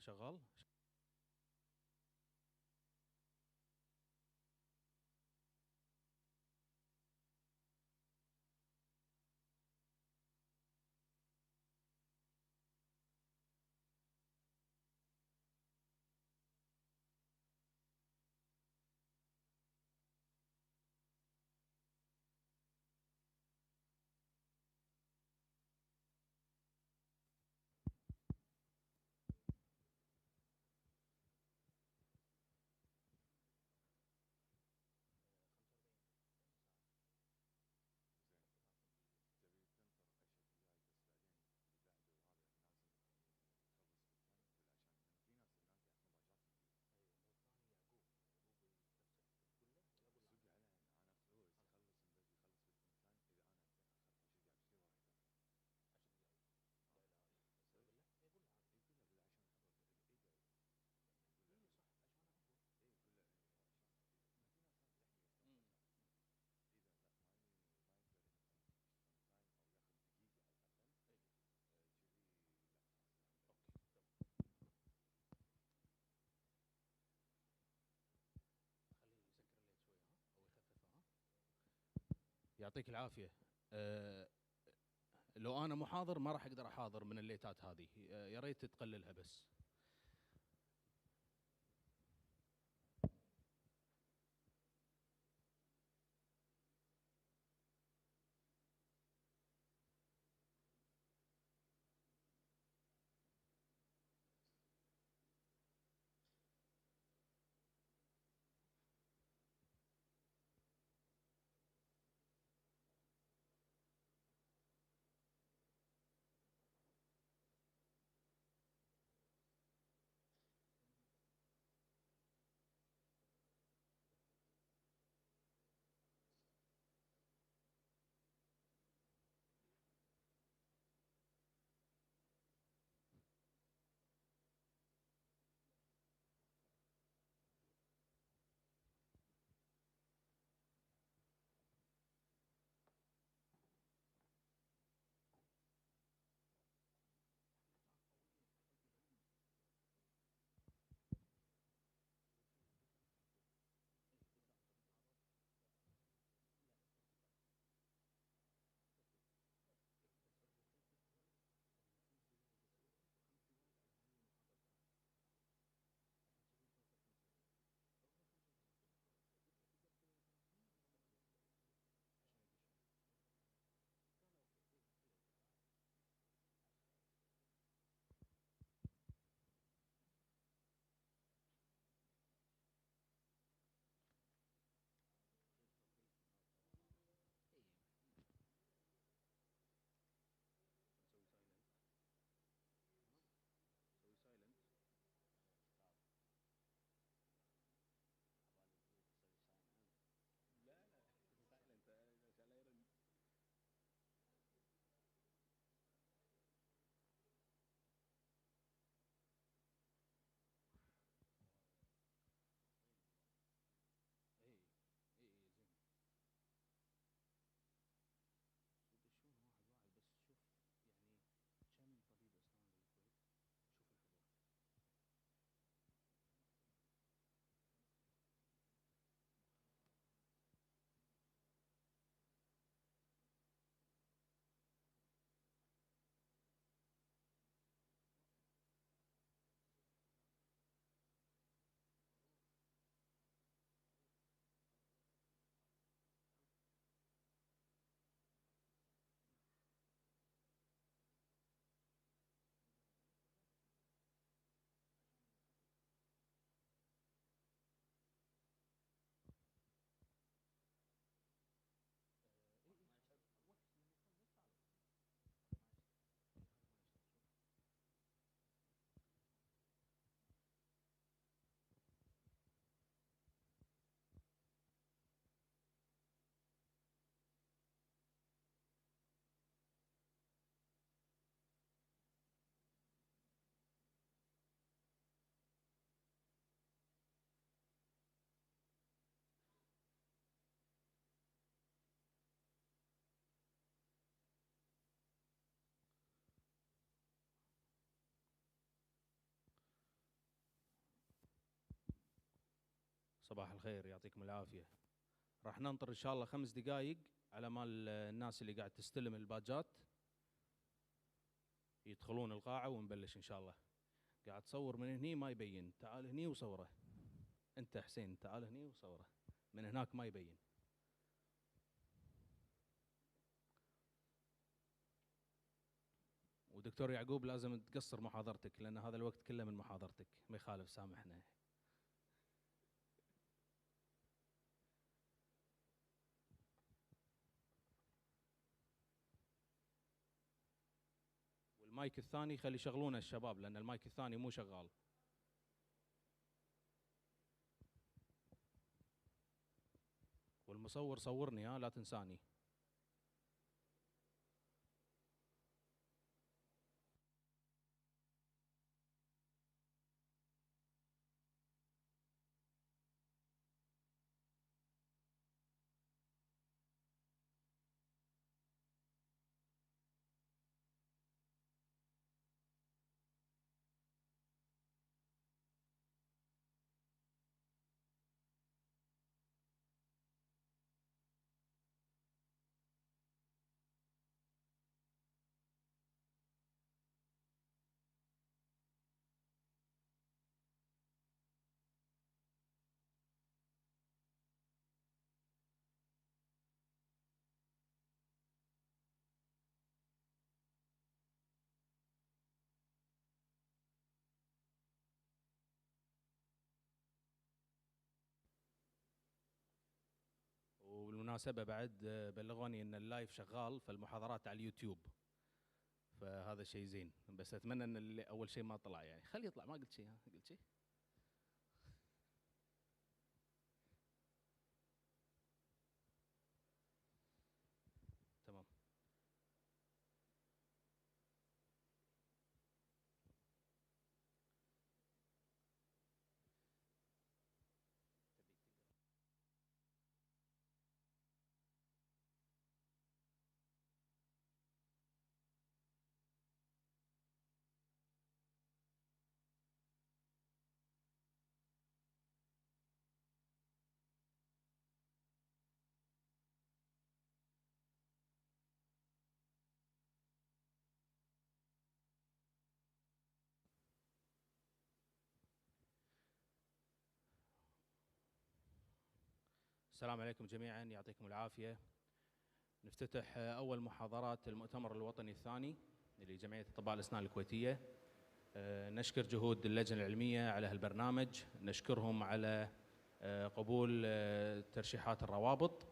شغال. يعطيك العافيه. لو انا محاضر ما راح اقدر احاضر من الليتات هذه، يا ريت تقللها بس. صباح الخير، يعطيكم العافية. راح ننطر إن شاء الله 5 دقائق على ما الناس اللي قاعد تستلم الباجات يدخلون القاعة ونبلش إن شاء الله. قاعد تصور من هني ما يبين، تعال هني وصوره. أنت حسين تعال هني وصوره، من هناك ما يبين. ودكتور يعقوب لازم تقصر محاضرتك، لأن هذا الوقت كله من محاضرتك، ما يخالف سامحنا. والمايك الثاني خلي يشغلونه الشباب، لأن المايك الثاني مو شغال. والمصور صورني، لا تنساني. وبالمناسبة بعد بلغوني ان اللايف شغال، فالمحاضرات على اليوتيوب، فهذا شيء زين. بس اتمنى ان اللي اول شيء ما طلع، يعني خليه يطلع. ما قلت شيء، قلت شيء. تمام. السلام عليكم جميعا، يعطيكم العافية. نفتتح أول محاضرات المؤتمر الوطني الثاني لجمعية أطباء الأسنان الكويتية. نشكر جهود اللجنة العلمية على هالبرنامج، نشكرهم على قبول ترشيحات الروابط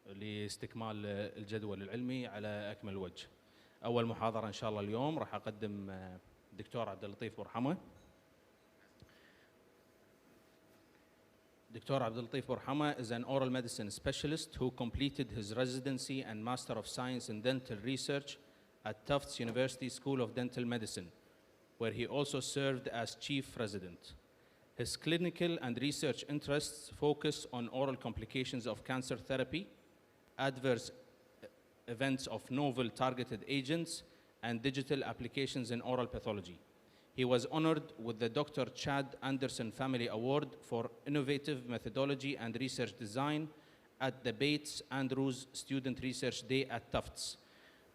لاستكمال الجدول العلمي على أكمل وجه. أول محاضرة إن شاء الله اليوم راح أقدم الدكتور عبد اللطيف بورحمة. Dr. Abdul Latif Borhama is an oral medicine specialist who completed his residency and Master of Science in Dental Research at Tufts University School of Dental Medicine, where he also served as Chief Resident. His clinical and research interests focus on oral complications of cancer therapy, adverse events of novel targeted agents, and digital applications in oral pathology. He was honored with the Dr. Chad Anderson Family Award for Innovative Methodology and Research Design at the Bates Andrews Student Research Day at Tufts.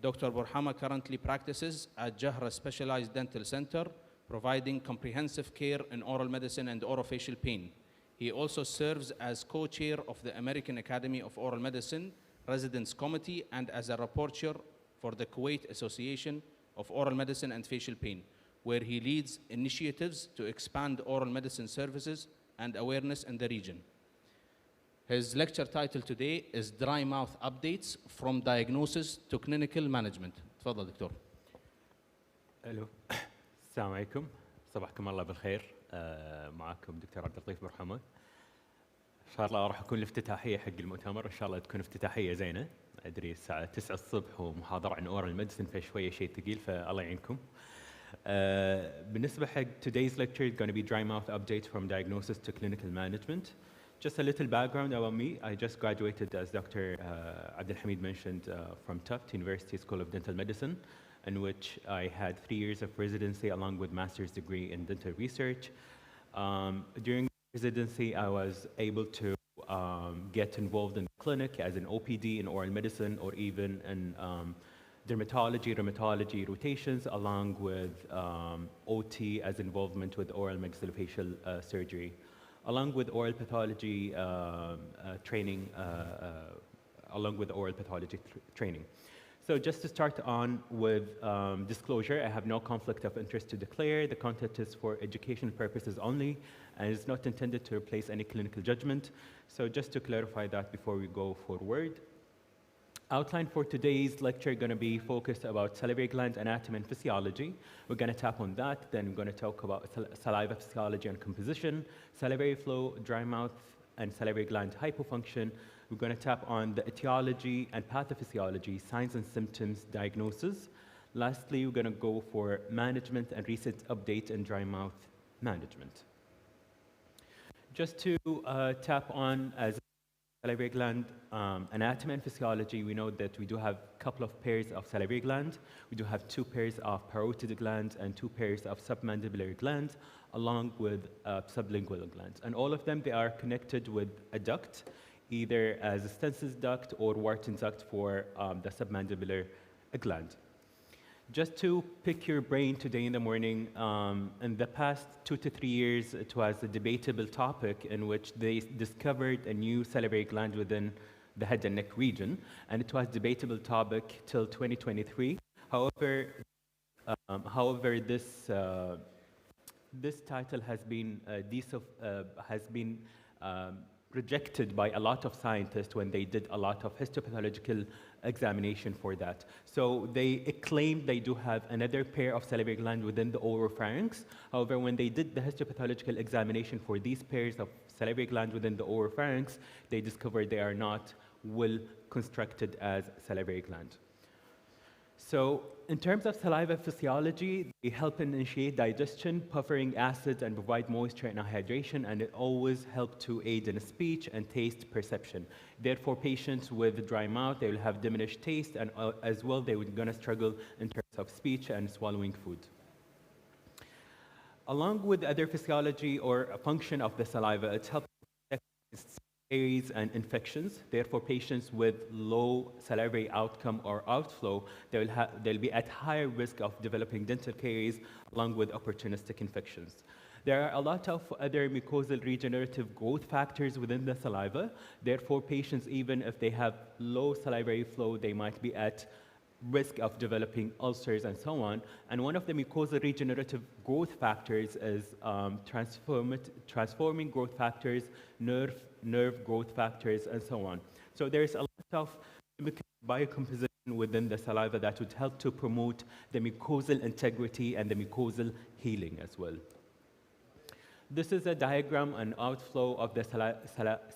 Dr. Borhama currently practices at Jahra Specialized Dental Center, providing comprehensive care in oral medicine and orofacial pain. He also serves as co-chair of the American Academy of Oral Medicine Residence Committee and as a rapporteur for the Kuwait Association of Oral Medicine and Facial Pain, where he leads initiatives to expand oral medicine services and awareness in the region. His lecture title today is Dry Mouth Updates from Diagnosis to Clinical Management. تفضل دكتور. الو السلام عليكم، صباحكم الله بالخير. معكم دكتور عبد اللطيف بورحمة. ان شاء الله راح اكون الافتتاحيه حق المؤتمر، ان شاء الله تكون افتتاحيه زينه. ادري الساعه 9 الصبح ومحاضره عن اورال ميديسن، فشويه شيء ثقيل، فالله يعينكم. بالنسبة حق today's lecture is going to be dry mouth updates from diagnosis to clinical management. Just a little background about me. I just graduated, as Dr. Abdul Hamid mentioned, from Tufts University School of Dental Medicine, in which I had 3 years of residency along with master's degree in dental research. During residency, I was able to get involved in the clinic as an OPD in oral medicine or even in dermatology, rheumatology rotations, along with OT as involvement with oral maxillofacial surgery, along with oral pathology training, training. So just to start on with disclosure, I have no conflict of interest to declare. The content is for educational purposes only and is not intended to replace any clinical judgment. So just to clarify that before we go forward. Outline for today's lecture going to be focused about salivary gland anatomy and physiology. We're going to tap on that. Then we're going to talk about saliva physiology and composition, salivary flow, dry mouth, and salivary gland hypofunction. We're going to tap on the etiology and pathophysiology, signs and symptoms, diagnosis. Lastly, we're going to go for management and recent update in dry mouth management. Just to tap on as salivary gland anatomy and physiology, we know that we do have a couple of pairs of salivary glands. We do have 2 pairs of parotid glands and 2 pairs of submandibular glands, along with sublingual glands. And all of them, they are connected with a duct, either as a Stensen's duct or Wharton's duct for the submandibular gland. Just to pick your brain today in the morning, in the past 2 to 3 years, it was a debatable topic in which they discovered a new salivary gland within the head and neck region, and it was a debatable topic till 2023. However, this title has been rejected by a lot of scientists when they did a lot of histopathological examination for that. So they claimed they do have another pair of salivary glands within the oropharynx. However, when they did the histopathological examination for these pairs of salivary glands within the oropharynx, they discovered they are not well constructed as salivary glands. So in terms of saliva physiology, they help initiate digestion, buffering acids, and provide moisture and hydration, and it always helps to aid in speech and taste perception. Therefore, patients with dry mouth, they will have diminished taste, and as well, they will gonna struggle in terms of speech and swallowing food. Along with other physiology or a function of the saliva, it helps caries and infections. Therefore, patients with low salivary outcome or outflow, they'll be at higher risk of developing dental caries along with opportunistic infections. There are a lot of other mucosal regenerative growth factors within the saliva. Therefore, patients, even if they have low salivary flow, they might be at risk of developing ulcers and so on. And one of the mucosal regenerative growth factors is transforming growth factors, nerve growth factors, and so on. So there's a lot of biocomposition within the saliva that would help to promote the mucosal integrity and the mucosal healing as well. This is a diagram and outflow of the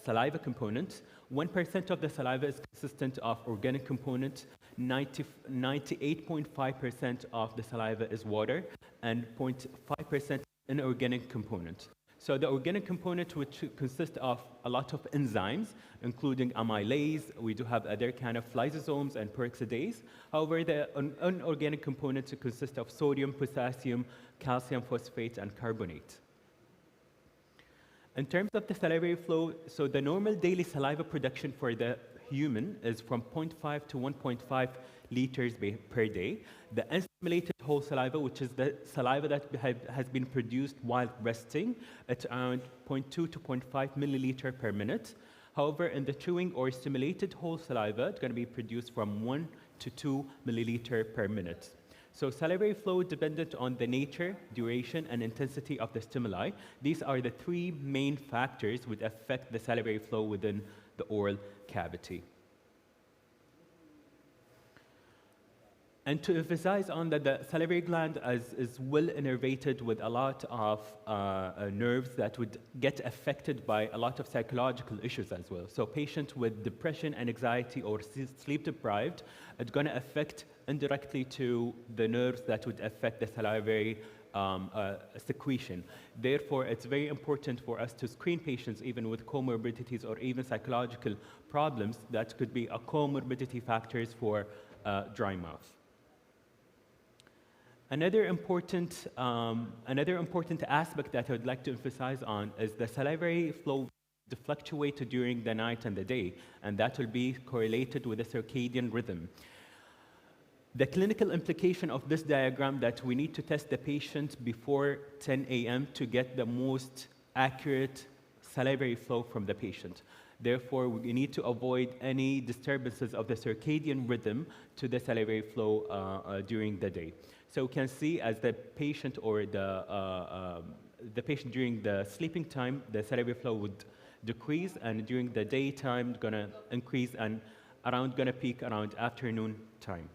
saliva component. 1% of the saliva is consistent of organic component. 98.5% of the saliva is water, and 0.5% inorganic component. So the organic component, which consists of a lot of enzymes, including amylase, we do have other kind of lysosomes and peroxidase. However, the inorganic components consist of sodium, potassium, calcium phosphate, and carbonate. In terms of the salivary flow, so the normal daily saliva production for the human is from 0.5 to 1.5 liters per day. The unstimulated whole saliva, which is the saliva that has been produced while resting, it's around 0.2 to 0.5 milliliter per minute. However, in the chewing or stimulated whole saliva, it's going to be produced from 1 to 2 milliliter per minute. So salivary flow dependent on the nature, duration, and intensity of the stimuli. These are the 3 main factors which affect the salivary flow within the oral cavity. And to emphasize on that, the salivary gland is well innervated with a lot of nerves that would get affected by a lot of psychological issues as well. So patients with depression and anxiety or sleep deprived, it's going to affect indirectly to the nerves that would affect the salivary secretion. Therefore, it's very important for us to screen patients even with comorbidities or even psychological problems that could be a comorbidity factors for dry mouth. Another important aspect that I would like to emphasize on is the salivary flow to fluctuate during the night and the day, and that will be correlated with the circadian rhythm. The clinical implication of this diagram that we need to test the patient before 10 a.m. to get the most accurate salivary flow from the patient. Therefore, we need to avoid any disturbances of the circadian rhythm to the salivary flow during the day. So we can see as the patient or the patient during the sleeping time, the salivary flow would decrease, and during the daytime, gonna increase, and gonna peak around afternoon time.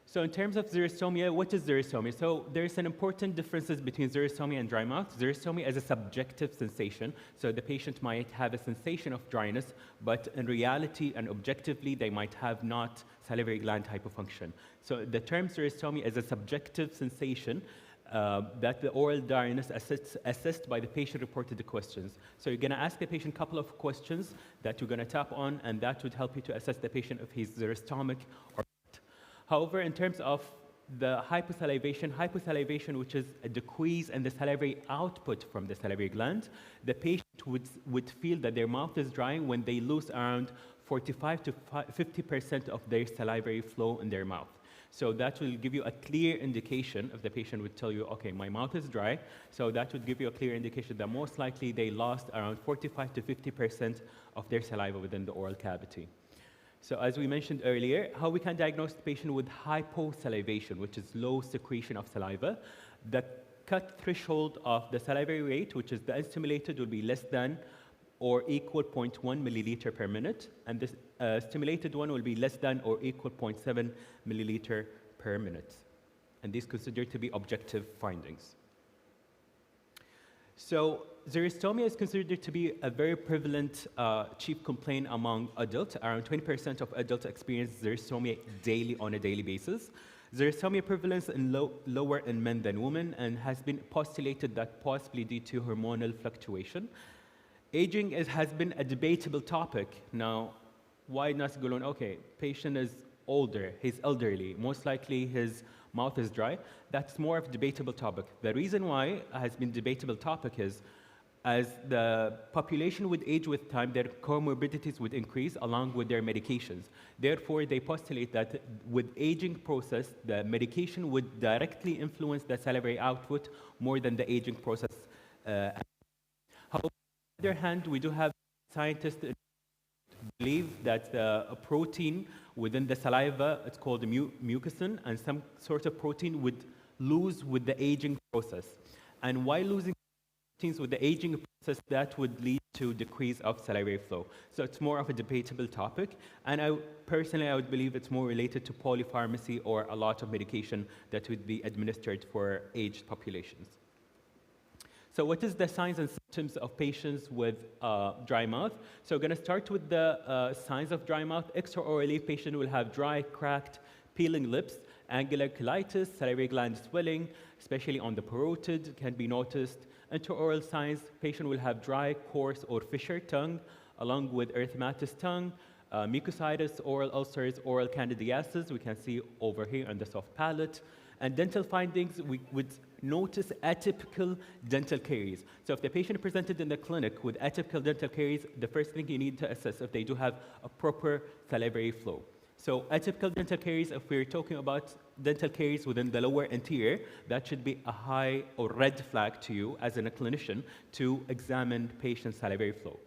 So in terms of xerostomia, what is xerostomia? So there's an important differences between xerostomia and dry mouth. Xerostomia is a subjective sensation. So the patient might have a sensation of dryness, but in reality and objectively, they might have not salivary gland hypofunction. So the term xerostomia is a subjective sensation that the oral dryness assessed by the patient-reported questions. So you're going to ask the patient a couple of questions that you're going to tap on, and that would help you to assess the patient if he's xerostomic or. However, in terms of the hyposalivation, which is a decrease in the salivary output from the salivary gland, the patient would feel that their mouth is drying when they lose around 45 to 50% of their salivary flow in their mouth. So that will give you a clear indication if the patient would tell you, okay, my mouth is dry. So that would give you a clear indication that most likely they lost around 45 to 50% of their saliva within the oral cavity. So as we mentioned earlier, how we can diagnose the patient with hyposalivation, which is low secretion of saliva. The cut threshold of the salivary rate, which is the unstimulated, will be less than or equal 0.1 milliliter per minute, and this stimulated one will be less than or equal 0.7 milliliter per minute. And these considered to be objective findings. So xerostomia is considered to be a very prevalent chief complaint among adults. Around 20% of adults experience xerostomia daily on a daily basis. Xerostomia prevalence in lower in men than women, and has been postulated that possibly due to hormonal fluctuation. Aging has been a debatable topic. Now, why Nasgulon? Okay, patient is older, he's elderly, most likely his mouth is dry. That's more of a debatable topic. The reason why it has been debatable topic is as the population would age with time, their comorbidities would increase along with their medications. Therefore, they postulate that with aging process, the medication would directly influence the salivary output more than the aging process. However, on the other hand, we do have scientists believe that a protein within the saliva, it's called mucin, and some sort of protein would lose with the aging process. And while losing proteins with the aging process, that would lead to decrease of salivary flow. So it's more of a debatable topic, and I would believe it's more related to polypharmacy or a lot of medication that would be administered for aged populations. So what is the signs and symptoms of patients with dry mouth? So we're going to start with the signs of dry mouth. Extraorally, patient will have dry, cracked, peeling lips, angular cheilitis, salivary gland swelling, especially on the parotid, can be noticed. Intraoral signs, patient will have dry, coarse, or fissure tongue, along with erythematous tongue, mucositis, oral ulcers, oral candidiasis, we can see over here on the soft palate. And dental findings, we would notice atypical dental caries. So if the patient presented in the clinic with atypical dental caries, the first thing you need to assess if they do have a proper salivary flow. So atypical dental caries, if we're talking about dental caries within the lower anterior, that should be a high or red flag to you as a clinician to examine patient's salivary flow.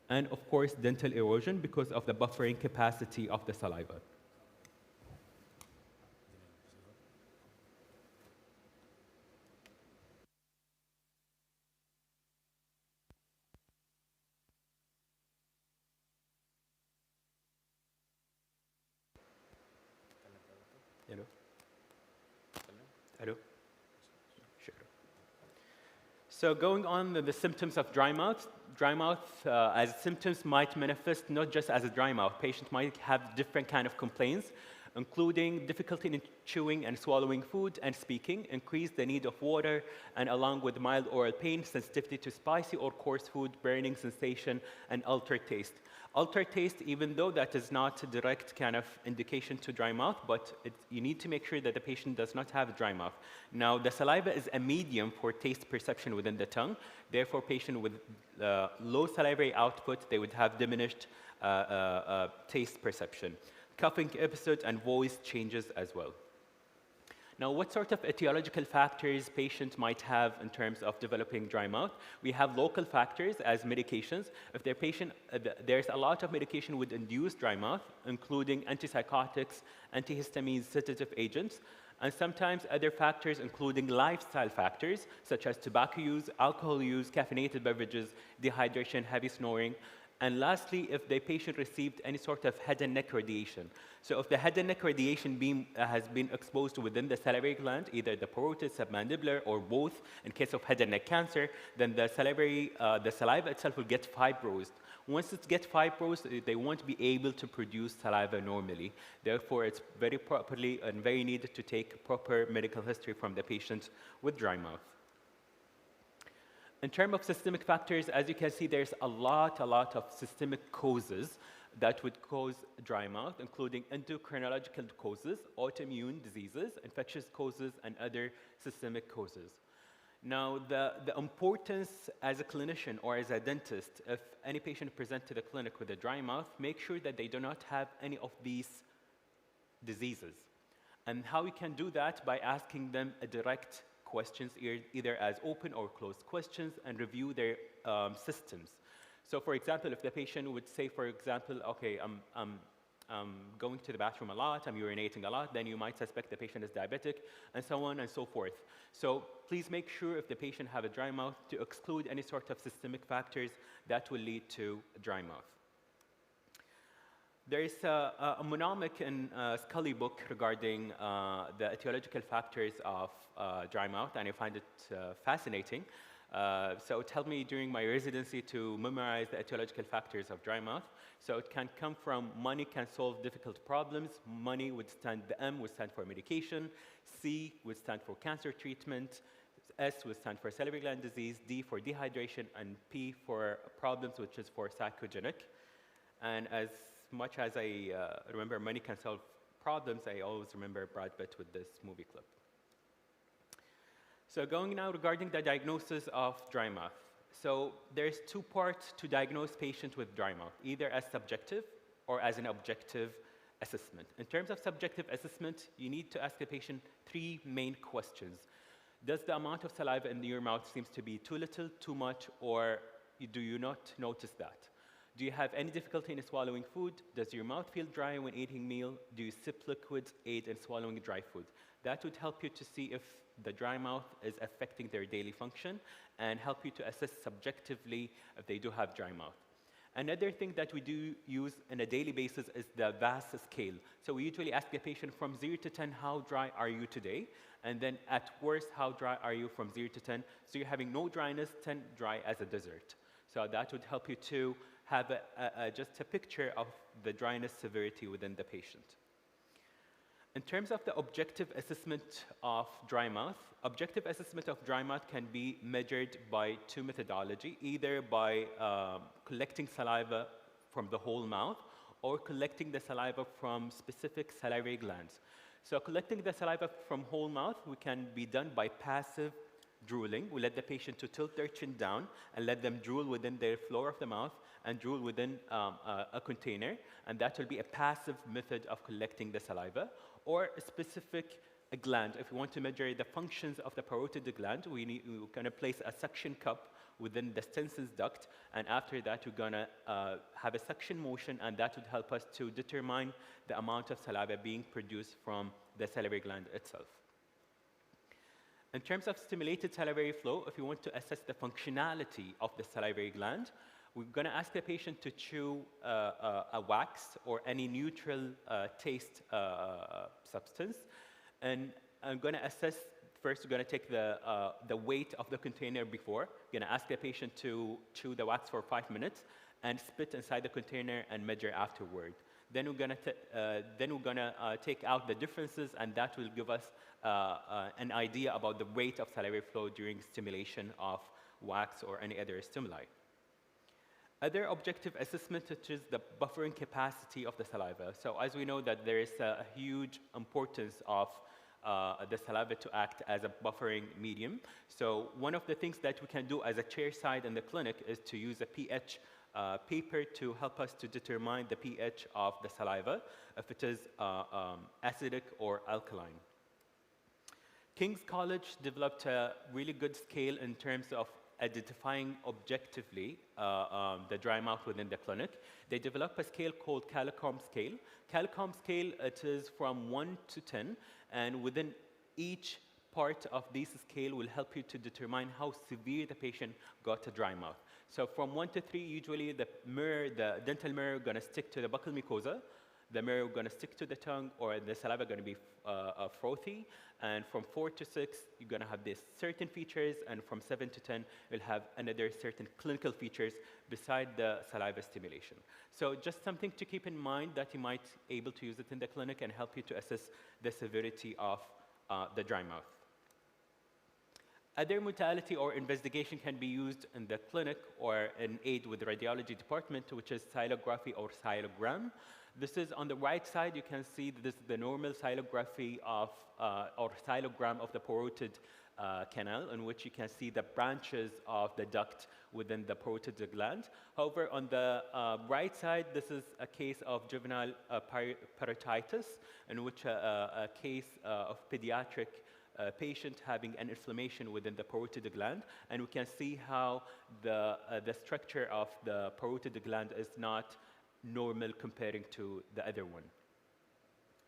And of course, dental erosion because of the buffering capacity of the saliva. Hello? Sure. So going on the symptoms of dry mouth. Dry mouth as symptoms might manifest not just as a dry mouth. Patients might have different kind of complaints, including difficulty in chewing and swallowing food and speaking, increase the need of water, and along with mild oral pain, sensitivity to spicy or coarse food, burning sensation, and altered taste. Altered taste, even though that is not a direct kind of indication to dry mouth, but you need to make sure that the patient does not have dry mouth. Now, the saliva is a medium for taste perception within the tongue. Therefore, patient with low salivary output, they would have diminished taste perception. Coughing episodes and voice changes as well. Now, what sort of etiological factors patients might have in terms of developing dry mouth? We have local factors as medications. If their patient, there's a lot of medication would induce dry mouth, including antipsychotics, antihistamines, sedative agents, and sometimes other factors, including lifestyle factors, such as tobacco use, alcohol use, caffeinated beverages, dehydration, heavy snoring. And lastly, if the patient received any sort of head and neck radiation. So if the head and neck radiation beam has been exposed within the salivary gland, either the parotid, submandibular, or both, in case of head and neck cancer, then the saliva itself will get fibrosed. Once it gets fibrosed, they won't be able to produce saliva normally. Therefore, it's very properly and very needed to take proper medical history from the patient with dry mouth. In terms of systemic factors, as you can see, there's a lot of systemic causes that would cause dry mouth, including endocrinological causes, autoimmune diseases, infectious causes, and other systemic causes. Now, the importance as a clinician or as a dentist, if any patient presents to the clinic with a dry mouth, make sure that they do not have any of these diseases. And how we can do that? By asking them a direct questions, either as open or closed questions, and review their systems. So for example, if the patient would say, for example, okay, I'm going to the bathroom a lot, I'm urinating a lot, then you might suspect the patient is diabetic, and so on and so forth. So please make sure if the patient have a dry mouth to exclude any sort of systemic factors that will lead to dry mouth. There is a mnemonic in Scully book regarding the etiological factors of dry mouth, and I find it fascinating. So it helped me during my residency to memorize the etiological factors of dry mouth. So it can come from money can solve difficult problems. Money would stand, the M would stand for medication. C would stand for cancer treatment. S would stand for salivary gland disease. D for dehydration. And P for problems, which is for psychogenic. And as much as I remember money can solve problems, I always remember Brad Pitt with this movie clip. So going now regarding the diagnosis of dry mouth. So there's two parts to diagnose patients with dry mouth, either as subjective or as an objective assessment. In terms of subjective assessment, you need to ask the patient three main questions. Does the amount of saliva in your mouth seems to be too little, too much, or do you not notice that? Do you have any difficulty in swallowing food? Does your mouth feel dry when eating meal? Do you sip liquids, aid in swallowing dry food? That would help you to see if the dry mouth is affecting their daily function and help you to assess subjectively if they do have dry mouth. Another thing that we do use on a daily basis is the VAS scale. So we usually ask the patient from 0 to 10, how dry are you today? And then at worst, how dry are you from 0 to 10? So you're having no dryness, 10 dry as a desert. So that would help you to have just a picture of the dryness severity within the patient. In terms of the objective assessment of dry mouth, objective assessment of dry mouth can be measured by two methodology, either by collecting saliva from the whole mouth or collecting the saliva from specific salivary glands. So collecting the saliva from whole mouth can be done by passive drooling. We let the patient to tilt their chin down and let them drool within their floor of the mouth and drool within a container, and that will be a passive method of collecting the saliva. Or a specific gland. If we want to measure the functions of the parotid gland, we're going to place a suction cup within the Stenson's duct, and after that, we're going to have a suction motion, and that would help us to determine the amount of saliva being produced from the salivary gland itself. In terms of stimulated salivary flow, if we want to assess the functionality of the salivary gland, we're going to ask the patient to chew a wax or any neutral taste substance. And I'm going to assess, first we're going to take the weight of the container before. We're going to ask the patient to chew the wax for 5 minutes and spit inside the container and measure afterward. Then we're going to take out the differences, and that will give us an idea about the rate of salivary flow during stimulation of wax or any other stimuli. Other objective assessment, which is the buffering capacity of the saliva. So as we know that there is a huge importance of the saliva to act as a buffering medium. So one of the things that we can do as a chair side in the clinic is to use a pH paper to help us to determine the pH of the saliva, if it is acidic or alkaline. King's College developed a really good scale in terms of identifying objectively the dry mouth within the clinic. They developed a scale called Calicom scale. Calicom scale, it is from 1 to 10, and within each part of this scale will help you to determine how severe the patient got a dry mouth. So from 1 to 3, usually the dental mirror gonna stick to the buccal mucosa, the mirror gonna stick to the tongue, or the saliva gonna be frothy. And from 4 to 6, you're gonna have these certain features, and from 7 to 10, you'll have another certain clinical features beside the saliva stimulation. So just something to keep in mind that you might be able to use it in the clinic and help you to assess the severity of the dry mouth. Other modality or investigation can be used in the clinic or in aid with the radiology department, which is psilography or psilogram. This is on the right side. You can see this is the normal psilography of or psilogram of the parotid canal, in which you can see the branches of the duct within the parotid gland. However, on the right side, this is a case of juvenile parotitis, in which a case of pediatric patient having an inflammation within the parotid gland, and we can see how the structure of the parotid gland is not normal comparing to the other one.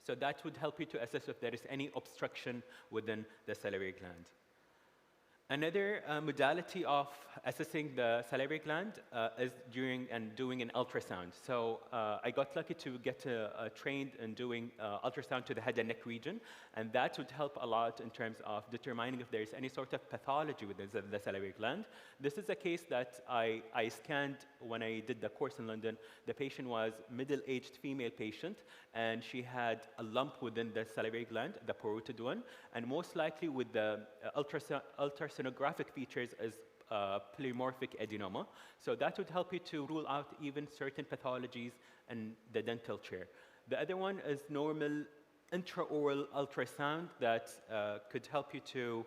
So that would help you to assess if there is any obstruction within the salivary gland. Another modality of assessing the salivary gland is doing an ultrasound. So I got lucky to get trained in doing ultrasound to the head and neck region, and that would help a lot in terms of determining if there is any sort of pathology within the salivary gland. This is a case that I scanned when I did the course in London. The patient was middle-aged female patient, and she had a lump within the salivary gland, the parotid one, and most likely with the ultrasonographic features is polymorphic adenoma. So that would help you to rule out even certain pathologies in the dental chair. The other one is normal intraoral ultrasound that could help you to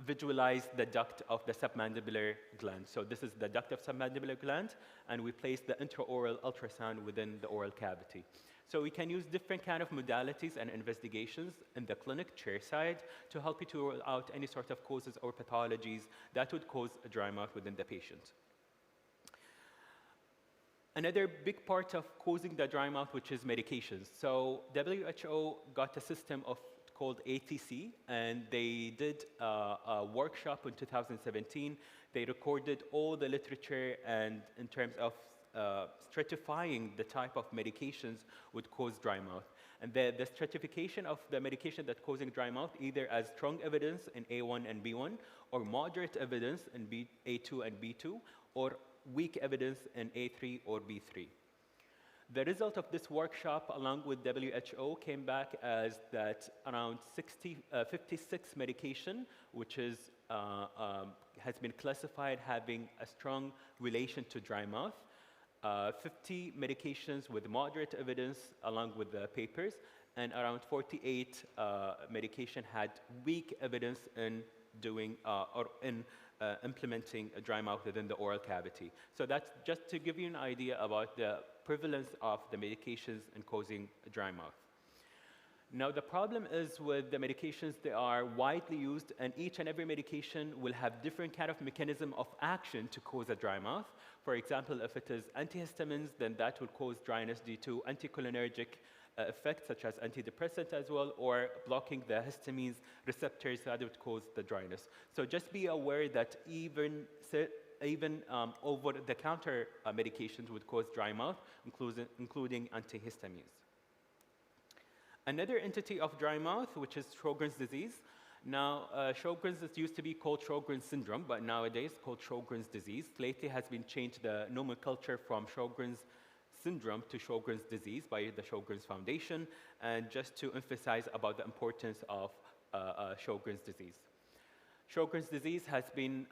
visualize the duct of the submandibular gland. So this is the duct of submandibular gland, and we place the intraoral ultrasound within the oral cavity. So we can use different kind of modalities and investigations in the clinic chair side to help you to rule out any sort of causes or pathologies that would cause a dry mouth within the patient. Another big part of causing the dry mouth, which is medications. So WHO got a system called ATC, and they did a workshop in 2017. They recorded all the literature and in terms of stratifying the type of medications would cause dry mouth. And the stratification of the medication that causing dry mouth, either as strong evidence in A1 and B1, or moderate evidence in A2 and B2, or weak evidence in A3 or B3. The result of this workshop, along with WHO, came back as that around 56 medication, which is has been classified having a strong relation to dry mouth. 50 medications with moderate evidence along with the papers, and around 48 medication had weak evidence in doing or in implementing a dry mouth within the oral cavity. So that's just to give you an idea about the prevalence of the medications in causing a dry mouth. Now, the problem is with the medications, they are widely used, and each and every medication will have different kind of mechanism of action to cause a dry mouth. For example, if it is antihistamines, then that will cause dryness due to anticholinergic effects, such as antidepressant as well, or blocking the histamine receptors that would cause the dryness. So just be aware that even over-the-counter medications would cause dry mouth, including antihistamines. Another entity of dry mouth, which is Sjogren's disease. Now, Sjogren's used to be called Sjogren's syndrome, but nowadays called Sjogren's disease. Lately has been changed the nomenclature from Sjogren's syndrome to Sjogren's disease by the Sjogren's Foundation, and just to emphasize about the importance of Sjogren's disease. Sjogren's disease has been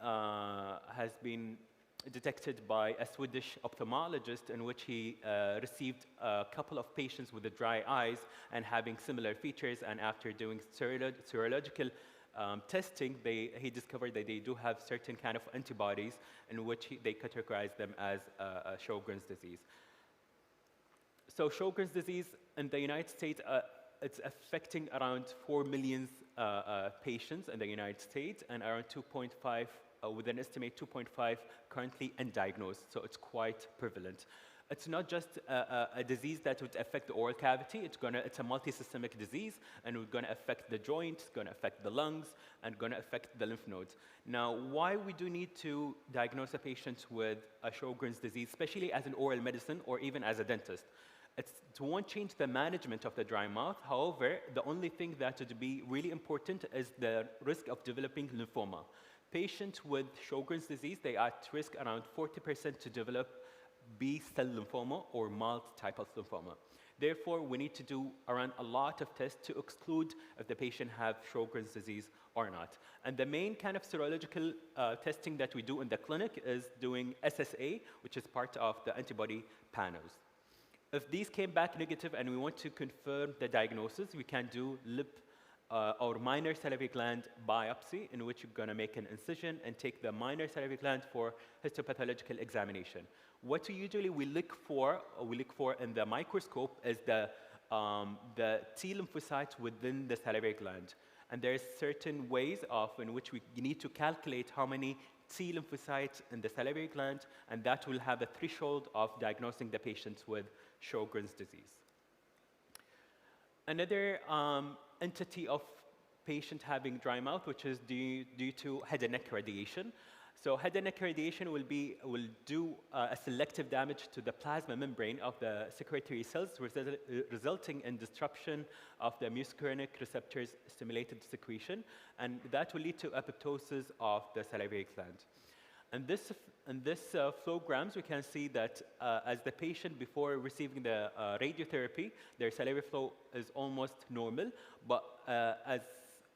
detected by a Swedish ophthalmologist in which he received a couple of patients with the dry eyes and having similar features, and after doing serological testing, he discovered that they do have certain kind of antibodies in which they categorize them as Sjogren's disease. So Sjogren's disease in the United States, it's affecting around 4 million patients in the United States, and around 2.5, with an estimate 2.5 currently undiagnosed, so it's quite prevalent. It's not just a disease that would affect the oral cavity, it's a multi-systemic disease, and it's gonna affect the joints, gonna affect the lungs, and gonna affect the lymph nodes. Now, why we do need to diagnose a patient with a Sjogren's disease, especially as an oral medicine or even as a dentist? It won't change the management of the dry mouth. However, the only thing that would be really important is the risk of developing lymphoma. Patients with Sjogren's disease, they are at risk around 40% to develop B-cell lymphoma or mild type of lymphoma. Therefore, we need to do around a lot of tests to exclude if the patient have Sjogren's disease or not. And the main kind of serological testing that we do in the clinic is doing SSA, which is part of the antibody panels. If these came back negative and we want to confirm the diagnosis, we can do lip or minor salivary gland biopsy, in which you're going to make an incision and take the minor salivary gland for histopathological examination. What we look for in the microscope is the T lymphocytes within the salivary gland. And there's certain ways in which we need to calculate how many T lymphocytes in the salivary gland, and that will have a threshold of diagnosing the patients with Sjogren's disease. Another entity of patient having dry mouth, which is due to head and neck radiation. So head and neck radiation will do a selective damage to the plasma membrane of the secretory cells, resulting in disruption of the muscarinic receptors stimulated secretion, and that will lead to apoptosis of the salivary gland. And this flowgrams, we can see that as the patient before receiving the radiotherapy, their salivary flow is almost normal, but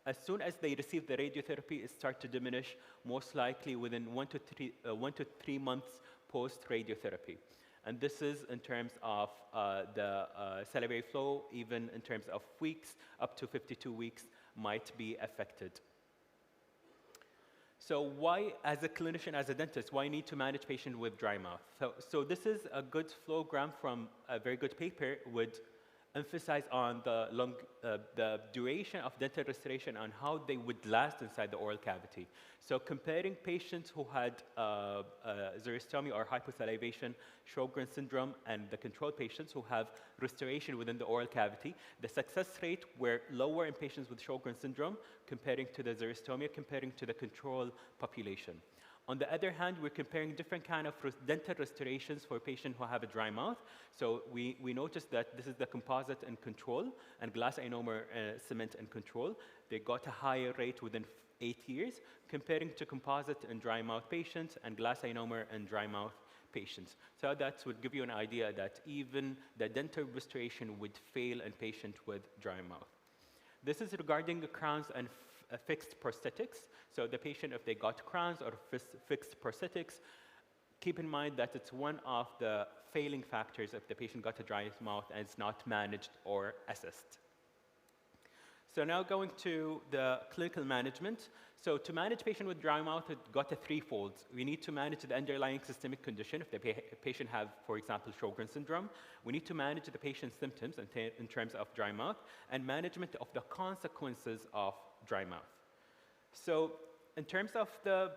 as soon as they receive the radiotherapy, it starts to diminish, most likely within 1 to 3 months post-radiotherapy. And this is in terms of the salivary flow, even in terms of weeks, up to 52 weeks might be affected. So why, as a clinician, as a dentist, why need to manage patient with dry mouth? So this is a good flowgram from a very good paper with emphasize on the duration of dental restoration and how they would last inside the oral cavity. So comparing patients who had xerostomia or hyposalivation, Sjogren's syndrome, and the control patients who have restoration within the oral cavity, the success rate were lower in patients with Sjogren's syndrome comparing to the xerostomia, comparing to the control population. On the other hand, we're comparing different kind of dental restorations for patients who have a dry mouth. So we noticed that this is the composite and control, and glass ionomer cement and control. They got a higher rate within 8 years, comparing to composite and dry mouth patients and glass ionomer and dry mouth patients. So that would give you an idea that even the dental restoration would fail in patients with dry mouth. This is regarding the crowns and fixed prosthetics. So the patient, if they got crowns or fixed prosthetics, keep in mind that it's one of the failing factors if the patient got a dry mouth and it's not managed or assessed. So now going to the clinical management. So to manage patient with dry mouth, it got a threefold. We need to manage the underlying systemic condition if the patient have, for example, Sjogren's syndrome. We need to manage the patient's symptoms in terms of dry mouth, and management of the consequences of dry mouth. So in terms of the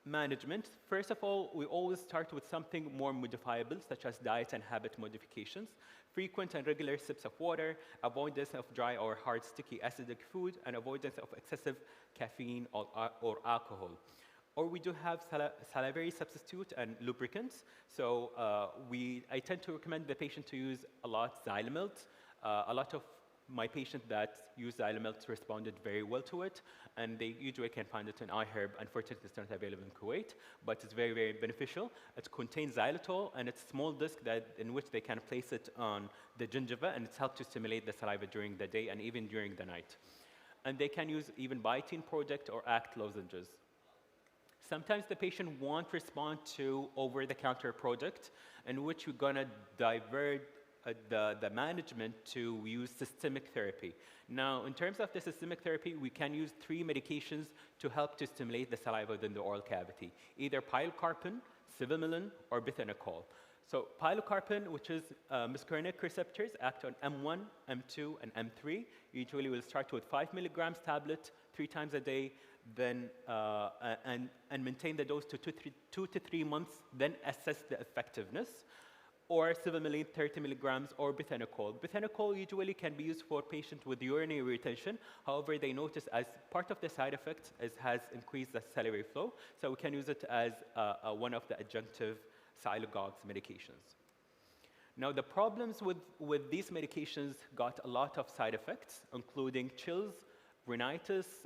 management, first of all, we always start with something more modifiable, such as diet and habit modifications, frequent and regular sips of water, avoidance of dry or hard sticky acidic food, and avoidance of excessive caffeine or alcohol. Or we do have salivary substitute and lubricants. So I tend to recommend the patient to use a lot Xylemilt. A lot of my patients that use Xylemilt responded very well to it, and they usually can find it in iHerb. Unfortunately, it's not available in Kuwait, but it's very, very beneficial. It contains xylitol, and it's a small disc in which they can place it on the gingiva, and it's helped to stimulate the saliva during the day and even during the night. And they can use even biotin product or ACT lozenges. Sometimes the patient won't respond to over-the-counter product, in which we're gonna divert the management to use systemic therapy. Now, in terms of the systemic therapy, we can use 3 medications to help to stimulate the saliva within the oral cavity, either pilocarpine, cevimeline, or bethanechol. So pilocarpine, which is muscarinic receptors, act on M1, M2, and M3. Usually we'll start with 5 milligrams tablet 3 times a day, then and maintain the dose to 2 to 3 months, then assess the effectiveness. Or cevimeline 30 milligrams, or bethanechol. Bethanechol usually can be used for patients with urinary retention. However, they notice as part of the side effects has increased the salivary flow, so we can use it as one of the adjunctive sialogogues medications. Now, the problems with these medications got a lot of side effects, including chills, rhinitis,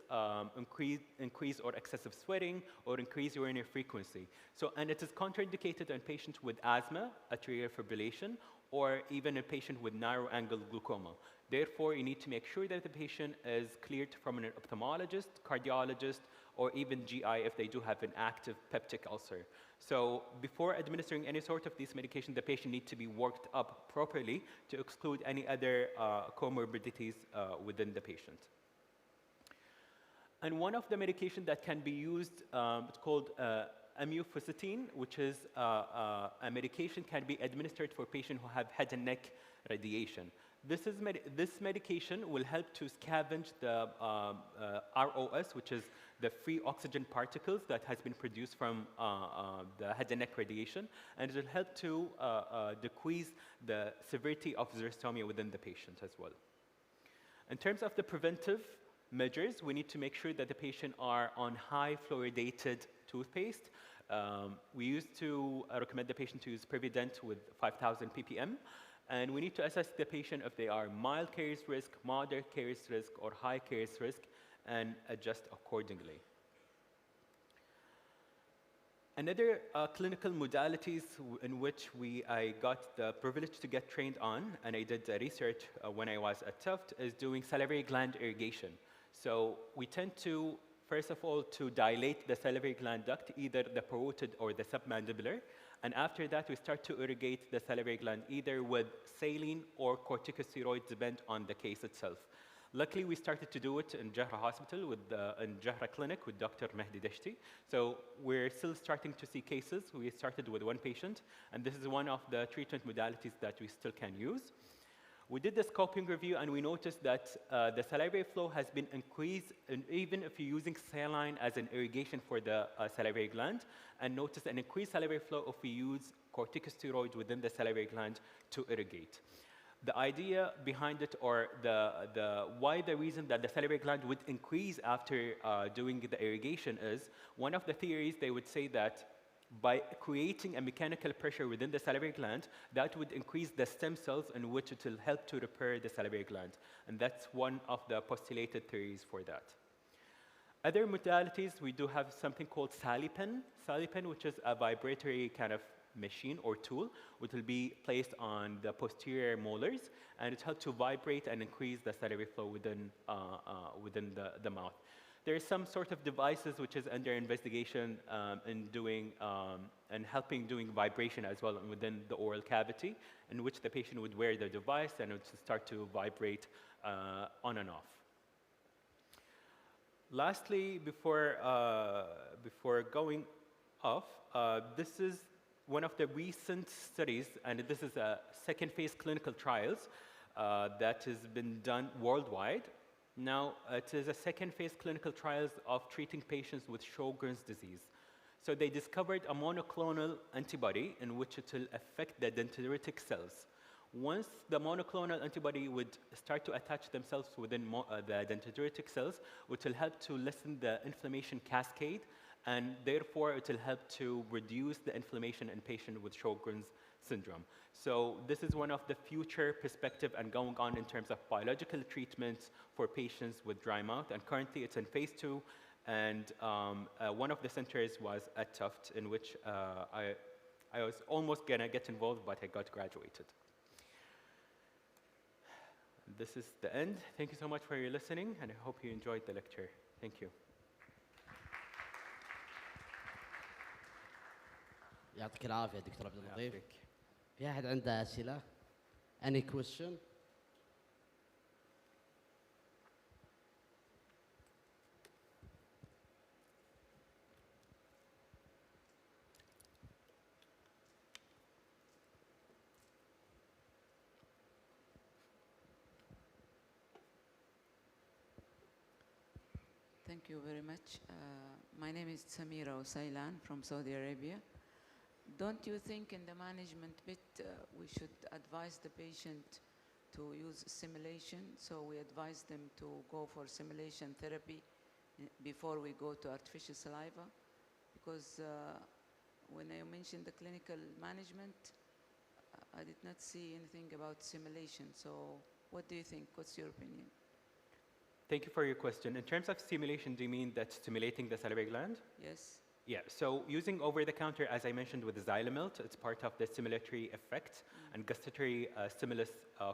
increased or excessive sweating, or increased urinary frequency. So, and it is contraindicated in patients with asthma, atrial fibrillation, or even a patient with narrow-angle glaucoma. Therefore, you need to make sure that the patient is cleared from an ophthalmologist, cardiologist, or even GI if they do have an active peptic ulcer. So before administering any sort of these medications, the patient needs to be worked up properly to exclude any other comorbidities within the patient. And one of the medications that can be used, it's called amufositine, which is a medication can be administered for patients who have head and neck radiation. This medication will help to scavenge the ROS, which is the free oxygen particles that has been produced from the head and neck radiation, and it will help to decrease the severity of xerostomia within the patient as well. In terms of the preventive measures, we need to make sure that the patient are on high fluoridated toothpaste. We used to recommend the patient to use Prevident with 5,000 ppm. And we need to assess the patient if they are mild caries risk, moderate caries risk, or high caries risk, and adjust accordingly. Another clinical modalities in which I got the privilege to get trained on, and I did research when I was at Tufts, is doing salivary gland irrigation. So we tend to, first of all, to dilate the salivary gland duct, either the parotid or the submandibular. And after that, we start to irrigate the salivary gland either with saline or corticosteroids, depend on the case itself. Luckily, we started to do it in Jahra Hospital, in Jahra Clinic with Dr. Mehdi Deshti. So we're still starting to see cases. We started with 1 patient, and this is one of the treatment modalities that we still can use. We did the scoping review, and we noticed that the salivary flow has been increased, and even if you're using saline as an irrigation for the salivary gland, and noticed an increased salivary flow if we use corticosteroids within the salivary gland to irrigate. The idea behind it, or the reason that the salivary gland would increase after doing the irrigation is, one of the theories, they would say that by creating a mechanical pressure within the salivary gland, that would increase the stem cells, in which it will help to repair the salivary gland. And that's one of the postulated theories for that. Other modalities, we do have something called SaliPen. SaliPen, which is a vibratory kind of machine or tool, which will be placed on the posterior molars, and it helps to vibrate and increase the salivary flow within the mouth. There is some sort of devices which is under investigation in doing and helping doing vibration as well within the oral cavity, in which the patient would wear the device and it would start to vibrate on and off. Lastly, before going off, this is one of the recent studies, and this is a second phase clinical trials that has been done worldwide. Now, it is a second phase clinical trials of treating patients with Sjogren's disease. So they discovered a monoclonal antibody in which it will affect the dendritic cells. Once the monoclonal antibody would start to attach themselves within the dendritic cells, which will help to lessen the inflammation cascade, and therefore it will help to reduce the inflammation in patients with Sjogren's syndrome. So this is one of the future perspective and going on in terms of biological treatments for patients with dry mouth, and currently it's in phase 2, and one of the centers was at Tufts, in which I was almost gonna get involved, but I got graduated. This is the end. Thank you so much for your listening, and I hope you enjoyed the lecture. Thank you. يعطيك العافيه دكتور عبد اللطيف. يعطيك. في احد عنده اسئله؟ any question? Thank you very much. My name is Samira Osailan from Saudi Arabia. Don't you think in the management bit we should advise the patient to use simulation? So we advise them to go for simulation therapy before we go to artificial saliva? Because when I mentioned the clinical management, I did not see anything about simulation. So what do you think? What's your opinion? Thank you for your question. In terms of stimulation, do you mean that stimulating the salivary gland? Yes. Yeah, so using over-the-counter, as I mentioned with the Xylemilt, it's part of the stimulatory effect and gustatory stimulus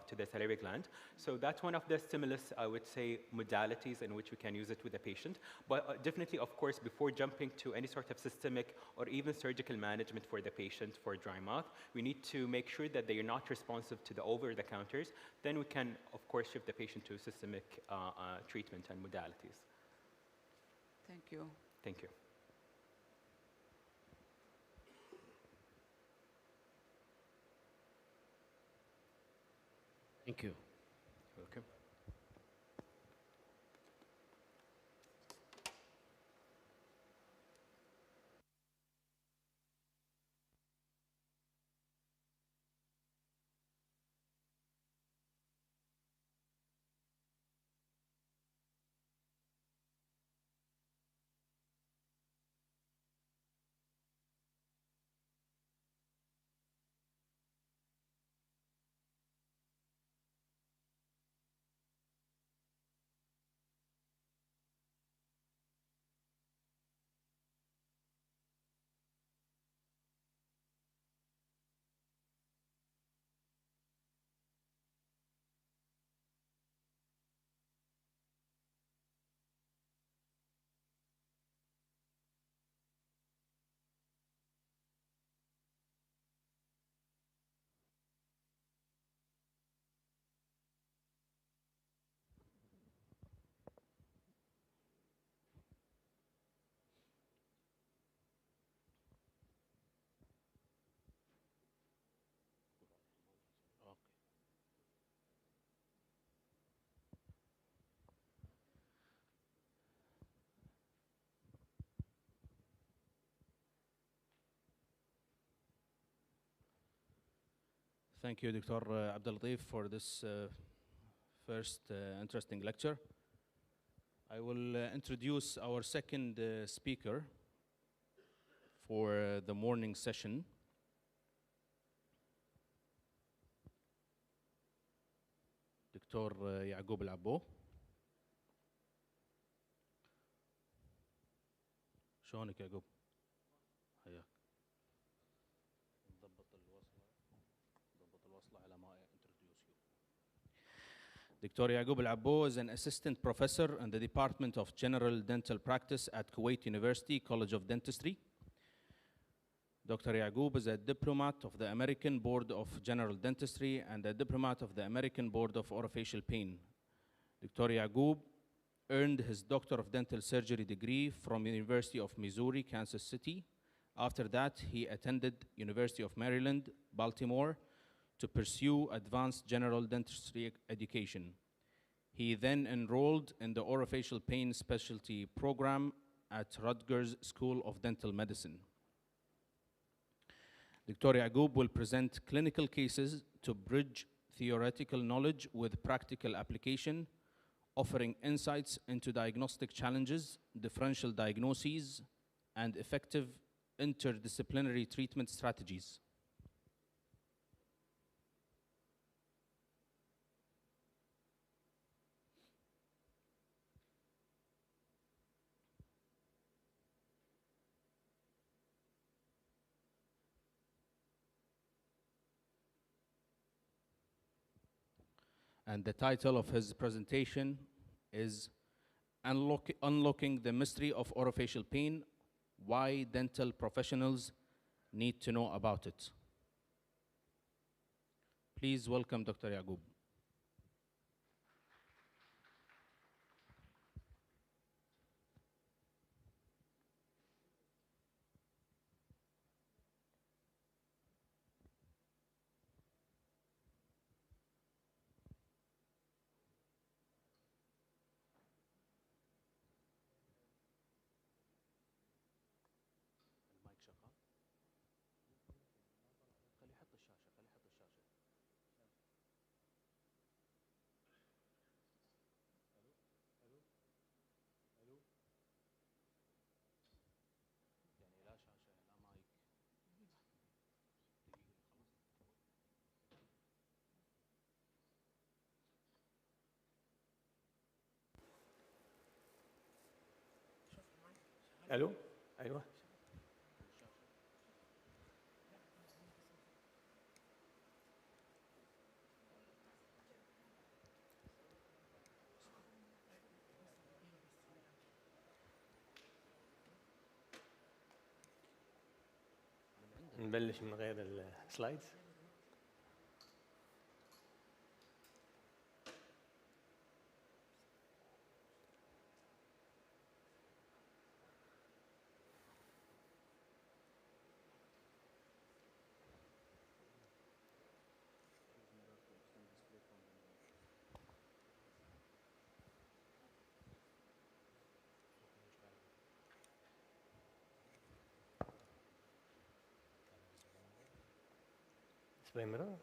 to the salivary gland. So that's one of the stimulus, I would say, modalities in which we can use it with the patient. But definitely, of course, before jumping to any sort of systemic or even surgical management for the patient for dry mouth, we need to make sure that they are not responsive to the over-the-counters. Then we can, of course, shift the patient to systemic treatment and modalities. Thank you. Thank you. Thank you. Welcome. Thank you, Dr. Abdel Latif, for this first interesting lecture. I will introduce our second speaker for the morning session. دكتور يعقوب العبو. شلونك يعقوب؟ حياك. نضبط الوصلة على ما introduce you. Dr. Yaqub Al-Abbo is an assistant professor in the Department of General Dental Practice at Kuwait University College of Dentistry. Dr. Yaqub is a diplomat of the American Board of General Dentistry and a diplomat of the American Board of Orofacial Pain. Dr. Yaqub earned his Doctor of Dental Surgery degree from the University of Missouri, Kansas City. After that, he attended University of Maryland, Baltimore, to pursue advanced general dentistry education. He then enrolled in the Orofacial Pain Specialty Program at Rutgers School of Dental Medicine. Dr. Yaqub will present clinical cases to bridge theoretical knowledge with practical application, offering insights into diagnostic challenges, differential diagnoses, and effective interdisciplinary treatment strategies. And the title of his presentation is Unlocking the Mystery of Orofacial Pain, Why Dental Professionals need to know about it. Please welcome Dr. Yaqub. المايك شغال؟ خليه يحط الشاشة، خليه يحط الشاشة. يعني لا شاشة لا مايك. دقيقة خلاص. الو ايوه. نبلش من غير السلايدز. display mirror. يعني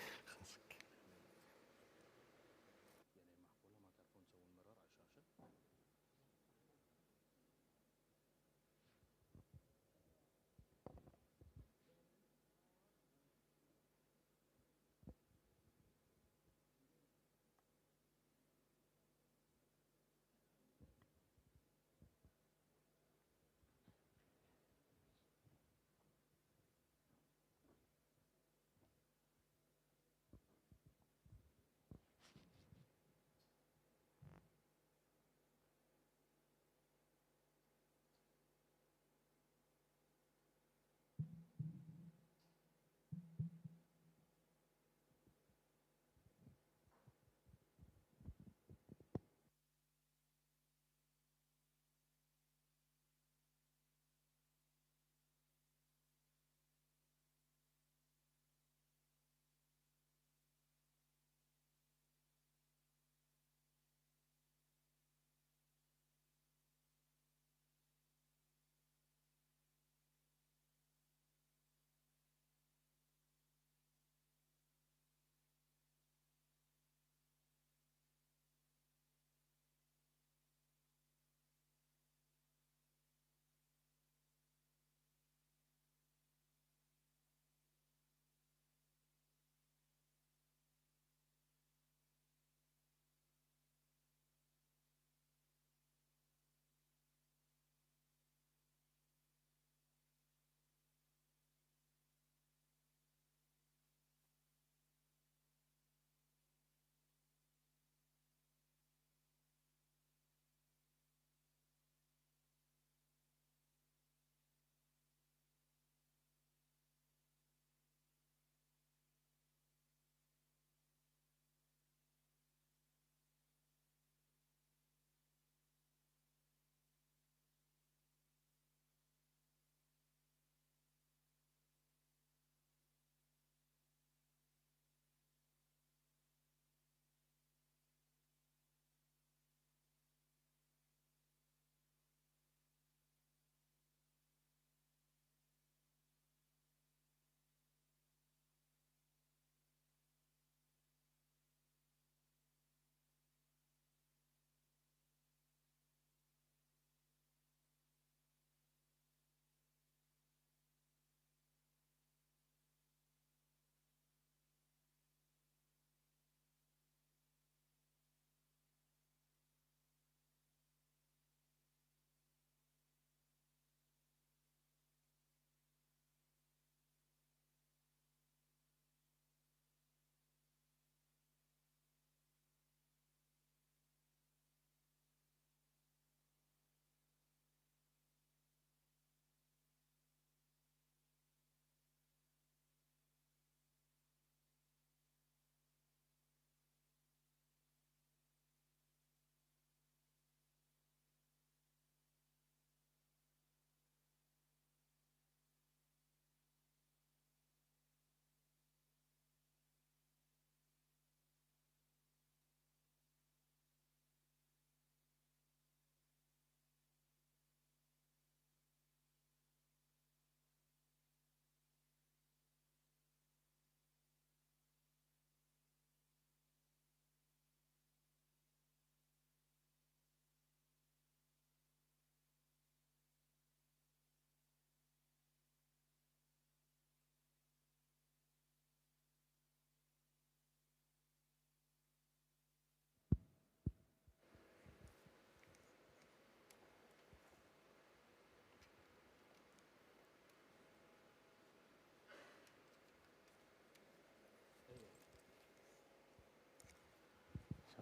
معقولة ما تعرفون تسوون مرار على الشاشة؟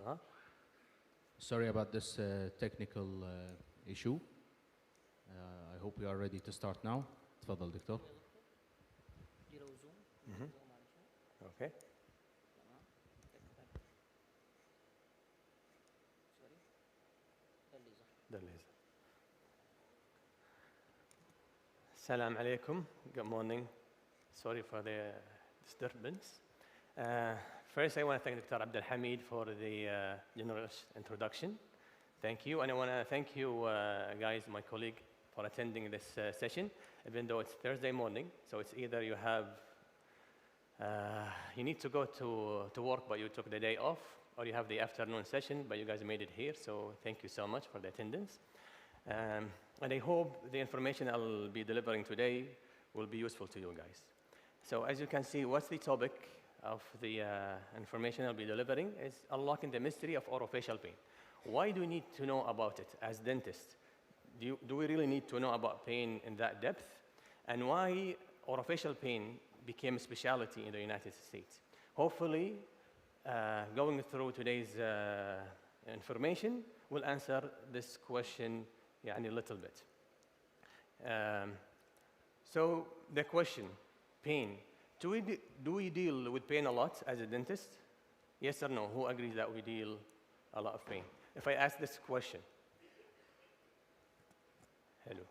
huh? Sorry about this technical issue. I hope we are ready to start now. تفضل دكتور. Okay. ده الليزر. Salam alaikum. Good morning. Sorry for the disturbance. First, I want to thank Dr. Abdel Hamid for the generous introduction. Thank you. And I want to thank you, guys, my colleague, for attending this session, even though it's Thursday morning. So it's either you have, you need to go to work, but you took the day off, or you have the afternoon session, but you guys made it here. So thank you so much for the attendance. And I hope the information I'll be delivering today will be useful to you guys. So as you can see, what's the topic of the information I'll be delivering is unlocking the mystery of orofacial pain. Why do we need to know about it as dentists? Do we really need to know about pain in that depth? And why orofacial pain became a specialty in the United States? Hopefully, going through today's information will answer this question a little bit. So the question, pain. Do we deal with pain a lot as a dentist? Yes or no? Who agrees that we deal a lot of pain? If I ask this question, hello.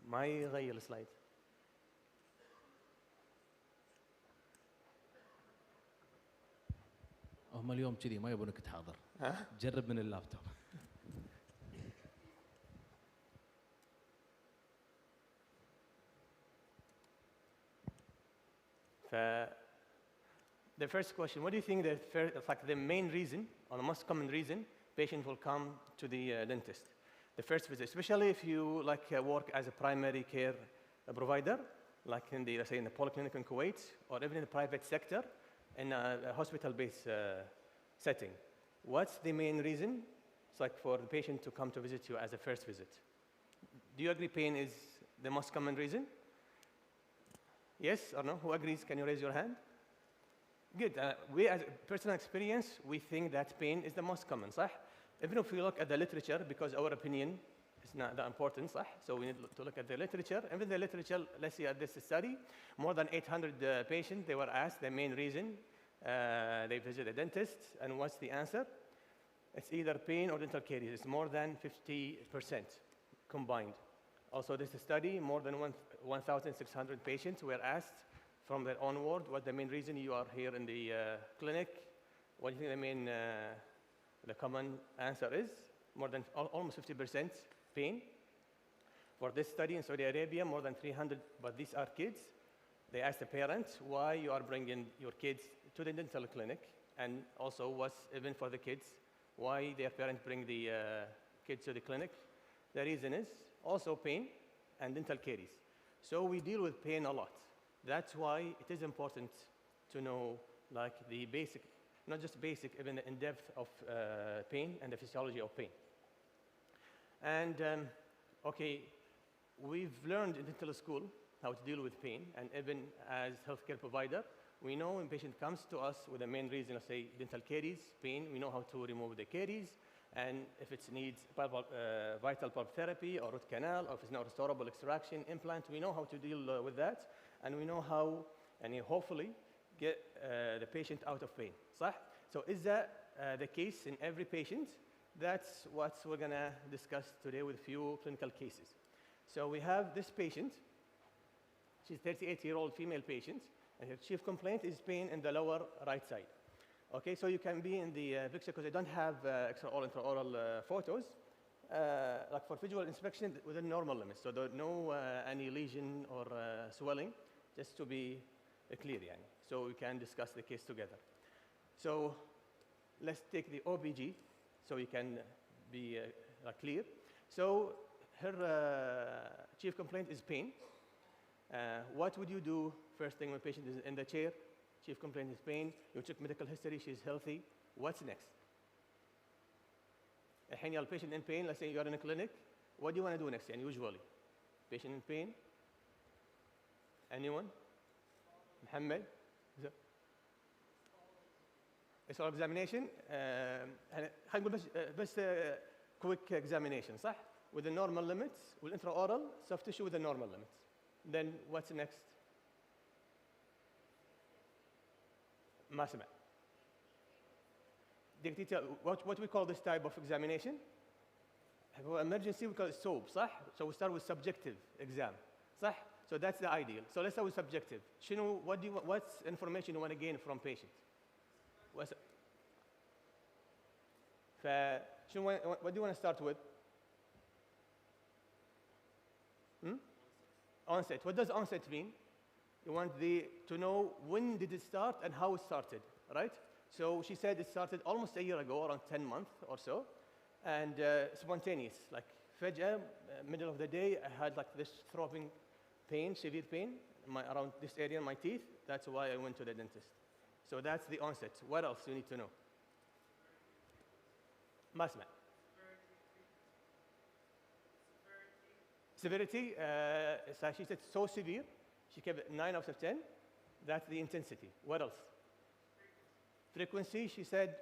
ما يغير السلايد. هم اليوم كذي ما يبونك تحاضر. جرب من اللابتوب. The first question, what do you think the main reason, or the most common reason, patient will come to the dentist? The first visit, especially if you work as a primary care provider, like in the, let's say in the polyclinic in Kuwait, or even in the private sector, in a hospital-based setting. What's the main reason? It's like for the patient to come to visit you as a first visit. Do you agree pain is the most common reason? Yes or no? Who agrees? Can you raise your hand? Good. We, as personal experience, we think that pain is the most common, صح? Even if we look at the literature, because our opinion is not that important, صح? So we need to look at the literature. Even the literature, let's see at this study, more than 800 patients, they were asked the main reason they visit a dentist, and what's the answer? It's either pain or dental caries. It's more than 50% combined. Also, this study, more than 1,600 patients were asked from their own word what the main reason you are here in the clinic. What do you think the common answer is? More than almost 50% pain. For this study in Saudi Arabia, more than 300, but these are kids. They asked the parents why you are bringing your kids to the dental clinic, and also what's even for the kids, why their parents bring the kids to the clinic. The reason is also pain and dental caries. So we deal with pain a lot. That's why it is important to know the basic, not just basic, even the in-depth of pain and the physiology of pain. And okay, we've learned in dental school how to deal with pain, and even as healthcare provider, we know when patient comes to us with the main reason, let's say dental caries, pain, we know how to remove the caries, and if it needs vital pulp therapy or root canal, or if it's not restorable extraction, implant, we know how to deal with that, and we know how, and hopefully, get the patient out of pain. صح? So is that the case in every patient? That's what we're going to discuss today with a few clinical cases. So we have this patient. She's a 38-year-old female patient, and her chief complaint is pain in the lower right side. Okay, so you can be in the picture, because I don't have extraoral and intraoral photos, like for visual inspection within normal limits. So there's no any lesion or swelling, just to be clear, yani. So we can discuss the case together. So let's take the OBG, so we can be clear. So her chief complaint is pain. What would you do first thing when patient is in the chair? Chief complaint is pain. You check medical history, she's healthy. What's next? A patient in pain, let's say you're in a clinic. What do you want to do next? And usually, patient in pain, Anyone? Muhammad? It's oral examination. خلينا نقول بس quick examination صح؟ With the normal limits, with intraoral, soft tissue with the normal limits. Then what's next? ما سمع. What we call this type of examination? For emergency, we call it SOAP, صح? So we start with subjective exam, صح? So that's the ideal. So let's start with subjective. What's information you want to gain from patient? What do you want to start with? Onset. What does onset mean? You want to know when did it start and how it started, right? So she said it started almost a year ago, around 10 months or so, and spontaneous. Like فجأة, middle of the day, I had like this throbbing pain, severe pain, around this area in my teeth. That's why I went to the dentist. So that's the onset. What else you need to know? ما أسمع. Severity, so she said so severe. She gave it 9 out of 10. That's the intensity. What else? Frequency, she said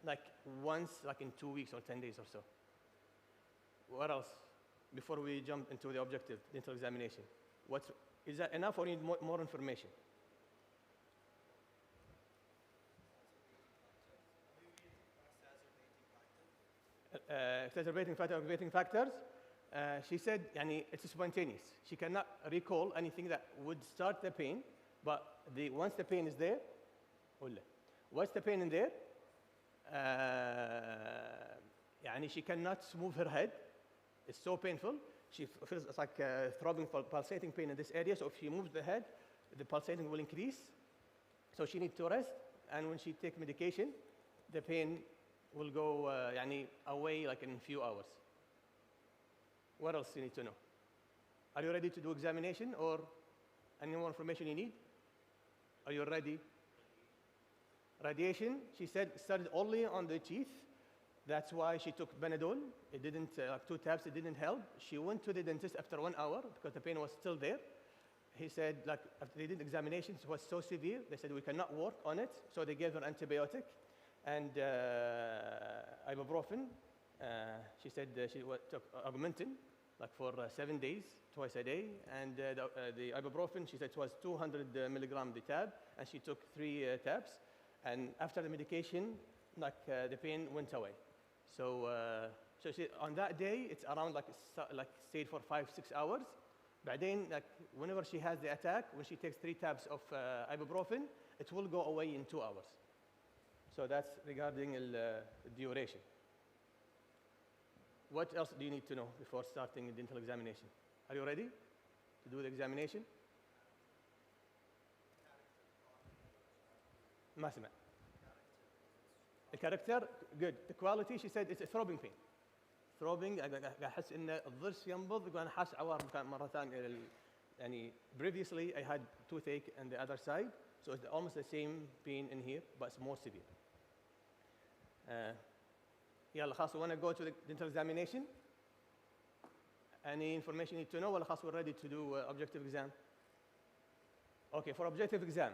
like once, like in 2 weeks or 10 days or so. What else? Before we jump into the objective dental examination. Is that enough or need more information? Exacerbating factor, aggravating factors. She said it's spontaneous. She cannot recall anything that would start the pain, but once the pain is there, once the pain in there, she cannot move her head. It's so painful. She feels it's like throbbing, pulsating pain in this area. So if she moves the head, the pulsating will increase. So she needs to rest. And when she takes medication, the pain will go away like in a few hours. What else you need to know? Are you ready to do examination or any more information you need? Are you ready? Radiation, she said, started only on the teeth. That's why she took Benadryl. It didn't, 2 tabs, it didn't help. She went to the dentist after 1 hour because the pain was still there. He said, after they did examinations, it was so severe, they said, we cannot work on it. So they gave her antibiotic and ibuprofen. She said she took Augmentin, for 7 days, twice a day. And the ibuprofen, she said it was 200 milligram the tab, and she took 3 tabs. And after the medication, the pain went away. So she, on that day, it's around stayed for 5-6 hours. بعدين, whenever she has the attack, when she takes 3 tabs of ibuprofen, it will go away in 2 hours. So that's regarding the duration. What else do you need to know before starting the dental examination? Are you ready to do the examination? ما سمع. The character, good. The quality, she said, it's a throbbing pain. Throbbing, أحس إن الضرس ينبض، يقول أنا حاس عوار مرة ثانية. Previously, I had toothache on the other side, so it's almost the same pain in here, but it's more severe. يلا خلاص, we want to go to the dental examination. Any information you need to know? ولا خلاص, we're ready to do objective exam. Okay, for objective exam.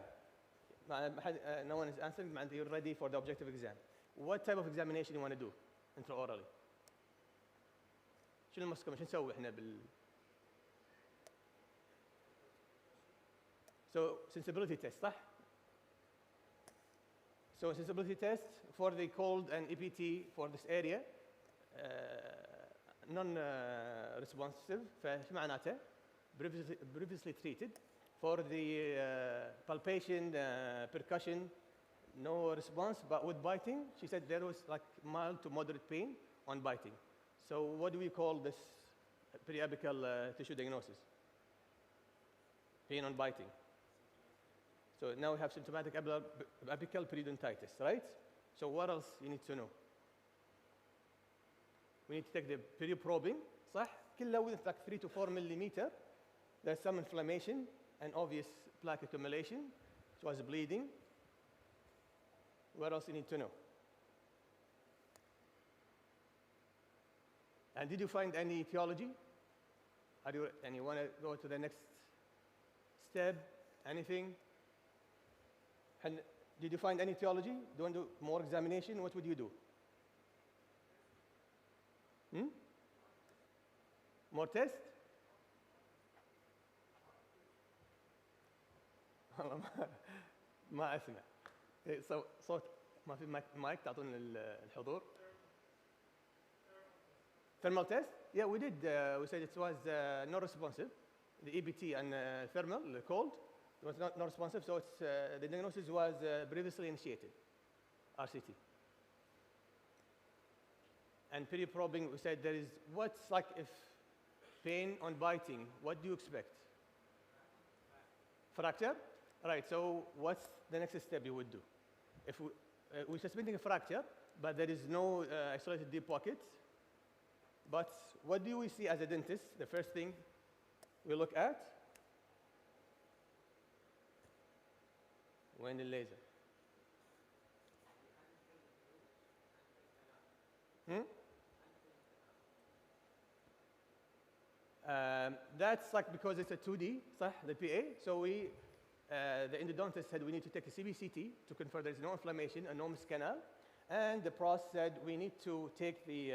No one is answering. You're ready for the objective exam. What type of examination you want to do intraorally? شنو المسكمة؟ شو نسوي احنا So sensibility test, صح? So sensibility test for the cold and EPT for this area, non-responsive. فش معناته؟ Previously treated. For the palpation, percussion, no response, but with biting, she said there was mild to moderate pain on biting. So what do we call this periapical tissue diagnosis? Pain on biting. So now we have symptomatic apical periodontitis, right? So what else you need to know? We need to take the perioprobing, صح? كله with 3 to 4 millimeter. There's some inflammation and obvious plaque accumulation. It was bleeding. What else you need to know? And did you find any etiology? And you want to go to the next step, anything? Did you find any etiology? Do you want to do more examination? What would you do? More test? ما أسمع. صوت ما في مايك تعطون الحضور. Thermal test? Yeah, we did. We said it was not responsive. The EBT and thermal, the cold, it was not responsive. So it's, the diagnosis was previously initiated, RCT. And peri-probing, we said there is, what's like if pain on biting, what do you expect? Fracture? Right, so what's the next step you would do? If we're suspecting a fracture, but there is no isolated deep pocket, but what do we see as a dentist? The first thing we look at? وين الليزر؟ That's like because it's a 2D, صح? The PA. So the endodontist said we need to take a CBCT to confirm there's no inflammation, a enormous canal. And the pros said we need to take the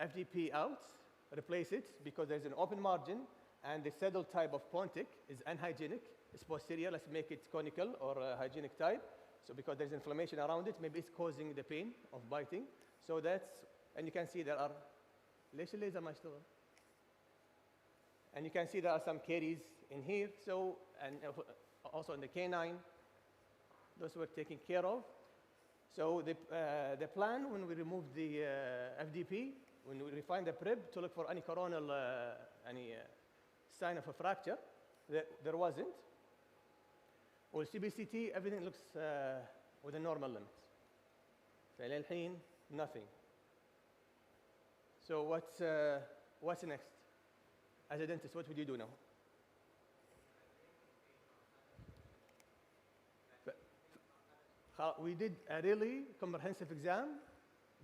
FDP out, replace it, because there's an open margin, and the saddle type of Pontic is unhygienic. It's posterior, let's make it conical or hygienic type. So because there's inflammation around it, maybe it's causing the pain of biting. So that's, and you can see there are, ليش الليزر ما يشتغل؟ And you can see there are some caries in here, so, and also in the canine, those were taken care of. So the plan, when we removed the FDP, when we refined the PRIB to look for any coronal, any sign of a fracture, there wasn't. With CBCT, everything looks within normal limits. فإلى الحين, nothing. So what's next? As a dentist, what would you do now? We did a really comprehensive exam,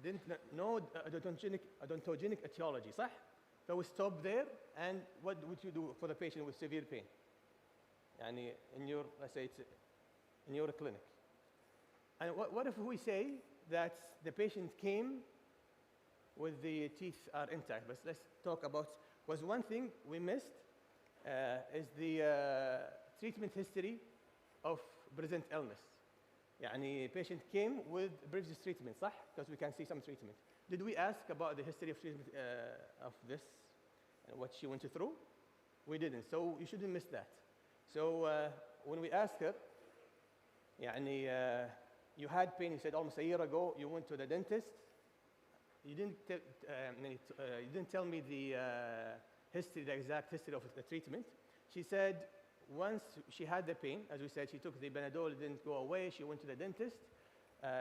didn't know odontogenic etiology, صح? So we stopped there, and what would you do for the patient with severe pain? يعني in your, let's say it's in your clinic. And what if we say that the patient came with the teeth are intact? But let's talk about, because one thing we missed is the treatment history of present illness. يعني patient came with previous treatment, صح? Because we can see some treatment. Did we ask about the history of treatment of this and what she went through? We didn't, so you shouldn't miss that. So when we asked her, يعني you had pain, you said almost a year ago, you went to the dentist. You didn't tell me the history, the exact history of the treatment. She said once she had the pain, as we said, she took the Benadryl, it didn't go away. She went to the dentist.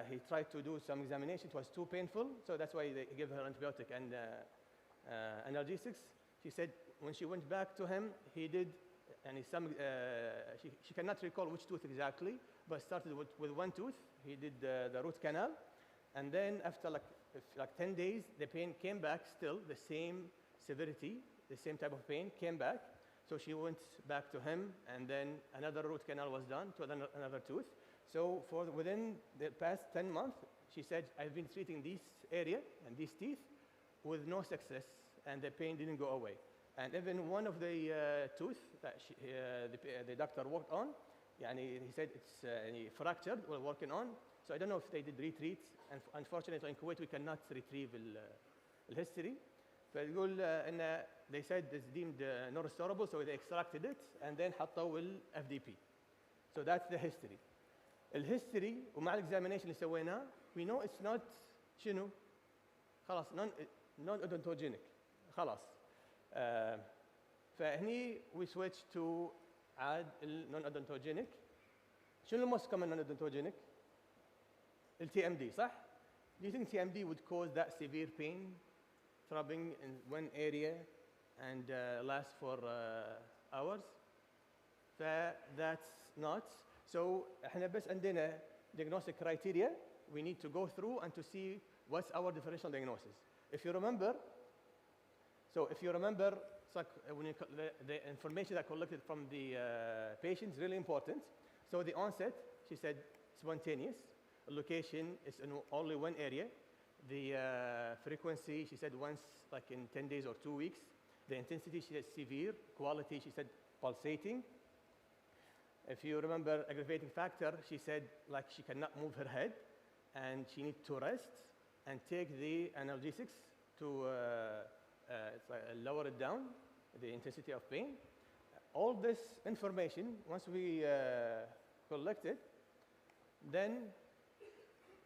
He tried to do some examination. It was too painful, so that's why they gave her antibiotic and analgesics. She said when she went back to him, he did, and she cannot recall which tooth exactly, but started with one tooth. He did the root canal, and then after like 10 days, the pain came back still, the same severity, the same type of pain came back. So she went back to him, and then another root canal was done to another tooth. So within the past 10 months, she said, I've been treating this area and these teeth with no success, and the pain didn't go away. And even one of the tooth that the doctor worked on, يعني he said it's fractured, we're working on. So I don't know if they did retreat. And unfortunately, in Kuwait, we cannot retrieve the history. فيقول إن they said it's deemed not restorable, so they extracted it and then حطوا FDP. So that's the history. الهيستوري ومع الاكزامينيشن اللي سويناه we know it's not شنو خلاص non odontogenic خلاص. فهني we switch to عاد non odontogenic. شنو most common non odontogenic؟ TMD صح؟ Do you think TMD would cause that severe pain, throbbing in one area and last for hours? That's not. So احنا بس عندنا diagnostic criteria we need to go through and to see what's our differential diagnosis. If you remember, So if you remember, it's like when you the information that collected from the patient is really important. So the onset, she said spontaneous. Location is in only one area. The frequency, she said once like in 10 days or 2 weeks. The intensity, she said severe. Quality, she said pulsating. If you remember aggravating factor, she said like she cannot move her head and she needs to rest and take the analgesics to lower it down, the intensity of pain. All this information, once we collect it, then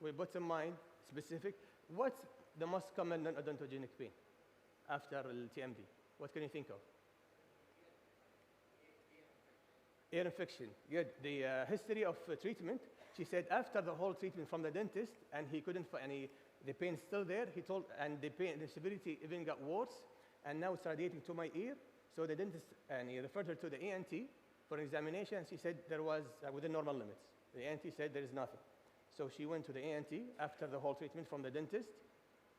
we put in mind specific, what's the most common non-odontogenic pain after TMD? What can you think of? Ear infection. Good. The history of treatment, she said after the whole treatment from the dentist and he couldn't find any, the pain is still there, he told, and the pain, the severity even got worse, and now it's radiating to my ear. So the dentist, and he referred her to the ENT for examination, and she said there was within normal limits. The ENT said there is nothing. So she went to the ENT after the whole treatment from the dentist,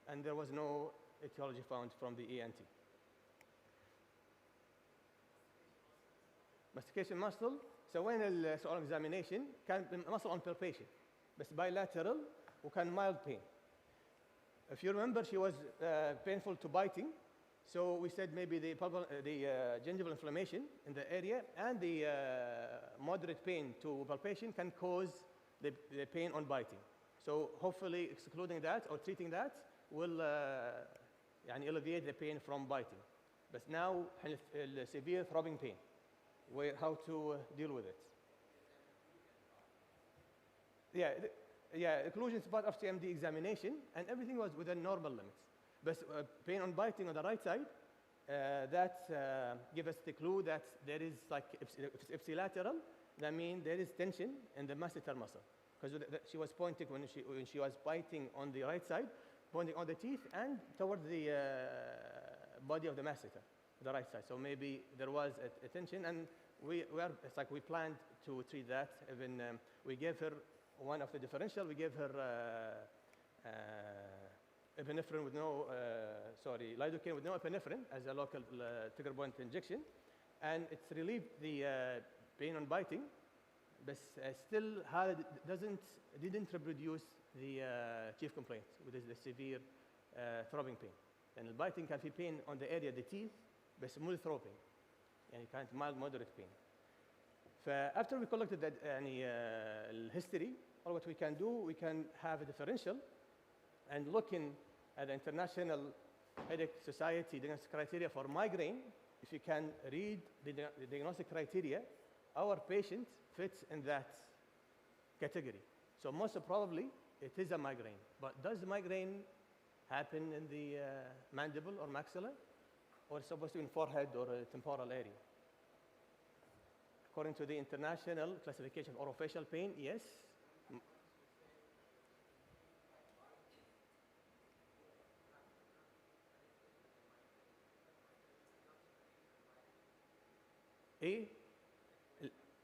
and there was no etiology found from the ENT. Mastication muscle, سوينا السؤال examination كان muscle on palpation بس bilateral وكان mild pain. If you remember, she was painful to biting, so we said maybe the gingival inflammation in the area and the moderate pain to palpation can cause the pain on biting. So hopefully excluding that or treating that will يعني alleviate the pain from biting. But now severe throbbing pain, how to deal with it. Yeah, occlusion is part of TMD examination, and everything was within normal limits. But pain on biting on the right side, that give us the clue that there is like, if it's ipsilateral, that means there is tension in the masseter muscle. Because she was pointing when she was biting on the right side, pointing on the teeth and towards the body of the masseter, the right side. So maybe there was a tension, and it's like we planned to treat that. Even we gave her one of the differential. We gave her epinephrine with no, lidocaine with no epinephrine as a local trigger point injection, and it's relieved the pain on biting, but still didn't reproduce the chief complaint, which is the severe throbbing pain. And the biting can feel pain on the area of the teeth, but smooth throbbing, and it kind of mild moderate pain. After we collected that history, or what we can do, we can have a differential and looking at the International Headache Society diagnostic criteria for migraine. If you can read the diagnostic criteria, our patient fits in that category. So most probably it is a migraine. But does the migraine happen in the mandible or maxilla, or it's supposed to be in forehead or temporal area? According to the International Classification of Orofacial Pain, yes.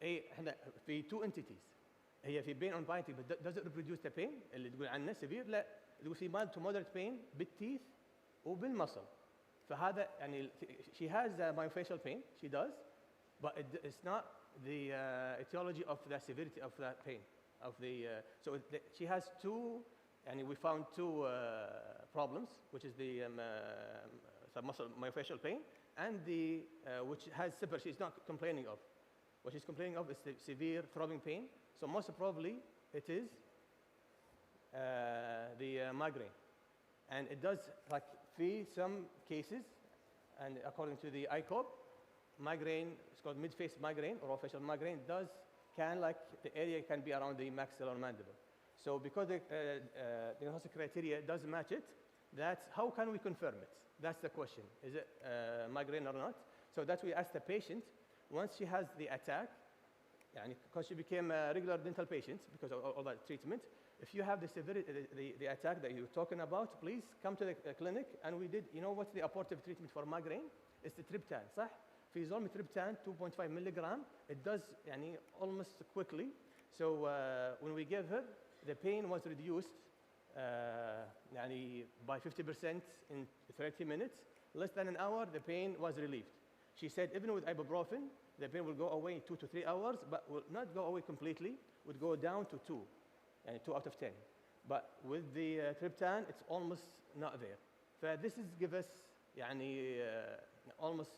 احنا في two entities. هي في pain on biting, but does it reproduce the pain اللي تقول عنه severe؟ لا، تقول في mild to moderate pain بالteeth وبالmuscle. فهذا يعني she has myofascial pain, she does, but it's not the etiology of the severity of that pain. So she has two, and we found two problems, which is the submuscle myofascial pain, and the which has separate. She's not complaining of. What she's complaining of is the severe throbbing pain. So most probably it is the migraine, and it does like see some cases, and according to the ICOP, migraine, it's called mid-face migraine or orofacial migraine, the area can be around the maxilla or mandible. So because the diagnostic criteria does match it, that's how can we confirm it? That's the question. Is it migraine or not? So that we ask the patient, once she has the attack, because she became a regular dental patient because of all that treatment, if you have the severity, the attack that you're talking about, please come to the clinic, and we did, what's the abortive treatment for migraine? It's the triptan, صح? في zolmitriptan 2.5 milligram, it does almost quickly. So when we gave her, the pain was reduced by 50% in 30 minutes, Less than an hour, the pain was relieved. She said even with ibuprofen, the pain will go away in 2 to 3 hours, but will not go away completely, would go down to 2, and 2 out of 10. But with the triptan, it's almost not there. فthis is give us يعني, almost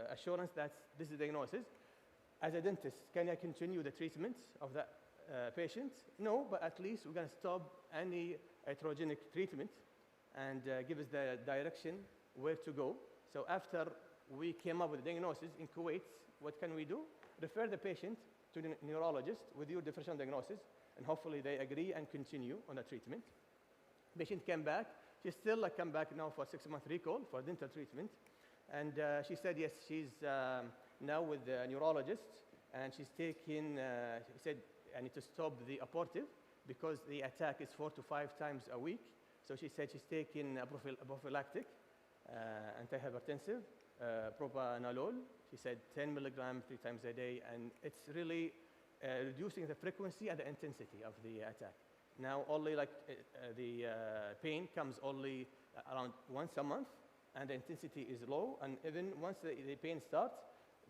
assurance that this is the diagnosis. As a dentist, can I continue the treatment of that patient? No, but at least we're going to stop any iatrogenic treatment and give us the direction where to go. So after we came up with the diagnosis in Kuwait, what can we do? Refer the patient to the neurologist with your differential diagnosis, and hopefully they agree and continue on the treatment. Patient came back. She still come back now for 6-month recall for dental treatment. And she said, yes, she's now with the neurologist, and she's taking, she said, I need to stop the abortive because the attack is 4 to 5 times a week. So she said she's taking a prophylactic, antihypertensive, propranolol. She said 10 milligrams 3 times a day, and it's really reducing the frequency and the intensity of the attack. Now only the pain comes only around once a month, and the intensity is low. And even once the pain starts,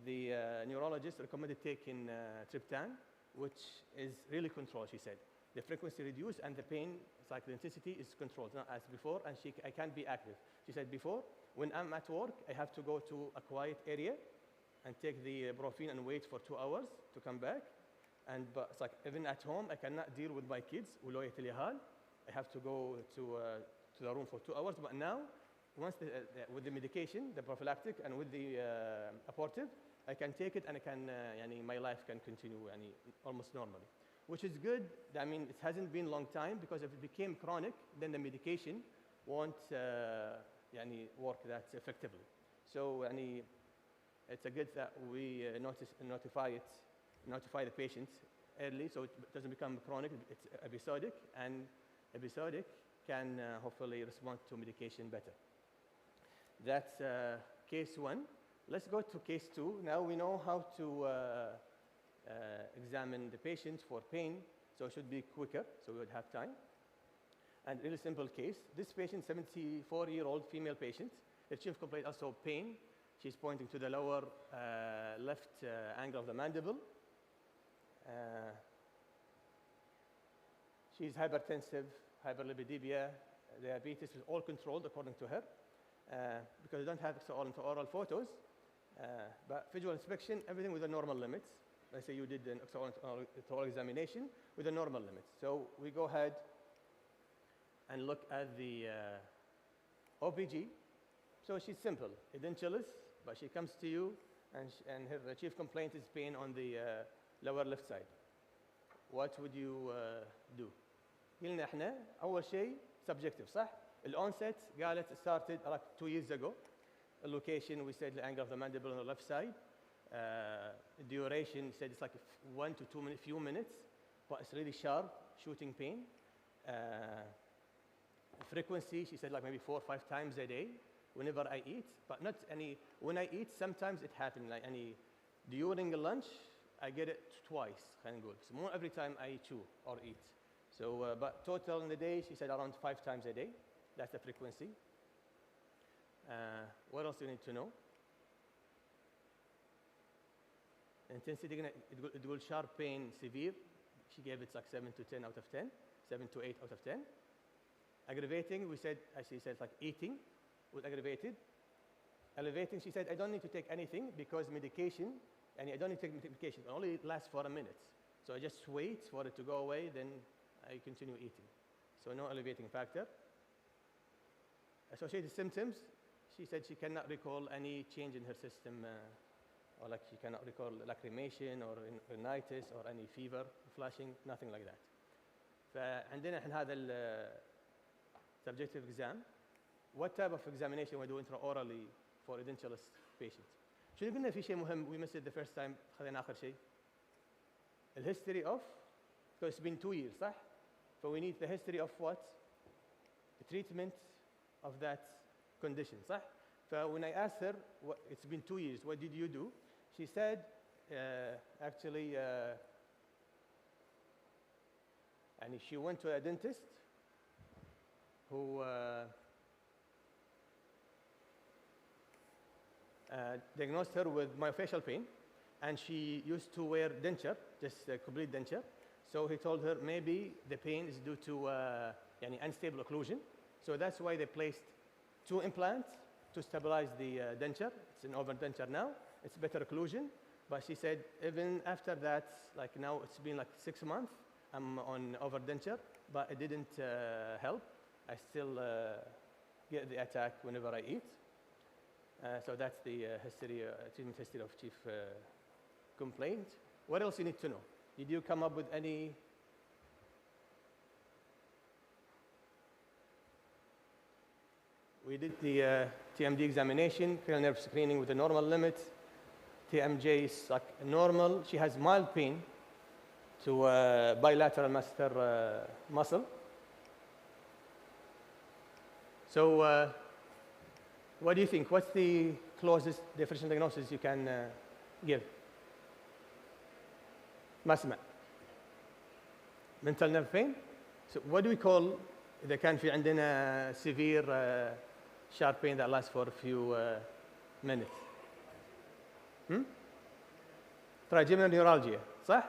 the neurologist recommended taking triptan, which is really controlled, she said. The frequency reduced and the pain, it's like the intensity is controlled, not as before, and I can't be active. She said before, when I'm at work, I have to go to a quiet area and take the Brufen and wait for 2 hours to come back. But it's like even at home, I cannot deal with my kids. I have to go to the room for 2 hours. But now, once with the medication, the prophylactic, and with the abortive, I can take it and I can, my life can continue almost normally, which is good. I mean, it hasn't been a long time, because if it became chronic, then the medication won't work that effectively. So it's a good that we notify the patients early, so it doesn't become chronic. It's episodic, and episodic can hopefully respond to medication better. That's case 1. Let's go to case 2. Now we know how to examine the patient for pain, so it should be quicker, so we would have time. And really simple case. This patient, 74-year-old female patient, her chief complaint also pain. She's pointing to the lower left angle of the mandible. She's hypertensive, hyperlipidemia, diabetes is all controlled according to her, because we don't have oral photos. But visual inspection, everything with the normal limits. Let's say you did an oral examination with the normal limits. So we go ahead and look at the OPG. So she's simple, a dentist, but she comes to you, and her chief complaint is pain on the lower left side. What would you do? قلنا احنا أول شيء subjective صح؟ الonset قالت started like 2 years ago. The location, we said the angle of the mandible on the left side. Duration, said it's like 1 to 2 minutes, few minutes, but it's really sharp, shooting pain. Frequency, she said like maybe 4 or 5 times a day whenever I eat, but not any, when I eat, sometimes it happens, like during lunch, I get it twice, kind good. So more every time I chew or eat. So, but total in the day, she said around 5 times a day. That's the frequency. What else do you need to know? Intensity, it will sharp pain, severe. She gave it like 7 to 10 out of 10, 7 to 8 out of 10. Aggravating, we said, as she said, like eating was aggravated. Elevating, she said, I don't need to take anything because medication, and I don't need to take medication. It only lasts for a minute. So I just wait for it to go away, then I continue eating. So no elevating factor. Associated symptoms, she said she cannot recall any change in her system, or like she cannot recall lacrimation or rhinitis or any fever, flushing, nothing like that. فعندنا احنا هذا subjective exam. What type of examination we do intraorally for a dentist patient? شنو قلنا في شيء مهم we missed it the first time خذينا آخر شيء؟ The history of, because it's been 2 years صح؟ So we need the history of what? The treatment of that condition صح؟ When I asked her, it's been 2 years, what did you do? She said, actually, and she went to a dentist who diagnosed her with myofascial pain, and she used to wear denture, just a complete denture. So he told her maybe the pain is due to unstable occlusion. So that's why they placed 2 implants to stabilize the denture. It's an overdenture now. It's better occlusion. But she said even after that, like now it's been like 6 months, I'm on overdenture, but it didn't help. I still get the attack whenever I eat. So that's the treatment history of chief complaint. What else you need to know? Did you come up with any? We did the TMD examination, cranial nerve screening with a normal limit. TMJ is like normal. She has mild pain to bilateral masseter muscle. So what do you think? What's the closest differential diagnosis you can give? مسمع. Mental nerve pain. So what do we call إذا كان في عندنا severe sharp pain that lasts for a few minutes? Trigeminal neuralgia, صح?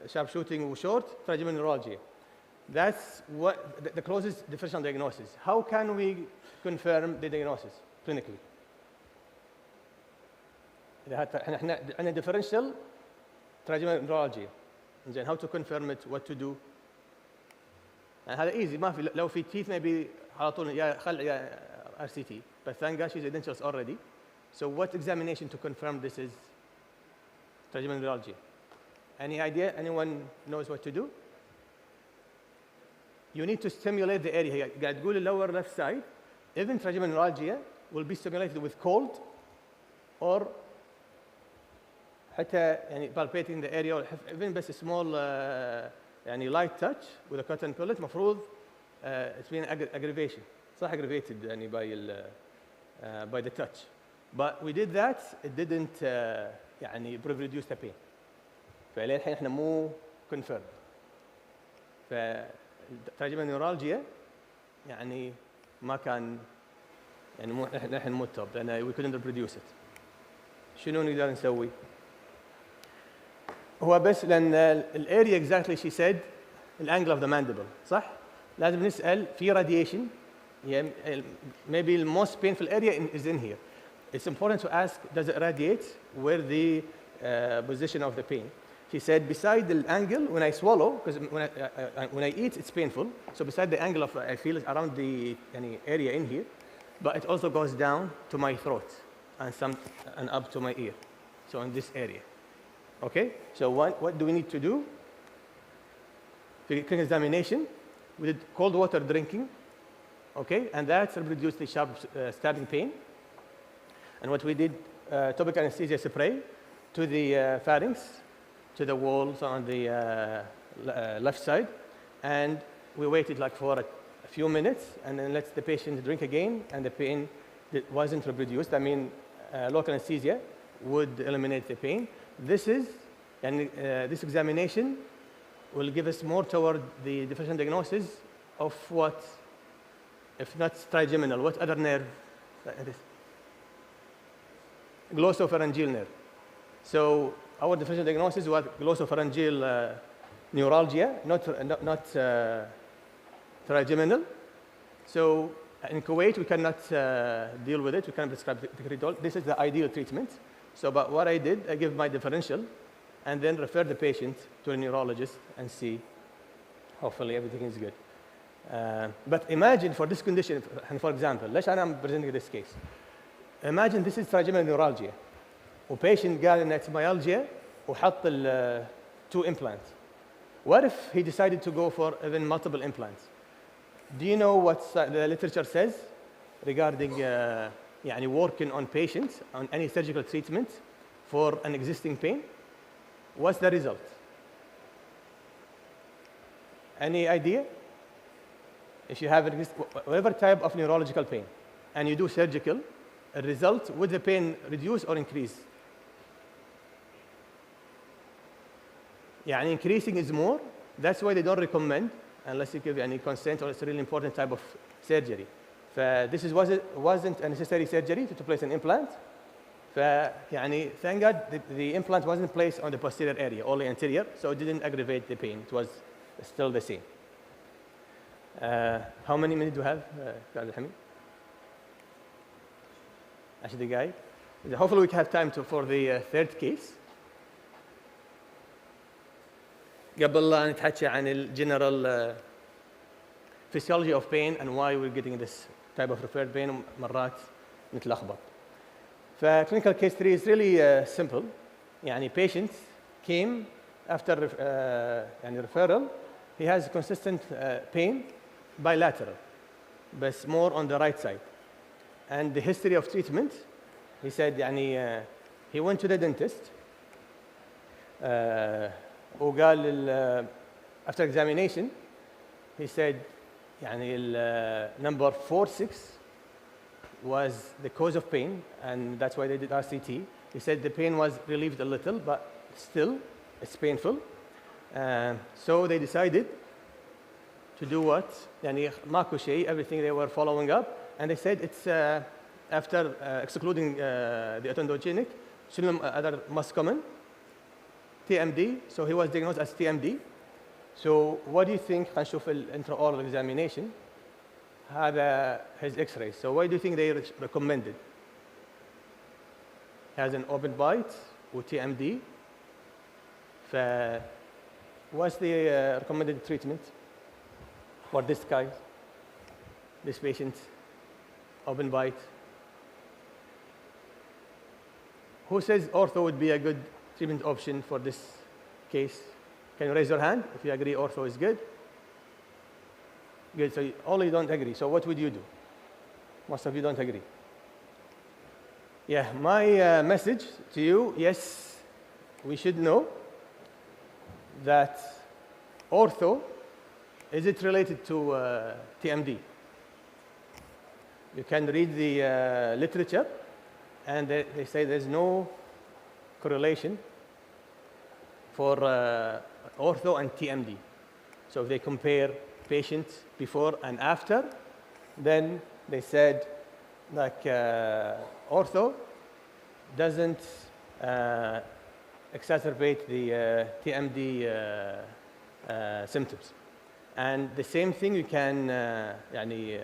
Sharp shooting short, trigeminal neuralgia. That's what the closest differential diagnosis. How can we confirm the diagnosis clinically? احنا عندنا differential trigeminal neuralgia. زين, how to confirm it, what to do. هذا easy, ما في لو في teeth maybe على طول يا خلع يا RCT. But thank God she's edentulous already. So what examination to confirm this is trigeminal neuralgia? Any idea? Anyone knows what to do? You need to stimulate the area here. قاعد تقول lower left side. Even trigeminal neuralgia will be stimulated with cold or حتى يعني palpating the area, even بس small يعني light touch with a cotton pellet مفروض it's been aggravation. صح, aggravated يعني by the touch. But we did that, it didn't يعني reduce the pain. فإلى الحين احنا مو confirmed. فتراجمة neuralgia يعني ما كان يعني مو احنا مو توب لأن we couldn't reproduce it. شنو نقدر نسوي؟ هو بس لأن الاريا exactly she said الانجل of the mandible, صح؟ لازم نسأل في radiation, maybe the most painful area is in here. It's important to ask, does it radiate? Where the position of the pain? She said beside the angle when I swallow, because when I eat it's painful. So beside the angle of I feel it around the area in here, but it also goes down to my throat and up to my ear. So in this area. Okay, so what do we need to do? Clinical examination, we did cold water drinking, okay, and that reduced the sharp stabbing pain. And what we did, topical anesthesia spray to the pharynx, to the walls on the left side, and we waited like for a few minutes, and then let the patient drink again, and the pain wasn't reproduced. I mean, local anesthesia would eliminate the pain. This examination will give us more toward the differential diagnosis of what, if not trigeminal, what other nerve? Glossopharyngeal nerve. So our differential diagnosis was glossopharyngeal neuralgia, not trigeminal. So in Kuwait, we cannot deal with it. We cannot prescribe Victreol. This is the ideal treatment. So, but what I did, I give my differential and then refer the patient to a neurologist and see, hopefully everything is good. But imagine for this condition, and for example, ليش أنا presenting this case. Imagine this is trigeminal neuralgia, وpatient قال إن it's myalgia وحط 2 implants. What if he decided to go for even multiple implants? Do you know what the literature says regarding يعني working on patients on any surgical treatment for an existing pain? What's the result? Any idea? If you have whatever type of neurological pain and you do surgical, a result, would the pain reduce or increase? يعني increasing is more. That's why they don't recommend unless you give any consent or it's a really important type of surgery. This wasn't a necessary surgery to place an implant. يعني thank God the implant wasn't placed on the posterior area, only anterior, so it didn't aggravate the pain. It was still the same. How many minutes do you have, Dr. Hamid? 10 دقائق. Hopefully we have time for the third case. قبل لا نتحكي عن ال general physiology of pain and why we're getting this type of referred pain مرات نتلخبط. Clinical case 3 is really simple. يعني patient came after يعني referral. He has consistent pain bilateral, but more on the right side. And the history of treatment, he said يعني he went to the dentist. وقال after examination he said يعني number 4-6 was the cause of pain, and that's why they did RCT. He said the pain was relieved a little, but still it's painful. So they decided to do what? يعني ماكو شيء, everything they were following up, and they said it's after excluding the odontogenic, شنو other most common? TMD. So he was diagnosed as TMD. So what do you think? خلينا نشوف intraoral examination. هذا his X-ray. So why do you think they recommended? He has an open bite with TMD. What's the recommended treatment for this guy, this patient, open bite? Who says ortho would be a good treatment option for this case? Can you raise your hand if you agree ortho is good? Good, so all you don't agree. So what would you do? Most of you don't agree. Yeah, my message to you, yes, we should know that ortho, is it related to TMD? You can read the literature, and they say there's no correlation for ortho and TMD. So if they compare patients before and after, then they said like ortho doesn't exacerbate the TMD symptoms. And the same thing you can يعني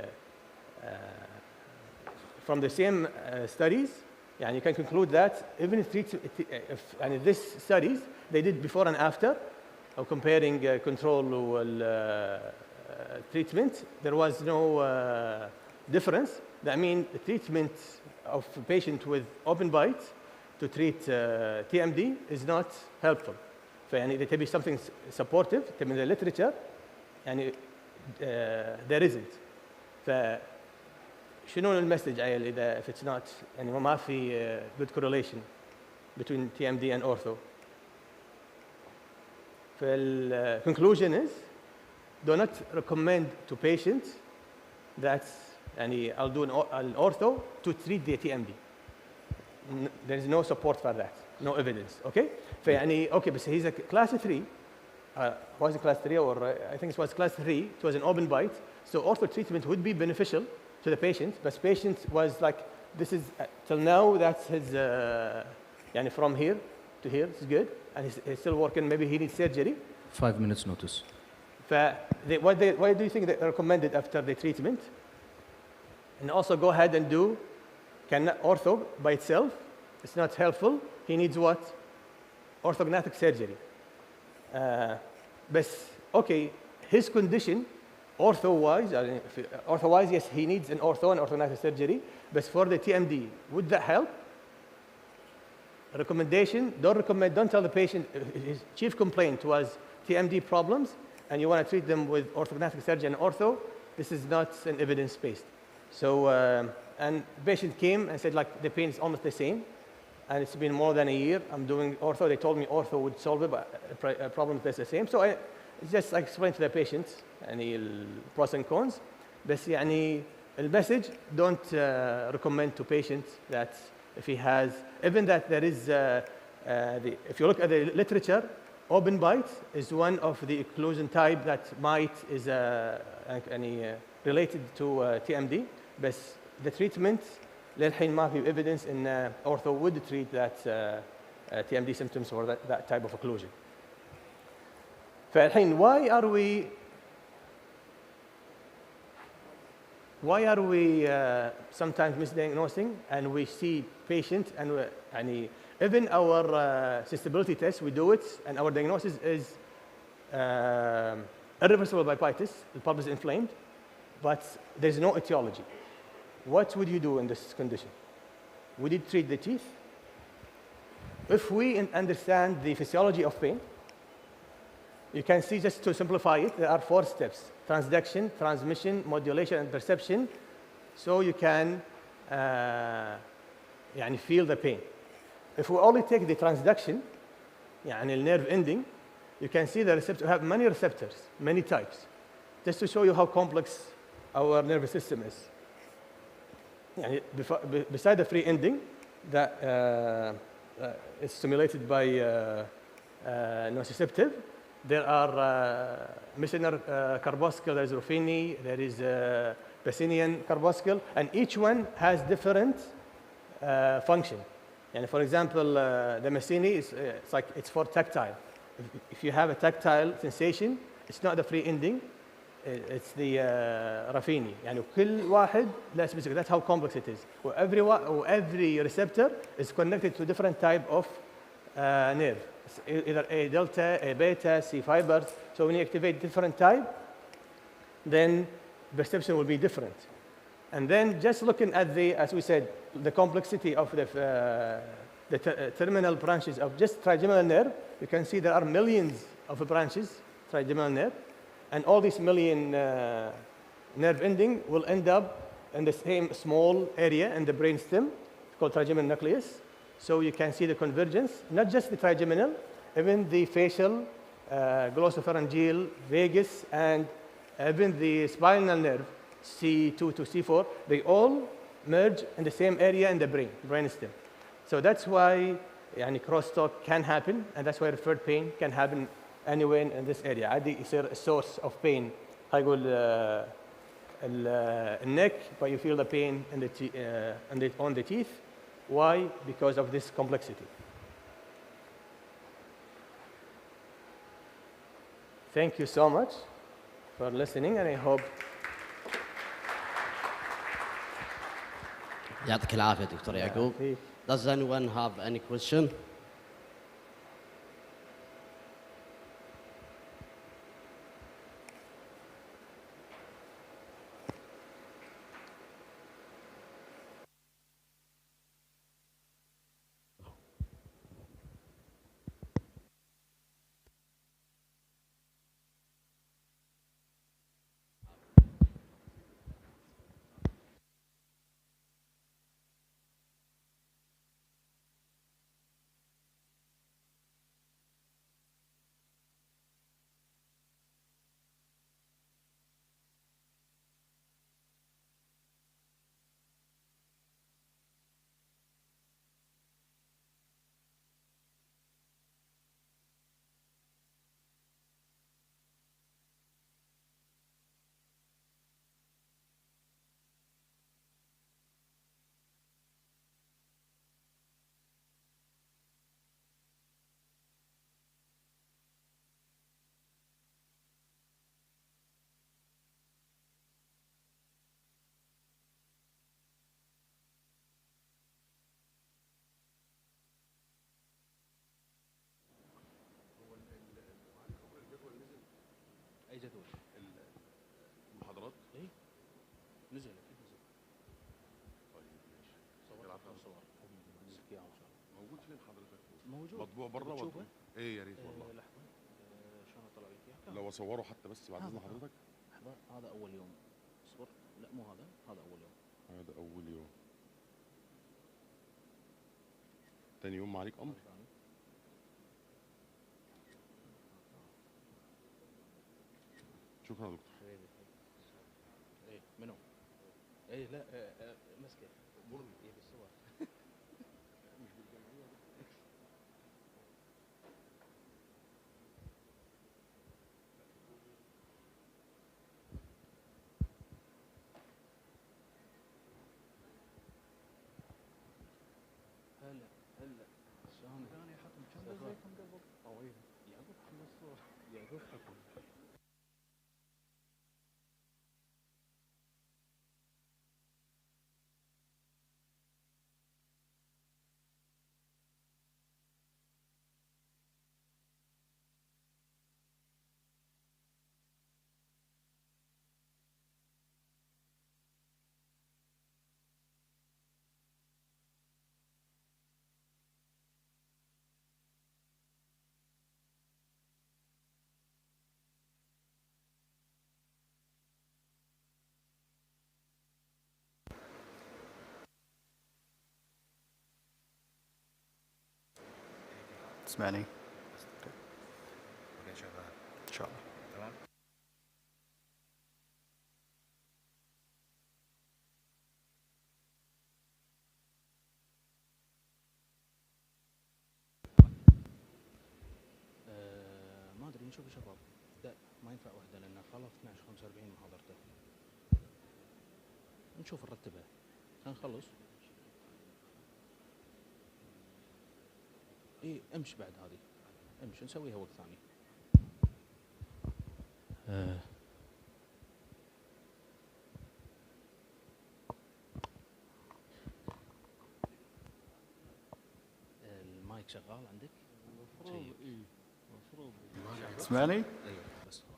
from the same studies يعني you can conclude that even if يعني these studies they did before and after or comparing control treatment, there was no difference. That means the treatment of a patient with open bite to treat TMD is not helpful. فيعني there be something supportive in the literature يعني there isn't. فشنو المسج عيل إذا if it's not يعني ما في good correlation between TMD and ortho. The conclusion is, do not recommend to patients that I'll do an ortho to treat the TMD. There is no support for that, no evidence. Okay? Okay, but he's a class 3. Was it class 3 or I think it was class 3. It was an open bite. So ortho treatment would be beneficial to the patient, but patient was like, this is till now that's his from here to here is good, and he's still working. Maybe he needs surgery. 5 minutes notice. Why do you think they recommended after the treatment? And also go ahead and do ortho by itself. It's not helpful. He needs what? Orthognathic surgery. But okay, his condition, ortho-wise, yes, he needs an ortho and orthognathic surgery. But for the TMD, would that help? Recommendation, don't tell the patient his chief complaint was TMD problems and you want to treat them with orthognathic surgery and ortho. This is not an evidence-based. So, and patient came and said like the pain is almost the same and it's been more than a year. I'm doing ortho. They told me ortho would solve it, but a problem is the same. So I just explained to the patient any pros and cons. But يعني المessage, don't recommend to patients that if he has, even that there is, if you look at the literature, open bite is one of the occlusion type that is related to TMD, but the treatment للحين ما في evidence in ortho would treat that TMD symptoms or that type of occlusion. فالحين why are we sometimes misdiagnosing and we see patients and يعني even our susceptibility test we do it and our diagnosis is irreversible bypitis, the pulp is inflamed, but there's no etiology. What would you do in this condition? Would you treat the teeth? If we understand the physiology of pain, you can see, just to simplify it, there are 4 steps: transduction, transmission, modulation, and perception. So you can يعني feel the pain. If we only take the transduction, يعني nerve ending, you can see the receptor have many receptors, many types, just to show you how complex our nervous system is. يعني beside the free ending that is stimulated by nociceptive, there are Meissner carboscle, there is Ruffini, there is Pacinian carboscle, and each one has different function. And for example, the Meissner is it's for tactile. If you have a tactile sensation, it's not the free ending, it's the Ruffini. يعني كل واحد له specific. That's how complex it is. Every receptor is connected to different type of nerve. Either A delta, A beta, C fibers. So when you activate different type, then perception will be different. And then just looking at the, as we said, the complexity of the terminal branches of just trigeminal nerve, you can see there are millions of branches, trigeminal nerve, and all these million nerve ending will end up in the same small area in the brain stem called trigeminal nucleus. So you can see the convergence, not just the trigeminal, even the facial, glossopharyngeal, vagus, and even the spinal nerve, C2 to C4, they all merge in the same area in the brain stem. So that's why يعني crosstalk can happen, and that's why referred pain can happen anywhere in this area. عادي يصير a source of pain. هيقول الneck, but you feel the pain on the teeth. Why? Because of this complexity. Thank you so much for listening, and I hope. يعطيك العافية دكتور يعقوب. Does anyone have any question? اي جدول المحاضرات ايه نزل اكيد نزل طيب ماشي صور صور نزلك اياها ان شاء الله موجود فين حضرتك موجود مطبوع بره ولا بتشوفه؟ ايه يا ريت والله لحظه شلون اطلع لك اياها لو اصوره حتى بس بعد اذن هذا. حضرتك لحظه هذا اول يوم اصبر لا مو هذا هذا اول يوم هذا اول يوم تاني يوم ما عليك امر شكرا يا دكتور ايه منو؟ ايه لا مسكه برني ايه بالصور تسمعني؟ ان شاء الله. ما ادري نشوف يا شباب. لا ما ينفع واحده لان خلاص 12 45 محاضرته. نشوف نرتبها. نخلص. ايه امشي بعد هذه. امشي نسويها وقت ثاني. المايك شغال عندك؟ تسمعني؟ ايوه بس خلاص.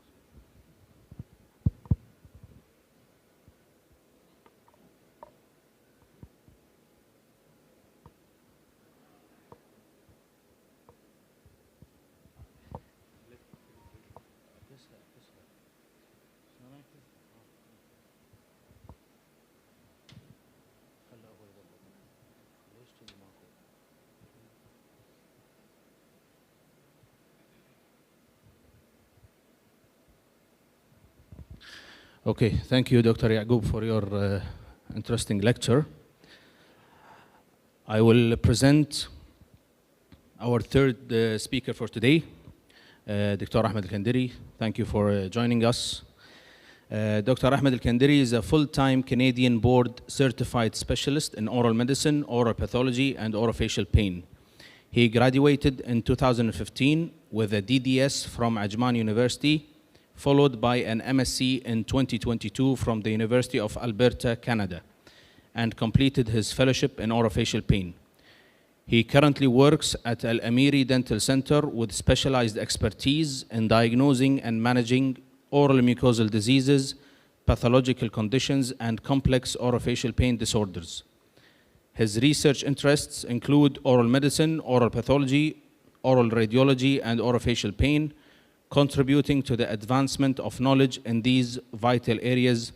Okay, thank you, Dr. Yaqub, for your interesting lecture. I will present our third speaker for today, Dr. Ahmed Al-Kandiri. Thank you for joining us. Dr. Ahmed Al-Kandiri is a full-time Canadian board certified specialist in oral medicine, oral pathology, and orofacial pain. He graduated in 2015 with a DDS from Ajman University, followed by an MSc in 2022 from the University of Alberta, Canada, and completed his fellowship in orofacial pain. He currently works at Al Amiri Dental Center with specialized expertise in diagnosing and managing oral mucosal diseases, pathological conditions, and complex orofacial pain disorders. His research interests include oral medicine, oral pathology, oral radiology, and orofacial pain, contributing to the advancement of knowledge in these vital areas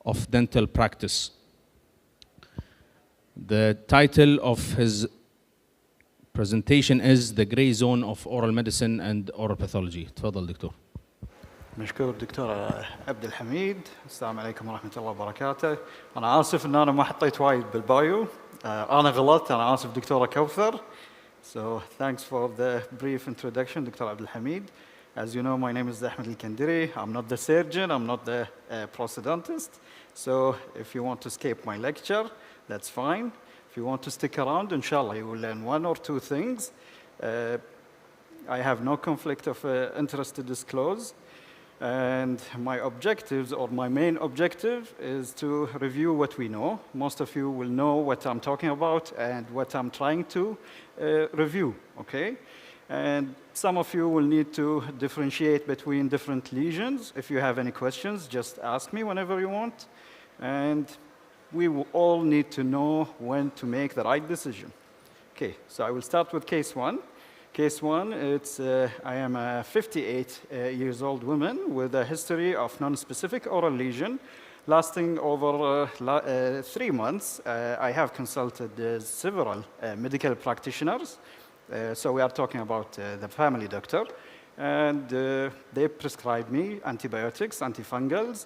of dental practice. The title of his presentation is The Gray Zone of Oral Medicine and Oral Pathology. تفضل دكتور. مشكور دكتور عبد الحميد. السلام عليكم ورحمة الله وبركاته. أنا آسف إن أنا ما حطيت وايد بالبايو. أنا غلطت. أنا آسف دكتورة كوثر. So thanks for the brief introduction, Dr. Abdul Hamid. As you know, my name is Ahmed Al-Kandiri. I'm not the surgeon. I'm not the prosthodontist. So if you want to skip my lecture, that's fine. If you want to stick around, inshallah, you will learn one or two things. I have no conflict of interest to disclose. And my objectives, or my main objective, is to review what we know. Most of you will know what I'm talking about and what I'm trying to review, okay? And some of you will need to differentiate between different lesions. If you have any questions, just ask me whenever you want. And we will all need to know when to make the right decision. Okay, so I will start with case one. Case one, I am a 58 years old woman with a history of non-specific oral lesion lasting over 3 months. I have consulted several medical practitioners. So we are talking about the family doctor. And they prescribed me antibiotics, antifungals.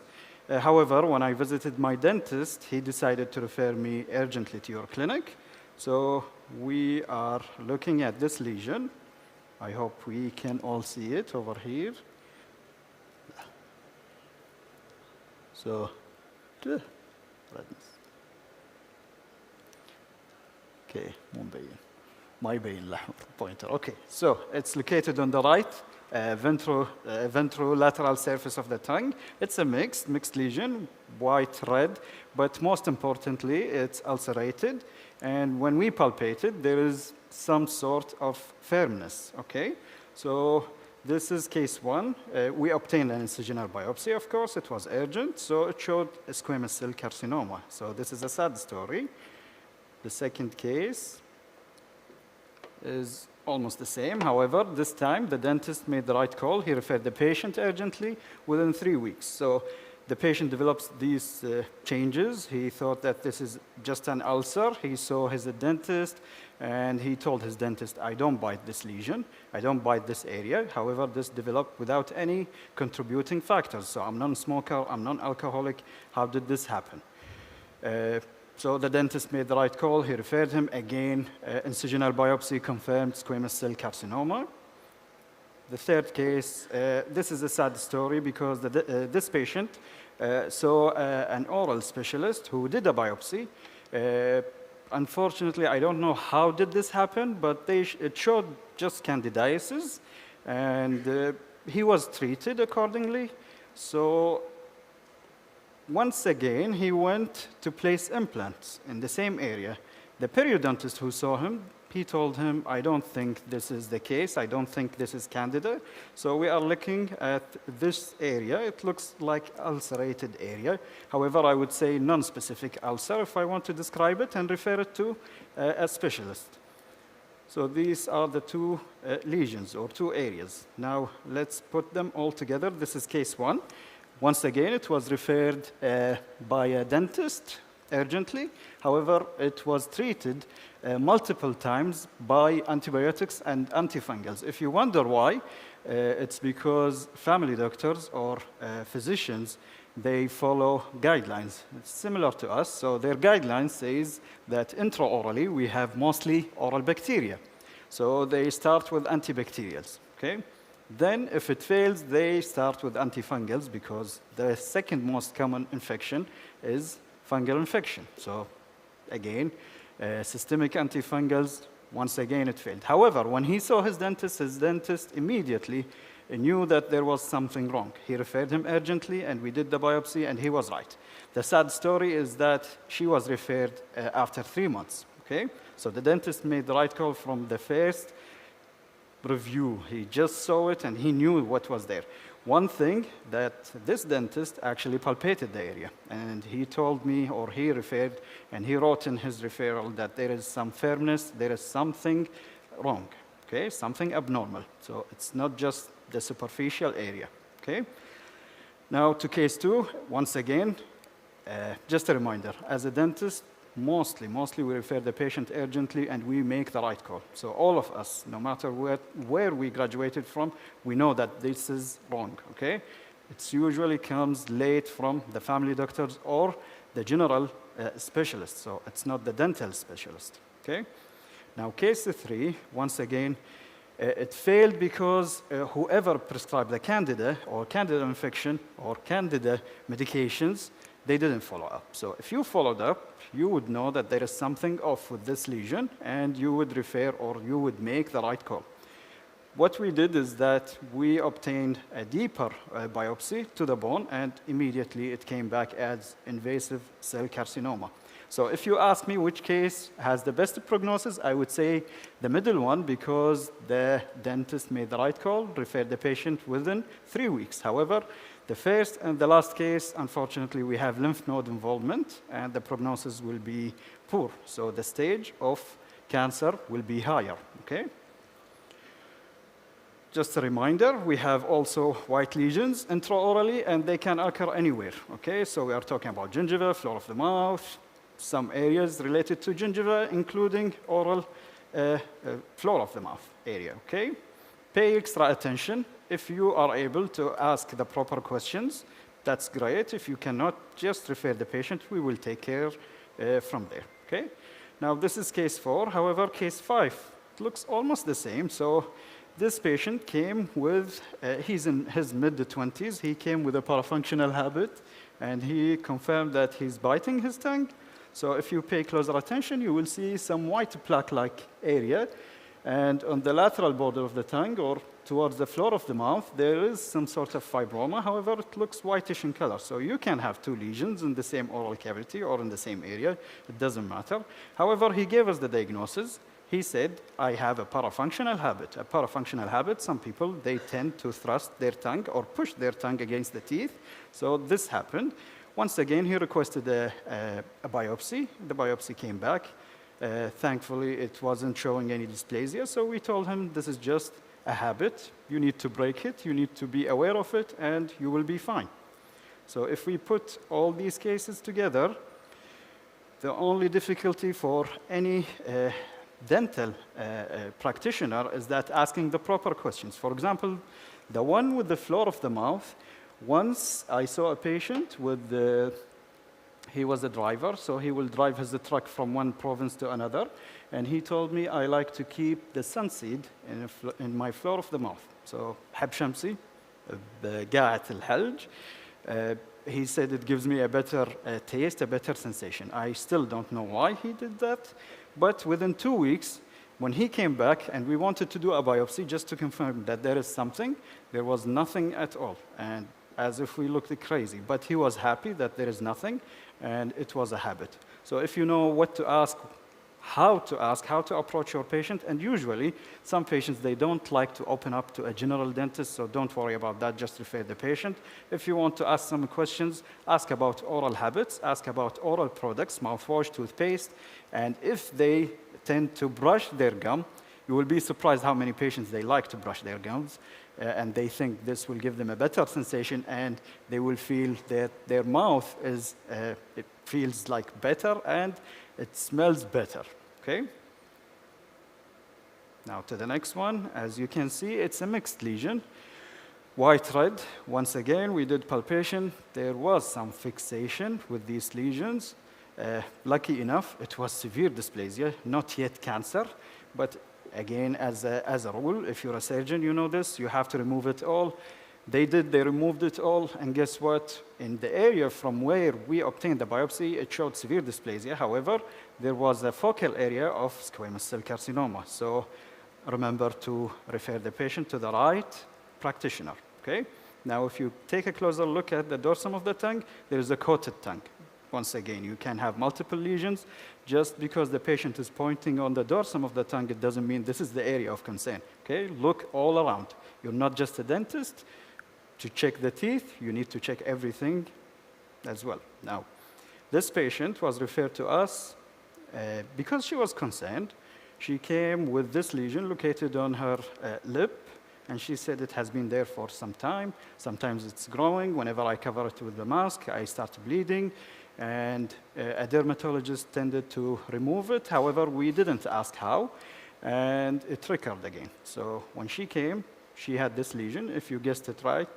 However, when I visited my dentist, he decided to refer me urgently to your clinic. So we are looking at this lesion. I hope we can all see it over here. So, okay, مو مبين. ما يبين الأحمر pointer. Okay, so it's located on the right ventrolateral surface of the tongue. It's a mixed lesion, white, red, but most importantly, it's ulcerated. And when we palpate it, there is some sort of firmness, okay? So this is case 1. We obtained an incisional biopsy, of course. It was urgent, so it showed a squamous cell carcinoma. So this is a sad story. The second case is almost the same. However, this time the dentist made the right call. He referred the patient urgently within 3 weeks. So the patient develops these changes. He thought that this is just an ulcer. He saw his dentist, and he told his dentist, I don't bite this lesion. I don't bite this area. However, this developed without any contributing factors. So I'm non-smoker, I'm non-alcoholic. How did this happen? So the dentist made the right call. He referred him again. Incisional biopsy confirmed squamous cell carcinoma. The third case, this is a sad story because this patient saw an oral specialist who did a biopsy. Unfortunately, I don't know how did this happen, but it showed just candidiasis, and he was treated accordingly. So once again, he went to place implants in the same area. The periodontist who saw him, he told him, I don't think this is the case. I don't think this is candida. So we are looking at this area. It looks like ulcerated area. However, I would say non-specific ulcer if I want to describe it and refer it to a specialist. So these are the two lesions or two areas. Now let's put them all together. This is case 1. Once again, it was referred by a dentist urgently. However, it was treated multiple times by antibiotics and antifungals. If you wonder why, it's because family doctors or physicians, they follow guidelines. It's similar to us. So their guidelines says that intraorally we have mostly oral bacteria. So they start with antibacterials, okay? Then, if it fails, they start with antifungals because the second most common infection is fungal infection. So, again, systemic antifungals, once again, it failed. However, when he saw his dentist immediately knew that there was something wrong. He referred him urgently, and we did the biopsy, and he was right. The sad story is that she was referred after 3 months, okay? So the dentist made the right call from the first review. He just saw it and he knew what was there. One thing that this dentist actually palpated the area, and he told me, or he referred, and he wrote in his referral that there is some firmness, there is something wrong, okay, something abnormal. So it's not just the superficial area, okay? Now to case 2, once again, just a reminder, as a dentist, mostly we refer the patient urgently and we make the right call. So all of us, no matter where we graduated from, we know that this is wrong, okay? It usually comes late from the family doctors or the general specialist, so it's not the dental specialist, okay? Now case 3, once again, it failed because whoever prescribed the candida or candida infection or candida medications, they didn't follow up. So if you followed up, you would know that there is something off with this lesion, and you would refer or you would make the right call. What we did is that we obtained a deeper biopsy to the bone, and immediately it came back as invasive cell carcinoma. So if you ask me which case has the best prognosis, I would say the middle one, because the dentist made the right call, referred the patient within 3 weeks. However, the first and the last case, unfortunately, we have lymph node involvement, and the prognosis will be poor. So the stage of cancer will be higher, okay? Just a reminder, we have also white lesions intraorally, and they can occur anywhere, okay? So we are talking about gingiva, floor of the mouth, some areas related to gingiva, including oral floor of the mouth area, okay? Pay extra attention. If you are able to ask the proper questions, that's great. If you cannot, just refer the patient. We will take care from there, okay? Now, this is case 4. However, case 5, it looks almost the same. So this patient came with, he's in his mid-20s. He came with a parafunctional habit, and he confirmed that he's biting his tongue. So if you pay closer attention, you will see some white plaque-like area. And on the lateral border of the tongue, or towards the floor of the mouth, there is some sort of fibroma. However, it looks whitish in color. So you can have two lesions in the same oral cavity or in the same area. It doesn't matter. However, he gave us the diagnosis. He said, I have a parafunctional habit. A parafunctional habit, some people, they tend to thrust their tongue or push their tongue against the teeth. So this happened. Once again, he requested a biopsy. The biopsy came back. Thankfully, it wasn't showing any dysplasia, so we told him this is just a habit. You need to break it, you need to be aware of it, and you will be fine. So if we put all these cases together, the only difficulty for any dental practitioner is that asking the proper questions. For example, the one with the floor of the mouth, once I saw a patient with he was a driver, so he will drive his truck from one province to another. And he told me, I like to keep the sunseed in my floor of the mouth. So, حب شمسي, قاعة الحلج. He said it gives me a better taste, a better sensation. I still don't know why he did that. But within 2 weeks, when he came back and we wanted to do a biopsy just to confirm that there is something, there was nothing at all. And as if we looked crazy. But he was happy that there is nothing, and it was a habit. So if you know what to ask, how to approach your patient, and usually some patients, they don't like to open up to a general dentist, so don't worry about that, just refer the patient. If you want to ask some questions, ask about oral habits, ask about oral products, mouthwash, toothpaste, and if they tend to brush their gum, you will be surprised how many patients they like to brush their gums, and they think this will give them a better sensation, and they will feel that their mouth is, it feels like better, and it smells better, okay? Now to the next one. As you can see, it's a mixed lesion. White red, once again, we did palpation. There was some fixation with these lesions. Lucky enough, it was severe dysplasia, not yet cancer, but again, as a rule, if you're a surgeon, you know this, you have to remove it all. They removed it all, and guess what? In the area from where we obtained the biopsy, it showed severe dysplasia. However, there was a focal area of squamous cell carcinoma. So remember to refer the patient to the right practitioner, okay? Now, if you take a closer look at the dorsum of the tongue, there is a coated tongue. Once again, you can have multiple lesions. Just because the patient is pointing on the dorsum of the tongue, it doesn't mean this is the area of concern, okay? Look all around. You're not just a dentist. To check the teeth, you need to check everything as well. Now, this patient was referred to us because she was concerned. She came with this lesion located on her lip, and she said it has been there for some time. Sometimes it's growing. Whenever I cover it with the mask, I start bleeding, and a dermatologist tended to remove it. However, we didn't ask how, and it recurred again. So when she came, she had this lesion. If you guessed it right,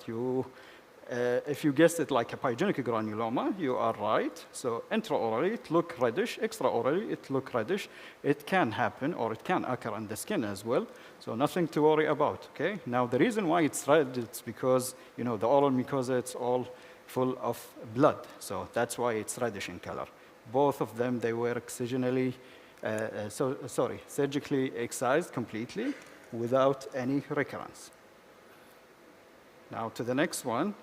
if you guessed it like a pyogenic granuloma, you are right. So intraorally, it looked reddish. Extraorally, it looked reddish. It can happen, or it can occur on the skin as well. So nothing to worry about, okay? Now, the reason why it's red, it's because, you know, the oral mucosa, it's all full of blood. So that's why it's reddish in color. Both of them, they were surgically excised completely without any recurrence. Now to the next one.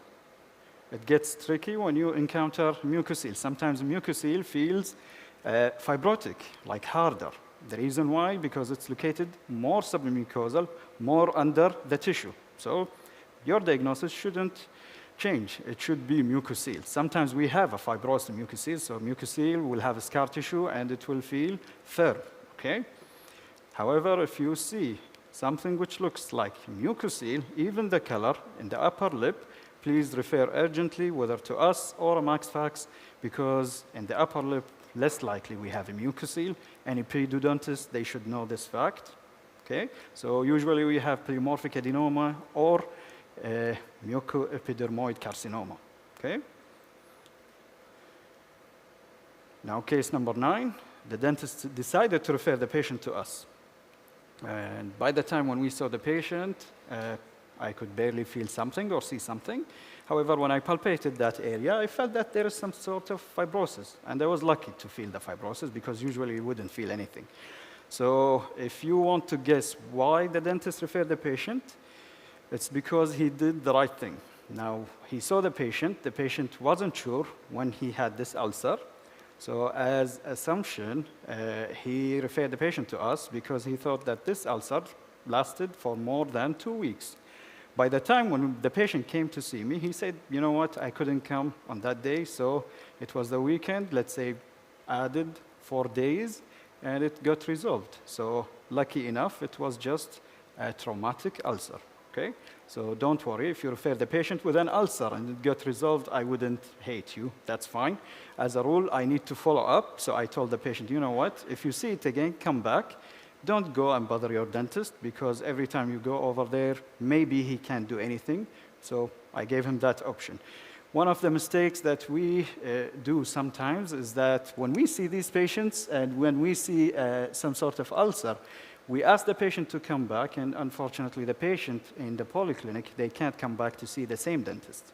It gets tricky when you encounter mucocele. Sometimes mucocele feels fibrotic, like harder. The reason why, because it's located more submucosal, more under the tissue. So your diagnosis shouldn't change. It should be mucocele. Sometimes we have a fibrosed mucocele, so mucocele will have a scar tissue and it will feel firm, okay? However, if you see something which looks like mucocele, even the color in the upper lip, please refer urgently, whether to us or a MaxFax, because in the upper lip, less likely we have a mucocele. Any periodontist, they should know this fact, okay? So usually we have pleomorphic adenoma or mucoepidermoid carcinoma, okay? Now, case number 9, the dentist decided to refer the patient to us. And by the time when we saw the patient, I could barely feel something or see something. However, when I palpated that area, I felt that there is some sort of fibrosis. And I was lucky to feel the fibrosis because usually you wouldn't feel anything. So if you want to guess why the dentist referred the patient, it's because he did the right thing. Now, he saw the patient wasn't sure when he had this ulcer. So as assumption, he referred the patient to us because he thought that this ulcer lasted for more than 2 weeks. By the time when the patient came to see me, he said, you know what, I couldn't come on that day, so it was the weekend, let's say, added 4 days, and it got resolved. So lucky enough, it was just a traumatic ulcer, okay? So don't worry, if you refer the patient with an ulcer and it got resolved, I wouldn't hate you, that's fine. As a rule, I need to follow up, so I told the patient, you know what, if you see it again, come back. Don't go and bother your dentist, because every time you go over there, maybe he can't do anything. So I gave him that option. One of the mistakes that we do sometimes is that when we see these patients and when we see some sort of ulcer, we ask the patient to come back, and unfortunately the patient in the polyclinic, they can't come back to see the same dentist.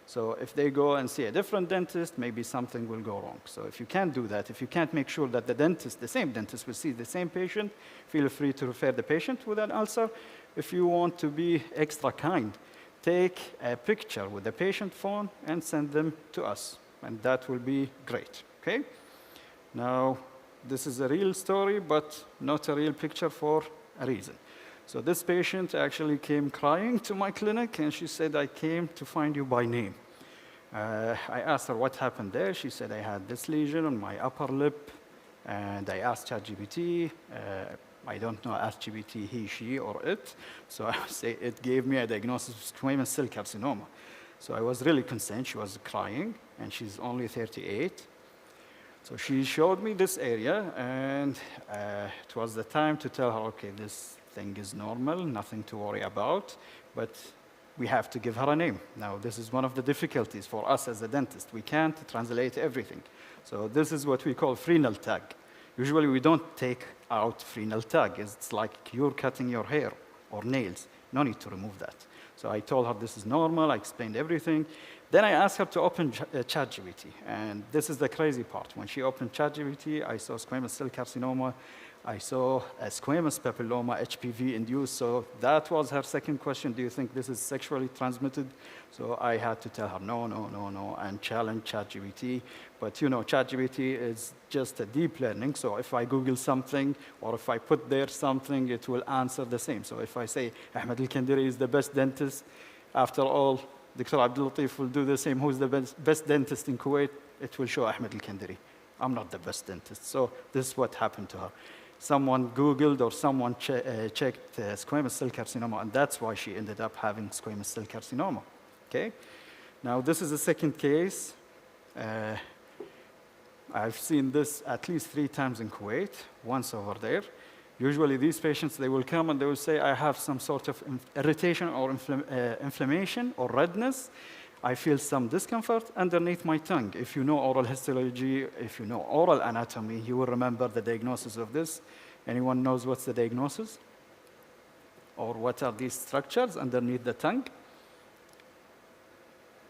So if they go and see a different dentist, maybe something will go wrong. So if you can't do that, if you can't make sure that the same dentist will see the same patient, feel free to refer the patient with an ulcer. If you want to be extra kind, take a picture with the patient phone and send them to us, and that will be great, okay? Now, this is a real story, but not a real picture for a reason. So this patient actually came crying to my clinic, and she said, I came to find you by name. I asked her what happened there. She said, I had this lesion on my upper lip, and I asked ChatGPT. I don't know, asked GPT, he, she, or it. So I would say it gave me a diagnosis of squamous cell carcinoma. So I was really concerned. She was crying, and she's only 38. So she showed me this area, and it was the time to tell her, okay, this thing is normal, nothing to worry about, but we have to give her a name. Now, this is one of the difficulties for us as a dentist. We can't translate everything. So this is what we call frenal tag. Usually, we don't take out frenal tag. It's like you're cutting your hair or nails. No need to remove that. So I told her this is normal. I explained everything. Then I asked her to open ChatGPT, and this is the crazy part. When she opened ChatGPT, I saw squamous cell carcinoma. I saw a squamous papilloma, HPV induced. So that was her second question. Do you think this is sexually transmitted? So I had to tell her no, no, no, no, and challenge ChatGPT. But you know, ChatGPT is just a deep learning. So if I Google something, or if I put there something, it will answer the same. So if I say Ahmed Al-Kandiri is the best dentist, after all, Dr. Abdul Latif will do the same. Who's the best dentist in Kuwait? It will show Ahmed Al-Kandiri. I'm not the best dentist. So this is what happened to her. Someone Googled or someone checked squamous cell carcinoma, and that's why she ended up having squamous cell carcinoma, okay? Now, this is the second case. I've seen this at least 3 times in Kuwait, once over there. Usually, these patients, they will come and they will say, I have some sort of irritation or inflammation or redness. I feel some discomfort underneath my tongue. If you know oral histology, if you know oral anatomy, you will remember the diagnosis of this. Anyone knows what's the diagnosis? Or what are these structures underneath the tongue?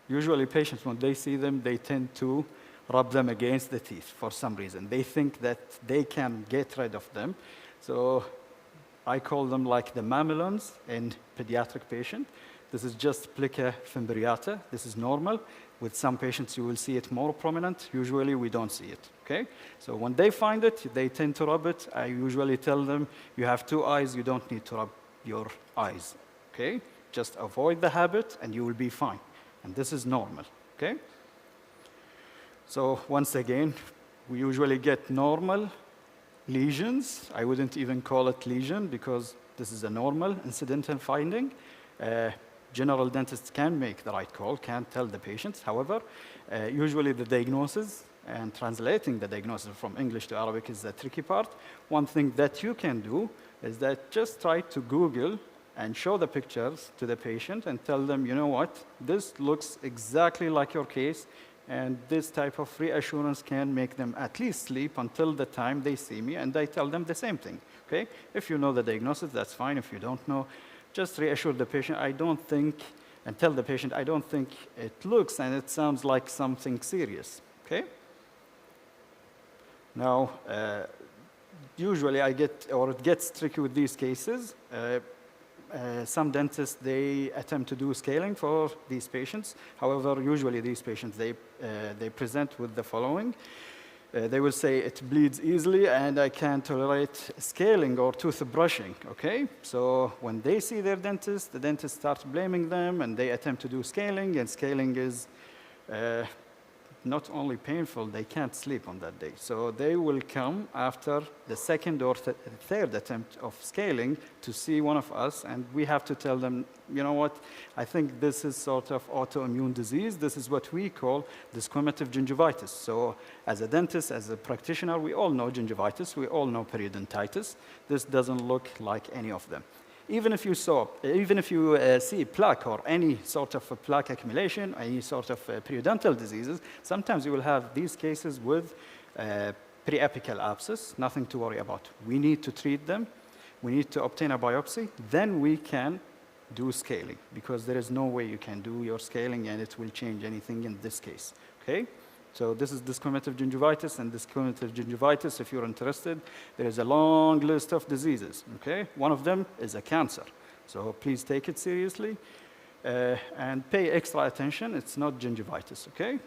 Usually patients, when they see them, they tend to rub them against the teeth for some reason. They think that they can get rid of them. So I call them like the mamelons in pediatric patient. This is just plica fimbriata. This is normal. With some patients, you will see it more prominent. Usually, we don't see it, okay? So when they find it, they tend to rub it. I usually tell them, you have 2 eyes, you don't need to rub your eyes, okay? Just avoid the habit, and you will be fine. And this is normal, okay? So once again, we usually get normal lesions. I wouldn't even call it lesion, because this is a normal incidental finding. General dentists can make the right call, can tell the patients. However, usually the diagnosis and translating the diagnosis from English to Arabic is the tricky part. One thing that you can do is that just try to Google and show the pictures to the patient and tell them, you know what, this looks exactly like your case, and this type of reassurance can make them at least sleep until the time they see me, and I tell them the same thing, okay? If you know the diagnosis, that's fine. If you don't know, just reassure the patient, I don't think, and tell the patient, I don't think it looks and it sounds like something serious, okay? Now, usually it gets tricky with these cases. Some dentists, they attempt to do scaling for these patients. However, usually these patients, they present with the following. They will say it bleeds easily and I can't tolerate scaling or tooth brushing, okay? So when they see their dentist, the dentist starts blaming them and they attempt to do scaling, and scaling is not only painful, they can't sleep on that day. So they will come after the second or third attempt of scaling to see one of us, and we have to tell them, you know what, I think this is sort of autoimmune disease. This is what we call desquamative gingivitis. So as a dentist, as a practitioner, we all know gingivitis. We all know periodontitis. This doesn't look like any of them. Even if you see plaque or any sort of a plaque accumulation, any sort of periodontal diseases, sometimes you will have these cases with preapical abscess, nothing to worry about. We need to treat them. We need to obtain a biopsy. Then we can do scaling, because there is no way you can do your scaling and it will change anything in this case, okay? So this is desquamative gingivitis, and desquamative gingivitis, if you're interested, there is a long list of diseases, okay? One of them is a cancer. So please take it seriously and pay extra attention. It's not gingivitis, okay?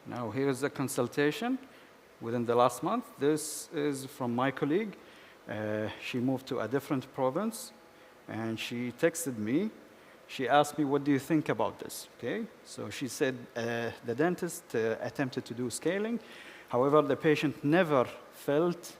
Now here is the consultation within the last month. This is from my colleague. She moved to a different province and she texted me. She asked me, what do you think about this? Okay, so she said the dentist attempted to do scaling. However, the patient never felt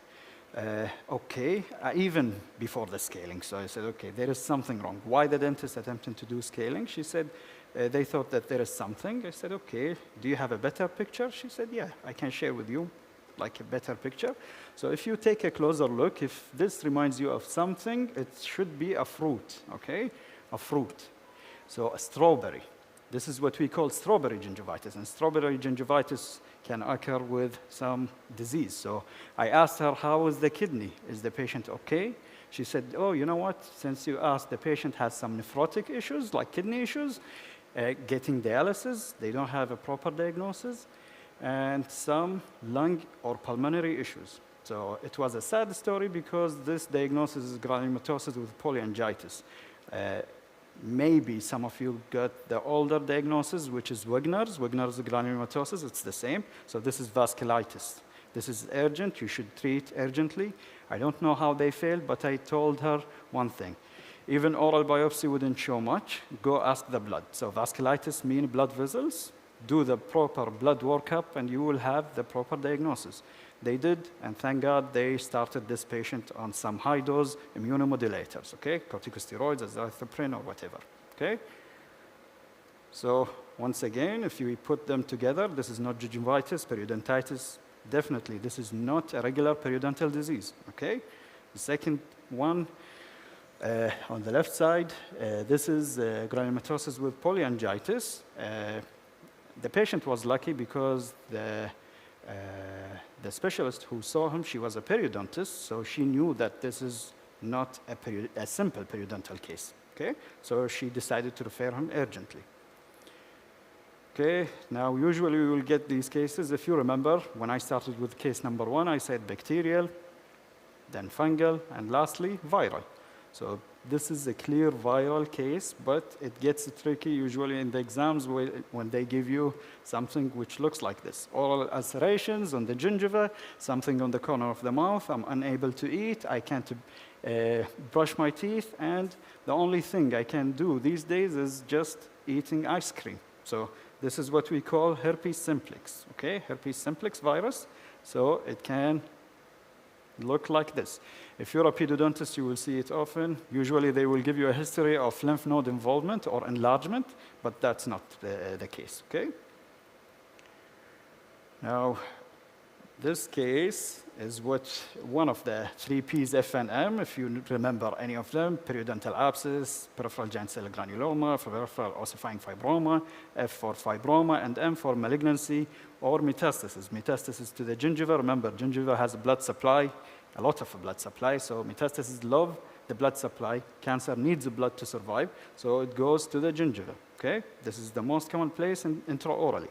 okay, even before the scaling. So I said, okay, there is something wrong. Why the dentist attempted to do scaling? She said, they thought that there is something. I said, okay, do you have a better picture? She said, yeah, I can share with you like a better picture. So if you take a closer look, if this reminds you of something, it should be a fruit, okay? A fruit. So a strawberry. This is what we call strawberry gingivitis, and strawberry gingivitis can occur with some disease. So I asked her, how is the kidney? Is the patient okay? She said, oh, you know what? Since you asked, the patient has some nephrotic issues, like kidney issues, getting dialysis, they don't have a proper diagnosis, and some lung or pulmonary issues. So it was a sad story because this diagnosis is granulomatosis with polyangiitis. Maybe some of you got the older diagnosis, which is Wegener's. Wegener's granulomatosis, it's the same. So this is vasculitis. This is urgent. You should treat urgently. I don't know how they failed, but I told her one thing. Even oral biopsy wouldn't show much. Go ask the blood. So vasculitis means blood vessels. Do the proper blood workup, and you will have the proper diagnosis. They did, and thank God they started this patient on some high-dose immunomodulators, okay? Corticosteroids, azathioprine, or whatever, okay? So once again, if you put them together, this is not gingivitis, periodontitis. Definitely, this is not a regular periodontal disease, okay? The second one, on the left side, this is granulomatosis with polyangiitis. The patient was lucky because the specialist who saw him, she was a periodontist, so she knew that this is not a simple periodontal case, okay? So she decided to refer him urgently. Okay, now usually we will get these cases. If you remember, when I started with case number 1, I said bacterial, then fungal, and lastly, viral. So this is a clear viral case, but it gets tricky usually in the exams when they give you something which looks like this. Oral ulcerations on the gingiva, something on the corner of the mouth, I'm unable to eat, I can't brush my teeth, and the only thing I can do these days is just eating ice cream. So this is what we call herpes simplex, okay? Herpes simplex virus, so it can look like this. If you're a pediodontist, you will see it often. Usually they will give you a history of lymph node involvement or enlargement, but that's not the case, okay? Now, this case is one of the 3 Ps, F and M, if you remember any of them: periodontal abscess, peripheral giant cell granuloma, peripheral ossifying fibroma, F for fibroma, and M for malignancy or metastasis. Metastasis to the gingiva. Remember, gingiva has a blood supply, a lot of blood supply, so metastasis love the blood supply. Cancer needs the blood to survive, so it goes to the gingiva, okay? This is the most common place intraorally.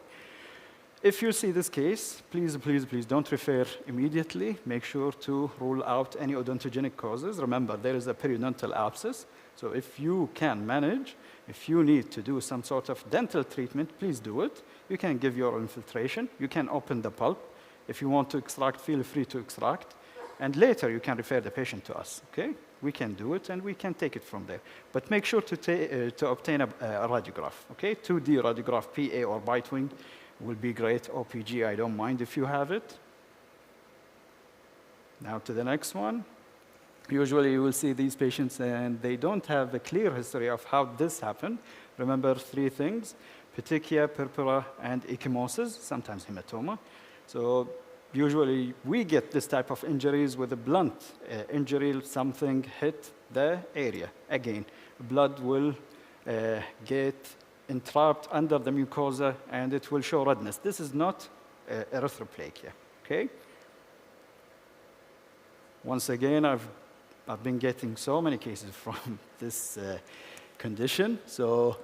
If you see this case, please, please, please don't refer immediately. Make sure to rule out any odontogenic causes. Remember, there is a periodontal abscess. So if you can manage, if you need to do some sort of dental treatment, please do it. You can give your infiltration. You can open the pulp. If you want to extract, feel free to extract. And later, you can refer the patient to us, okay? We can do it, and we can take it from there. But make sure to obtain a radiograph, okay? 2D radiograph, PA or bite wing will be great. OPG, I don't mind if you have it. Now to the next one. Usually, you will see these patients, and they don't have a clear history of how this happened. Remember 3 things: petechia, purpura, and ecchymosis, sometimes hematoma. So usually, we get this type of injuries with a blunt injury, something hit the area. Again, blood will get entrapped under the mucosa, and it will show redness. This is not erythroplakia, okay? Once again, I've been getting so many cases from this condition, so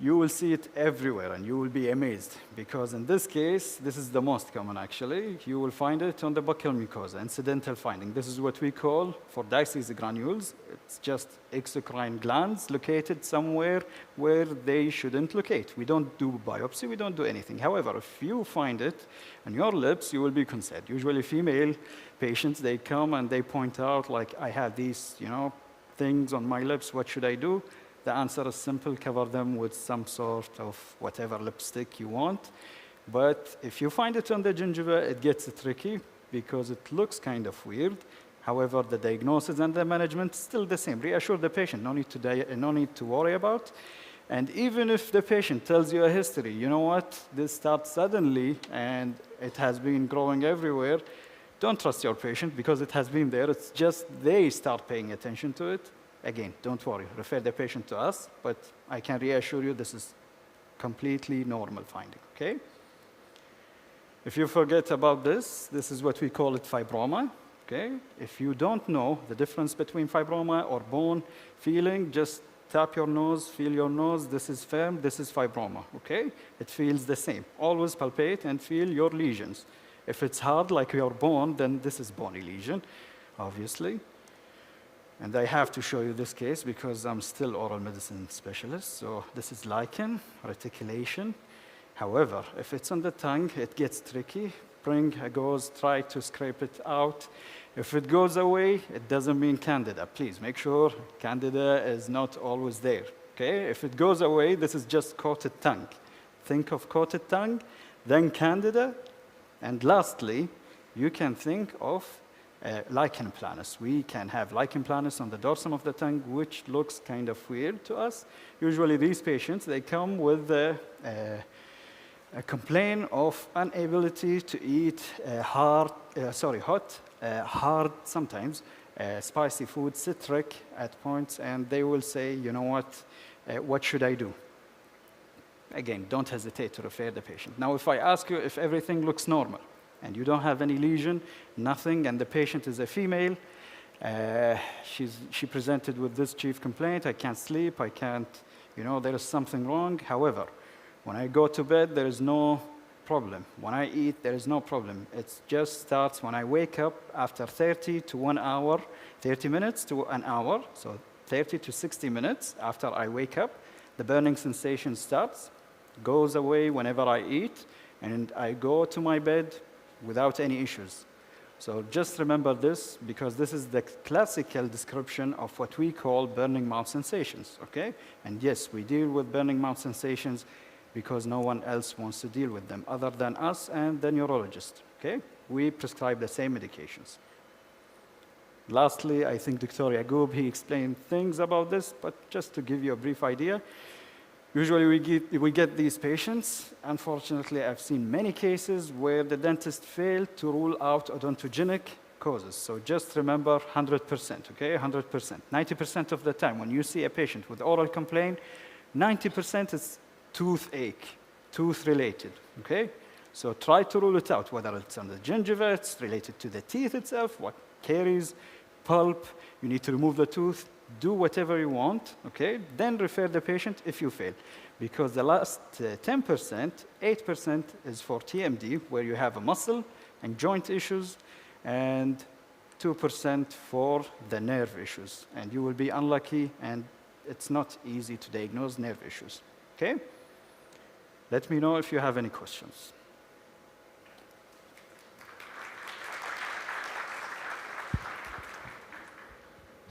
you will see it everywhere, and you will be amazed, because in this case, this is the most common actually. You will find it on the buccal mucosa, incidental finding. This is what we call, for disease granules, it's just exocrine glands located somewhere where they shouldn't locate. We don't do biopsy, we don't do anything. However, if you find it on your lips, you will be concerned. Usually female patients, they come and they point out, like, I have these, things on my lips, what should I do? The answer is simple: cover them with some sort of whatever lipstick you want. But if you find it on the gingiva, it gets tricky because it looks kind of weird. However, the diagnosis and the management is still the same. Reassure the patient, no need to worry about. And even if the patient tells you a history, you know what, this starts suddenly and it has been growing everywhere, don't trust your patient because it has been there. It's just they start paying attention to it. Again, don't worry, refer the patient to us, but I can reassure you this is completely normal finding, okay? If you forget about this, this is what we call it fibroma, okay? If you don't know the difference between fibroma or bone feeling, just tap your nose, feel your nose, this is firm, this is fibroma, okay? It feels the same. Always palpate and feel your lesions. If it's hard like your bone, then this is bony lesion, obviously. And I have to show you this case because I'm still oral medicine specialist. So this is lichen, reticulation. However, if it's on the tongue, it gets tricky. Bring a gauze, try to scrape it out. If it goes away, it doesn't mean candida. Please make sure candida is not always there, okay? If it goes away, this is just coated tongue. Think of coated tongue, then candida, and lastly, you can think of lichen planus. We can have lichen planus on the dorsum of the tongue, which looks kind of weird to us. Usually these patients, they come with a complaint of inability to eat hot, sometimes, spicy food, citric at points, and they will say, you know what should I do? Again, don't hesitate to refer the patient. Now, if I ask you if everything looks normal, and you don't have any lesion, nothing, and the patient is a female, she presented with this chief complaint: I can't sleep, I can't, there is something wrong. However, when I go to bed, there is no problem. When I eat, there is no problem. It just starts when I wake up after 30 to 1 hour, 30 minutes to an hour, so 30 to 60 minutes after I wake up, the burning sensation starts, goes away whenever I eat, and I go to my bed without any issues. So just remember this, because this is the classical description of what we call burning mouth sensations, okay? And yes, we deal with burning mouth sensations because no one else wants to deal with them other than us and the neurologist, okay? We prescribe the same medications. Lastly, I think Dr. Yagoub, he explained things about this, but just to give you a brief idea, usually we get these patients. Unfortunately, I've seen many cases where the dentist failed to rule out odontogenic causes. So just remember 100%, okay, 100%. 90% of the time when you see a patient with oral complaint, 90% is toothache, tooth-related, okay? So try to rule it out, whether it's on the gingiva, it's related to the teeth itself, what caries, pulp, you need to remove the tooth. do whatever you want, okay? Then refer the patient if you fail. Because the last 10%, 8% is for TMD, where you have a muscle and joint issues, and 2% for the nerve issues. And you will be unlucky, and it's not easy to diagnose nerve issues, okay? Let me know if you have any questions.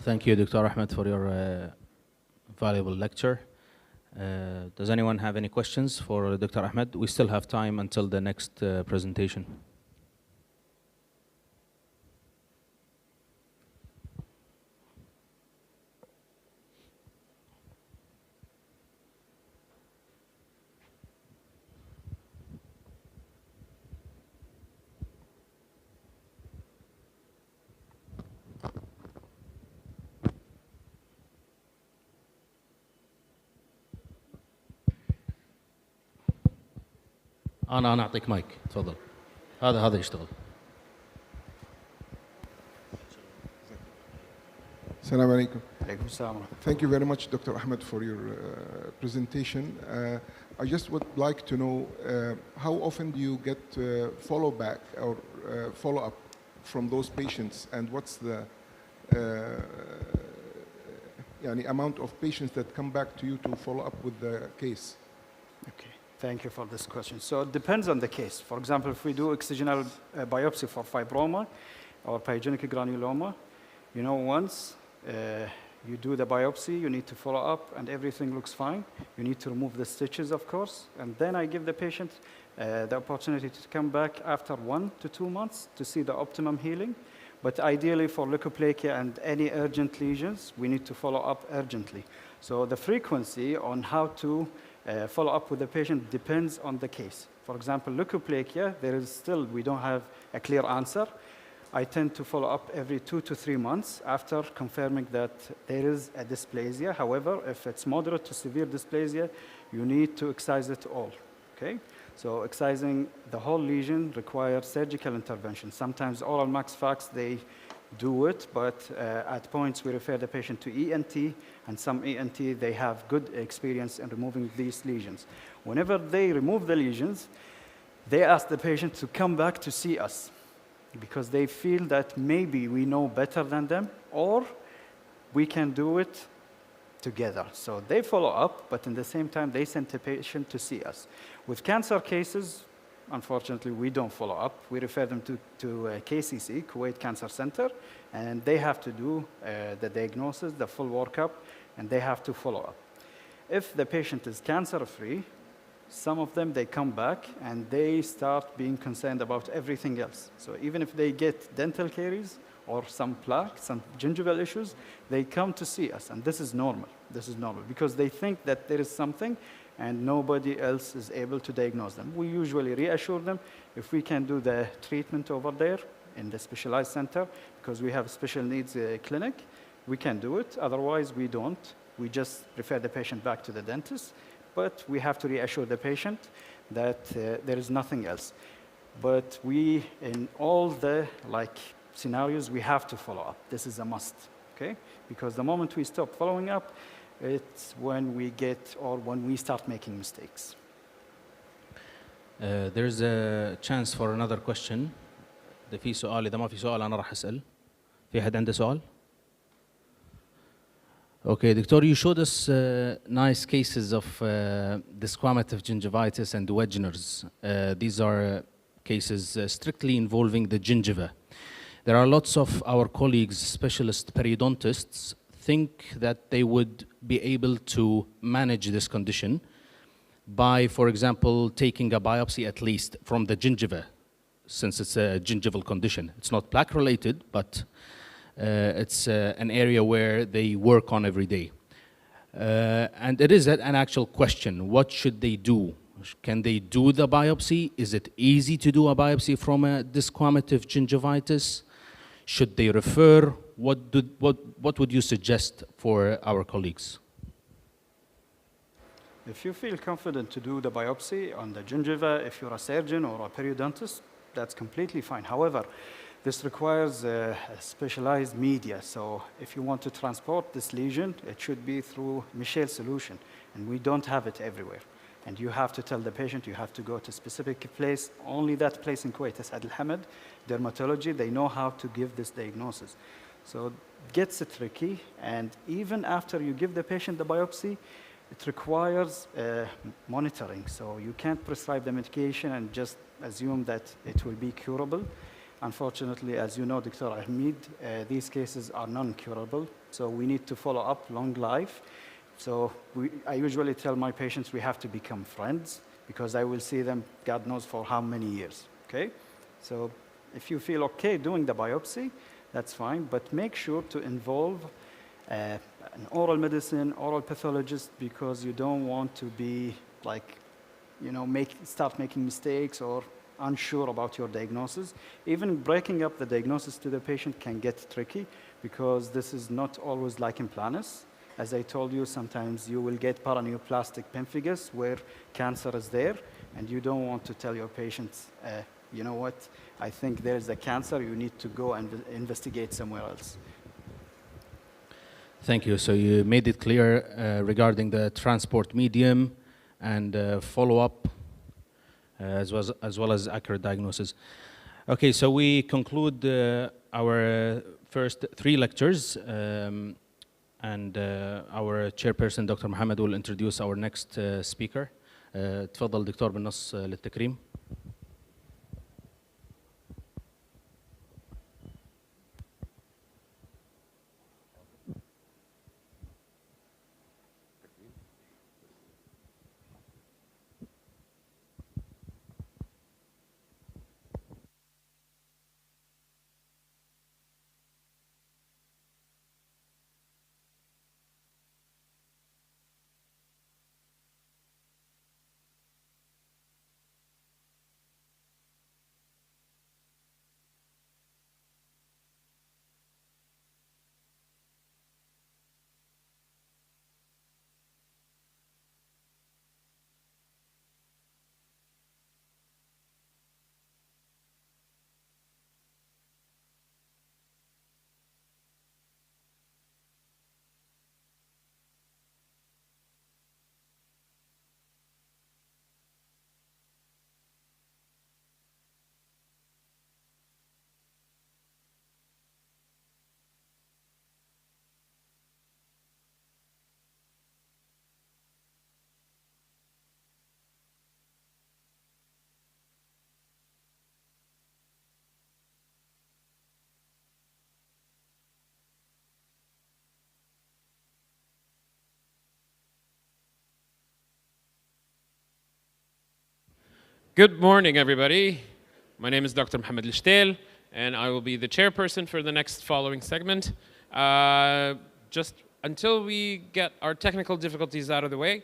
Thank you, Dr. Ahmed, for your valuable lecture. Does anyone have any questions for Dr. Ahmed? We still have time until the next presentation. أنا أعطيك مايك تفضل هذا يشتغل. Assalamu alaikum. Alaikum salam. Thank you very much, Dr. Ahmed, for your presentation. I just would like to know how often do you get follow-back or follow-up from those patients, and what's the amount of patients that come back to you to follow up with the case? Okay, thank you for this question. So it depends on the case. For example, if we do excisional biopsy for fibroma or pyogenic granuloma, once you do the biopsy, you need to follow up, and everything looks fine. You need to remove the stitches, of course, and then I give the patient the opportunity to come back after 1 to 2 months to see the optimum healing. But ideally, for leukoplakia and any urgent lesions, we need to follow up urgently. So the frequency on how to follow up with the patient depends on the case. For example, leukoplakia, we don't have a clear answer. I tend to follow up every 2 to 3 months after confirming that there is a dysplasia. However, if it's moderate to severe dysplasia, you need to excise it all, okay? So excising the whole lesion requires surgical intervention. Sometimes oral max fax, they do it, but at points we refer the patient to ENT, and some ENT, they have good experience in removing these lesions. Whenever they remove the lesions, they ask the patient to come back to see us, because they feel that maybe we know better than them, or we can do it together. So they follow up, but in the same time, they send the patient to see us. With cancer cases, unfortunately, we don't follow up. We refer them to KCC, Kuwait Cancer Center, and they have to do the diagnosis, the full workup, and they have to follow up. If the patient is cancer-free, some of them, they come back and they start being concerned about everything else. So even if they get dental caries or some plaque, some gingival issues, they come to see us, and this is normal. This is normal because they think that there is something and nobody else is able to diagnose them. We usually reassure them if we can do the treatment over there in the specialized center, because we have a special needs clinic, we can do it. Otherwise, we don't. We just refer the patient back to the dentist, but we have to reassure the patient that there is nothing else. But we, in all the scenarios, we have to follow up. This is a must, okay? Because the moment we stop following up, it's when we start making mistakes. There's a chance for another question. إذا في سؤال، إذا ما في سؤال أنا راح أسأل. في أحد عنده سؤال؟ Okay, Doctor, you showed us nice cases of desquamative gingivitis and Wegener's. These are cases strictly involving the gingiva. There are lots of our colleagues, specialist periodontists, think that they would be able to manage this condition by, for example, taking a biopsy at least from the gingiva, since it's a gingival condition. It's not plaque-related, but it's an area where they work on every day. And it is an actual question. What should they do? Can they do the biopsy? Is it easy to do a biopsy from a desquamative gingivitis? Should they refer? What would you suggest for our colleagues? If you feel confident to do the biopsy on the gingiva, if you're a surgeon or a periodontist, that's completely fine. However, This requires a specialized media. So if you want to transport this lesion, it should be through Michel solution. And we don't have it everywhere. And you have to tell the patient you have to go to a specific place, only that place in Kuwait, Asad Al Hamad, dermatology, they know how to give this diagnosis. So it gets tricky, and even after you give the patient the biopsy, it requires monitoring. So you can't prescribe the medication and just assume that it will be curable. Unfortunately, as you know, Dr. Ahmed, these cases are non-curable, so we need to follow up long life. So I usually tell my patients we have to become friends because I will see them, God knows for how many years, okay? So if you feel okay doing the biopsy, that's fine, but make sure to involve an oral medicine, oral pathologist, because you don't want to be like, you know, start making mistakes or unsure about your diagnosis. Even breaking up the diagnosis to the patient can get tricky because this is not always like implantus. As I told you, sometimes you will get paraneoplastic pemphigus where cancer is there, and you don't want to tell your patients, you know what, I think there's a cancer, you need to go and investigate somewhere else. Thank you. So you made it clear regarding the transport medium and follow-up, as well as accurate diagnosis. Okay, so we conclude our first 3 lectures. And our chairperson, Dr. Mohammed, will introduce our next speaker. تفضل دكتور بالنص للتكريم. Good morning, everybody. My name is Dr. Mohammed Lishtel, and I will be the chairperson for the next following segment. Just until we get our technical difficulties out of the way,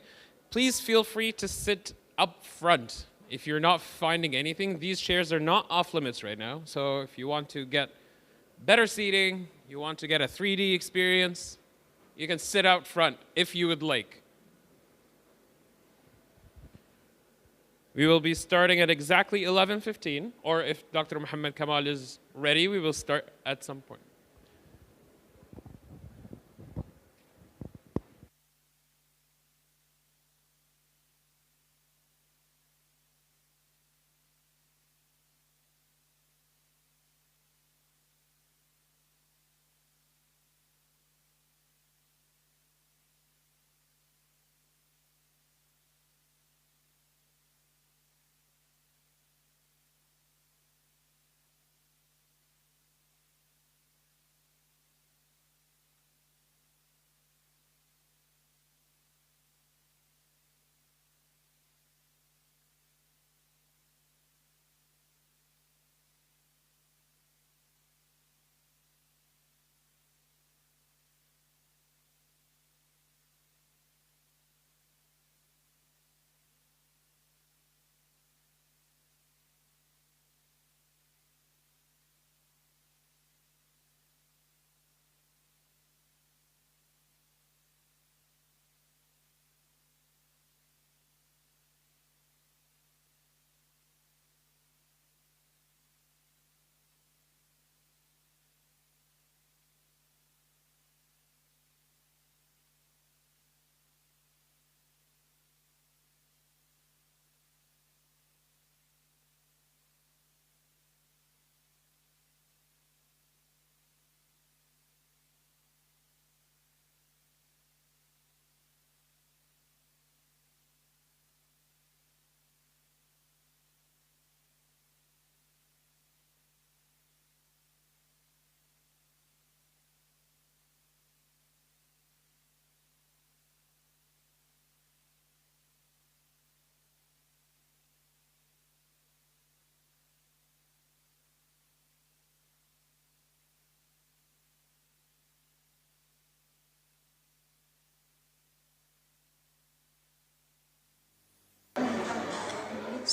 please feel free to sit up front. If you're not finding anything, these chairs are not off limits right now. So if you want to get better seating, you want to get a 3D experience, you can sit out front if you would like. We will be starting at exactly 11:15, or if Dr. Mohammed Kamal is ready, we will start at some point.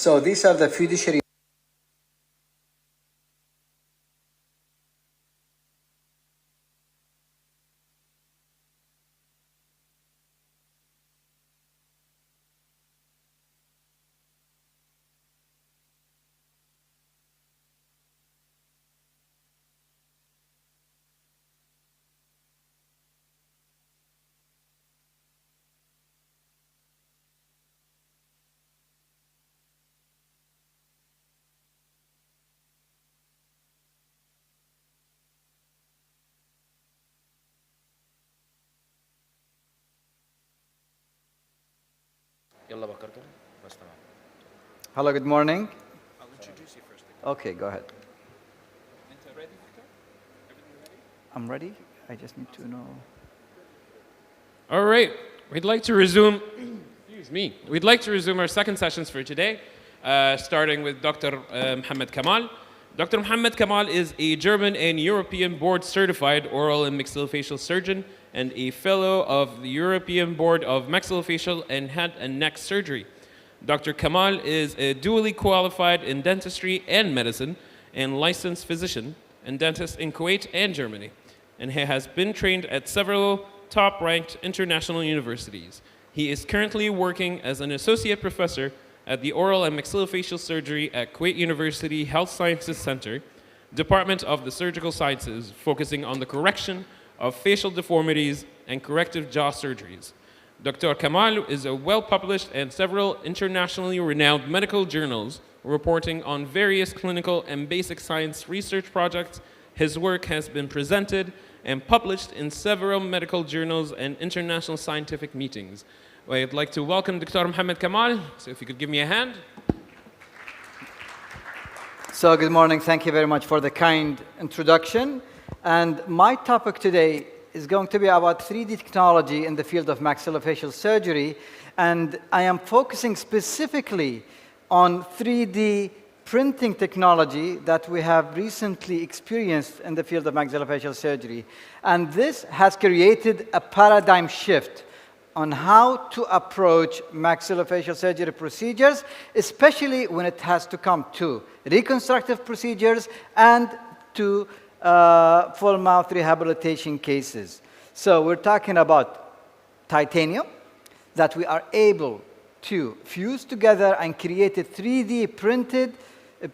So these are the fiduciary. Hello, good morning. I'll introduce you first. Okay, go ahead. I'm ready. I just need to know. All right, we'd like to resume. Excuse me. We'd like to resume our second sessions for today, starting with Dr. Mohammed Kamal. Dr. Mohammed Kamal is a German and European board certified oral and maxillofacial surgeon and a fellow of the European Board of Maxillofacial and Head and Neck Surgery. Dr. Kamal is a dually qualified in dentistry and medicine and licensed physician and dentist in Kuwait and Germany, and he has been trained at several top-ranked international universities. He is currently working as an associate professor at the Oral and Maxillofacial Surgery at Kuwait University Health Sciences Center, Department of the Surgical Sciences, focusing on the correction of facial deformities and corrective jaw surgeries. Dr. Kamal is a well-published and several internationally renowned medical journals reporting on various clinical and basic science research projects. His work has been presented and published in several medical journals and international scientific meetings. I'd like to welcome Dr. Mohammed Kamal, so if you could give me a hand. So good morning. Thank you very much for the kind introduction. And my topic today is going to be about 3D technology in the field of maxillofacial surgery. And I am focusing specifically on 3D printing technology that we have recently experienced in the field of maxillofacial surgery. And this has created a paradigm shift on how to approach maxillofacial surgery procedures, especially when it has to come to reconstructive procedures and to full mouth rehabilitation cases. So we're talking about titanium that we are able to fuse together and create a 3D printed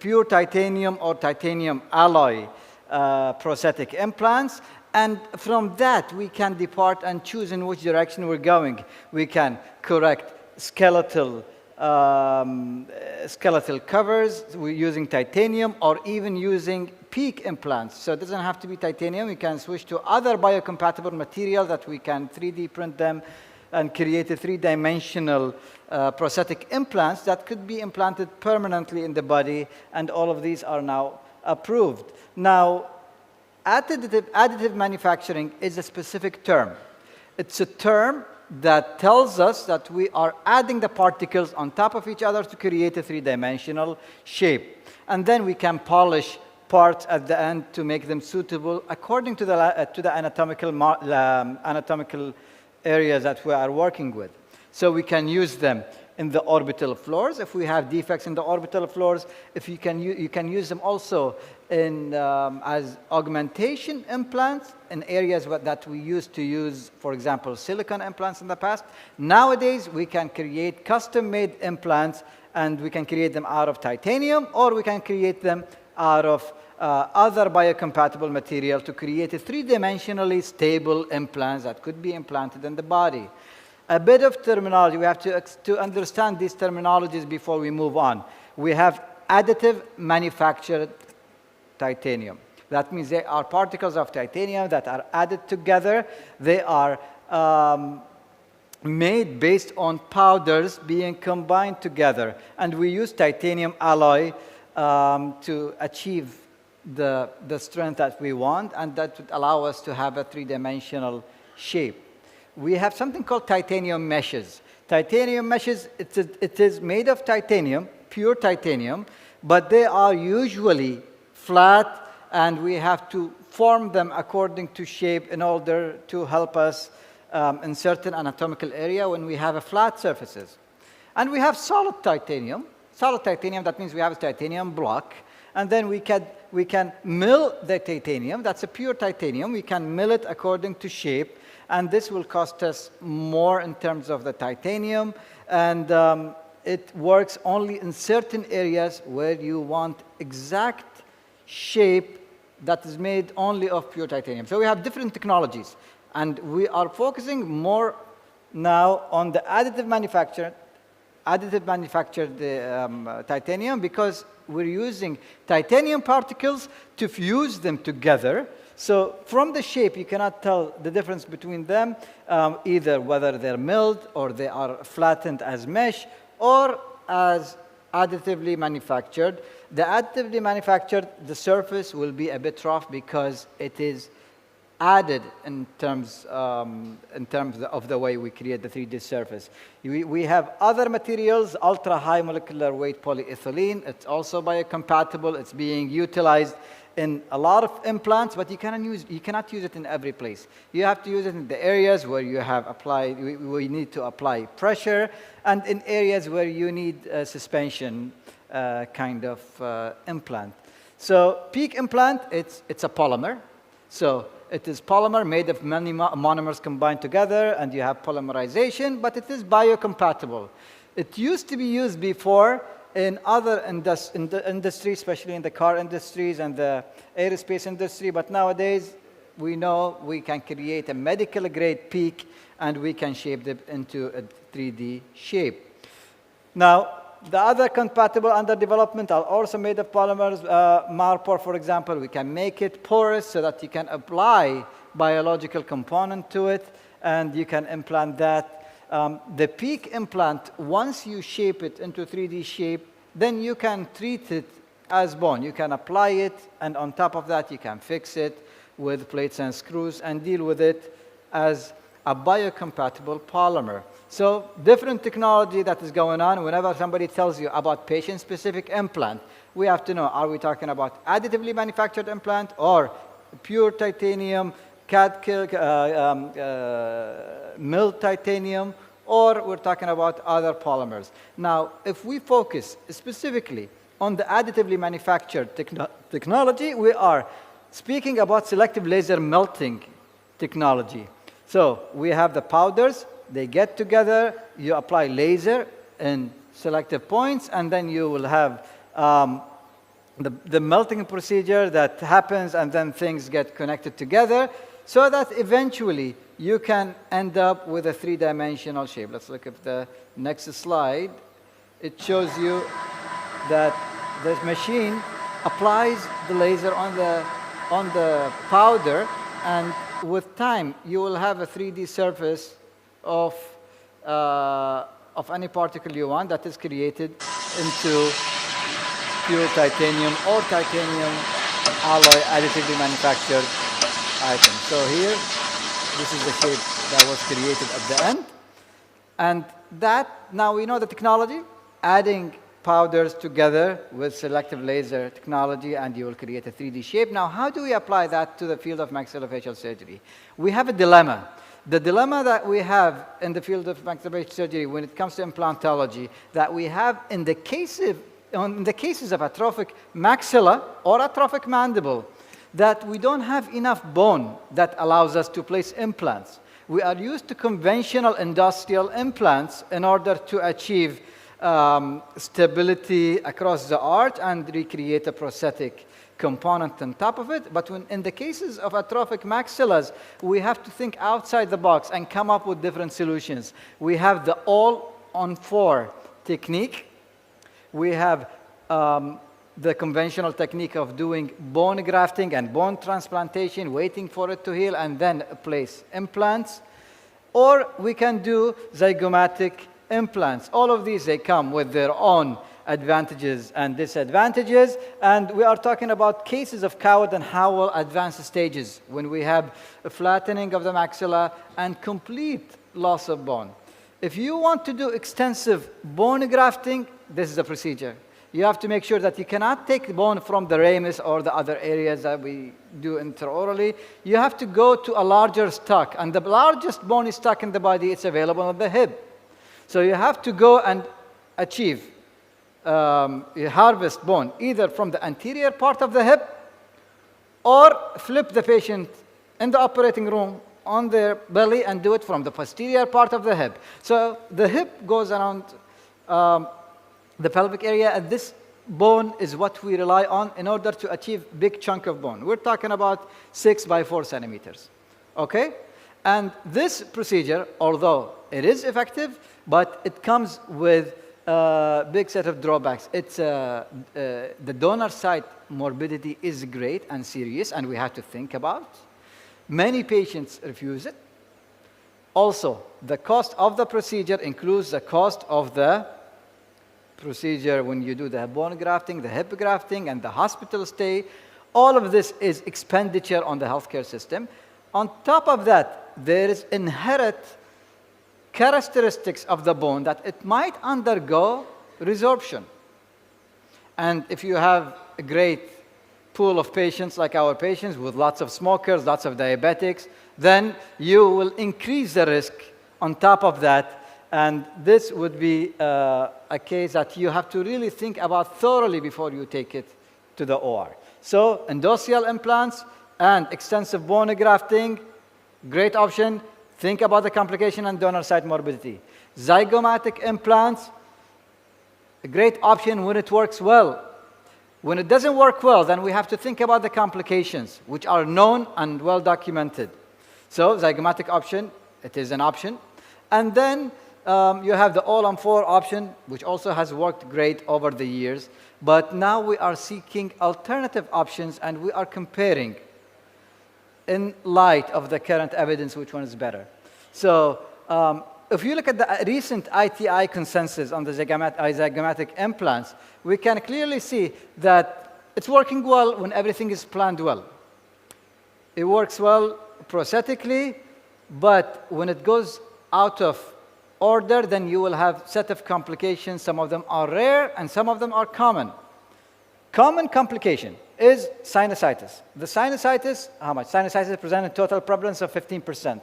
pure titanium or titanium alloy prosthetic implants. And from that, we can depart and choose in which direction we're going. We can correct skeletal covers, we're using titanium, or even using PEEK implants. So it doesn't have to be titanium. We can switch to other biocompatible material that we can 3D print them and create a three-dimensional prosthetic implants that could be implanted permanently in the body, and all of these are now approved. Now, additive manufacturing is a specific term. It's a term that tells us that we are adding the particles on top of each other to create a three-dimensional shape. And then we can polish parts at the end to make them suitable according to the anatomical areas that we are working with. So we can use them in the orbital floors if we have defects in the orbital floors. If you can use them also in as augmentation implants in areas that we used to use, for example, silicone implants in the past. Nowadays, we can create custom-made implants, and we can create them out of titanium, or we can create them out of other biocompatible material to create a three-dimensionally stable implants that could be implanted in the body. A bit of terminology. We have to understand these terminologies before we move on. We have additive manufactured titanium. That means they are particles of titanium that are added together. They are made based on powders being combined together. And we use titanium alloy to achieve the strength that we want, and that would allow us to have a three-dimensional shape. We have something called titanium meshes. Titanium meshes, it is made of titanium, pure titanium, but they are usually flat, and we have to form them according to shape in order to help us in certain anatomical area when we have flat surfaces. And we have solid titanium. solid titanium, that means we have a titanium block. And then we can mill the titanium. That's a pure titanium. We can mill it according to shape. And this will cost us more in terms of the titanium. And it works only in certain areas where you want exact shape that is made only of pure titanium. So we have different technologies. And we are focusing more now on the additive manufactured titanium, because we're using titanium particles to fuse them together. So from the shape, you cannot tell the difference between them, either whether they're milled or they are flattened as mesh or as additively manufactured. The additively manufactured, the surface will be a bit rough because it is added in terms of the way we create the 3D surface. We have other materials, ultra-high molecular weight polyethylene. It's also biocompatible. It's being utilized in a lot of implants, but you cannot use it in every place. You have to use it in the areas where you have applied, we need to apply pressure, and in areas where you need a suspension kind of implant. So PEEK implant, it's a polymer. So it is polymer made of many monomers combined together, and you have polymerization, but it is biocompatible. It used to be used before in other industries, especially in the car industries and the aerospace industry, but nowadays we know we can create a medical grade PEEK and we can shape them into a 3D shape. Now, the other compatible under development are also made of polymers. Marpor, for example, we can make it porous so that you can apply biological component to it, and you can implant that. The PEEK implant, once you shape it into 3D shape, then you can treat it as bone. You can apply it, and on top of that, you can fix it with plates and screws and deal with it as a biocompatible polymer. So different technology that is going on. Whenever somebody tells you about patient-specific implant, we have to know, are we talking about additively manufactured implant or pure titanium, milled titanium, or we're talking about other polymers. Now, if we focus specifically on the additively manufactured technology, we are speaking about selective laser melting technology. So we have the powders, they get together, you apply laser in selective points, and then you will have the melting procedure that happens, and then things get connected together so that eventually you can end up with a three-dimensional shape. Let's look at the next slide. It shows you that this machine applies the laser on the powder, and with time, you will have a 3D surface of any particle you want that is created into pure titanium or titanium alloy additively manufactured item. So here, this is the shape that was created at the end. And that, now we know the technology, adding powders together with selective laser technology, and you will create a 3D shape. Now, how do we apply that to the field of maxillofacial surgery? We have a dilemma. The dilemma that we have in the field of maxillofacial surgery when it comes to implantology, that we have in the cases of atrophic maxilla or atrophic mandible, that we don't have enough bone that allows us to place implants. We are used to conventional industrial implants in order to achieve stability across the arch and recreate a prosthetic component on top of it. But in the cases of atrophic maxillas, we have to think outside the box and come up with different solutions. We have the all-on-4 technique. We have the conventional technique of doing bone grafting and bone transplantation, waiting for it to heal, and then place implants. Or we can do zygomatic implants. All of these, they come with their own advantages and disadvantages, and we are talking about cases of Coward and Howell advanced stages when we have a flattening of the maxilla and complete loss of bone. If you want to do extensive bone grafting, this is the procedure. You have to make sure that you cannot take bone from the ramus or the other areas that we do intraorally. You have to go to a larger stock, and the largest bony stock in the body is available on the hip. So you have to go and achieve you harvest bone either from the anterior part of the hip or flip the patient in the operating room on their belly and do it from the posterior part of the hip. So the hip goes around the pelvic area, and this bone is what we rely on in order to achieve big chunk of bone. We're talking about 6 by 4 centimeters, okay? And this procedure, although it is effective, but it comes with a big set of drawbacks. It's the donor site morbidity is great and serious, and we have to think about. Many patients refuse it. Also, the cost of the procedure includes the cost of the procedure when you do the bone grafting, the hip grafting, and the hospital stay. All of this is expenditure on the healthcare system. On top of that, there is inherent characteristics of the bone that it might undergo resorption. And if you have a great pool of patients like our patients with lots of smokers, lots of diabetics, then you will increase the risk on top of that. And this would be a case that you have to really think about thoroughly before you take it to the OR. So endothelial implants and extensive bone grafting, great option. Think about the complication and donor site morbidity. Zygomatic implants, a great option when it works well. When it doesn't work well, then we have to think about the complications, which are known and well documented. So zygomatic option, it is an option. And then you have the all-on-4 option, which also has worked great over the years. But now we are seeking alternative options, and we are comparing in light of the current evidence which one is better. So if you look at the recent ITI consensus on the zygomatic implants, we can clearly see that it's working well when everything is planned well. It works well prosthetically, but when it goes out of order, then you will have a set of complications. Some of them are rare, and some of them are common. Common complication is sinusitis. The sinusitis, how much? Sinusitis presents a total prevalence of 15%,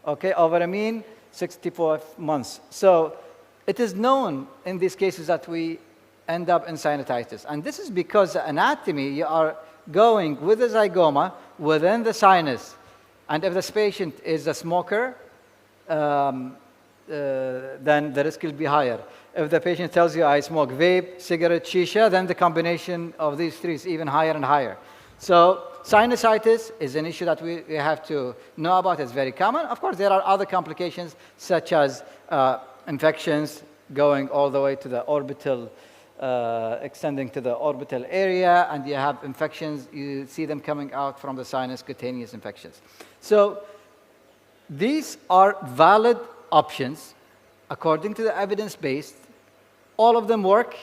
okay, over a mean 64 months. So it is known in these cases that we end up in sinusitis. And this is because the anatomy, you are going with the zygoma within the sinus. And if this patient is a smoker, then the risk will be higher. If the patient tells you, I smoke vape, cigarette, shisha, then the combination of these three is even higher and higher. So sinusitis is an issue that we have to know about. It's very common. Of course, there are other complications, such as infections going all the way to the orbital, extending to the orbital area, and you have infections, you see them coming out from the sinus, cutaneous infections. So these are valid options according to the evidence-based. All of them work.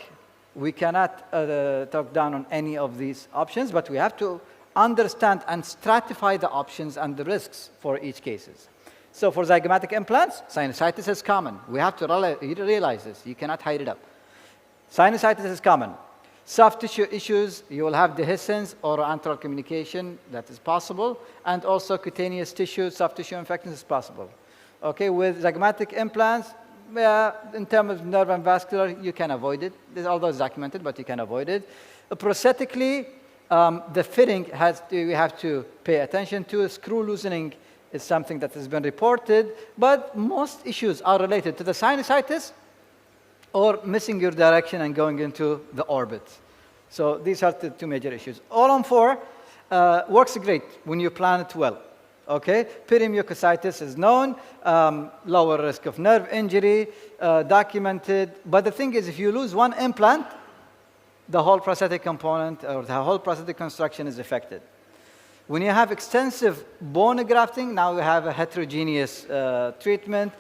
We cannot talk down on any of these options, but we have to understand and stratify the options and the risks for each cases. So for zygomatic implants, sinusitis is common. We have to realize this. You cannot hide it up. Sinusitis is common. Soft tissue issues, you will have dehiscence or antral communication, that is possible, and also cutaneous tissue, soft tissue infections is possible. Okay, with zygomatic implants, in terms of nerve and vascular, you can avoid it. Although it's documented, but you can avoid it. Prosthetically, the fitting we have to pay attention to. Screw loosening is something that has been reported, but most issues are related to the sinusitis or missing your direction and going into the orbit. So these are the two major issues. All-on-4 works great when you plan it well. Okay, perimucositis is known, lower risk of nerve injury, documented. But the thing is, if you lose one implant, the whole prosthetic component or the whole prosthetic construction is affected. When you have extensive bone grafting, now you have a heterogeneous treatment.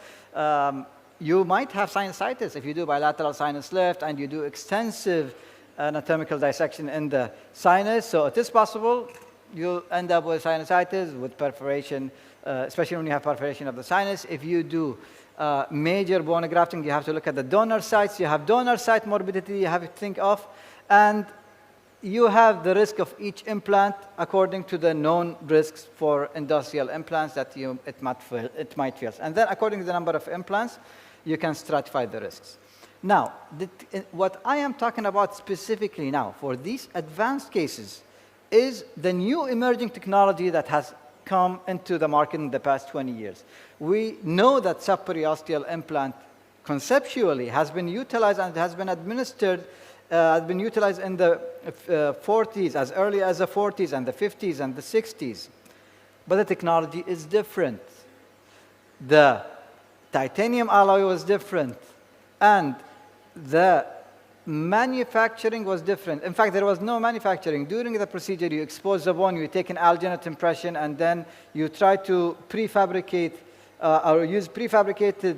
You might have sinusitis if you do bilateral sinus lift and you do extensive anatomical dissection in the sinus. So it is possible. You'll end up with sinusitis, with perforation, especially when you have perforation of the sinus. If you do major bone grafting, you have to look at the donor sites. You have donor site morbidity you have to think of. And you have the risk of each implant according to the known risks for endothelial implants that it might fail. And then according to the number of implants, you can stratify the risks. Now, what I am talking about specifically now for these advanced cases is the new emerging technology that has come into the market in the past 20 years. We know that subperiosteal implant conceptually has been utilized and has been administered, has been utilized in the 40s, as early as the 40s and the 50s and the 60s. But the technology is different. The titanium alloy was different, and the manufacturing was different. In fact, there was no manufacturing. During the procedure, you expose the bone, you take an alginate impression, and then you try to prefabricate or use prefabricated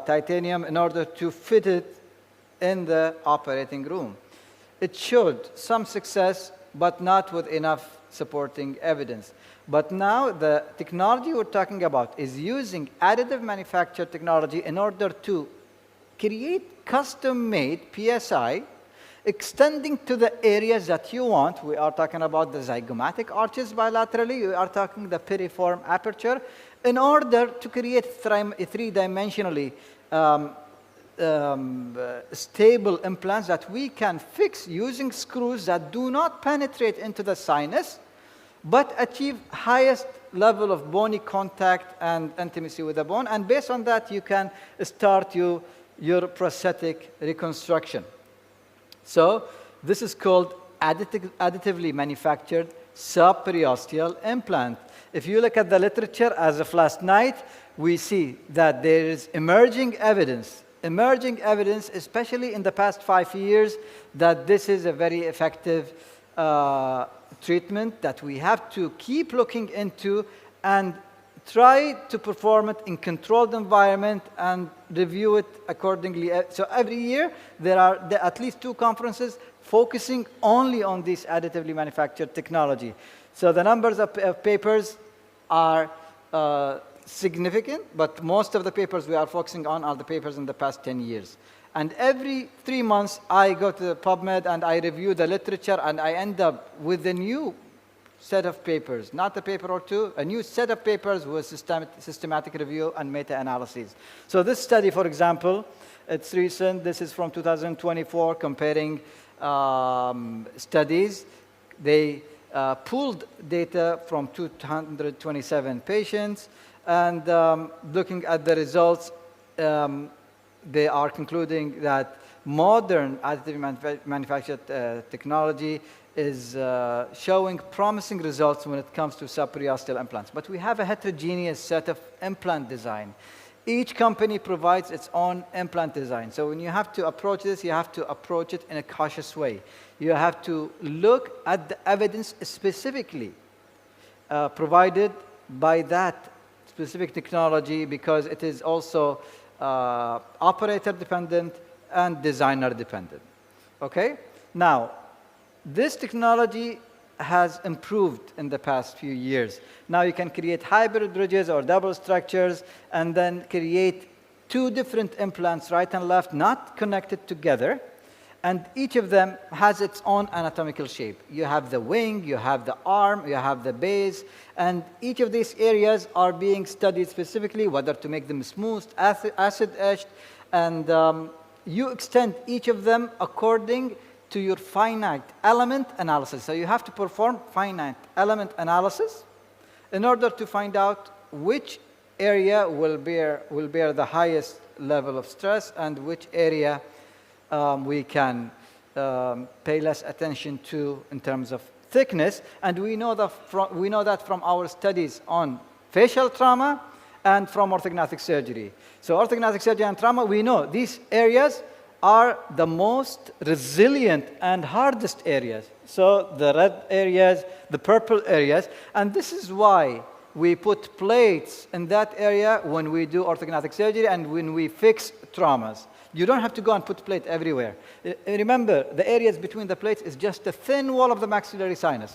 titanium in order to fit it in the operating room. It showed some success, but not with enough supporting evidence. But now the technology we're talking about is using additive manufacture technology in order to create custom-made PSI, extending to the areas that you want. We are talking about the zygomatic arches bilaterally. We are talking the piriform aperture in order to create three-dimensionally stable implants that we can fix using screws that do not penetrate into the sinus, but achieve highest level of bony contact and intimacy with the bone. And based on that, you can start your prosthetic reconstruction. So this is called additively manufactured subperiosteal implant. If you look at the literature as of last night, we see that there is emerging evidence, especially in the past 5 years, that this is a very effective treatment that we have to keep looking into and try to perform it in controlled environment and review it accordingly. So every year, there are at least 2 conferences focusing only on this additively manufactured technology. So the numbers of papers are significant, but most of the papers we are focusing on are the papers in the past 10 years. And every 3 months, I go to the PubMed and I review the literature, and I end up with a new set of papers, not a paper or 2, a new set of papers with systematic review and meta-analyses. So this study, for example, it's recent. This is from 2024, comparing studies. They pooled data from 227 patients, and looking at the results, they are concluding that modern additive manufactured technology is showing promising results when it comes to subperiosteal implants. But we have a heterogeneous set of implant design. Each company provides its own implant design. So when you have to approach this, you have to approach it in a cautious way. You have to look at the evidence specifically provided by that specific technology, because it is also operator dependent and designer dependent. Okay? Now, this technology has improved in the past few years. Now you can create hybrid bridges or double structures and then create 2 different implants, right and left, not connected together. And each of them has its own anatomical shape. You have the wing, you have the arm, you have the base, and each of these areas are being studied specifically, whether to make them smooth, acid etched, and you extend each of them according to your finite element analysis. So you have to perform finite element analysis in order to find out which area will bear the highest level of stress and which area we can pay less attention to in terms of thickness. And we know that from our studies on facial trauma and from orthognathic surgery. So orthognathic surgery and trauma, we know these areas are the most resilient and hardest areas. So the red areas, the purple areas, and this is why we put plates in that area when we do orthognathic surgery and when we fix traumas. You don't have to go and put plate everywhere. Remember, the areas between the plates is just a thin wall of the maxillary sinus.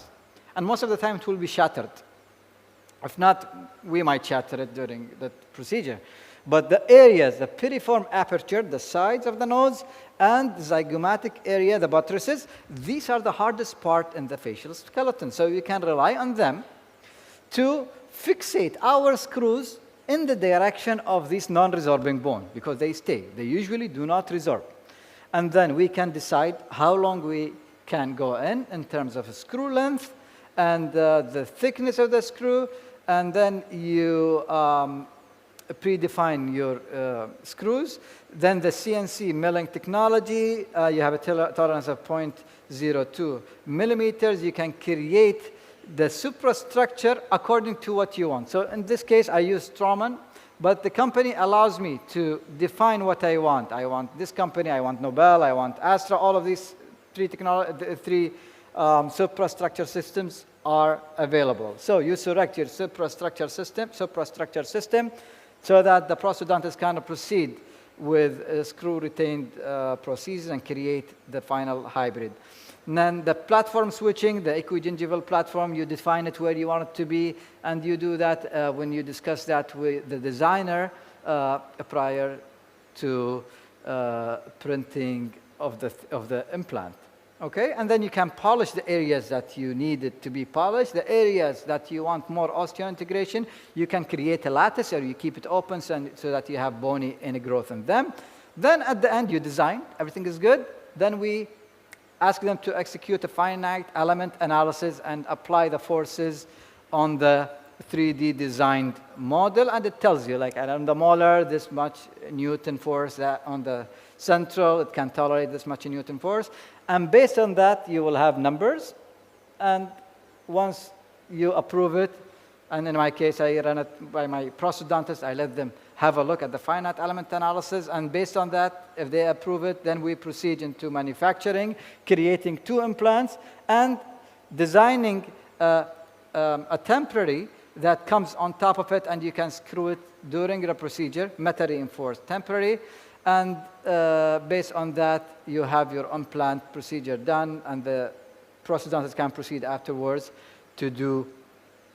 And most of the time it will be shattered. If not, we might shatter it during the procedure. But the areas, the piriform aperture, the sides of the nose, and the zygomatic area, the buttresses, these are the hardest part in the facial skeleton. So you can rely on them to fixate our screws in the direction of this non-resorbing bone because they stay. They usually do not resorb. And then we can decide how long we can go in terms of screw length and the thickness of the screw, and then you predefine your screws. Then the CNC milling technology, you have a tolerance of 0.02 millimeters. You can create the superstructure according to what you want. So in this case, I use Straumann, but the company allows me to define what I want. I want this company, I want Nobel, I want Astra. All of these three superstructure systems are available. So you select your superstructure system so that the prosthodontist can proceed with screw-retained procedures and create the final hybrid. And then the platform switching, the equigingival platform, you define it where you want it to be, and you do that when you discuss that with the designer prior to printing of the implant. Okay, and then you can polish the areas that you need it to be polished. The areas that you want more osseointegration, you can create a lattice or you keep it open so that you have bony ingrowth in them. Then at the end, you design, everything is good. Then we ask them to execute a finite element analysis and apply the forces on the 3D designed model, and it tells you, like on the molar, this much Newton force, that on the central, it can tolerate this much Newton force. And based on that, you will have numbers. And once you approve it, and in my case, I run it by my prosthodontist, I let them have a look at the finite element analysis. And based on that, if they approve it, then we proceed into manufacturing, creating 2 implants, and designing a temporary that comes on top of it, and you can screw it during the procedure, metal-reinforced temporary. And based on that, you have your implant procedure done, and the prosthodontist can proceed afterwards to do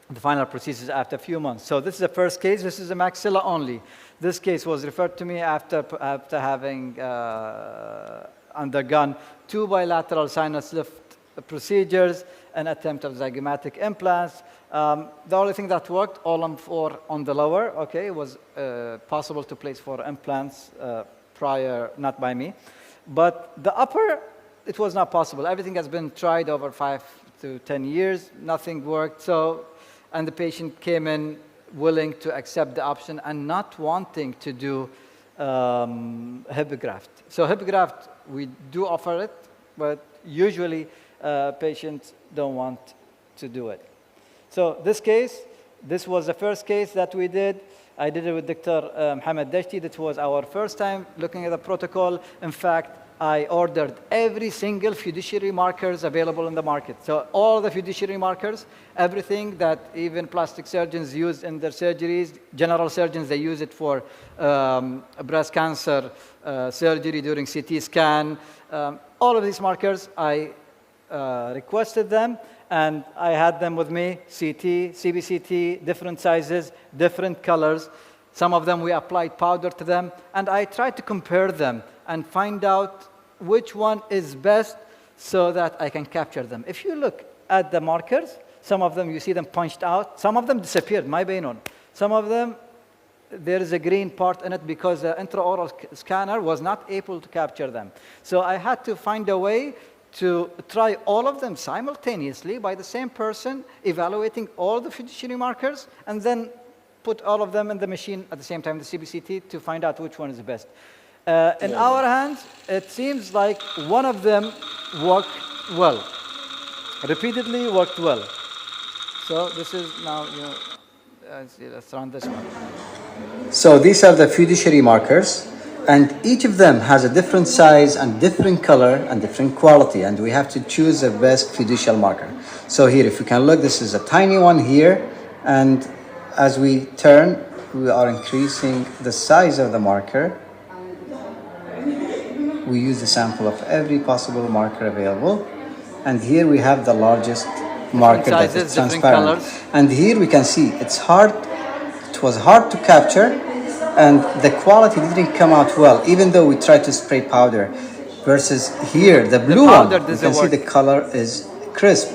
the final procedures after a few months. So this is the first case. This is a maxilla only. This case was referred to me after having undergone 2 bilateral sinus lift procedures, an attempt of zygomatic implants. The only thing that worked, Olm4 on the lower, okay, it was possible to place 4 implants prior, not by me. But the upper, it was not possible. Everything has been tried over 5 to 10 years. Nothing worked. So, and the patient came in willing to accept the option and not wanting to do hip graft. So hip graft, we do offer it, but usually patients don't want to do it. So this case, this was the first case that we did. I did it with Dr. Mohammed Dashti. That was our first time looking at the protocol. In fact, I ordered every single fiduciary markers available in the market. So all the fiduciary markers, everything that even plastic surgeons use in their surgeries, general surgeons, they use it for breast cancer surgery during CT scan. All of these markers, I requested them, and I had them with me, CT, CBCT, different sizes, different colors. Some of them we applied powder to them, and I tried to compare them and find out which one is best so that I can capture them. If you look at the markers, some of them you see them punched out, some of them disappeared, my bainon. Some of them, there is a green part in it because the intraoral scanner was not able to capture them. So I had to find a way to try all of them simultaneously by the same person, evaluating all the fiduciary markers, and then put all of them in the machine at the same time, the CBCT, to find out which one is the best. In our hands, it seems like one of them worked well, repeatedly worked well. So this is now, let's run this one. So these are the fiduciary markers. And each of them has a different size and different color and different quality, and we have to choose the best fiducial marker. So here, if you can look, this is a tiny one here, and as we turn, we are increasing the size of the marker. We use the sample of every possible marker available, and here we have the largest marker that is transparent. And here we can see it was hard to capture, and the quality didn't come out well, even though we tried to spray powder. Versus here, the blue one, you can see the color is crisp.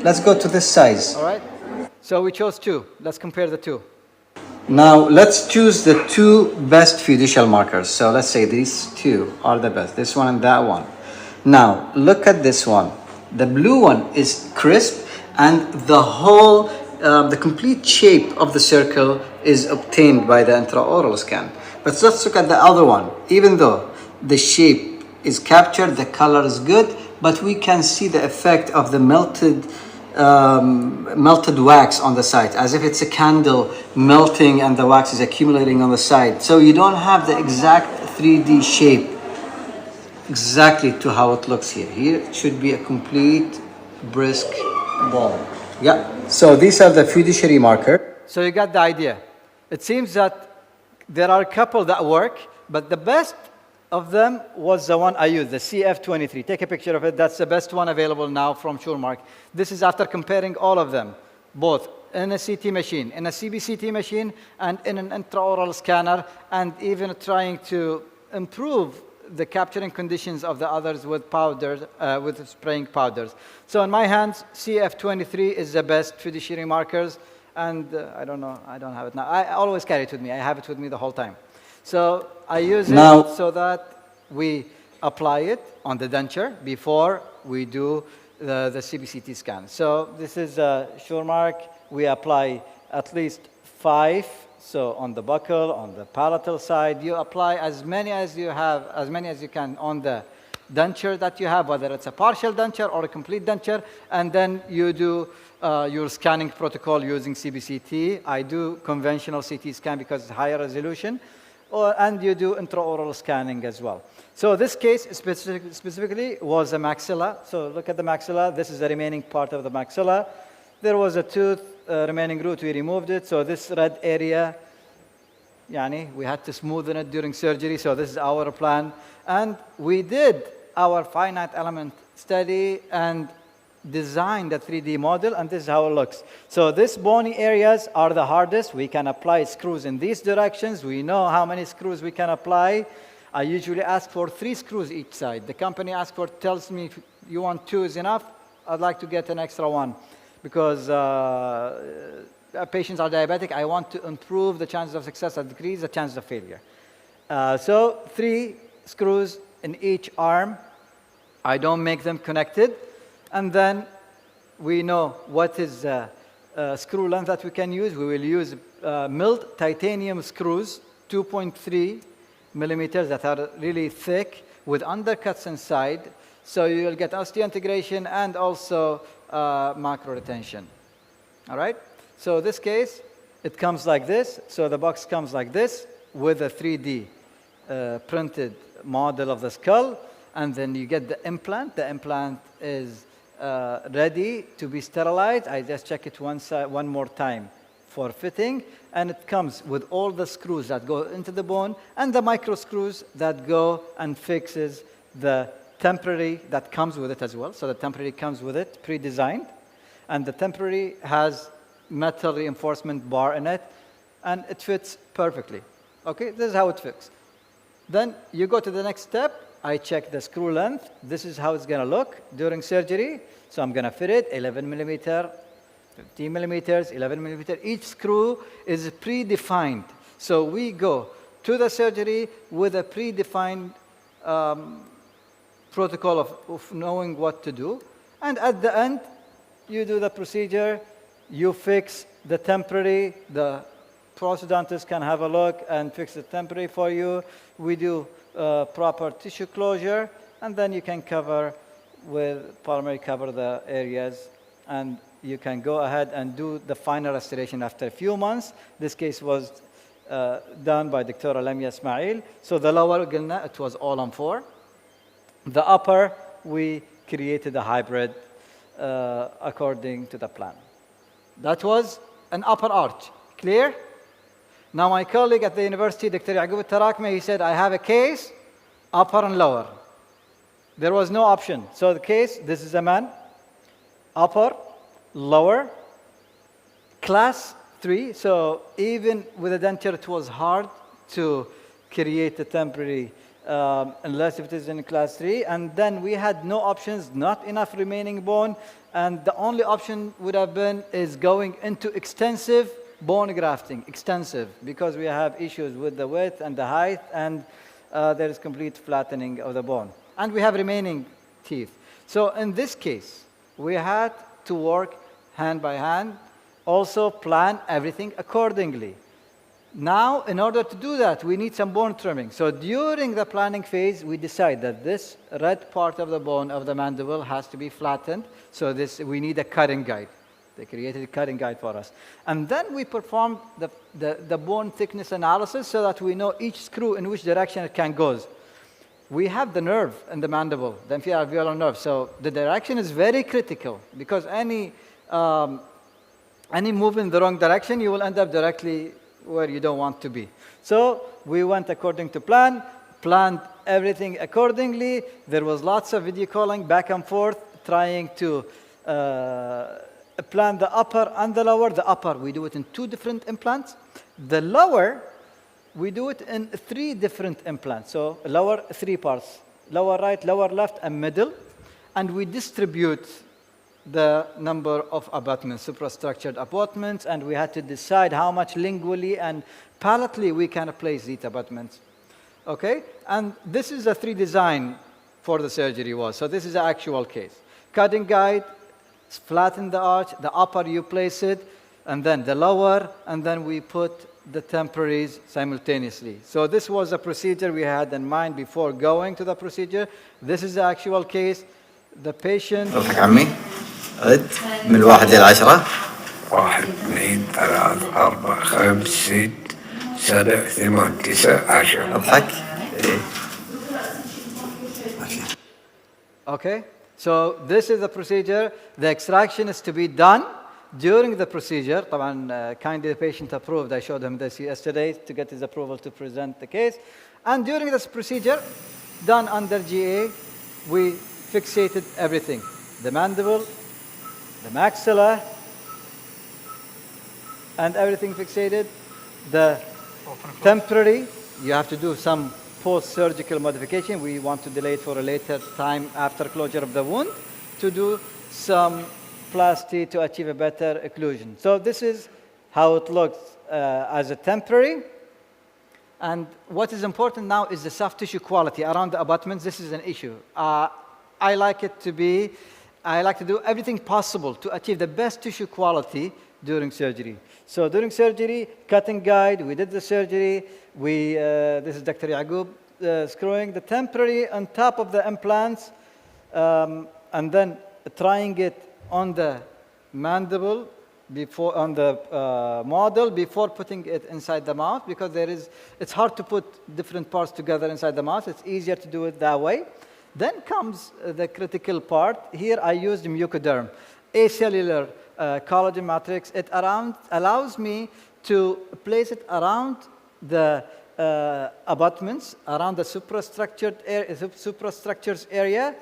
Let's go to this size. All right. So we chose 2. Let's compare the 2. Now let's choose the two best fiducial markers. So let's say these two are the best, this one and that one. Now look at this one. The blue one is crisp and the whole, the complete shape of the circle is obtained by the intraoral scan. But let's look at the other one. Even though the shape is captured, the color is good, but we can see the effect of the melted wax on the side, as if it's a candle melting and the wax is accumulating on the side. So you don't have the exact 3D shape exactly to how it looks here. Here it should be a complete brisk ball. Yeah, so these are the fiduciary marker. So you got the idea. It seems that there are a couple that work, but the best of them was the one I used, the CF23. Take a picture of it. That's the best one available now from Schulmark. This is after comparing all of them, both in a CT machine, in a CBCT machine, and in an intraoral scanner, and even trying to improve the capturing conditions of the others with powders, with spraying powders. So in my hands, CF23 is the best fiduciary markers, and I don't know, I don't have it now. I always carry it with me. I have it with me the whole time. So I use it so that we apply it on the denture before we do the CBCT scan. So this is Schulmark. We apply at least 5. So on the buccal, on the palatal side, you apply as many as you have, as many as you can on the denture that you have, whether it's a partial denture or a complete denture, and then you do your scanning protocol using CBCT. I do conventional CT scan because it's higher resolution. And you do intraoral scanning as well. So this case specifically was a maxilla. So look at the maxilla. This is the remaining part of the maxilla. There was a tooth remaining root. We removed it. So this red area, we had to smoothen it during surgery. So this is our plan. And we did our finite element study and designed the 3D model, and this is how it looks. So these bony areas are the hardest. We can apply screws in these directions. We know how many screws we can apply. I usually ask for 3 screws each side. The company tells me if you want 2 is enough. I'd like to get an extra 1 because patients are diabetic. I want to improve the chances of success and decrease the chances of failure. So 3 screws in each arm. I don't make them connected. And then we know what is screw length that we can use. We will use milled titanium screws, 2.3 millimeters that are really thick with undercuts inside. So you will get osseointegration and also macro retention. All right? So this case, it comes like this. So the box comes like this with a 3D printed model of the skull. And then you get the implant. The implant is ready to be sterilized. I just check it one more time for fitting, and it comes with all the screws that go into the bone and the micro screws that go and fixes the temporary that comes with it as well. So the temporary comes with it, pre-designed, and the temporary has metal reinforcement bar in it, and it fits perfectly. Okay, this is how it fits. Then you go to the next step. I check the screw length. This is how it's going to look during surgery. So I'm going to fit it, 11 millimeter, 15 millimeters, 11 millimeter. Each screw is predefined. So we go to the surgery with a predefined protocol of knowing what to do. And at the end, you do the procedure. You fix the temporary. The prosthodontist can have a look and fix the temporary for you. We do proper tissue closure, and then you can cover with polymer cover the areas, and you can go ahead and do the final restoration after a few months. This case was done by Dr. Lamia Ismail. So the lower, it was all on 4. The upper, we created a hybrid according to the plan. That was an upper arch. Clear? Now my colleague at the university, Dr. Yaqub al-Tarakmi, he said, I have a case, upper and lower. There was no option. So the case, this is a man, upper, lower, class 3. So even with a denture, it was hard to create a temporary, unless it is in class 3. And then we had no options, not enough remaining bone. And the only option would have been is going into extensive bone grafting, extensive, because we have issues with the width and the height, and there is complete flattening of the bone. And we have remaining teeth. So in this case, we had to work hand by hand, also plan everything accordingly. Now, in order to do that, we need some bone trimming. So during the planning phase, we decide that this red part of the bone of the mandible has to be flattened. So we need a cutting guide. They created a cutting guide for us. And then we performed the bone thickness analysis so that we know each screw in which direction it can go. We have the nerve in the mandible, the inferior alveolar nerve. So the direction is very critical, because any move in the wrong direction, you will end up directly where you don't want to be. So we went according to plan, planned everything accordingly. There was lots of video calling back and forth, trying to plan the upper and the lower. The upper, we do it in 2 different implants. The lower, we do it in 3 different implants. So lower, 3 parts: lower right, lower left, and middle. And we distribute the number of abutments, suprastructured abutments, and we had to decide how much lingually and palatally we can place these abutments. Okay? And this is a 3 design for the surgery was. So this is the actual case. Cutting guide, flatten the arch, the upper you place it, and then the lower, and then we put the temporaries simultaneously. So this was a procedure we had in mind before going to the procedure. This is the actual case. The patient... اضحك عمي عد من 1 إلى 10. 1 2 3 4 5 6 7 8 9 10. اضحك. Okay, so this is the procedure. The extraction is to be done during the procedure. Kindly the patient approved. I showed him this yesterday to get his approval to present the case. And during this procedure, done under GA, we fixated everything: the mandible, the maxilla, and everything fixated. The temporary, you have to do some post-surgical modification. We want to delay it for a later time after closure of the wound to do some plasty to achieve a better occlusion. So this is how it looks as a temporary. And what is important now is the soft tissue quality around the abutments. This is an issue. I like to do everything possible to achieve the best tissue quality during surgery. So during surgery, cutting guide, we did the surgery. This is Dr. Yaqub screwing the temporary on top of the implants, and then trying it on the mandible on the model before putting it inside the mouth, because it's hard to put different parts together inside the mouth. It's easier to do it that way. Then comes the critical part. Here I used Mucoderm, acellular collagen matrix. It allows me to place it around the abutments, around the suprastructures area,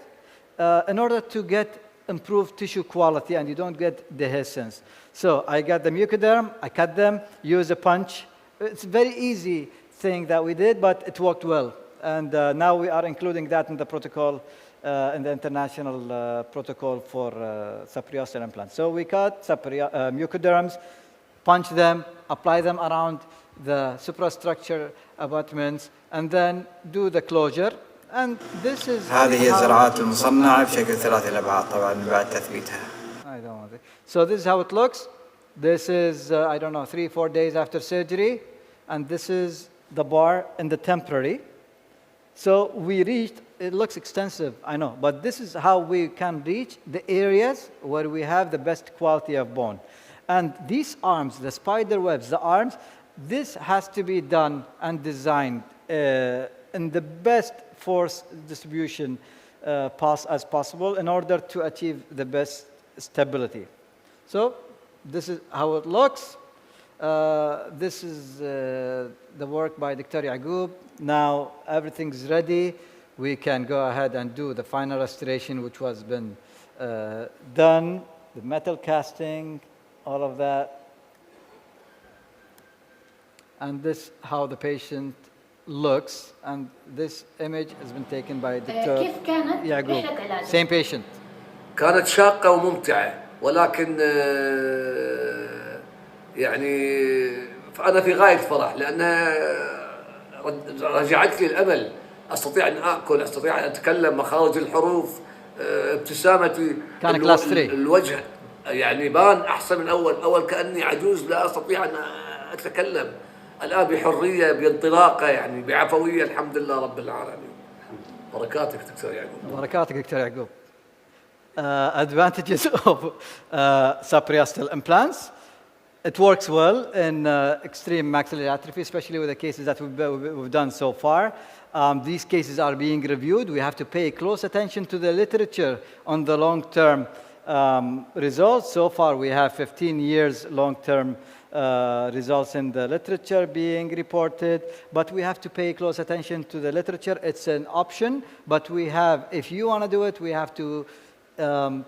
in order to get improved tissue quality and you don't get dehiscence. So I got the Mucoderm, I cut them, use a punch. It's a very easy thing that we did, but it worked well. And now we are including that in the protocol, in the international protocol for subperiosteal implants. So we cut Mucoderms, punch them, apply them around the suprastructure abutments, and then do the closure. And this is هذه الزراعات المصنعة بشكل 3 الأبعاد طبعا بعد تثبيتها. I don't want it. So this is how it looks. This is, I don't know, 3-4 days after surgery. And this is the bar in the temporary. So we reached, it looks extensive, I know, but this is how we can reach the areas where we have the best quality of bone. And these arms, the spider webs, the arms, this has to be done and designed in the best force distribution as possible in order to achieve the best stability. So this is how it looks. This is the work by Dr. Yaqub. Now everything's ready. We can go ahead and do the final restoration, which was been done, the metal casting, all of that. And this how the patient looks. And this image has been taken by Dr. Yaqub. Same patient. كانت شاقة وممتعة، ولكن يعني فأنا في غاية الفرح لأنها رجعت لي الأمل. أستطيع أن آكل، أستطيع أن أتكلم، مخارج الحروف، ابتسامتي، كان كلاس 3. الوجه يعني بان أحسن من أول كأني عجوز لا أستطيع أن أتكلم. الآن بحرية، بانطلاقة، يعني بعفوية، الحمد لله رب العالمين. بركاتك دكتور يعقوب. بركاتك دكتور يعقوب. Advantages of subperiosteal implants. It works well in extreme maxillary atrophy, especially with the cases that we've done so far. These cases are being reviewed. We have to pay close attention to the literature on the long-term results. So far, we have 15 years long-term results in the literature being reported, but we have to pay close attention to the literature. It's an option, but we have, if you want to do it, we have to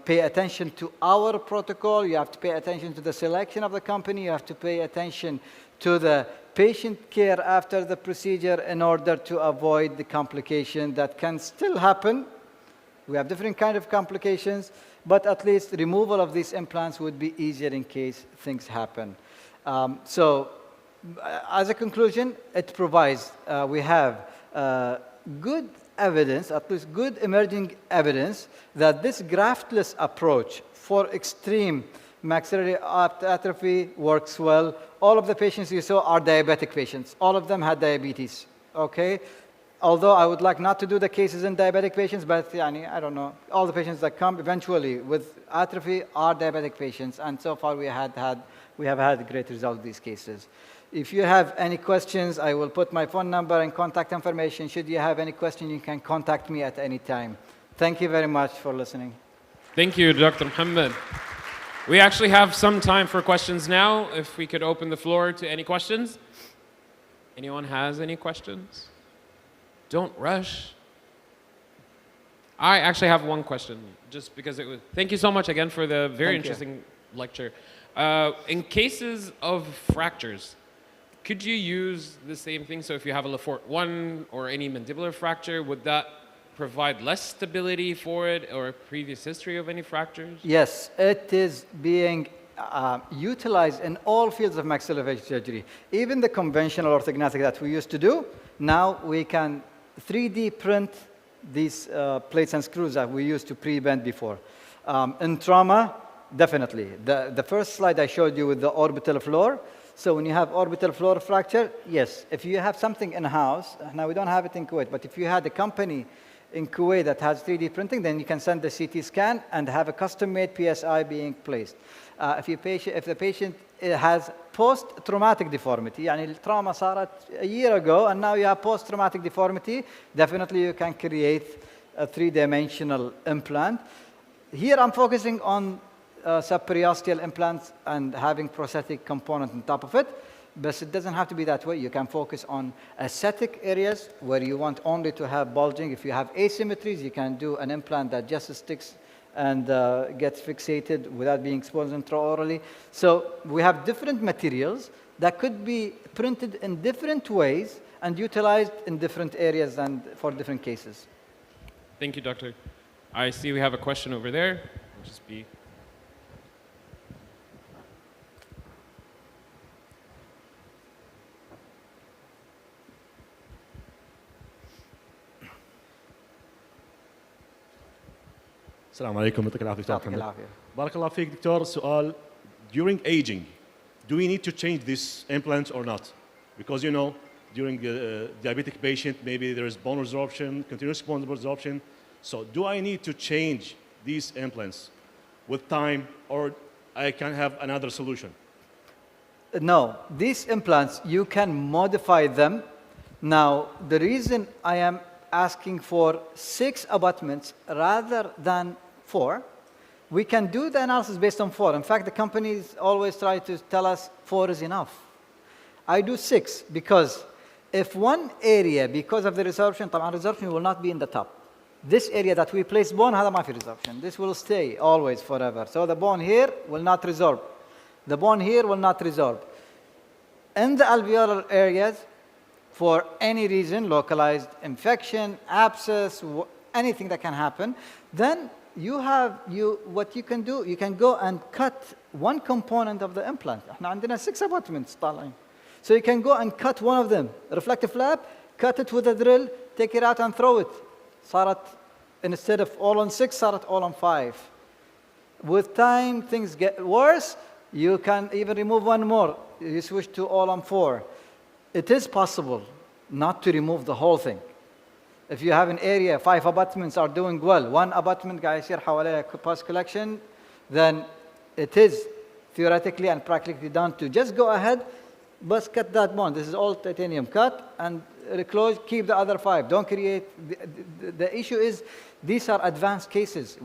pay attention to our protocol. You have to pay attention to the selection of the company. You have to pay attention to the patient care after the procedure in order to avoid the complication that can still happen. We have different kind of complications, but at least removal of these implants would be easier in case things happen. So as a conclusion, it provides, we have good evidence, at least good emerging evidence, that this graftless approach for extreme maxillary atrophy works well. All of the patients you saw are diabetic patients. All of them had diabetes, okay? Although I would like not to do the cases in diabetic patients, but I don't know. All the patients that come eventually with atrophy are diabetic patients, and so far we have had great results in these cases. If you have any questions, I will put my phone number and contact information. Should you have any question, you can contact me at any time. Thank you very much for listening. Thank you, Dr. Muhammad. We actually have some time for questions now. If we could open the floor to any questions. Anyone has any questions? Don't rush. I actually have one question, just because it was. Thank you so much again for the very interesting lecture. In cases of fractures, could you use the same thing? So if you have a Lefort 1 or any mandibular fracture, would that provide less stability for it, or a previous history of any fractures? Yes, it is being utilized in all fields of maxillofacial surgery. Even the conventional orthognathic that we used to do, now we can 3D print these plates and screws that we used to pre-bend before. In trauma, definitely. The first slide I showed you with the orbital floor. So when you have orbital floor fracture, yes. If you have something in-house, now we don't have it in Kuwait, but if you had a company in Kuwait that has 3D printing, then you can send the CT scan and have a custom-made PSI being placed. If the patient has post-traumatic deformity, يعني trauma صارت a year ago, and now you have post-traumatic deformity, definitely you can create a 3-dimensional implant. Here I'm focusing on subperiosteal implants and having prosthetic component on top of it, but it doesn't have to be that way. You can focus on aesthetic areas where you want only to have bulging. If you have asymmetries, you can do an implant that just sticks and gets fixated without being exposed intraorally. So we have different materials that could be printed in different ways and utilized in different areas and for different cases. Thank you, Doctor. I see we have a question over there. I'll just be... السلام عليكم يعطيك العافية دكتور محمد. بارك الله فيك دكتور. سؤال, during aging, do we need to change this implant or not? Because during the diabetic patient, maybe there is bone resorption, continuous bone resorption. So do I need to change these implants with time, or I can have another solution? No, these implants, you can modify them. Now, the reason I am asking for 6 abutments rather than 4, we can do the analysis based on 4. In fact, the companies always try to tell us 4 is enough. I do 6 because if one area, because of the resorption, طبعا resorption will not be in the top. This area that we place bone, هذا ما في resorption. This will stay always forever. So the bone here will not resorb. The bone here will not resorb. In the alveolar areas, for any reason, localized infection, abscess, anything that can happen, then what you can do, you can go and cut one component of the implant. احنا عندنا 6 abutments طالعين. So you can go and cut one of them. Reflective flap, cut it with a drill, take it out and throw it. صارت, instead of all on 6, صارت all on 5. With time, things get worse. You can even remove one more. You switch to all on 4. It is possible not to remove the whole thing. If you have an area, 5 abutments are doing well, 1 abutment قاعد يصير حواليه pus collection, then it is theoretically and practically done to just go ahead, but cut that bone. This is all titanium. Cut and close, keep the other 5. Don't create, the issue is these are advanced cases.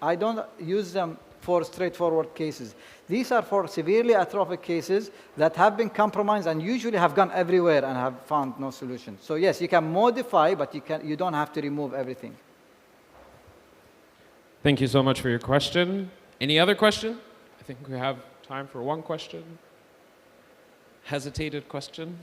I don't use them for straightforward cases. These are for severely atrophic cases that have been compromised and usually have gone everywhere and have found no solution. So yes, you can modify, but you don't have to remove everything. Thank you so much for your question. Any other question? I think we have time for one question. Hesitated question?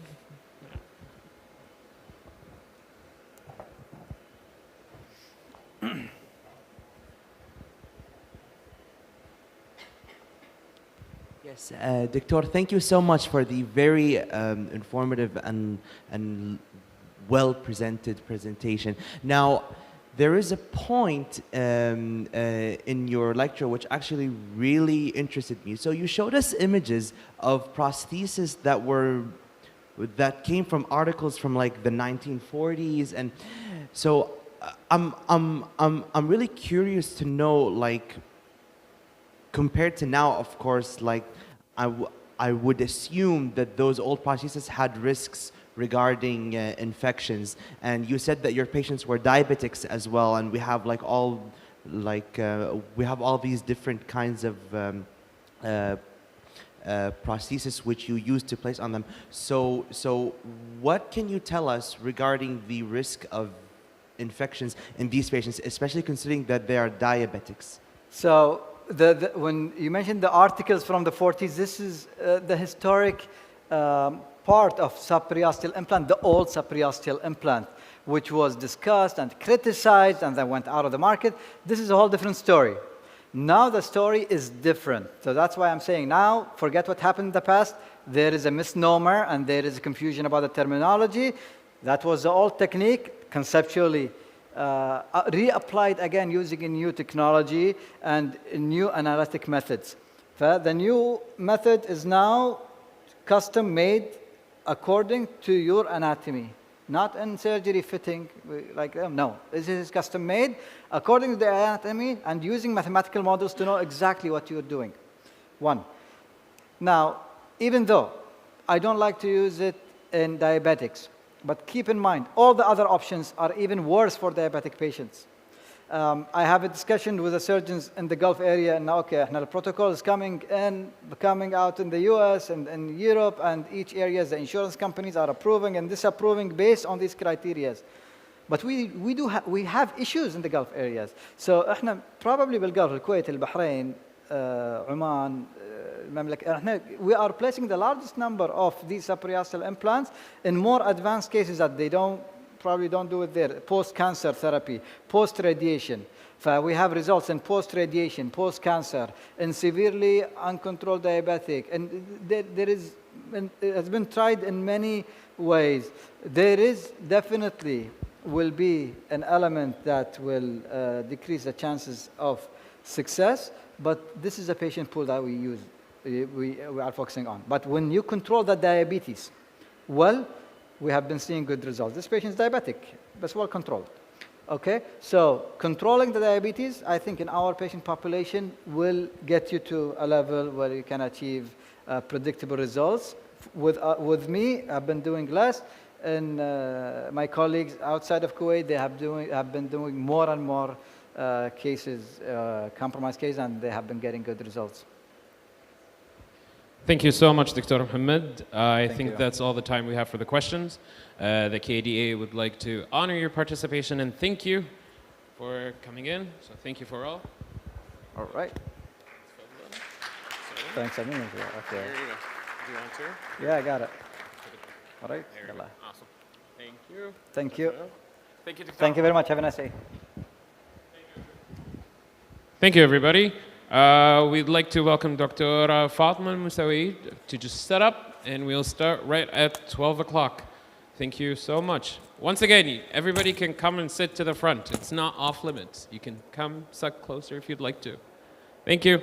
Yes, Doctor, thank you so much for the very informative and well-presented presentation. Now, there is a point in your lecture which actually really interested me. So you showed us images of prostheses that came from articles from like the 1940s, and so I'm really curious to know, like, compared to now, of course, like I would assume that those old prostheses had risks regarding infections, and you said that your patients were diabetics as well, and we have like all these different kinds of prostheses which you use to place on them. So what can you tell us regarding the risk of infections in these patients, especially considering that they are diabetics? So when you mentioned the articles from the 40s, this is the historic part of subperiosteal implant, the old subperiosteal implant, which was discussed and criticized and then went out of the market. This is a whole different story. Now the story is different. So that's why I'm saying now, forget what happened in the past. There is a misnomer and there is a confusion about the terminology. That was the old technique, conceptually reapplied again using a new technology and new analytic methods. The new method is now custom made according to your anatomy, not in surgery fitting like them. No, this is custom made according to the anatomy and using mathematical models to know exactly what you're doing. One. Now, even though I don't like to use it in diabetics, but keep in mind, all the other options are even worse for diabetic patients. I have a discussion with the surgeons in the Gulf area, and now, okay, now the protocol is coming out in the US and in Europe, and each area, the insurance companies are approving and disapproving based on these criteria. But we have issues in the Gulf areas. So احنا probably بالGulf, الكويت, البحرين, Oman, we are placing the largest number of these subperiosteal implants in more advanced cases that they probably don't do it there. Post-cancer therapy, post-radiation. We have results in post-radiation, post-cancer, in severely uncontrolled diabetic. And it has been tried in many ways. There is definitely will be an element that will decrease the chances of success, but this is a patient pool that we are focusing on. But when you control the diabetes, well, we have been seeing good results. This patient is diabetic, but well controlled. Okay, so controlling the diabetes, I think in our patient population will get you to a level where you can achieve predictable results. With me, I've been doing less, and my colleagues outside of Kuwait, they have been doing more and more cases, compromised cases, and they have been getting good results. Thank you so much, Dr. Mohammed. I think that's all the time we have for the questions. The KDA would like to honor your participation and thank you for coming in. So thank you for all. All right. Thanks, Amin. Okay. Do you want to? Yeah, I got it. All right. Awesome. Thank you. Thank you. Thank you, Dr. Thank you very much. Have a nice day. Thank you, everybody. We'd like to welcome Dr. Fatma Moussaoui to just set up, and we'll start right at 12 o'clock. Thank you so much. Once again, everybody can come and sit to the front. It's not off limits. You can come sit closer if you'd like to. Thank you.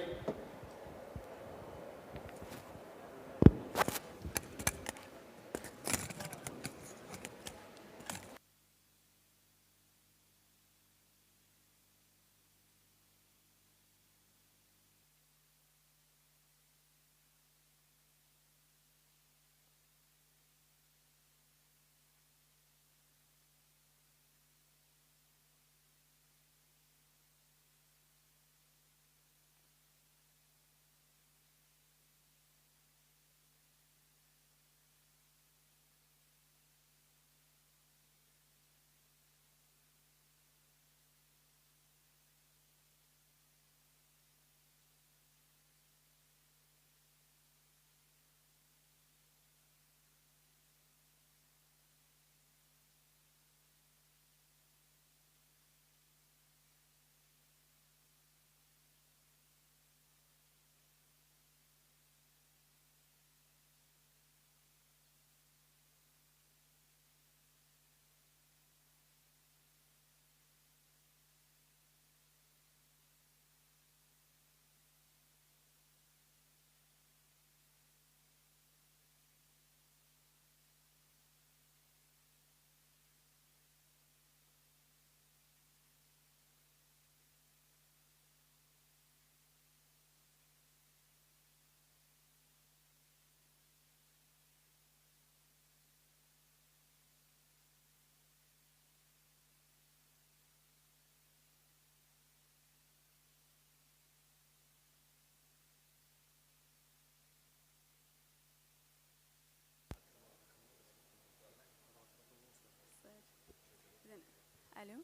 الو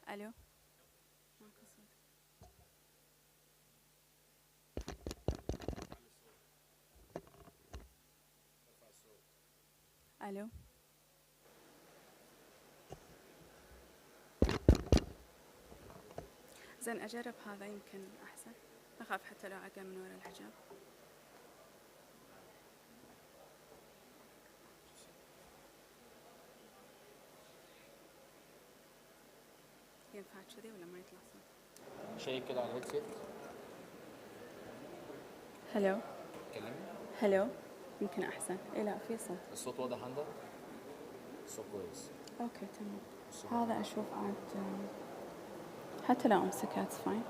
الو الو زين اجرب هذا يمكن احسن اخاف حتى لو عقل من ورا الحجاب ينفع كذي ولا ما يطلع صوت؟ شيك كده على الهيدسيت. هلو كلمني. هلو يمكن احسن اي لا في صوت الصوت واضح عندك؟ الصوت كويس. اوكي تمام هذا اشوف عاد حتى لو امسكها اتس فاين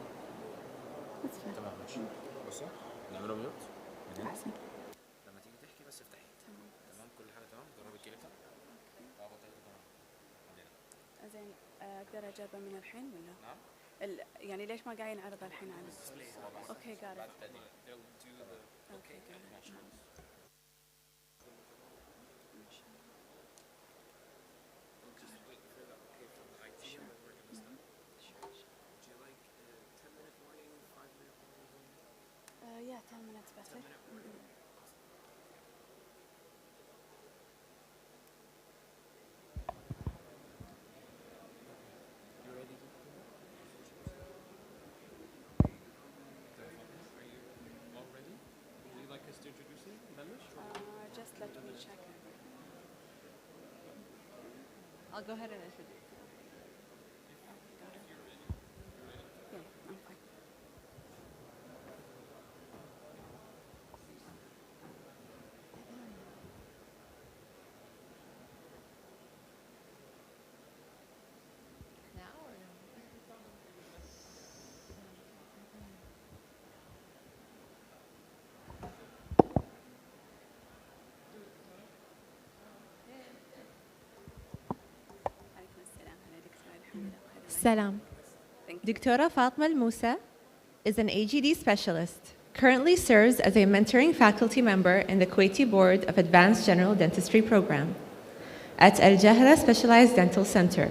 تمام ماشي. بصي نعمله ميوت من هنا. احسن لما تيجي تحكي بس افتحي. تمام كل حاجه تمام. جربي الكلمه. زين اقدر اجربه من الحين ولا؟ نعم. يعني ليش ما قاعد ينعرض الحين على اوكي قاعد اوكي قاعد yeah 10 minutes better. Just let me check. I'll go ahead and introduce you. Yeah, I'm fine. Now or no? Salam. Dr. Fatma Al-Moussa is an AGD specialist, currently serves as a mentoring faculty member in the Kuwaiti Board of Advanced General Dentistry Program at Al Jahra Specialized Dental Center.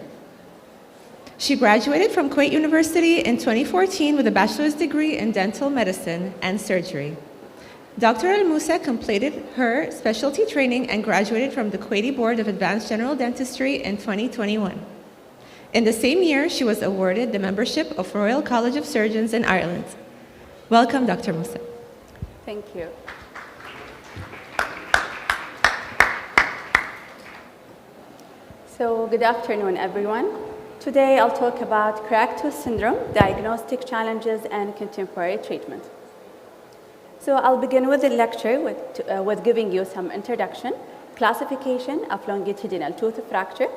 She graduated from Kuwait University in 2014 with a bachelor's degree in dental medicine and surgery. Dr. Al-Moussa completed her specialty training and graduated from the Kuwaiti Board of Advanced General Dentistry in 2021. In the same year, she was awarded the membership of Royal College of Surgeons in Ireland. Welcome, Dr. Musa. Thank you. So, good afternoon, everyone. Today, I'll talk about cracked tooth syndrome, diagnostic challenges, and contemporary treatment. So, I'll begin with the lecture with giving you some introduction, classification of longitudinal tooth fracture,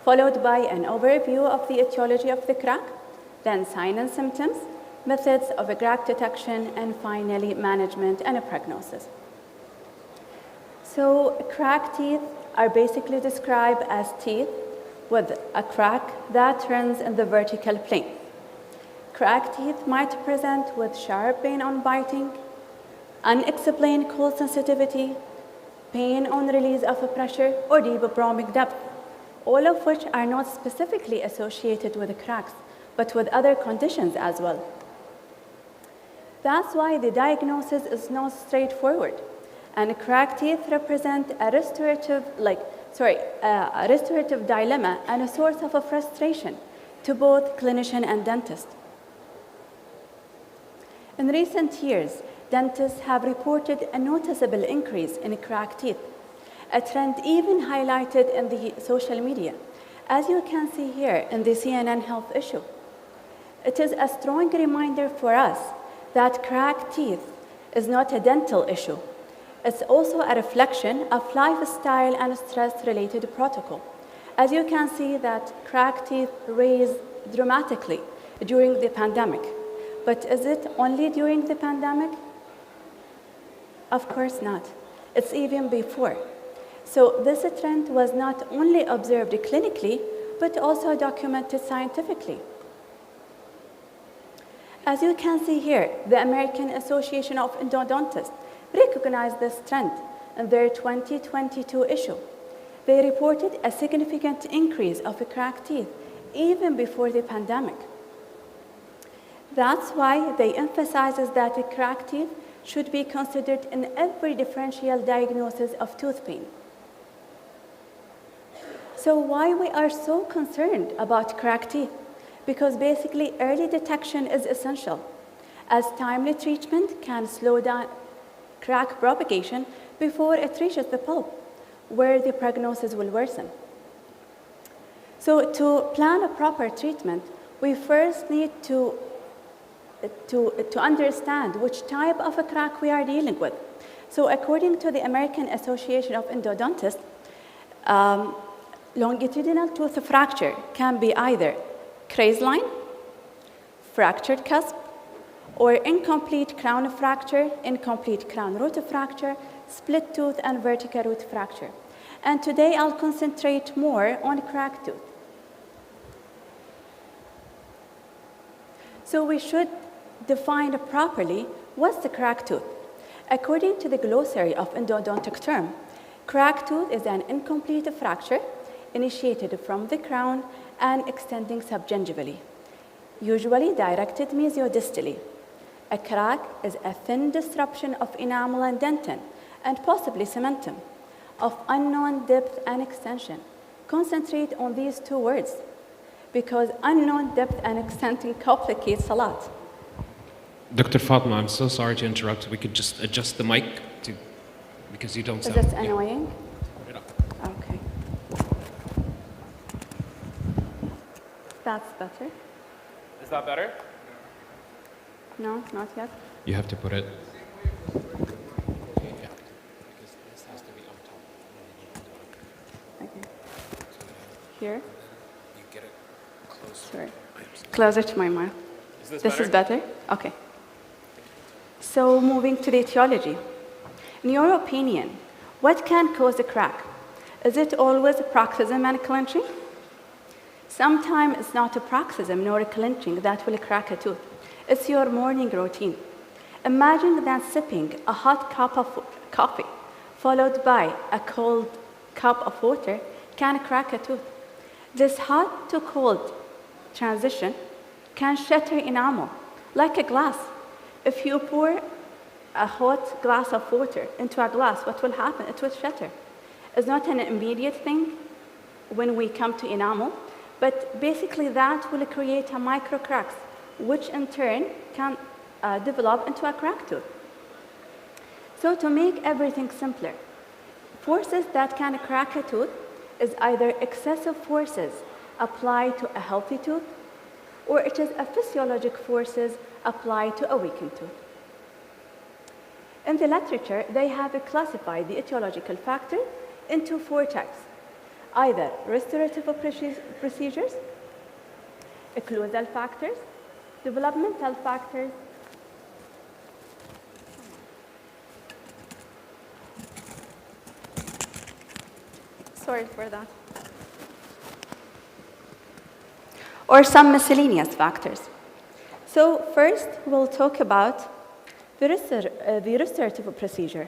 followed by an overview of the etiology of the crack, then signs and symptoms, methods of crack detection, and finally, management and a prognosis. So, cracked teeth are basically described as teeth with a crack that runs in the vertical plane. Cracked teeth might present with sharp pain on biting, unexplained cold sensitivity, pain on release of pressure, or deep bromic depth, all of which are not specifically associated with cracks, but with other conditions as well. That's why the diagnosis is not straightforward. And cracked teeth represent a restorative dilemma and a source of a frustration to both clinician and dentist. In recent years, dentists have reported a noticeable increase in cracked teeth, a trend even highlighted in the social media, as you can see here in the CNN Health issue. It is a strong reminder for us that cracked teeth is not a dental issue. It's also a reflection of lifestyle and stress-related protocol. As you can see that cracked teeth raised dramatically during the pandemic. But is it only during the pandemic? Of course not. It's even before. So this trend was not only observed clinically, but also documented scientifically. As you can see here, the American Association of Endodontists recognized this trend in their 2022 issue. They reported a significant increase of cracked teeth even before the pandemic. That's why they emphasize that cracked teeth should be considered in every differential diagnosis of tooth pain. So why we are so concerned about cracked teeth? Because basically early detection is essential, as timely treatment can slow down crack propagation before it reaches the pulp, where the prognosis will worsen. So to plan a proper treatment, we first need to understand which type of a crack we are dealing with. So according to the American Association of Endodontists, longitudinal tooth fracture can be either craze line, fractured cusp, or incomplete crown fracture, incomplete crown root fracture, split tooth, and vertical root fracture. And today I'll concentrate more on cracked tooth. So we should define properly what's the cracked tooth. According to the glossary of endodontic term, cracked tooth is an incomplete fracture initiated from the crown and extending subgingivally, usually directed mesiodistally. A crack is a thin disruption of enamel and dentin, and possibly cementum, of unknown depth and extension. Concentrate on these two words, because unknown depth and extension complicates a lot. Dr. Fatma, I'm so sorry to interrupt. We could just adjust the mic because you don't sound. Is that annoying? Okay. That's better. Is that better? No, not yet. You have to put it. Okay. Here? You get it closer. Sorry. Closer to my mouth. Is this This is better? better? Okay. So moving to the etiology. In your opinion, what can cause a crack? Is it always paroxysm and clenching? Sometimes it's not a paroxysm nor a clenching that will crack a tooth. It's your morning routine. Imagine that sipping a hot cup of coffee followed by a cold cup of water can crack a tooth. This hot to cold transition can shatter enamel like a glass. If you pour a hot glass of water into a glass, what will happen? It will shatter. It's not an immediate thing when we come to enamel, But basically that will create a micro cracks, which in turn can develop into a cracked tooth. So to make everything simpler, forces that can crack a tooth is either excessive forces applied to a healthy tooth, or it is a physiologic forces applied to a weakened tooth. In the literature, they have classified the etiological factor into 4 types: either restorative procedures, occlusal factors, developmental factors, sorry for that, or some miscellaneous factors. So first, we'll talk about the restorative procedure.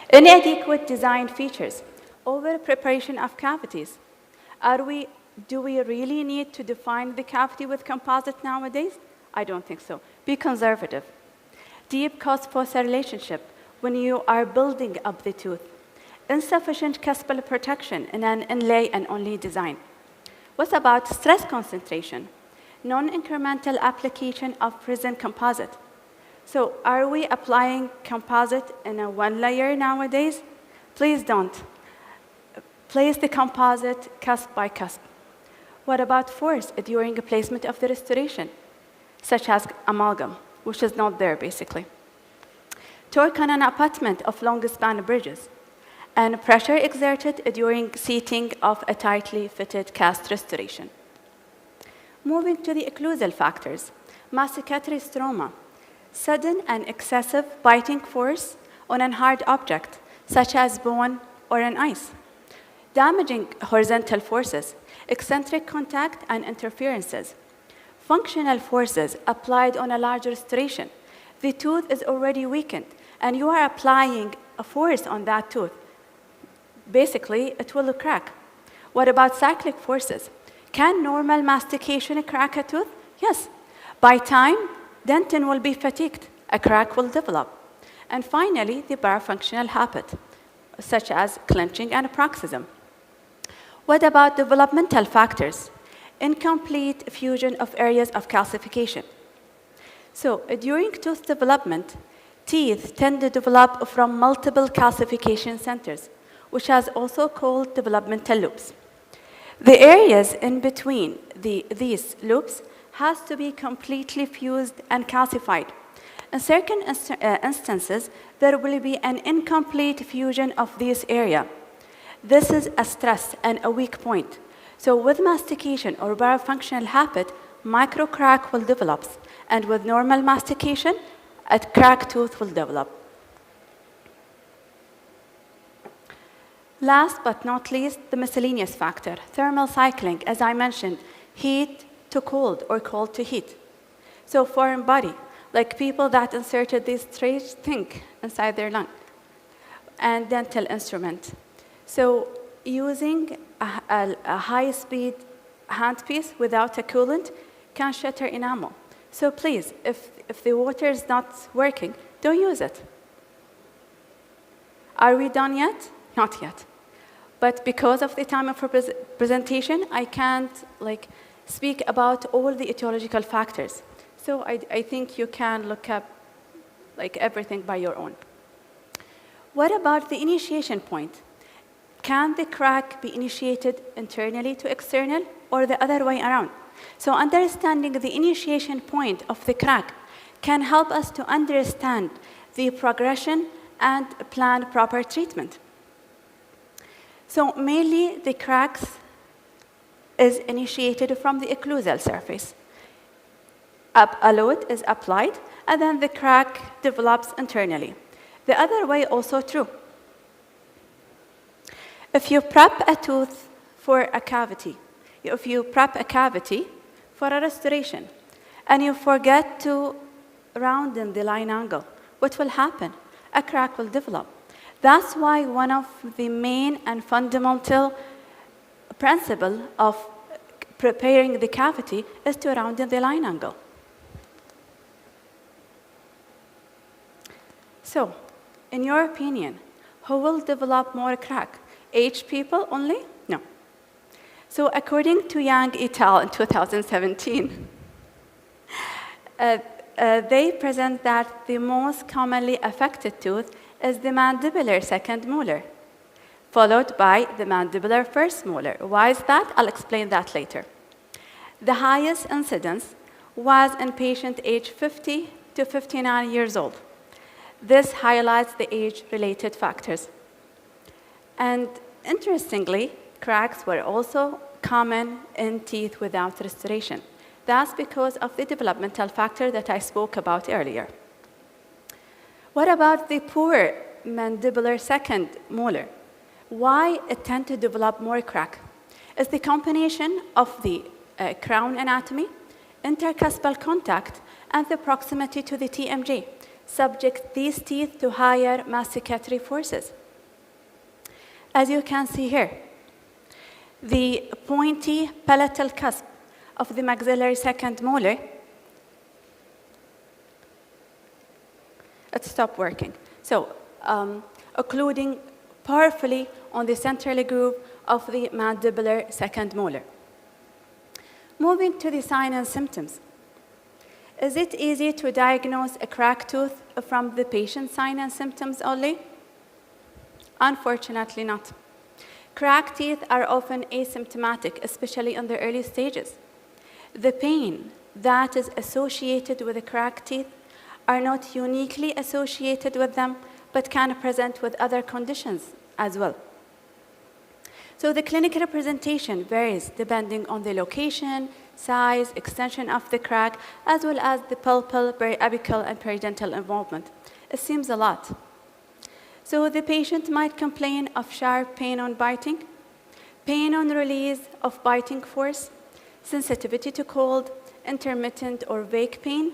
Inadequate design features, over preparation of cavities. Do we really need to define the cavity with composite nowadays? I don't think so. Be conservative. Deep cost-fossa relationship when you are building up the tooth. Insufficient cuspal protection in an inlay and only design. What about stress concentration? Non-incremental application of resin composite. So are we applying composite in a 1 layer nowadays? Please don't. Place the composite cusp by cusp. What about force during the placement of the restoration, such as amalgam, which is not there basically? Torque on an abutment of long span bridges, and pressure exerted during seating of a tightly fitted cast restoration. Moving to the occlusal factors, masticatory stroma, sudden and excessive biting force on a hard object, such as bone or an ice. Damaging horizontal forces, eccentric contact and interferences. Functional forces applied on a large restoration. The tooth is already weakened, and you are applying a force on that tooth. Basically, it will crack. What about cyclic forces? Can normal mastication crack a tooth? Yes. By time, dentin will be fatigued. A crack will develop. And finally, the parafunctional habit, such as clenching and paroxysm. What about developmental factors? Incomplete fusion of areas of calcification. So during tooth development, teeth tend to develop from multiple calcification centers, which is also called developmental loops. The areas in between these loops has to be completely fused and calcified. In certain instances, there will be an incomplete fusion of this area. This is a stress and a weak point. So with mastication or parafunctional habit, micro crack will develop, and with normal mastication, a cracked tooth will develop. Last but not least, the miscellaneous factor, thermal cycling, as I mentioned, heat to cold or cold to heat. So foreign body, like people that inserted this strange thing inside their lung, and dental instrument. So using a high-speed handpiece without a coolant can shatter enamel. So please, if the water is not working, don't use it. Are we done yet? Not yet. But because of the time of presentation, I can't speak about all the etiological factors. So I think you can look up everything by your own. What about the initiation point? Can the crack be initiated internally to external or the other way around? So understanding the initiation point of the crack can help us to understand the progression and plan proper treatment. So mainly the cracks is initiated from the occlusal surface. A load is applied, and then the crack develops internally. The other way also true. If you prep a tooth for a cavity, if you prep a cavity for a restoration, and you forget to round in the line angle, what will happen? A crack will develop. That's why one of the main and fundamental principle of preparing the cavity is to round in the line angle. So, in your opinion, who will develop more crack? Aged people only? No. So according to Yang et al. In 2017, they present that the most commonly affected tooth is the mandibular second molar, followed by the mandibular first molar. Why is that? I'll explain that later. The highest incidence was in patient age 50 to 59 years old. This highlights the age-related factors. And interestingly, cracks were also common in teeth without restoration. That's because of the developmental factor that I spoke about earlier. What about the poor mandibular second molar? Why it tend to develop more crack? It's the combination of the crown anatomy, intercuspal contact, and the proximity to the TMJ subject these teeth to higher masticatory forces. As you can see here, the pointy palatal cusp of the maxillary second molar, it stopped working. So, occluding powerfully on the central groove of the mandibular second molar. Moving to the signs and symptoms. Is it easy to diagnose a cracked tooth from the patient's signs and symptoms only? Unfortunately not. Cracked teeth are often asymptomatic, especially in the early stages. The pain that is associated with the cracked teeth are not uniquely associated with them, but can present with other conditions as well. So the clinical representation varies depending on the location, size, extension of the crack, as well as the pulpal, periapical, and peridental involvement. It seems a lot. So the patient might complain of sharp pain on biting, pain on release of biting force, sensitivity to cold, intermittent or vague pain,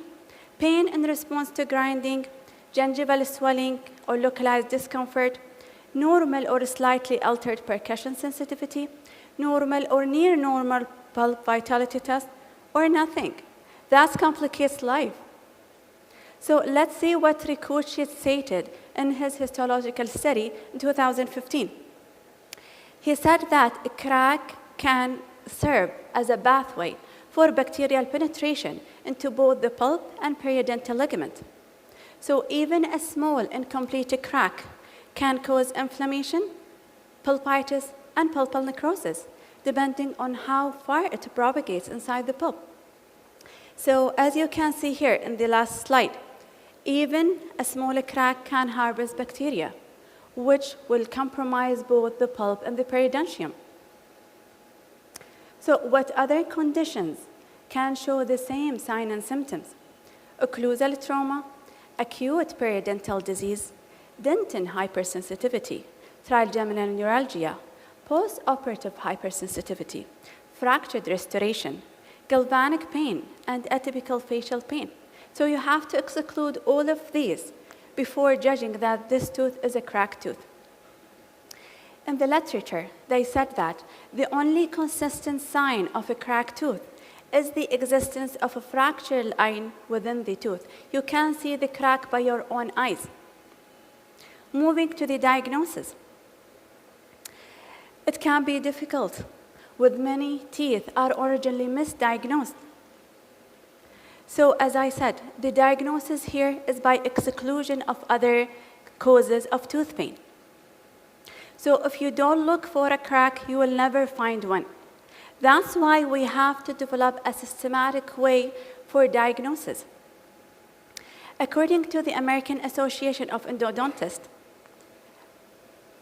pain in response to grinding, gingival swelling or localized discomfort, normal or slightly altered percussion sensitivity, normal or near normal pulp vitality test, or nothing. That complicates life. So let's see what Ricochet stated in his histological study in 2015. He said that a crack can serve as a pathway for bacterial penetration into both the pulp and periodontal ligament. So even a small incomplete crack can cause inflammation, pulpitis, and pulpal necrosis, depending on how far it propagates inside the pulp. So as you can see here in the last slide, even a small crack can harbor bacteria, which will compromise both the pulp and the periodontium. So what other conditions can show the same signs and symptoms? Occlusal trauma, acute periodontal disease, dentin hypersensitivity, trigeminal neuralgia, post-operative hypersensitivity, fractured restoration, galvanic pain, and atypical facial pain. So you have to exclude all of these before judging that this tooth is a cracked tooth. In the literature, they said that the only consistent sign of a cracked tooth is the existence of a fractured line within the tooth. You can see the crack by your own eyes. Moving to the diagnosis. It can be difficult, with many teeth are originally misdiagnosed. So as I said, the diagnosis here is by exclusion of other causes of tooth pain. So if you don't look for a crack, you will never find one. That's why we have to develop a systematic way for diagnosis. According to the American Association of Endodontists,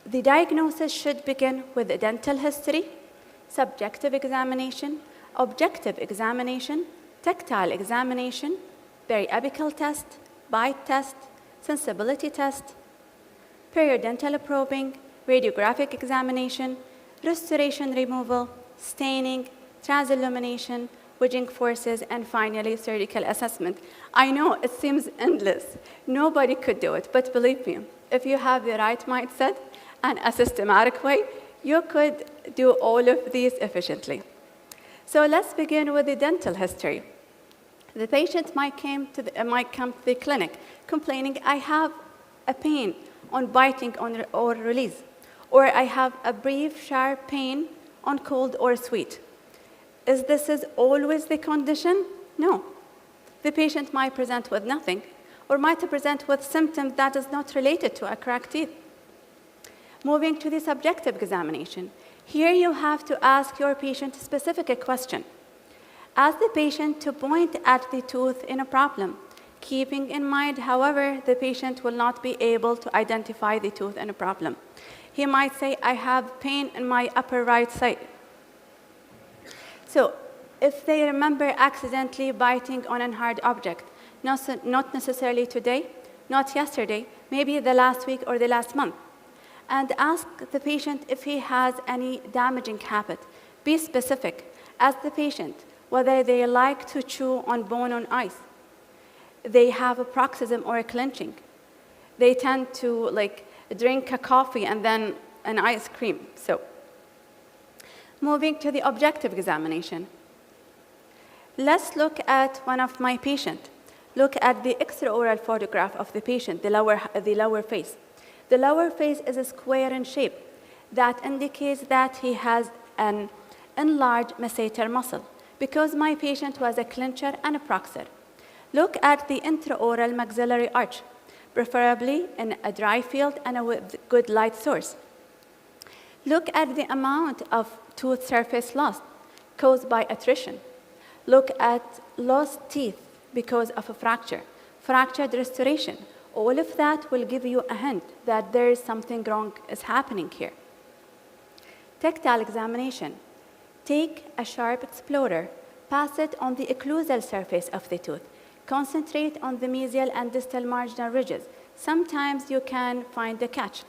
the diagnosis should begin with a dental history, subjective examination, objective examination, tactile examination, periapical test, bite test, sensibility test, periodontal probing, radiographic examination, restoration removal, staining, transillumination, wedging forces, and finally surgical assessment. I know it seems endless. Nobody could do it, but believe me, if you have the right mindset and a systematic way, you could do all of these efficiently. So let's begin with the dental history. The patient might come to the clinic complaining, I have a pain on biting or release, or I have a brief sharp pain on cold or sweet. Is this always the condition? No. The patient might present with nothing or might present with symptoms that is not related to a cracked teeth. Moving to the subjective examination. Here you have to ask your patient a specific question. Ask the patient to point at the tooth in a problem, keeping in mind, however, the patient will not be able to identify the tooth in a problem. He might say, I have pain in my upper right side. So if they remember accidentally biting on a hard object, not necessarily today, not yesterday, maybe the last week or the last month, and ask the patient if he has any damaging habit. Be specific. Ask the patient whether they like to chew on bone on ice. They have a paroxysm or a clenching. They tend to drink a coffee and then an ice cream. So, moving to the objective examination. Let's look at one of my patients. Look at the extraoral photograph of the patient, the lower face. The lower face is a square in shape. That indicates that he has an enlarged masseter muscle because my patient was a clincher and a proxer. Look at the intraoral maxillary arch, preferably in a dry field and with good light source. Look at the amount of tooth surface loss caused by attrition. Look at lost teeth because of a fracture, fractured restoration. All of that will give you a hint that there is something wrong is happening here. Tactile examination. Take a sharp explorer, pass it on the occlusal surface of the tooth. Concentrate on the mesial and distal marginal ridges. Sometimes you can find the catch.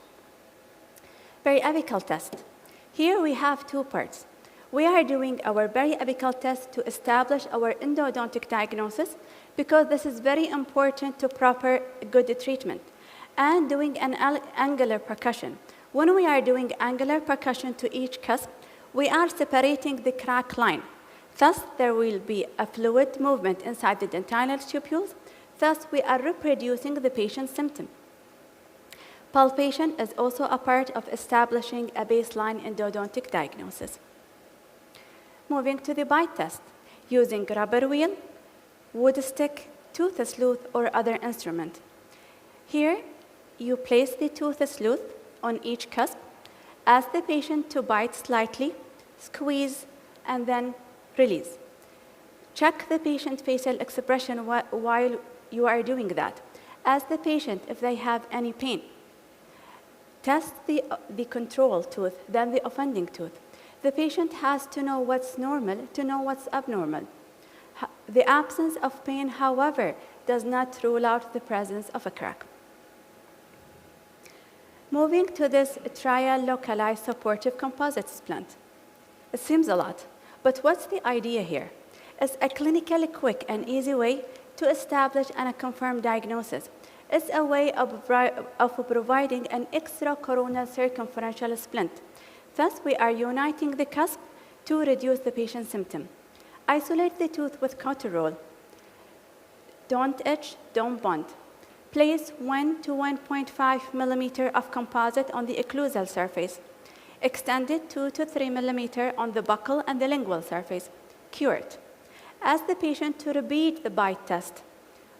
Periapical test. Here we have two parts. We are doing our periapical test to establish our endodontic diagnosis because this is very important to proper good treatment, and doing an angular percussion. When we are doing angular percussion to each cusp, we are separating the crack line. Thus, there will be a fluid movement inside the dentinal tubules. Thus, we are reproducing the patient's symptom. Palpation is also a part of establishing a baseline endodontic diagnosis. Moving to the bite test, using rubber wheel, wood stick, tooth sleuth, or other instrument. Here, you place the tooth sleuth on each cusp, ask the patient to bite slightly, squeeze, and then release. Check the patient's facial expression while you are doing that. Ask the patient if they have any pain. Test the control tooth, then the offending tooth. The patient has to know what's normal to know what's abnormal. The absence of pain, however, does not rule out the presence of a crack. Moving to this trial localized supportive composite splint. It seems a lot, but what's the idea here? It's a clinically quick and easy way to establish and confirm diagnosis. It's a way of providing an extracoronal circumferential splint. Thus, we are uniting the cusp to reduce the patient's symptom. Isolate the tooth with cotton roll. Don't etch, don't bond. Place 1 to 1.5 millimeter of composite on the occlusal surface. Extend it 2 to 3 millimeter on the buccal and the lingual surface. Cure it. Ask the patient to repeat the bite test.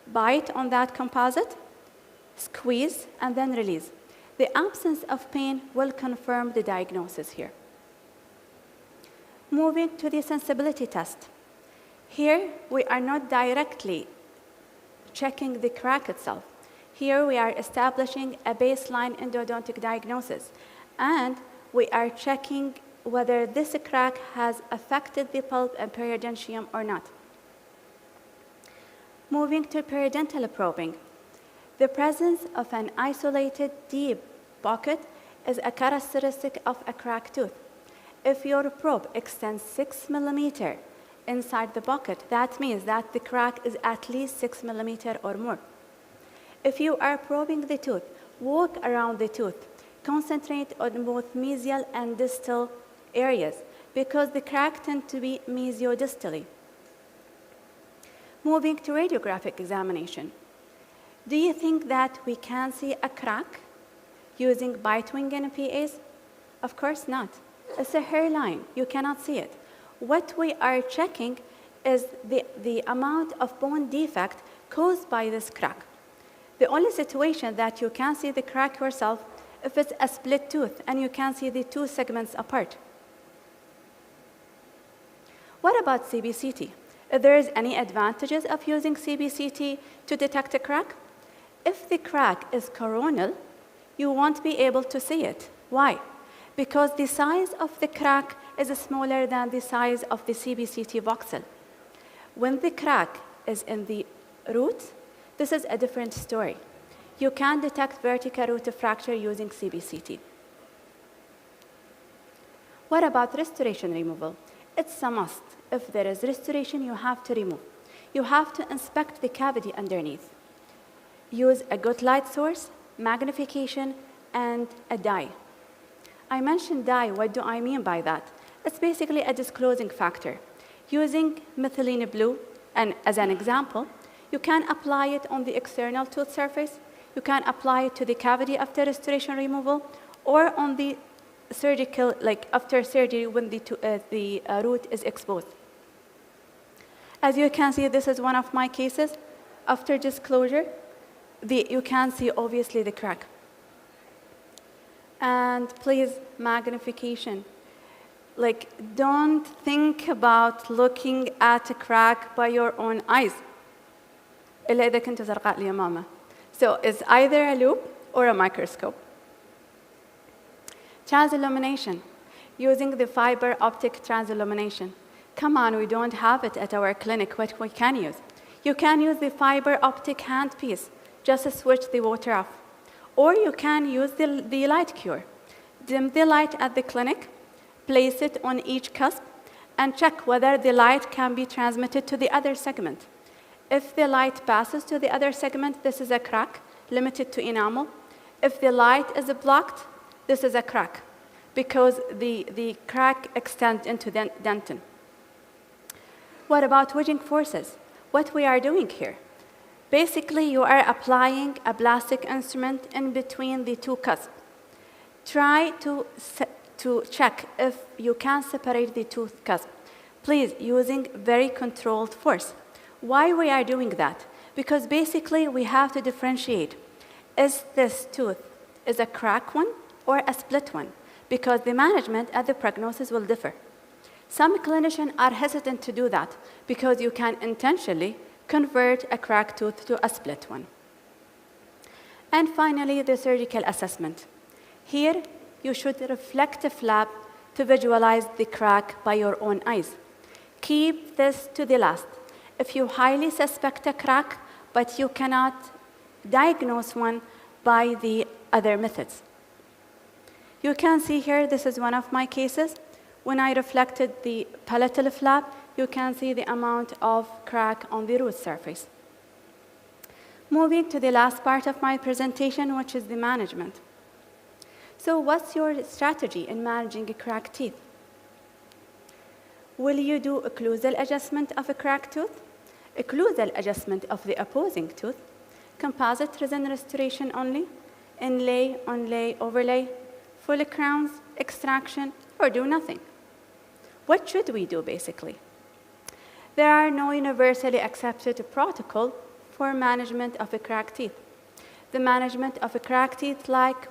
Bite on that composite, squeeze, and then release. The absence of pain will confirm the diagnosis here. Moving to the sensibility test. Here, we are not directly checking the crack itself. Here, we are establishing a baseline endodontic diagnosis, and we are checking whether this crack has affected the pulp and periodontium or not. Moving to periodontal probing. The presence of an isolated deep pocket is a characteristic of a cracked tooth. If your probe extends 6 millimeter inside the pocket, that means that the crack is at least 6 millimeter or more. If you are probing the tooth, walk around the tooth. Concentrate on both mesial and distal areas because the crack tend to be mesiodistally. Moving to radiographic examination. Do you think that we can see a crack using bite wing NPAs? Of course not. It's a hairline. You cannot see it. What we are checking is the amount of bone defect caused by this crack. The only situation that you can see the crack yourself if it's a split tooth and you can see the two segments apart. What about CBCT? If there is any advantages of using CBCT to detect a crack? If the crack is coronal, you won't be able to see it. Why? Because the size of the crack is smaller than the size of the CBCT voxel. When the crack is in the root, this is a different story. You can detect vertical root fracture using CBCT. What about restoration removal? It's a must. If there is restoration, you have to remove. You have to inspect the cavity underneath. Use a good light source, magnification, and a dye. I mentioned dye. What do I mean by that? It's basically a disclosing factor. Using methylene blue, and as an example, you can apply it on the external tooth surface. You can apply it to the cavity after restoration removal, or on the surgical, like after surgery when the root is exposed. As you can see, this is one of my cases. After disclosure, you can see obviously the crack. And please, magnification. Like, don't think about looking at a crack by your own eyes. إلا إذا كنت زرقاء اليمامة. So it's either a loop or a microscope. Transillumination, using the fiber optic transillumination. Come on, we don't have it at our clinic. What we can use? You can use the fiber optic handpiece. Just switch the water off. Or you can use the light cure. Dim the light at the clinic, place it on each cusp, and check whether the light can be transmitted to the other segment. If the light passes to the other segment, this is a crack, limited to enamel. If the light is blocked, this is a crack, because the crack extends into dentin. What about wedging forces? What we are doing here? Basically, you are applying a plastic instrument in between the two cusps. Try to check if you can separate the two cusps. Please, using very controlled force. Why we are doing that? Because basically, we have to differentiate. Is this tooth a crack one or a split one? Because the management and the prognosis will differ. Some clinicians are hesitant to do that because you can intentionally convert a cracked tooth to a split one. And finally, the surgical assessment. Here, you should reflect a flap to visualize the crack by your own eyes. Keep this to the last. If you highly suspect a crack, but you cannot diagnose one by the other methods. You can see here, this is one of my cases. When I reflected the palatal flap, you can see the amount of crack on the root surface. Moving to the last part of my presentation, which is the management. So what's your strategy in managing cracked teeth? Will you do occlusal adjustment of a cracked tooth? Occlusal adjustment of the opposing tooth? Composite resin restoration only? Inlay, onlay, overlay? Full crowns, extraction, or do nothing? What should we do, basically? There are no universally accepted protocol for management of a cracked teeth. The management of a cracked teeth lacks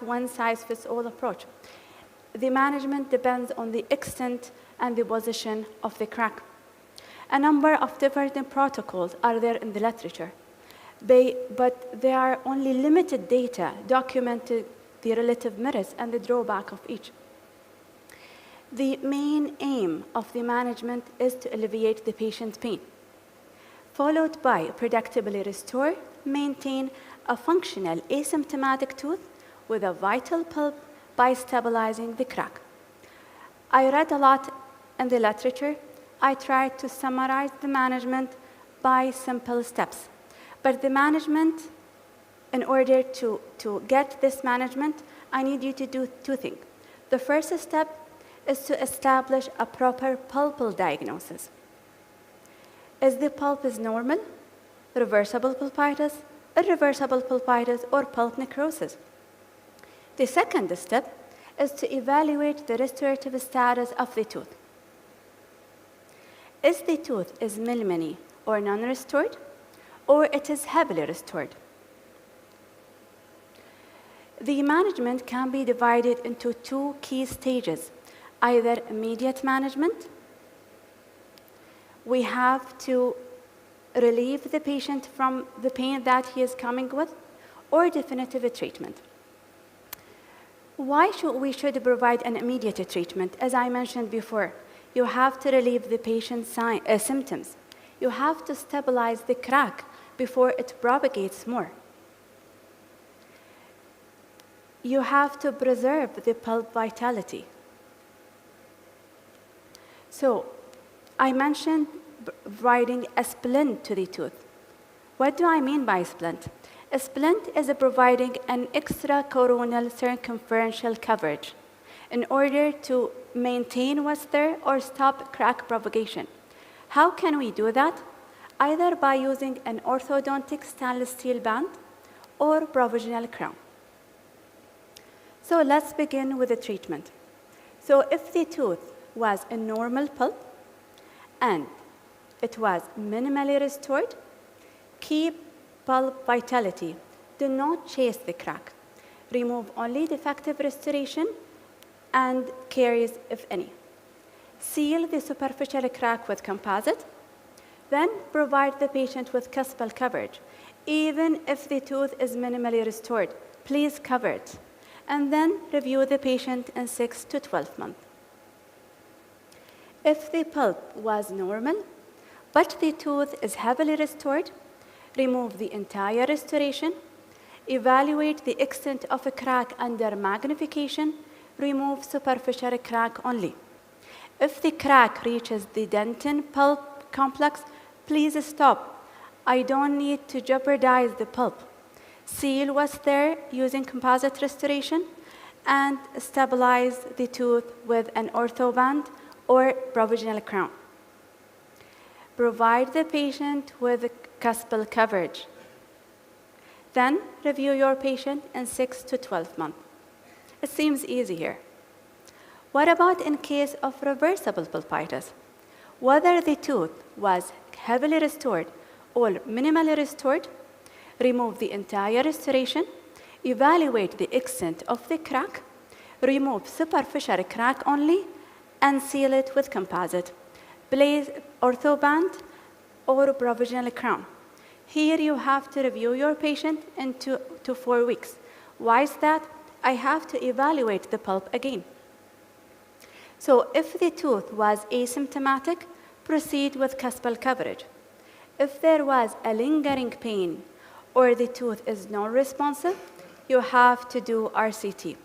one-size-fits-all approach. The management depends on the extent and the position of the crack. A number of different protocols are there in the literature, but there are only limited data documenting the relative merits and the drawback of each. The main aim of the management is to alleviate the patient's pain, followed by predictably restore, maintain a functional asymptomatic tooth with a vital pulp by stabilizing the crack. I read a lot in the literature. I tried to summarize the management by simple steps. But the management, in order to get this management, I need you to do two things. The first step is to establish a proper pulpal diagnosis. Is the pulp normal, reversible pulpitis, irreversible pulpitis, or pulp necrosis? The second step is to evaluate the restorative status of the tooth. Is the tooth minimally or non-restored, or it is heavily restored? The management can be divided into two key stages, either immediate management. We have to relieve the patient from the pain that he is coming with, or definitive treatment. Why should we provide an immediate treatment? As I mentioned before, you have to relieve the patient's symptoms. You have to stabilize the crack before it propagates more. You have to preserve the pulp vitality. So, I mentioned providing a splint to the tooth. What do I mean by splint? A splint is providing an extracoronal circumferential coverage in order to maintain what's there or stop crack propagation. How can we do that? Either by using an orthodontic stainless steel band or provisional crown. So let's begin with the treatment. So if the tooth was a normal pulp and it was minimally restored, keep pulp vitality. Do not chase the crack. Remove only defective restoration and caries, if any. Seal the superficial crack with composite. Then provide the patient with cuspal coverage. Even if the tooth is minimally restored, please cover it. And then review the patient in 6 to 12 months. If the pulp was normal, but the tooth is heavily restored, remove the entire restoration, evaluate the extent of a crack under magnification, remove superficial crack only. If the crack reaches the dentin pulp complex, please stop. I don't need to jeopardize the pulp. Seal what's there using composite restoration and stabilize the tooth with an orthoband or provisional crown. Provide the patient with cuspal coverage. Then review your patient in 6 to 12 months. It seems easy here. What about in case of reversible pulpitis? Whether the tooth was heavily restored or minimally restored, remove the entire restoration, evaluate the extent of the crack, remove superficial crack only, and seal it with composite. Place orthoband or provisional crown. Here you have to review your patient in 2 to 4 weeks. Why is that? I have to evaluate the pulp again. So if the tooth was asymptomatic, proceed with cuspal coverage. If there was a lingering pain or the tooth is non-responsive, you have to do RCT.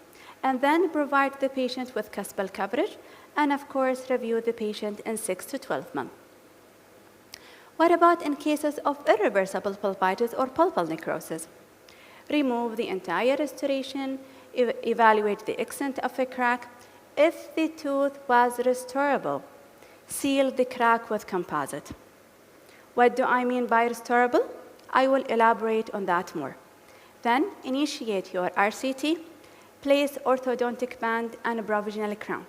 And then provide the patient with cuspal coverage, and of course, review the patient in 6 to 12 months. What about in cases of irreversible pulpitis or pulpal necrosis? Remove the entire restoration, evaluate the extent of a crack. If the tooth was restorable, seal the crack with composite. What do I mean by restorable? I will elaborate on that more. Then initiate your RCT, place orthodontic band and a provisional crown.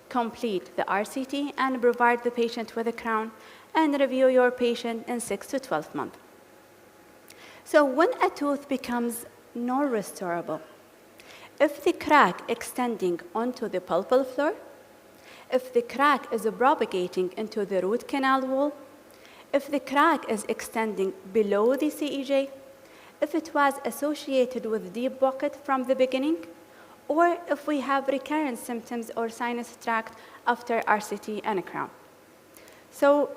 Complete the RCT and provide the patient with a crown, and review your patient in 6 to 12 months. So when a tooth becomes non-restorable, if the crack extending onto the pulpal floor, if the crack is propagating into the root canal wall, if the crack is extending below the CEJ, if it was associated with deep pocket from the beginning, or if we have recurrent symptoms or sinus tract after RCT and a crown. So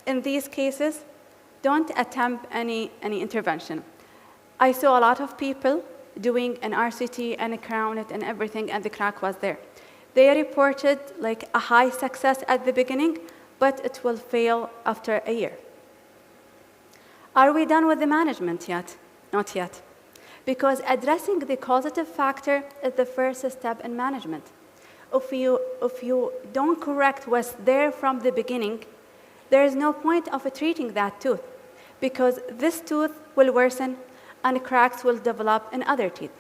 in these cases, don't attempt any intervention. I saw a lot of people doing an RCT and a crown it and everything, and the crack was there. They reported like a high success at the beginning, but it will fail after a year. Are we done with the management yet? Not yet. Because addressing the causative factor is the first step in management. If you don't correct what's there from the beginning, there is no point of treating that tooth, because this tooth will worsen and cracks will develop in other teeth.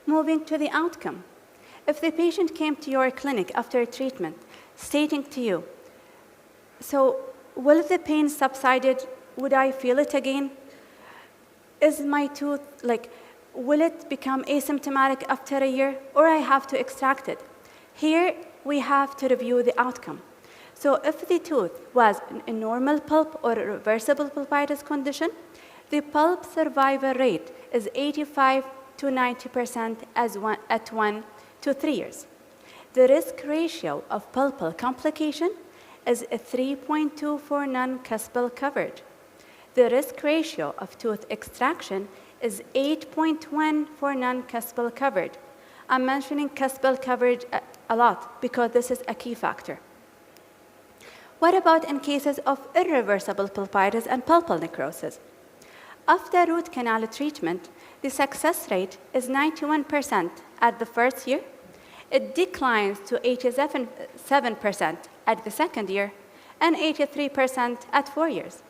Moving to the outcome. If the patient came to your clinic after treatment, stating to you, so will the pain subsided? Would I feel it again? Is my tooth, will it become asymptomatic after a year, or I have to extract it? Here, we have to review the outcome. So if the tooth was a normal pulp or a reversible pulpitis condition, the pulp survival rate is 85 to 90% at 1 to 3 years. The risk ratio of pulpal complication is a 3.2 for non-cuspal coverage. The risk ratio of tooth extraction is 8.1 for non-cuspal coverage. I'm mentioning cuspal coverage a lot because this is a key factor. What about in cases of irreversible pulpitis and pulpal necrosis? After root canal treatment, the success rate is 91% at the first year. It declines to 87% at the second year and 83% at 4 years.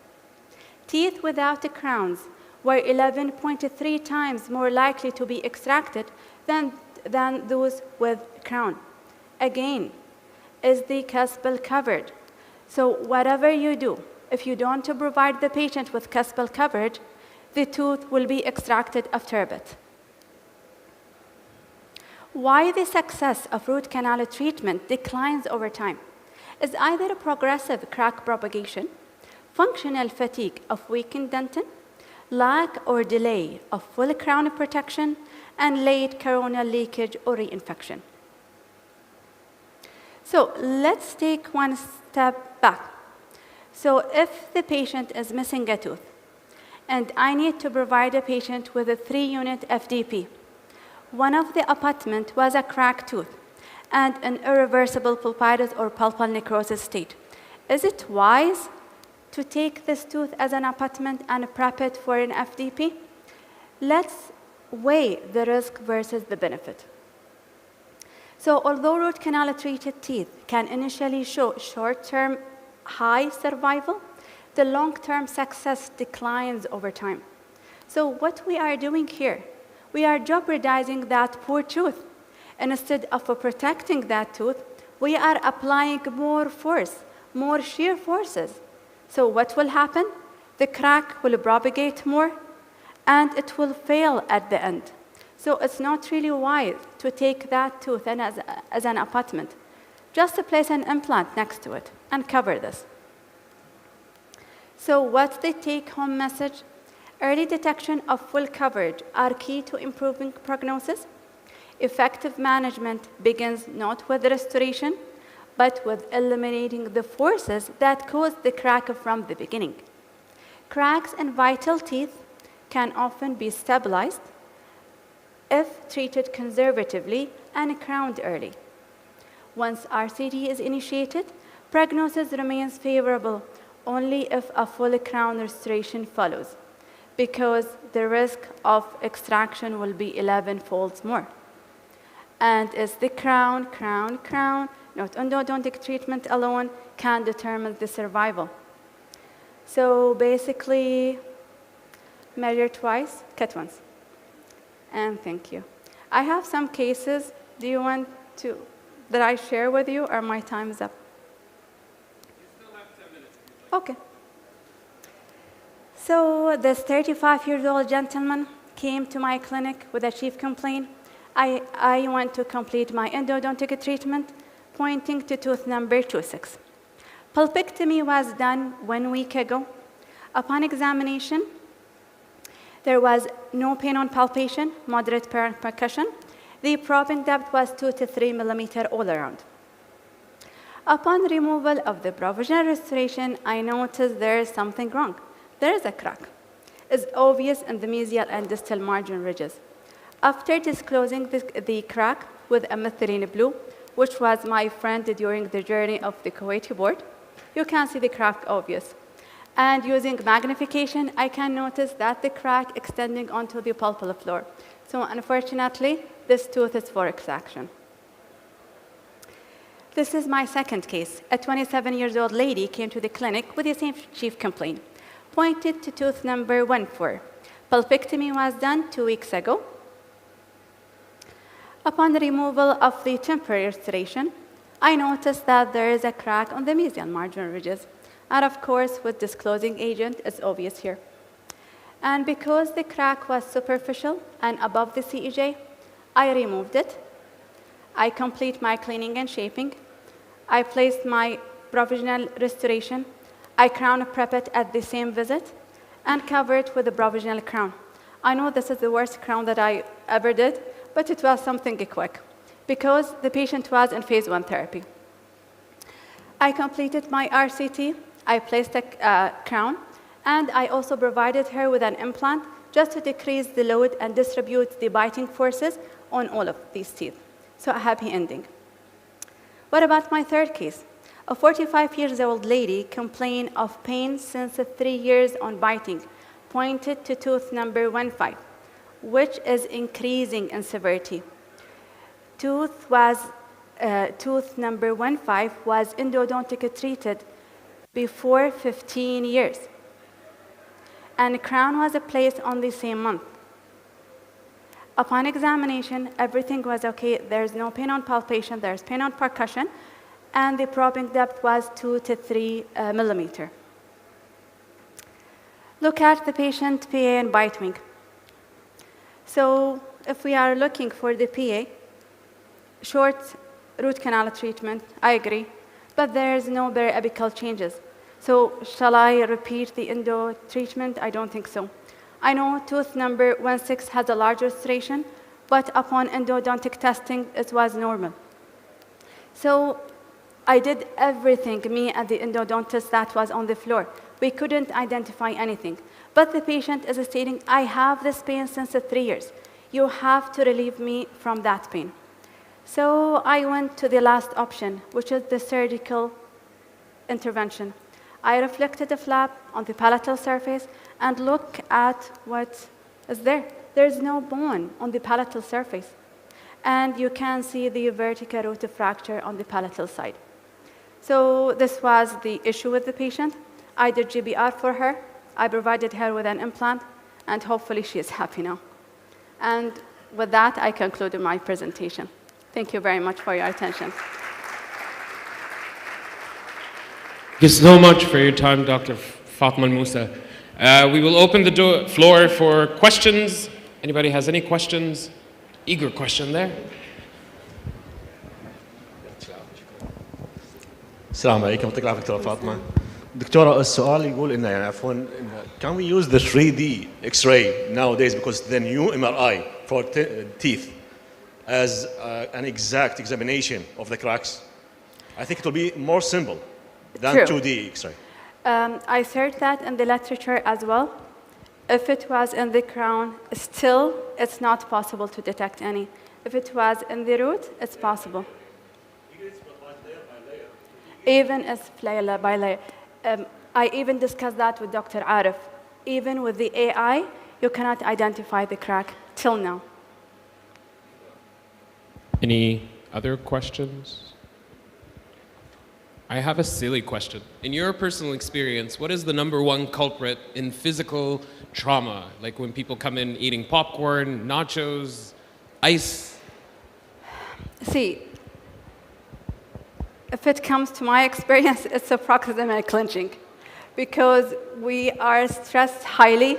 Teeth without the crowns were 11.3 times more likely to be extracted than those with crown. Again, is the cuspal covered? So whatever you do, if you don't provide the patient with cuspal coverage, the tooth will be extracted after a bit. Why the success of root canal treatment declines over time is either a progressive crack propagation, functional fatigue of weakened dentin, lack or delay of full crown protection, and late coronal leakage or reinfection. So let's take one step back. So if the patient is missing a tooth, and I need to provide a patient with a 3-unit FDP, one of the abutment was a cracked tooth and an irreversible pulpitis or pulpal necrosis state. Is it wise to take this tooth as an abutment and prep it for an FDP? Let's weigh the risk versus the benefit. So although root canal treated teeth can initially show short-term high survival, the long-term success declines over time. So what we are doing here, we are jeopardizing that poor tooth. Instead of protecting that tooth, we are applying more force, more shear forces. So what will happen? The crack will propagate more, and it will fail at the end. So it's not really wise to take that tooth and as an abutment. Just to place an implant next to it and cover this. So what's the take-home message? Early detection of full coverage are key to improving prognosis. Effective management begins not with restoration, but with eliminating the forces that caused the crack from the beginning. Cracks in vital teeth can often be stabilized if treated conservatively and crowned early. Once RCT is initiated, prognosis remains favorable only if a full crown restoration follows, because the risk of extraction will be 11-fold more. And it's the crown, not endodontic treatment alone can determine the survival. So basically, measure twice, cut once. And thank you. I have some cases. Do you want that I share with you, or my time is up? You still have 10 minutes. Okay. So this 35-year-old gentleman came to my clinic with a chief complaint. I went to complete my endodontic treatment, pointing to tooth number 26. Pulpectomy was done 1 week ago. Upon examination, there was no pain on palpation, moderate percussion. The probing depth was 2 to 3 millimeters all around. Upon removal of the provisional restoration, I noticed there is something wrong. There is a crack. It's obvious in the mesial and distal margin ridges. After disclosing the crack with a methylene blue, which was my friend during the journey of the Kuwaiti board, you can see the crack obvious. And using magnification, I can notice that the crack extending onto the pulpal floor. So unfortunately, this tooth is for extraction. This is my second case. A 27-year-old lady came to the clinic with the same chief complaint, pointed to tooth number 14. Pulpectomy was done 2 weeks ago. Upon the removal of the temporary restoration, I noticed that there is a crack on the mesial marginal ridges. And of course, with disclosing agent, it's obvious here. And because the crack was superficial and above the CEJ, I removed it. I complete my cleaning and shaping. I placed my provisional restoration. I crown prep it at the same visit and cover it with a provisional crown. I know this is the worst crown that I ever did, but it was something quick because the patient was in phase 1 therapy. I completed my RCT. I placed a crown, and I also provided her with an implant just to decrease the load and distribute the biting forces on all of these teeth. So a happy ending. What about my third case? A 45-year-old lady complained of pain since 3 years on biting, pointed to tooth number 15, which is increasing in severity. Tooth number 15 was endodontic treated before 15 years. And a crown was placed on the same month. Upon examination, everything was okay. There's no pain on palpation, there's pain on percussion, and the probing depth was 2 to 3 millimeter. Look at the patient PA and bite wing. So if we are looking for the PA, short root canal treatment, I agree, but there's no periapical changes. So shall I repeat the endo treatment? I don't think so. I know tooth number 16 has a large restoration, but upon endodontic testing, it was normal. So I did everything, me and the endodontist that was on the floor. We couldn't identify anything. But the patient is stating, I have this pain since 3 years. You have to relieve me from that pain. So I went to the last option, which is the surgical intervention. I reflected the flap on the palatal surface and look at what is there. There's no bone on the palatal surface. And you can see the vertical root fracture on the palatal side. So this was the issue with the patient. I did GBR for her. I provided her with an implant, and hopefully she is happy now. And with that, I concluded my presentation. Thank you very much for your attention. Thank you so much for your time, Dr. Fatma Al-Musa. We will open the floor for questions. Anybody has any questions? Eager question there. السلام عليكم يعطيك العافيه دكتوره فاطمه. دكتوره السؤال يقول انه يعني عفوا can we use the 3D X-ray nowadays because the new MRI for teeth as an exact examination of the cracks? I think it will be more simple than True. 2D X-ray. I searched that in the literature as well. If it was in the crown, still it's not possible to detect any. If it was in the root, it's possible. Even as layer by layer. I even discussed that with Dr. Arif. Even with the AI, you cannot identify the crack till now. Any other questions? I have a silly question. In your personal experience, what is the #1 culprit in physical trauma? Like when people come in eating popcorn, nachos, ice? See, if it comes to my experience, it's a proximal clenching because we are stressed highly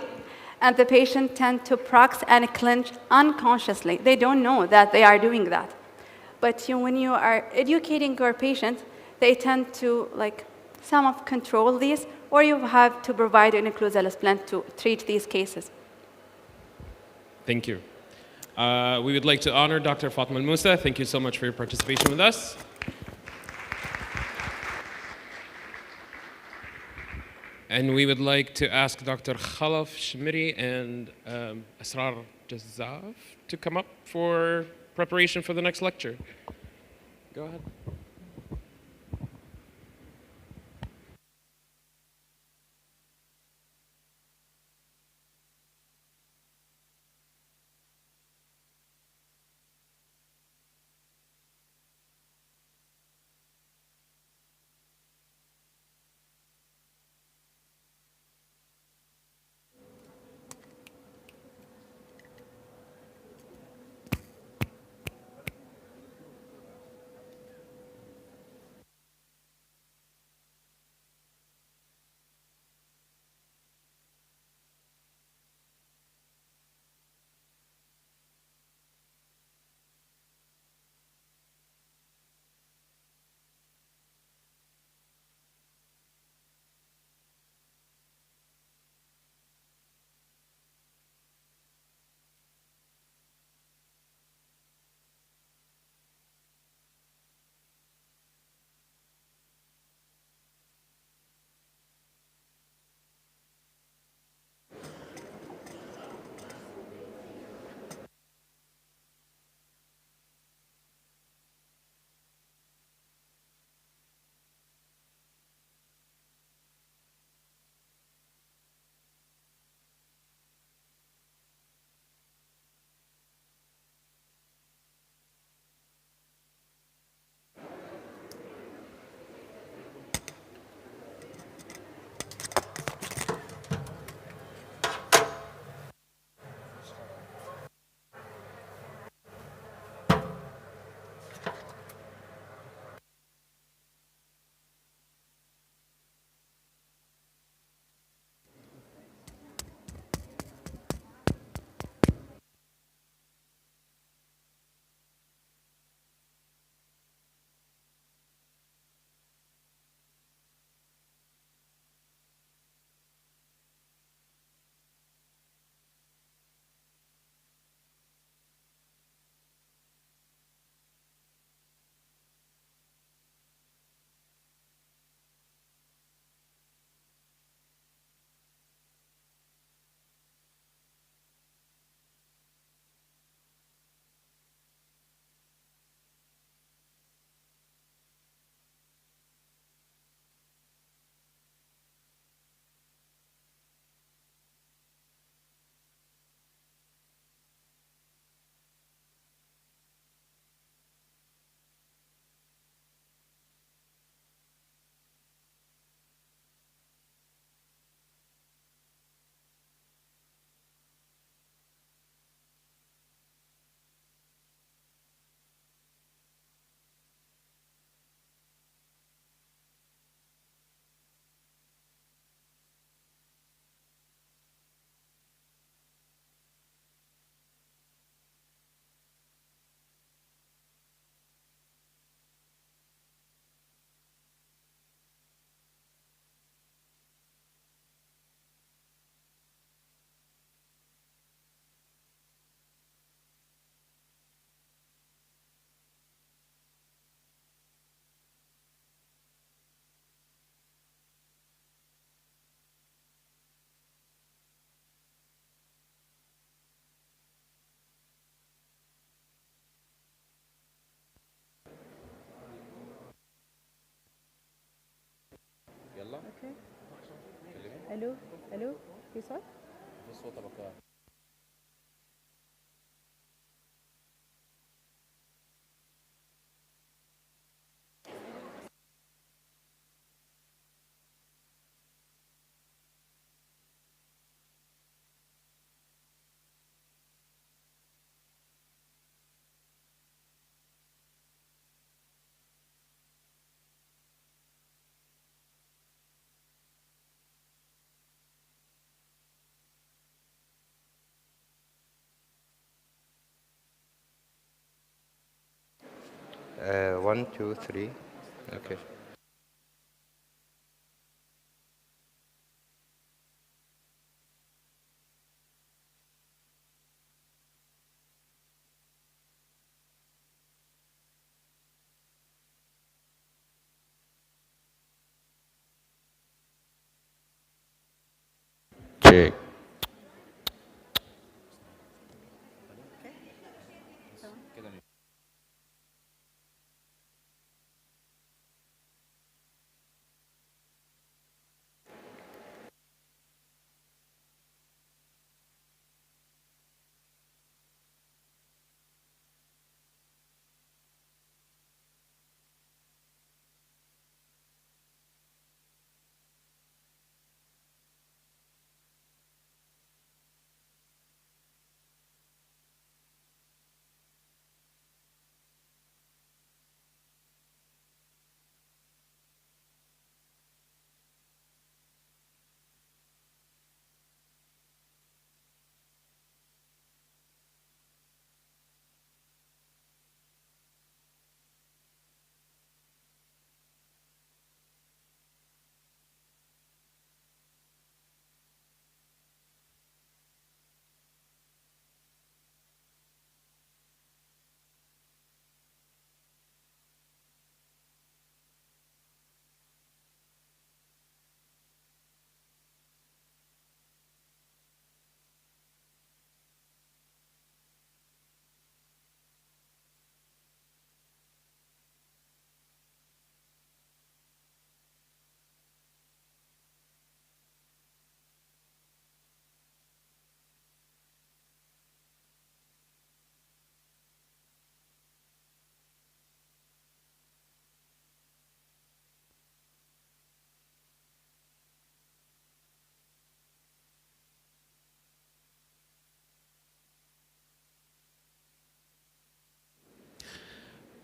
and the patient tend to prox and clench unconsciously. They don't know that they are doing that. But when you are educating your patient, they tend to some of control these, or you have to provide an occlusal splint to treat these cases. Thank you. We would like to honor Dr. Fatma Al-Musa. Thank you so much for your participation with us. And we would like to ask Dr. Khalaf Shmiri and Asrar Jazaf to come up for preparation for the next lecture. Go ahead. Okay. الو الو في صوت؟ One, two, three. Okay. Check.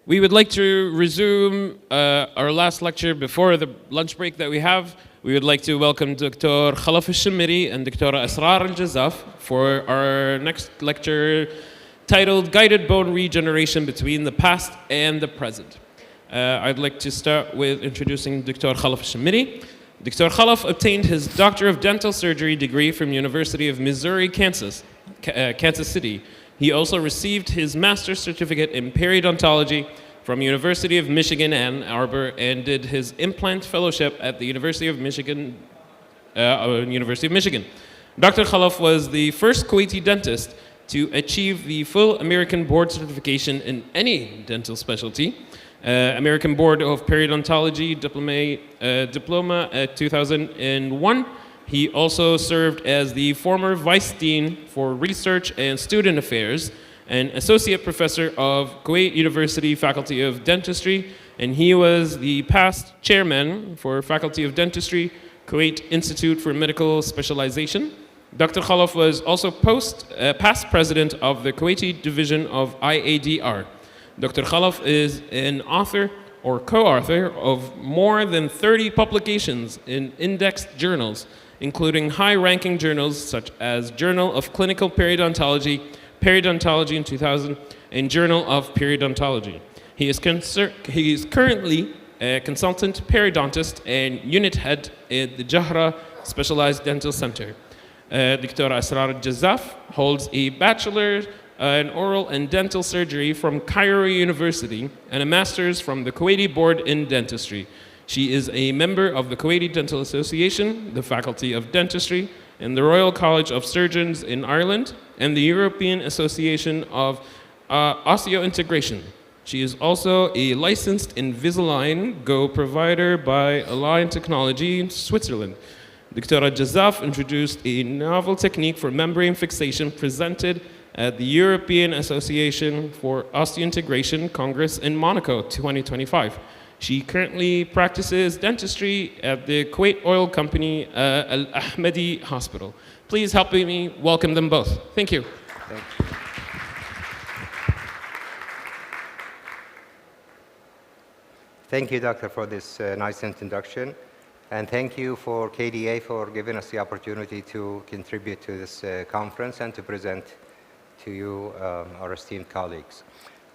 We would like to resume our last lecture before the lunch break that we have. We would like to welcome Dr. Khalaf al-Shammiri and Dr. Asrar al-Jazaf for our next lecture titled Guided Bone Regeneration Between the Past and the Present. I'd like to start with introducing Dr. Khalaf al-Shammiri. Dr. Khalaf obtained his Doctor of Dental Surgery degree from University of Missouri, Kansas City. He also received his master's certificate in periodontology from University of Michigan, Ann Arbor, and did his implant fellowship at the University of Michigan. Dr. Khalaf was the first Kuwaiti dentist to achieve the full American Board certification in any dental specialty. American Board of Periodontology diploma 2001. He also served as the former Vice Dean for Research and Student Affairs and Associate Professor of Kuwait University Faculty of Dentistry, and he was the past Chairman for Faculty of Dentistry, Kuwait Institute for Medical Specialization. Dr. Khalaf was also past President of the Kuwaiti Division of IADR. Dr. Khalaf is an author or co-author of more than 30 publications in indexed journals, including high-ranking journals such as Journal of Clinical Periodontology, Periodontology in 2000, and Journal of Periodontology. He is currently a consultant periodontist and unit head at the Jahra Specialized Dental Center. Dr. Asrar al-Jazaf holds a bachelor's in oral and dental surgery from Cairo University and a master's from the Kuwaiti Board in Dentistry. She is a member of the Kuwaiti Dental Association, the Faculty of Dentistry, and the Royal College of Surgeons in Ireland, and the European Association of Osseointegration. She is also a licensed Invisalign Go provider by Align Technology, Switzerland. Dr. Jazaf introduced a novel technique for membrane fixation presented at the European Association for Osseointegration Congress in Monaco 2025. She currently practices dentistry at the Kuwait Oil Company Al Ahmadi Hospital. Please help me welcome them both. Thank you. Thank you. Thank you, Doctor, for this nice introduction. And thank you for KDA for giving us the opportunity to contribute to this conference and to present to you, our esteemed colleagues.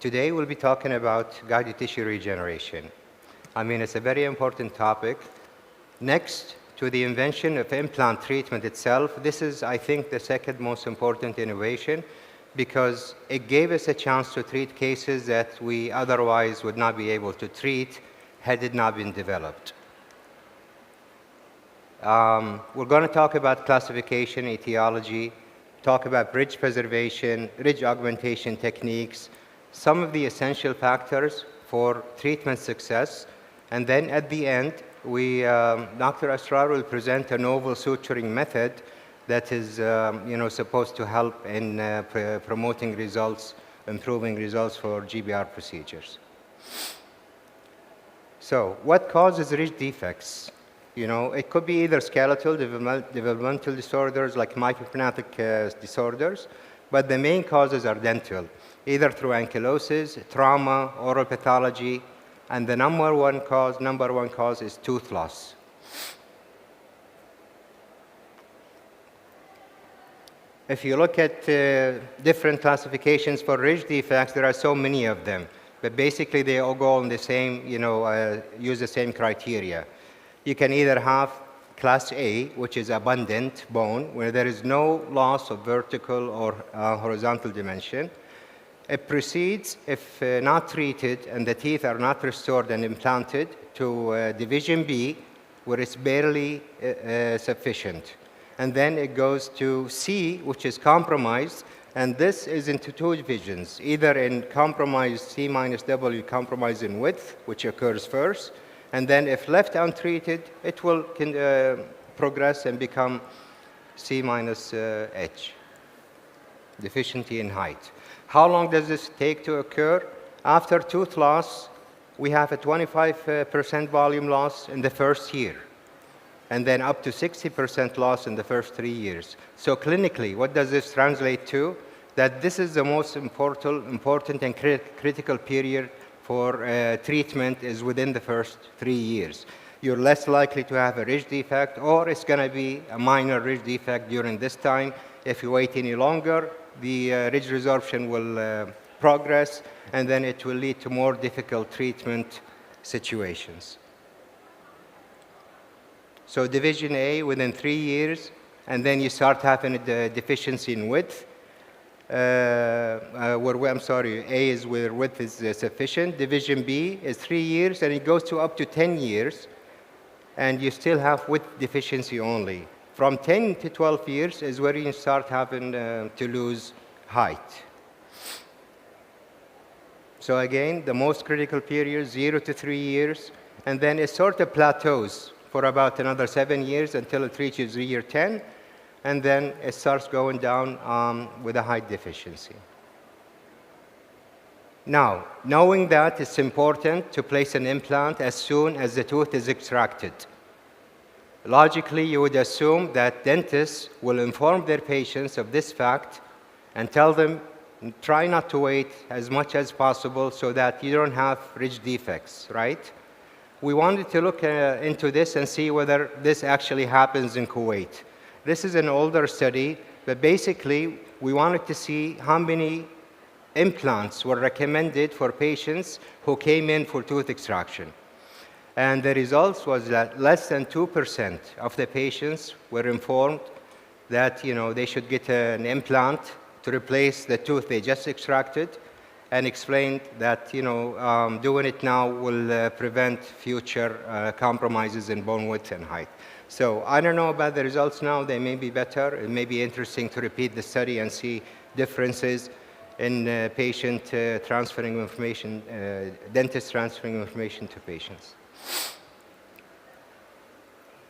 Today, we'll be talking about guided tissue regeneration. I mean, it's a very important topic. Next to the invention of implant treatment itself, this is, I think, the second most important innovation because it gave us a chance to treat cases that we otherwise would not be able to treat had it not been developed. We're going to talk about classification, etiology, talk about bridge preservation, ridge augmentation techniques, some of the essential factors for treatment success, and then at the end, Dr. Asrar will present a novel suturing method that is supposed to help in promoting results, improving results for GBR procedures. So what causes ridge defects? It could be either skeletal, developmental disorders like micrognathic disorders, but the main causes are dental, either through ankylosis, trauma, oral pathology, and the number one cause is tooth loss. If you look at different classifications for ridge defects, there are so many of them, but basically they all go on the same, use the same criteria. You can either have class A, which is abundant bone, where there is no loss of vertical or horizontal dimension. It proceeds, if not treated and the teeth are not restored and implanted, to division B, where it's barely sufficient. And then it goes to C, which is compromised, and this is into two divisions, either in compromised C minus W, compromised in width, which occurs first, and then if left untreated, it will progress and become C minus H, deficiency in height. How long does this take to occur? After tooth loss, we have a 25% volume loss in the first year, and then up to 60% loss in the first 3 years. So clinically, what does this translate to? That this is the most important and critical period for treatment is within the first 3 years. You're less likely to have a ridge defect, or it's going to be a minor ridge defect during this time. If you wait any longer, the ridge resorption will progress, and then it will lead to more difficult treatment situations. So division A within 3 years, and then you start having a deficiency in width. A is where width is sufficient. Division B is 3 years, and it goes to up to 10 years, and you still have width deficiency only. From 10 to 12 years is where you start having to lose height. So again, the most critical period, 0 to 3 years, and then it sort of plateaus for about another 7 years until it reaches year 10, and then it starts going down with a height deficiency. Now, knowing that, it's important to place an implant as soon as the tooth is extracted. Logically, you would assume that dentists will inform their patients of this fact and tell them, try not to wait as much as possible so that you don't have ridge defects, right? We wanted to look into this and see whether this actually happens in Kuwait. This is an older study, but basically, we wanted to see how many implants were recommended for patients who came in for tooth extraction. And the results was that less than 2% of the patients were informed that they should get an implant to replace the tooth they just extracted, and explained that doing it now will prevent future compromises in bone width and height. So I don't know about the results now. They may be better. It may be interesting to repeat the study and see differences. in patient transferring information, dentists transferring information to patients.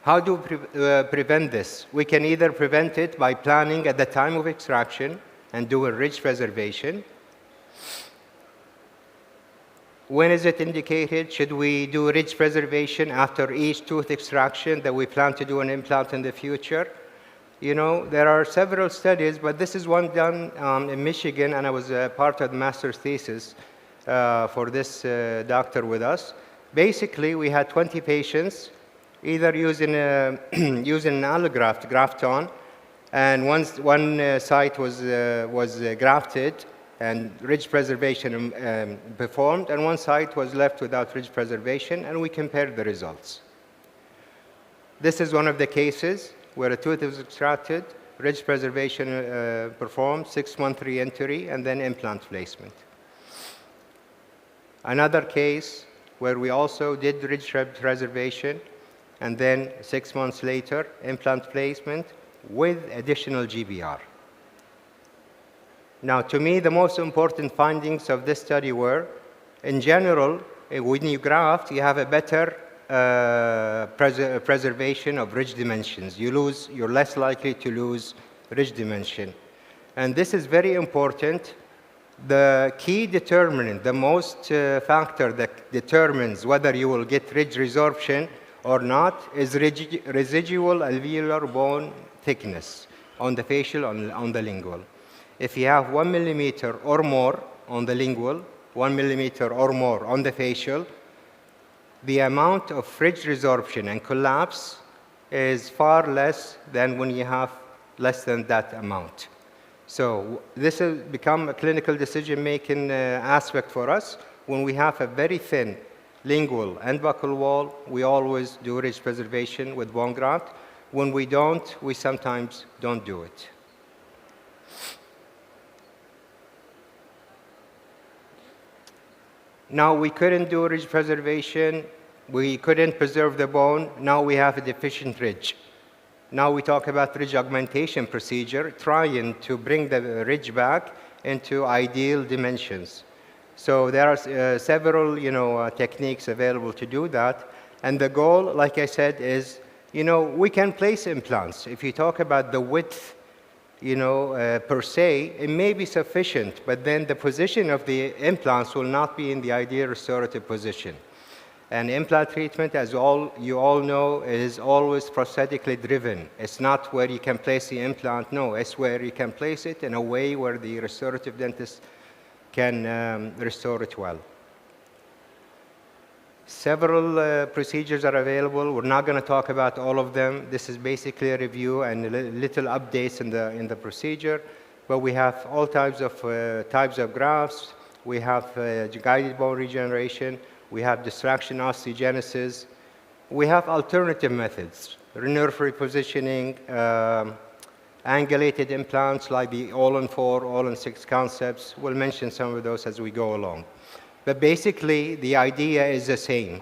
How do we prevent this? We can either prevent it by planning at the time of extraction and do a ridge preservation. When is it indicated? Should we do ridge preservation after each tooth extraction that we plan to do an implant in the future? You know, there are several studies, but this is one done in Michigan, and I was part of the master's thesis for this doctor with us. Basically, we had 20 patients, either using, using an allograft graft-on, and one site was grafted and ridge preservation performed, and one site was left without ridge preservation, and we compared the results. This is one of the cases where a tooth was extracted, ridge preservation performed, 6-month re-entry, and then implant placement. Another case where we also did ridge preservation, and then 6 months later, implant placement with additional GBR. Now, to me, the most important findings of this study were, in general, when you graft, you have a better preservation of ridge dimensions. You're less likely to lose ridge dimension. And this is very important. The key determinant, the most factor that determines whether you will get ridge resorption or not is residual alveolar bone thickness on the facial, on the lingual. If you have 1 millimeter or more on the lingual, 1 millimeter or more on the facial, the amount of ridge resorption and collapse is far less than when you have less than that amount. So this has become a clinical decision-making aspect for us. When we have a very thin lingual and buccal wall, we always do ridge preservation with bone graft. When we don't, we sometimes don't do it. Now, we couldn't do ridge preservation. We couldn't preserve the bone. Now we have a deficient ridge. Now we talk about ridge augmentation procedure, trying to bring the ridge back into ideal dimensions. So there are several, techniques available to do that. And the goal, like I said, is, we can place implants. If you talk about the width, per se, it may be sufficient, but then the position of the implants will not be in the ideal restorative position. And implant treatment, as you all know, is always prosthetically driven. It's not where you can place the implant, no, it's where you can place it in a way where the restorative dentist can restore it well. Several procedures are available. We're not going to talk about all of them. This is basically a review and little updates in the procedure. But we have all types of grafts. We have guided bone regeneration. We have distraction osteogenesis. We have alternative methods, nerve repositioning, angulated implants like the all-in-4, all-in-6 concepts. We'll mention some of those as we go along. But basically, the idea is the same.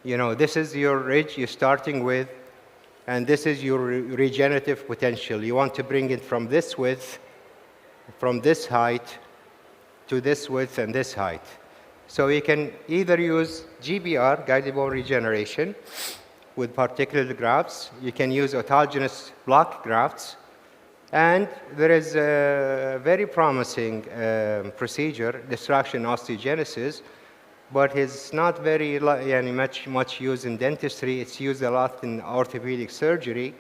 This is your ridge you're starting with, and this is your regenerative potential. You want to bring it from this width, from this height, to this width and this height. So you can either use GBR, guided bone regeneration, with particular grafts. You can use autologous block grafts. And there is a very promising procedure, distraction osteogenesis, but it's not very much used in dentistry. It's used a lot in orthopedic surgery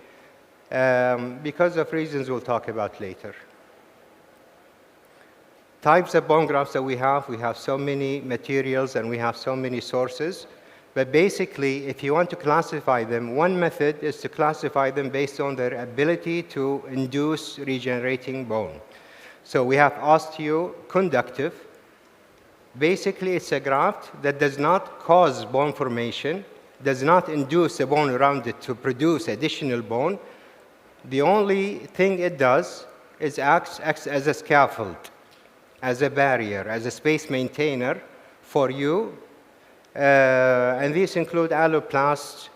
because of reasons we'll talk about later. Types of bone grafts that we have so many materials and we have so many sources. But basically, if you want to classify them, one method is to classify them based on their ability to induce regenerating bone. So we have osteoconductive. Basically, it's a graft that does not cause bone formation, does not induce the bone around it to produce additional bone. The only thing it does is acts as a scaffold, as a barrier, as a space maintainer for you. And these include alloplasts,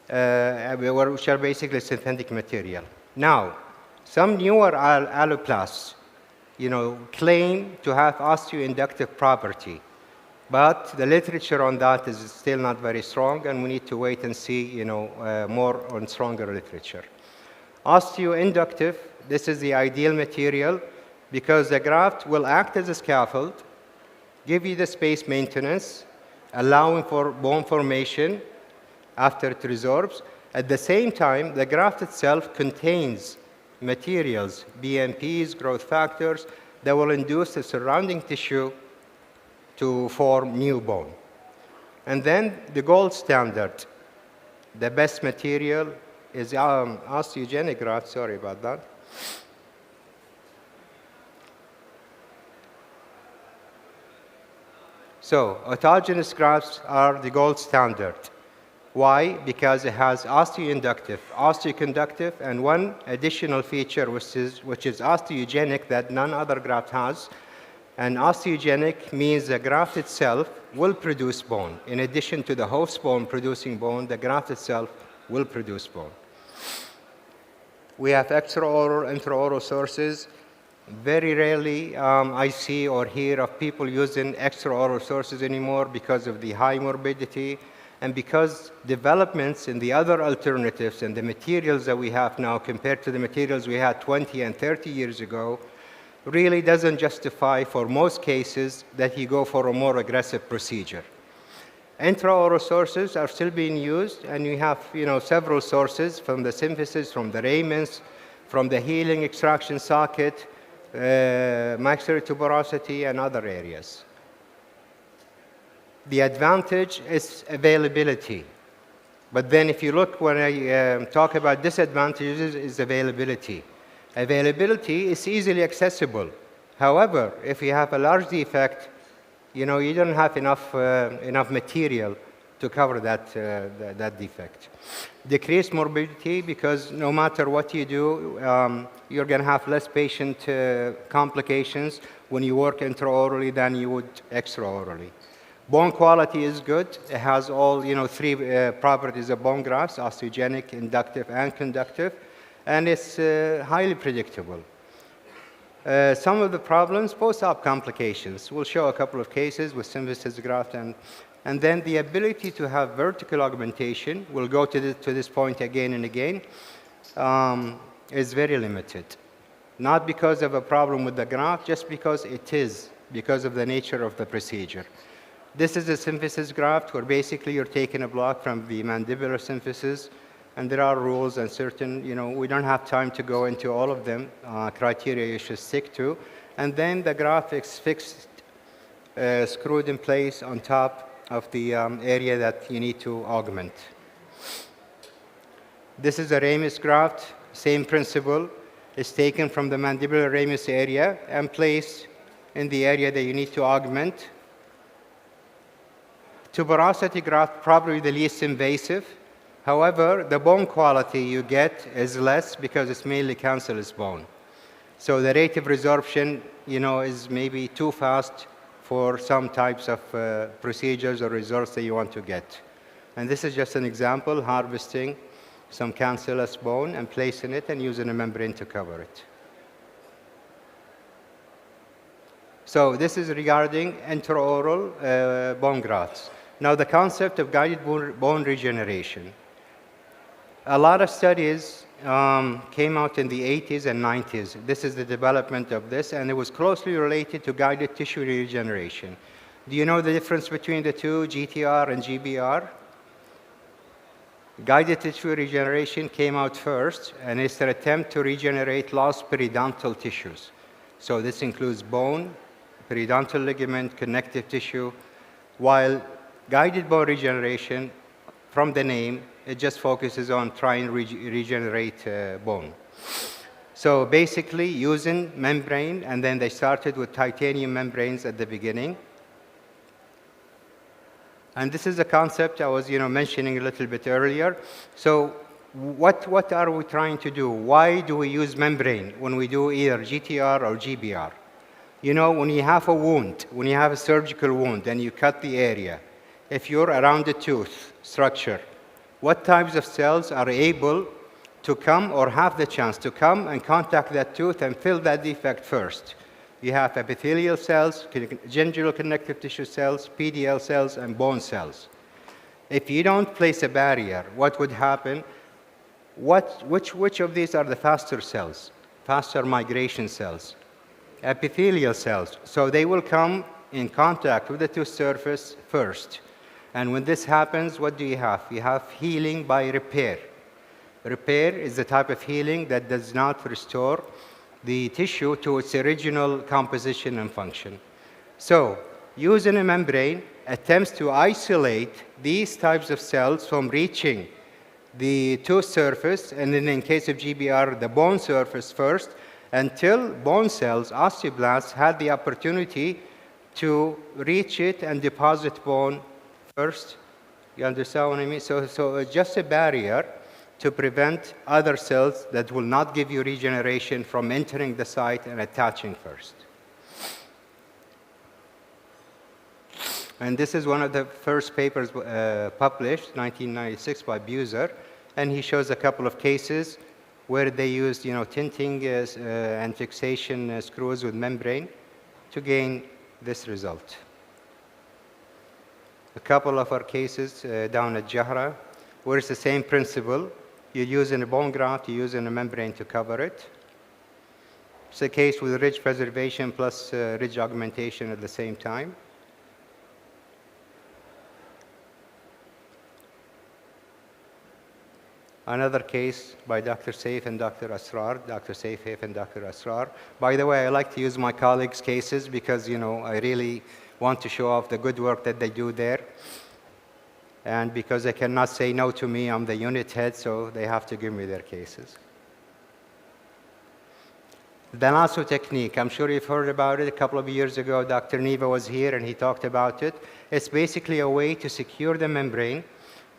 which are basically synthetic material. Now, some newer alloplasts, claim to have osteoinductive property. But the literature on that is still not very strong, and we need to wait and see, more on stronger literature. Osteoinductive, this is the ideal material because the graft will act as a scaffold, give you the space maintenance, allowing for bone formation after it resorbs. At the same time, the graft itself contains materials, BMPs, growth factors, that will induce the surrounding tissue to form new bone. And then the gold standard, the best material is osteogenic graft, sorry about that. So autogenous grafts are the gold standard. Why? Because it has osteoinductive, osteoconductive, and one additional feature which is osteogenic that none other graft has. And osteogenic means the graft itself will produce bone. In addition to the host bone producing bone, the graft itself will produce bone. We have extraoral, intraoral sources. Very rarely I see or hear of people using extraoral sources anymore because of the high morbidity and because developments in the other alternatives and the materials that we have now compared to the materials we had 20 and 30 years ago really doesn't justify for most cases that you go for a more aggressive procedure. Intraoral sources are still being used, and we have several sources from the symphysis, from the ramens, from the healing extraction socket, maxillary tuberosity, and other areas. The advantage is availability. But then if you look when I talk about disadvantages, is availability. Availability is easily accessible. However, if you have a large defect, you don't have enough material to cover that defect. Decreased morbidity, because no matter what you do, you're going to have less patient complications when you work intraorally than you would extraorally. Bone quality is good. It has all three properties of bone grafts: osteogenic, inductive, and conductive, and it's highly predictable. Some of the problems, post-op complications. We'll show a couple of cases with symphysis graft, and then the ability to have vertical augmentation, we'll go to this point again and again, is very limited. Not because of a problem with the graft, just because because of the nature of the procedure. This is a symphysis graft where basically you're taking a block from the mandibular symphysis, and there are rules and certain, we don't have time to go into all of them, criteria you should stick to. And then the graft is fixed, screwed in place on top of the area that you need to augment. This is a ramus graft, same principle. It's taken from the mandibular ramus area and placed in the area that you need to augment. Tuberosity graft, probably the least invasive. However, the bone quality you get is less because it's mainly cancellous bone. So the rate of resorption, is maybe too fast for some types of procedures or results that you want to get. And this is just an example, harvesting some cancellous bone and placing it and using a membrane to cover it. So this is regarding intraoral bone grafts. Now the concept of guided bone regeneration. A lot of studies came out in the 80s and 90s. This is the development of this, and it was closely related to guided tissue regeneration. Do you know the difference between the two, GTR and GBR? Guided tissue regeneration came out first, and it's an attempt to regenerate lost periodontal tissues. So this includes bone, periodontal ligament, connective tissue, while guided bone regeneration, from the name, it just focuses on trying to regenerate bone. So basically using membrane, and then they started with titanium membranes at the beginning. And this is a concept I was mentioning a little bit earlier. So what are we trying to do? Why do we use membrane when we do either GTR or GBR? When you have a wound, when you have a surgical wound and you cut the area, if you're around the tooth structure, what types of cells are able to come or have the chance to come and contact that tooth and fill that defect first? You have epithelial cells, gingival connective tissue cells, PDL cells, and bone cells. If you don't place a barrier, what would happen? Which of these are the faster cells? Faster migration cells? Epithelial cells. So they will come in contact with the tooth surface first. And when this happens, what do you have? You have healing by repair. Repair is the type of healing that does not restore the tissue to its original composition and function. So, using a membrane attempts to isolate these types of cells from reaching the tooth surface, and then in case of GBR, the bone surface first, until bone cells, osteoblasts, had the opportunity to reach it and deposit bone first. You understand what I mean? So it's just a barrier to prevent other cells that will not give you regeneration from entering the site and attaching first. And this is one of the first papers published, 1996, by Buser, and he shows a couple of cases where they used, tinting and fixation screws with membrane to gain this result. A couple of our cases down at Jahra, where it's the same principle. You're using a bone graft, you're using a membrane to cover it. It's a case with ridge preservation plus ridge augmentation at the same time. Another case by Dr. Saif and Dr. Asrar, Dr. Saif and Dr. Asrar. By the way, I like to use my colleagues' cases because, I really want to show off the good work that they do there. And because they cannot say no to me, I'm the unit head, so they have to give me their cases. The lasso technique, I'm sure you've heard about it. A couple of years ago, Dr. Neva was here and he talked about it. It's basically a way to secure the membrane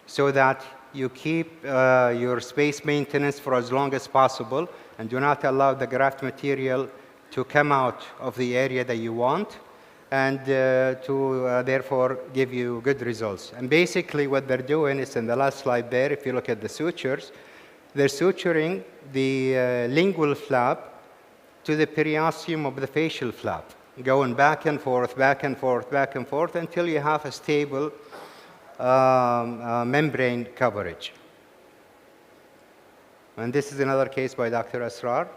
so that you keep your space maintenance for as long as possible and do not allow the graft material to come out of the area that you want, and to therefore give you good results. And basically what they're doing is in the last slide there, if you look at the sutures, they're suturing the lingual flap to the periosteum of the facial flap, going back and forth, back and forth, back and forth, until you have a stable membrane coverage. And this is another case by Dr. Asrar.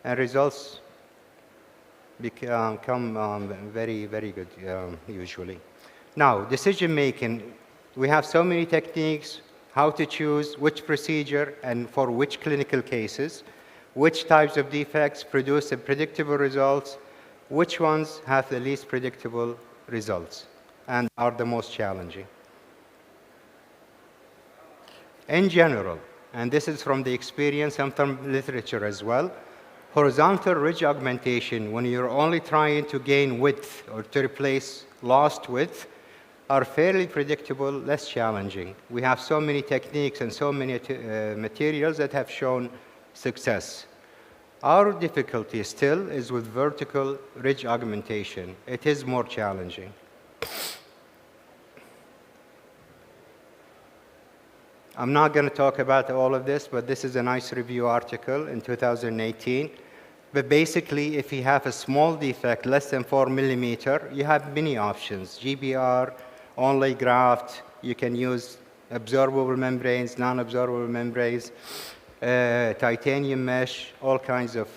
And results come very, very good, usually. Now, decision making. We have so many techniques, how to choose which procedure and for which clinical cases, which types of defects produce the predictable results, which ones have the least predictable results and are the most challenging. In general, and this is from the experience and from literature as well, horizontal ridge augmentation, when you're only trying to gain width or to replace lost width, are fairly predictable, less challenging. We have so many techniques and so many materials that have shown success. Our difficulty still is with vertical ridge augmentation. It is more challenging. I'm not going to talk about all of this, but this is a nice review article in 2018. But basically, if you have a small defect, less than 4 millimeter, you have many options. GBR, onlay graft, you can use absorbable membranes, non-absorbable membranes, titanium mesh, all kinds of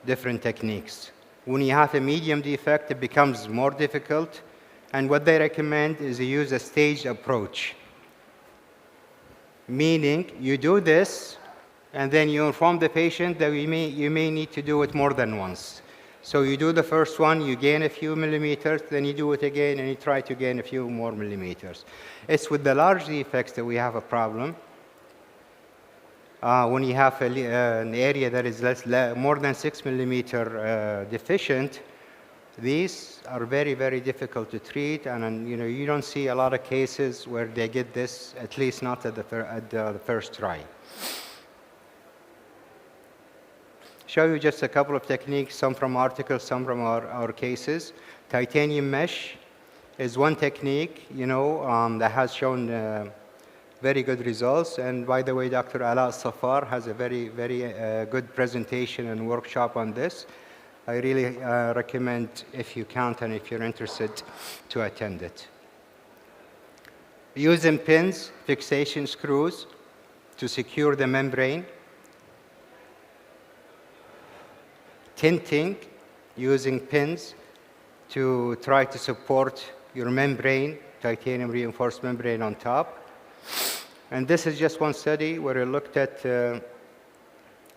different techniques. When you have a medium defect, it becomes more difficult. And what they recommend is you use a staged approach. Meaning, you do this, and then you inform the patient that you may need to do it more than once. So you do the first one, you gain a few millimeters, then you do it again, and you try to gain a few more millimeters. It's with the large defects that we have a problem. When you have an area that is more than 6 millimeter deficient, these are very, very difficult to treat, and you don't see a lot of cases where they get this, at least not at the first try. Show you just a couple of techniques, some from articles, some from our cases. Titanium mesh is one technique, that has shown very good results. And by the way, Dr. Ala Safar has a very, very good presentation and workshop on this. I really recommend, if you can and if you're interested, to attend it. Using pins, fixation screws to secure the membrane. Tinting, using pins to try to support your membrane, titanium reinforced membrane on top. And this is just one study where I looked at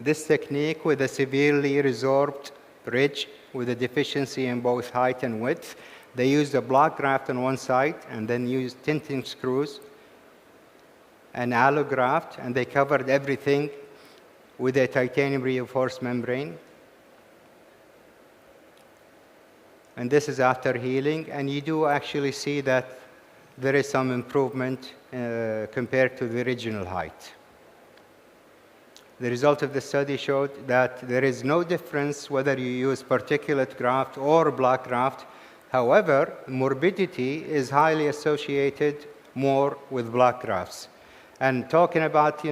this technique with a severely resorbed ridge with a deficiency in both height and width. They used a block graft on one side and then used tinting screws and allograft, and they covered everything with a titanium reinforced membrane. And this is after healing, and you do actually see that there is some improvement compared to the original height. The result of the study showed that there is no difference whether you use particulate graft or block graft. However, morbidity is highly associated more with block grafts. And talking about,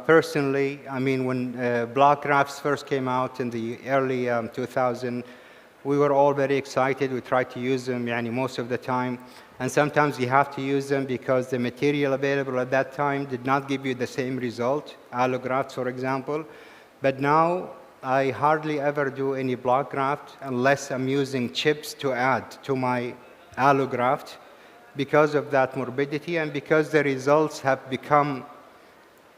personally, I mean, when block grafts first came out in the early 2000s, we were all very excited. We tried to use them most of the time. And sometimes you have to use them because the material available at that time did not give you the same result, allografts, for example. But now, I hardly ever do any block graft unless I'm using chips to add to my allograft because of that morbidity and because the results have become,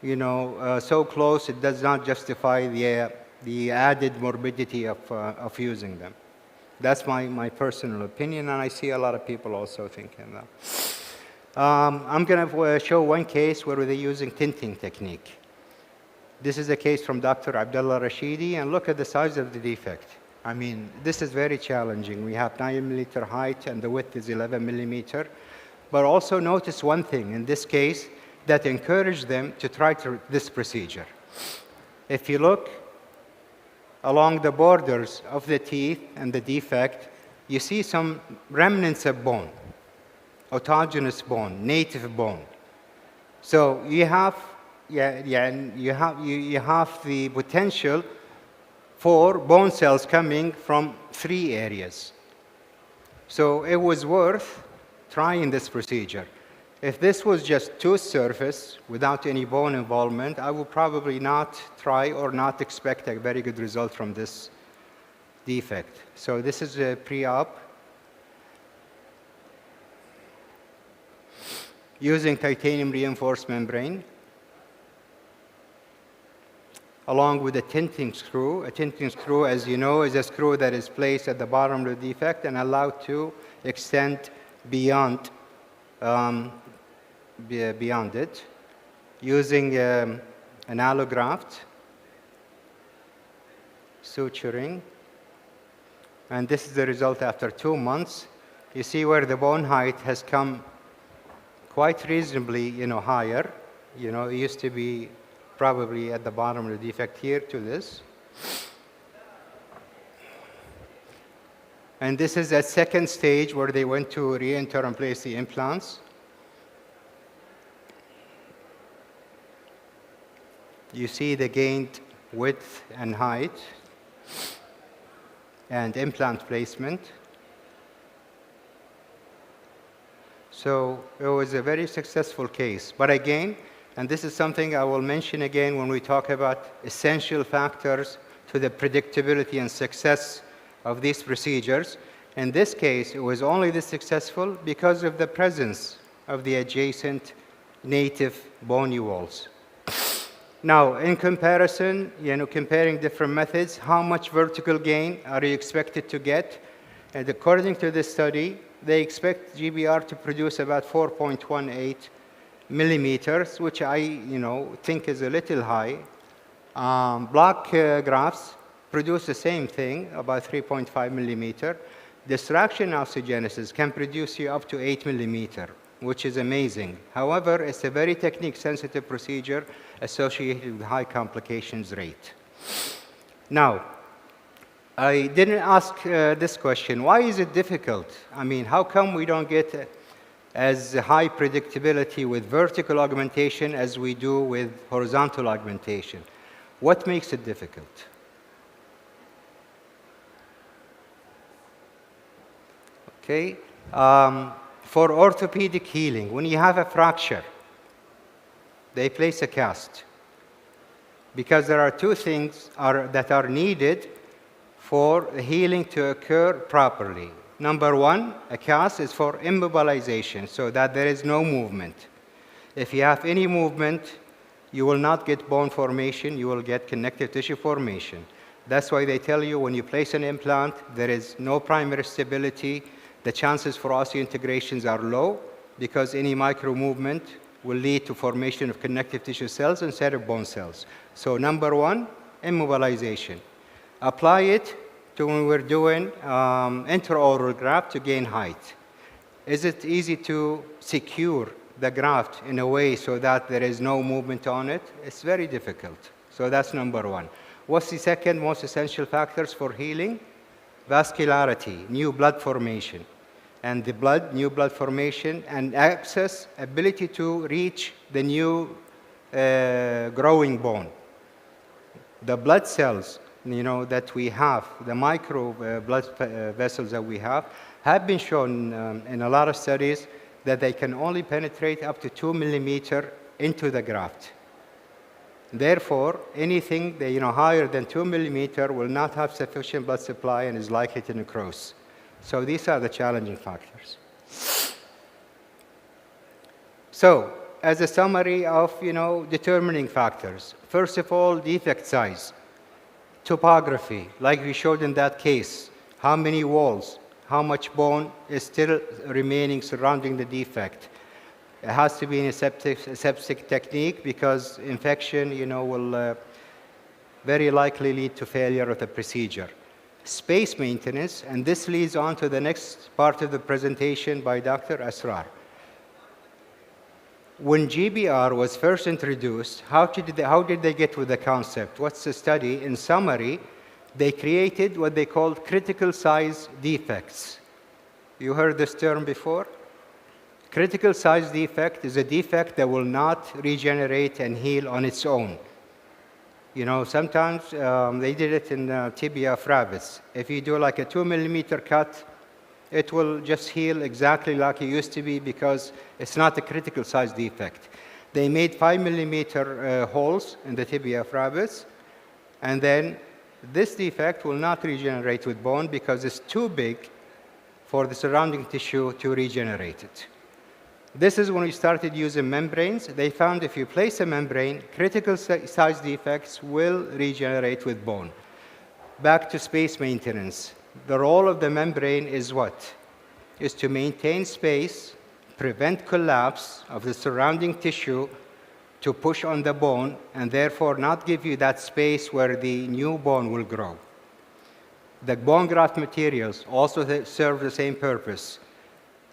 so close, it does not justify the added morbidity of using them. That's my personal opinion, and I see a lot of people also thinking that. I'm going to show one case where they're using tinting technique. This is a case from Dr. Abdullah Rashidi, and look at the size of the defect. I mean, this is very challenging. We have 9 millimeter height, and the width is 11 millimeter. But also notice one thing in this case that encouraged them to try this procedure. If you look along the borders of the teeth and the defect, you see some remnants of bone, autogenous bone, native bone. So you have, you have the potential for bone cells coming from 3 areas. So it was worth trying this procedure. If this was just tooth surface without any bone involvement, I would probably not try or not expect a very good result from this defect. So this is a pre-op using titanium reinforced membrane along with a tinting screw. A tinting screw, as you know, is a screw that is placed at the bottom of the defect and allowed to extend beyond it, using an allograft, suturing, and this is the result after 2 months. You see where the bone height has come quite reasonably, higher. It used to be probably at the bottom of the defect here to this. And this is a second stage where they went to re-enter and place the implants. You see the gained width and height and implant placement. So it was a very successful case. But again, and this is something I will mention again when we talk about essential factors to the predictability and success of these procedures. In this case, it was only this successful because of the presence of the adjacent native bony walls. Now, in comparison, comparing different methods, how much vertical gain are you expected to get? And according to this study, they expect GBR to produce about 4.18 millimeters, which I, think is a little high. Block grafts produce the same thing, about 3.5 millimeter. Distraction osteogenesis can produce you up to 8 millimeter, which is amazing. However, it's a very technique-sensitive procedure associated with high complications rate. Now, I didn't ask this question. Why is it difficult? I mean, how come we don't get as high predictability with vertical augmentation as we do with horizontal augmentation. What makes it difficult? Okay. For orthopedic healing, when you have a fracture, they place a cast because there are two things that are needed for healing to occur properly. Number one, a cast is for immobilization so that there is no movement. If you have any movement, you will not get bone formation, you will get connective tissue formation. That's why they tell you when you place an implant, there is no primary stability. The chances for osseointegrations are low because any micro movement will lead to formation of connective tissue cells instead of bone cells. So number one, immobilization. Apply it to when we're doing intraoral graft to gain height. Is it easy to secure the graft in a way so that there is no movement on it? It's very difficult. So that's number one. What's the second most essential factors for healing? Vascularity, new blood formation. And the blood, new blood formation, and access, ability to reach the new growing bone. The blood cells, that we have, the micro blood vessels that we have been shown in a lot of studies that they can only penetrate up to 2 millimeters into the graft. Therefore, anything that, higher than 2 millimeters will not have sufficient blood supply and is likely to necrose. So these are the challenging factors. So, as a summary of, determining factors, first of all, defect size, topography, like we showed in that case, how many walls, how much bone is still remaining surrounding the defect. It has to be in a septic technique because infection, will very likely lead to failure of the procedure. Space maintenance, and this leads on to the next part of the presentation by Dr. Asrar. When GBR was first introduced, how did they get with the concept? What's the study? In summary, they created what they called critical size defects. You heard this term before? Critical size defect is a defect that will not regenerate and heal on its own. Sometimes they did it in tibia of rabbits. If you do like a 2 millimeter cut, it will just heal exactly like it used to be because it's not a critical size defect. They made 5 millimeter holes in the tibia of rabbits, and then this defect will not regenerate with bone because it's too big for the surrounding tissue to regenerate it. This is when we started using membranes. They found if you place a membrane, critical size defects will regenerate with bone. Back to space maintenance. The role of the membrane is what? Is to maintain space, prevent collapse of the surrounding tissue, to push on the bone, and therefore not give you that space where the new bone will grow. The bone graft materials also serve the same purpose.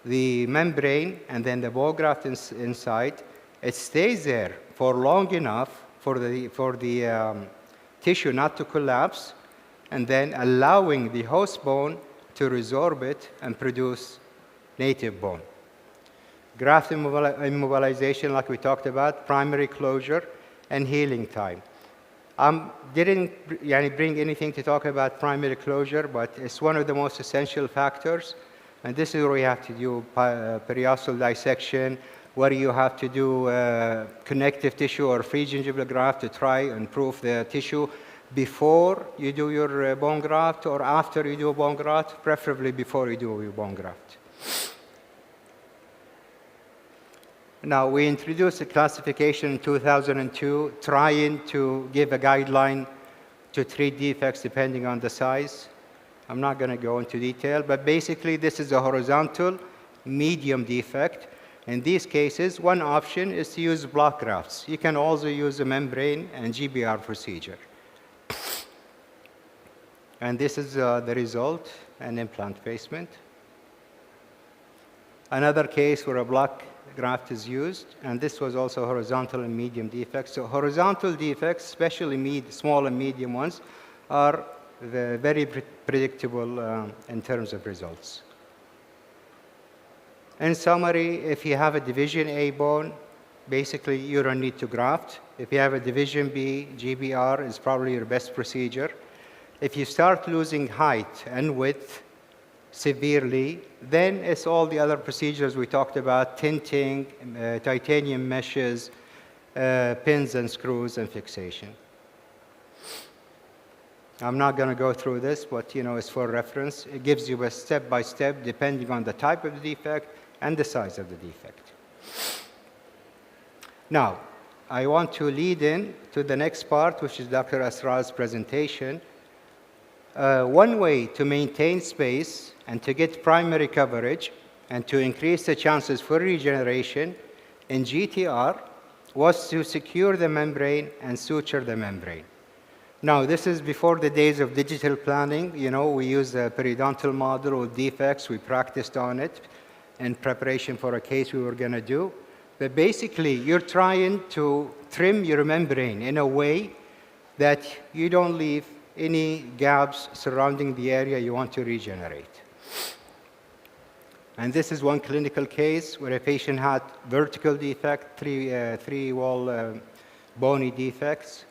The membrane and then the bone graft inside, it stays there for long enough for the tissue not to collapse, and then allowing the host bone to resorb it and produce native bone. Graft immobilization, like we talked about, primary closure, and healing time. Didn't bring anything to talk about primary closure, but it's one of the most essential factors. And this is where we have to do periosteal dissection, where you have to do connective tissue or free gingival graft to try and improve the tissue before you do your bone graft or after you do a bone graft, preferably before you do your bone graft. Now, we introduced a classification in 2002, trying to give a guideline to treat defects depending on the size. I'm not going to go into detail, but basically this is a horizontal medium defect. In these cases, one option is to use block grafts. You can also use a membrane and GBR procedure. And this is the result, an implant placement. Another case where a block graft is used, and this was also horizontal and medium defects. So horizontal defects, especially small and medium ones, are very predictable in terms of results. In summary, if you have a division A bone, basically you don't need to graft. If you have a division B, GBR is probably your best procedure. If you start losing height and width severely, then it's all the other procedures we talked about, tinting, titanium meshes, pins and screws, and fixation. I'm not going to go through this, but it's for reference. It gives you a step-by-step depending on the type of the defect and the size of the defect. Now, I want to lead in to the next part, which is Dr. Asrar's presentation. One way to maintain space and to get primary coverage and to increase the chances for regeneration in GTR was to secure the membrane and suture the membrane. Now, this is before the days of digital planning. We used a periodontal model with defects. We practiced on it in preparation for a case we were going to do. But basically, you're trying to trim your membrane in a way that you don't leave any gaps surrounding the area you want to regenerate. And this is one clinical case where a patient had vertical defect, three wall bony defects.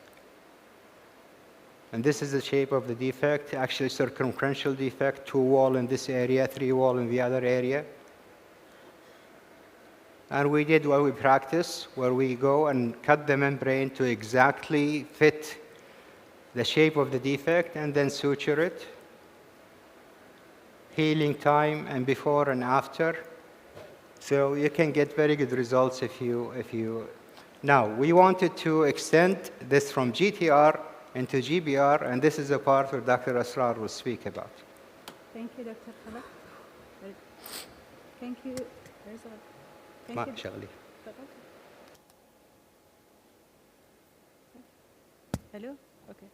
And this is the shape of the defect, actually circumferential defect, 2 wall in this area, 3 wall in the other area. And we did what we practice, where we go and cut the membrane to exactly fit the shape of the defect and then suture it. Healing time and before and after. So you can get very good results if you. Now, we wanted to extend this from GTR into GBR, and this is the part where Dr. Asrar will speak about. Thank you, Dr. Khalaf. Thank you. Thank you. Hello? Okay.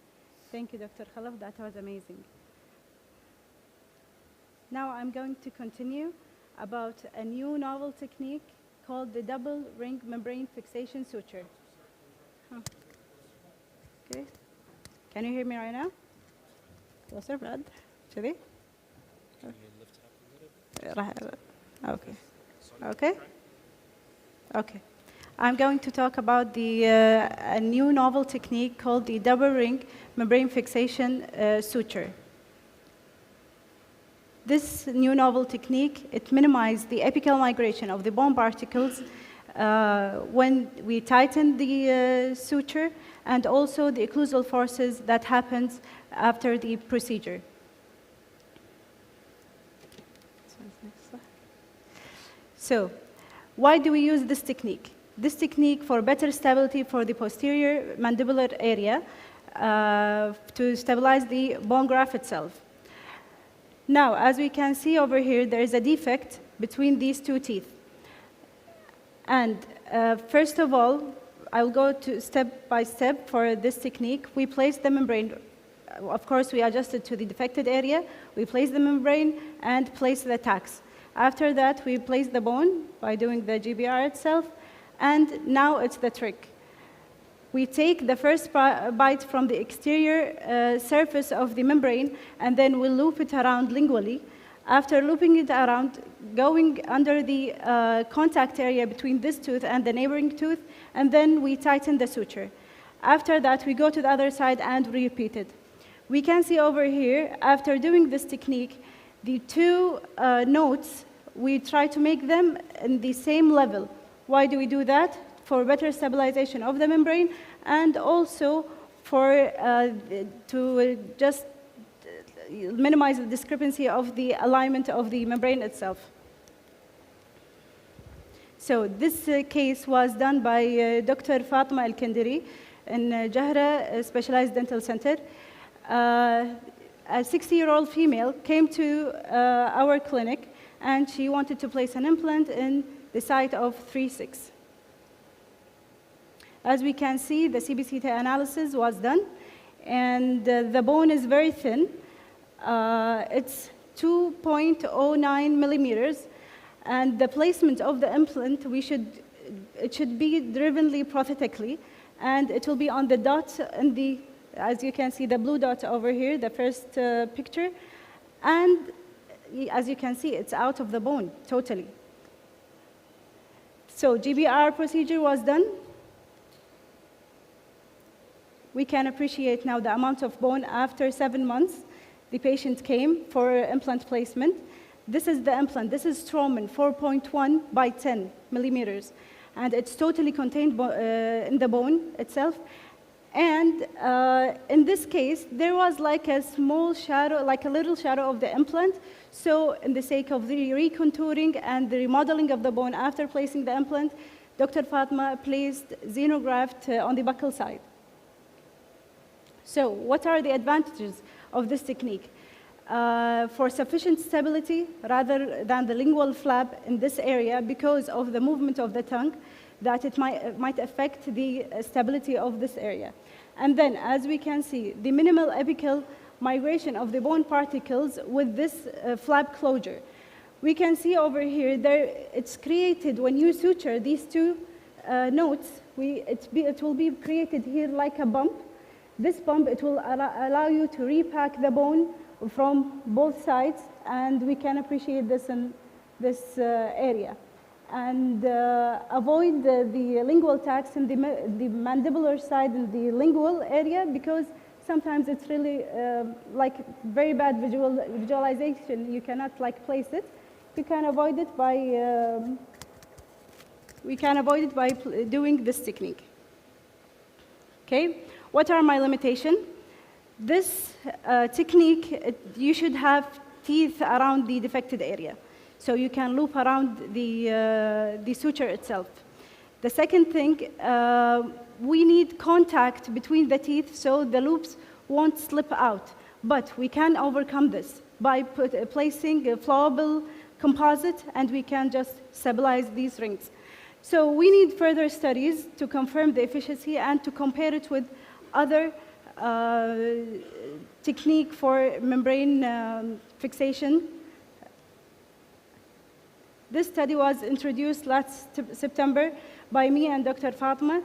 Thank you, Dr. Khalaf. That was amazing. Now I'm going to continue about a new novel technique called the double ring membrane fixation suture. Okay. Can you hear me right now? Closer, Brad. Should Okay. Okay. Okay. I'm going to talk about a new novel technique called the double ring membrane fixation suture. This new novel technique, it minimizes the apical migration of the bone particles when we tighten the suture, and also the occlusal forces that happens after the procedure. So, why do we use this technique? This technique for better stability for the posterior mandibular area to stabilize the bone graft itself. Now, as we can see over here, there is a defect between these two teeth. And first of all, I'll go to step by step for this technique. We place the membrane. Of course, we adjust it to the defected area. We place the membrane and place the tacks. After that, we place the bone by doing the GBR itself. And now it's the trick. We take the first bite from the exterior surface of the membrane, and then we loop it around lingually. After looping it around, going under the contact area between this tooth and the neighboring tooth, and then we tighten the suture. After that, we go to the other side and repeat it. We can see over here, after doing this technique, the two notes, we try to make them in the same level. Why do we do that? For better stabilization of the membrane, and also for to just minimize the discrepancy of the alignment of the membrane itself. So this case was done by Dr. Fatima Al-Kandiri in Jahra Specialized Dental Center. A 60-year-old female came to our clinic, and she wanted to place an implant in the site of 3/6. As we can see, the CBCT analysis was done, and the bone is very thin. It's 2.09 millimeters, and the placement of the implant, it should be drivenly prosthetically, and it will be on the dot in the, as you can see, the blue dot over here, the first picture, and as you can see, it's out of the bone totally. So GBR procedure was done. We can appreciate now the amount of bone after 7 months. The patient came for implant placement. This is the implant. This is Straumann 4.1 by 10 millimeters. And it's totally contained in the bone itself. And in this case, there was like a small shadow, like a little shadow of the implant. So in the sake of the recontouring and the remodeling of the bone after placing the implant, Dr. Fatma placed xenograft on the buccal side. So what are the advantages of this technique? For sufficient stability, rather than the lingual flap in this area, because of the movement of the tongue, that it might affect the stability of this area. And then, as we can see, the minimal apical migration of the bone particles with this flap closure. We can see over here, it's created when you suture these two notes, it will be created here like a bump. This bump, it will allow you to repack the bone from both sides, and we can appreciate this in this area. And avoid the lingual tax in the mandibular side in the lingual area, because sometimes it's really like very bad visualization. You cannot like place it. You can avoid it by doing this technique. Okay, what are my limitations? This technique, you should have teeth around the defected area. So you can loop around the suture itself. The second thing, we need contact between the teeth so the loops won't slip out. But we can overcome this by placing a flowable composite, and we can just stabilize these rings. So we need further studies to confirm the efficiency and to compare it with other technique for membrane fixation. This study was introduced last September by me and Dr. Fatma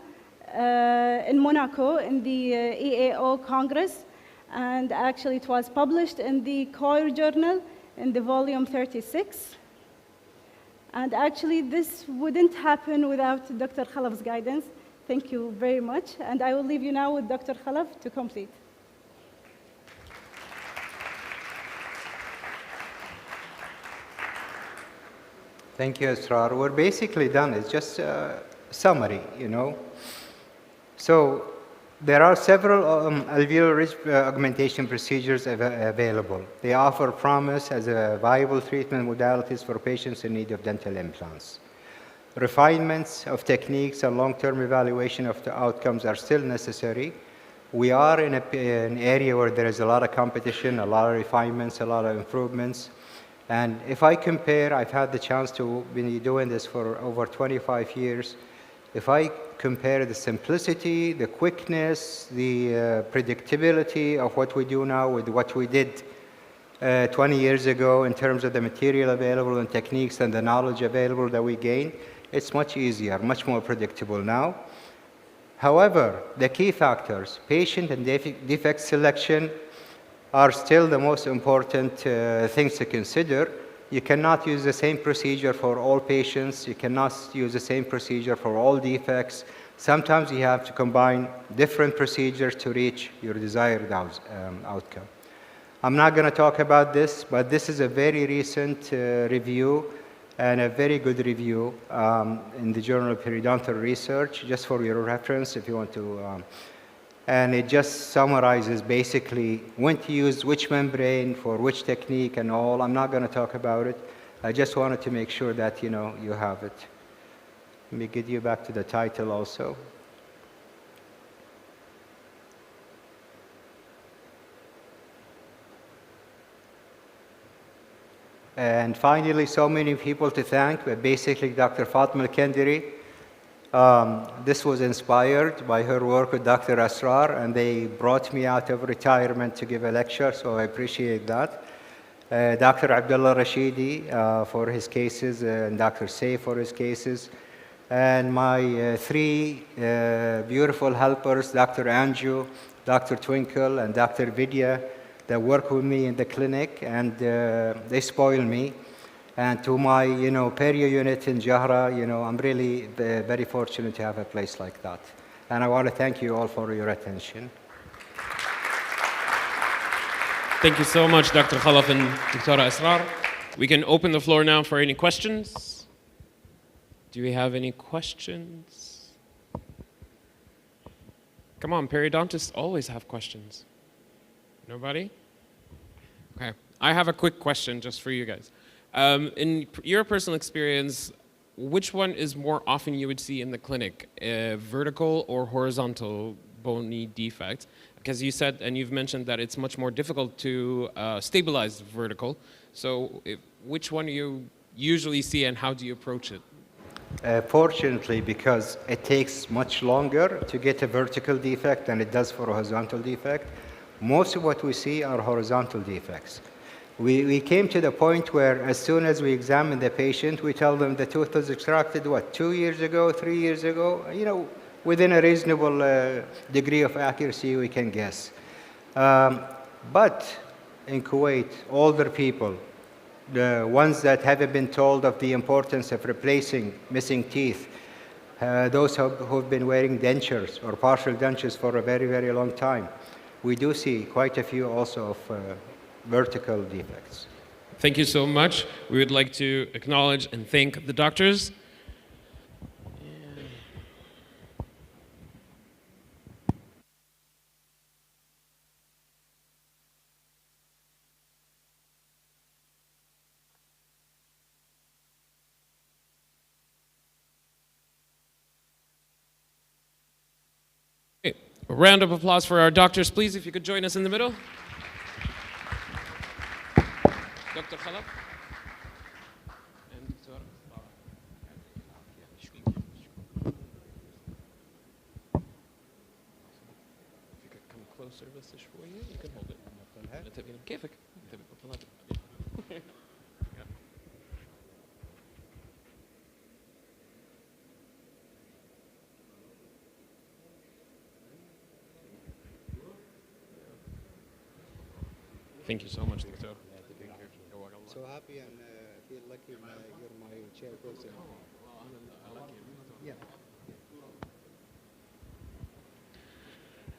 in Monaco in the EAO Congress, and actually it was published in the COIR journal in the volume 36. And actually this wouldn't happen without Dr. Khalaf's guidance. Thank you very much, and I will leave you now with Dr. Khalaf to complete. Thank you, Asrar. We're basically done. It's just a summary, you know. So there are several alveolar ridge augmentation procedures available. They offer promise as a viable treatment modalities for patients in need of dental implants. Refinements of techniques and long-term evaluation of the outcomes are still necessary. We are in an area where there is a lot of competition, a lot of refinements, a lot of improvements. And if I compare, I've had the chance to be doing this for over 25 years. If I compare the simplicity, the quickness, the predictability of what we do now with what we did 20 years ago in terms of the material available and techniques and the knowledge available that we gained, it's much easier, much more predictable now. However, the key factors, patient and defect selection, are still the most important things to consider. You cannot use the same procedure for all patients. You cannot use the same procedure for all defects. Sometimes you have to combine different procedures to reach your desired outcome. I'm not going to talk about this, but this is a very recent review and a very good review in the Journal of Periodontal Research, just for your reference if you want to. And it just summarizes basically when to use which membrane for which technique and all. I'm not going to talk about it. I just wanted to make sure that you know you have it. Let me get you back to the title also. And finally, so many people to thank, but basically Dr. Fatma Al-Kendiri. This was inspired by her work with Dr. Asrar, and they brought me out of retirement to give a lecture, so I appreciate that. Dr. Abdullah Rashidi for his cases, and Dr. Say for his cases. And my three beautiful helpers, Dr. Anju, Dr. Twinkle, and Dr. Vidya, that work with me in the clinic, and they spoil me. And to my, perio unit in Jahra, I'm really very fortunate to have a place like that. And I want to thank you all for your attention. Thank you so much, Dr. Khalaf and Dr. Asrar. We can open the floor now for any questions. Do we have any questions? Come on, periodontists always have questions. Nobody? Okay. I have a quick question just for you guys. In your personal experience, which one is more often you would see in the clinic, vertical or horizontal bony defect? Because you said, and you've mentioned that it's much more difficult to stabilize vertical. So which one do you usually see and how do you approach it? Fortunately, because it takes much longer to get a vertical defect than it does for a horizontal defect, most of what we see are horizontal defects. We came to the point where as soon as we examine the patient, we tell them the tooth was extracted, 2 years ago, 3 years ago? Within a reasonable degree of accuracy, we can guess. But in Kuwait, older people, the ones that haven't been told of the importance of replacing missing teeth, those who've been wearing dentures or partial dentures for a very, very long time, we do see quite a few also of vertical defects. Thank you so much. We would like to acknowledge and thank the doctors. Okay. A round of applause for our doctors, please, if you could join us in the middle. Dr. Khalaf and Dr. If you could come closer بس شوية, you can hold it. كيفك. Thank you so much, Dr. So happy and feel lucky you're my chairperson. Yeah.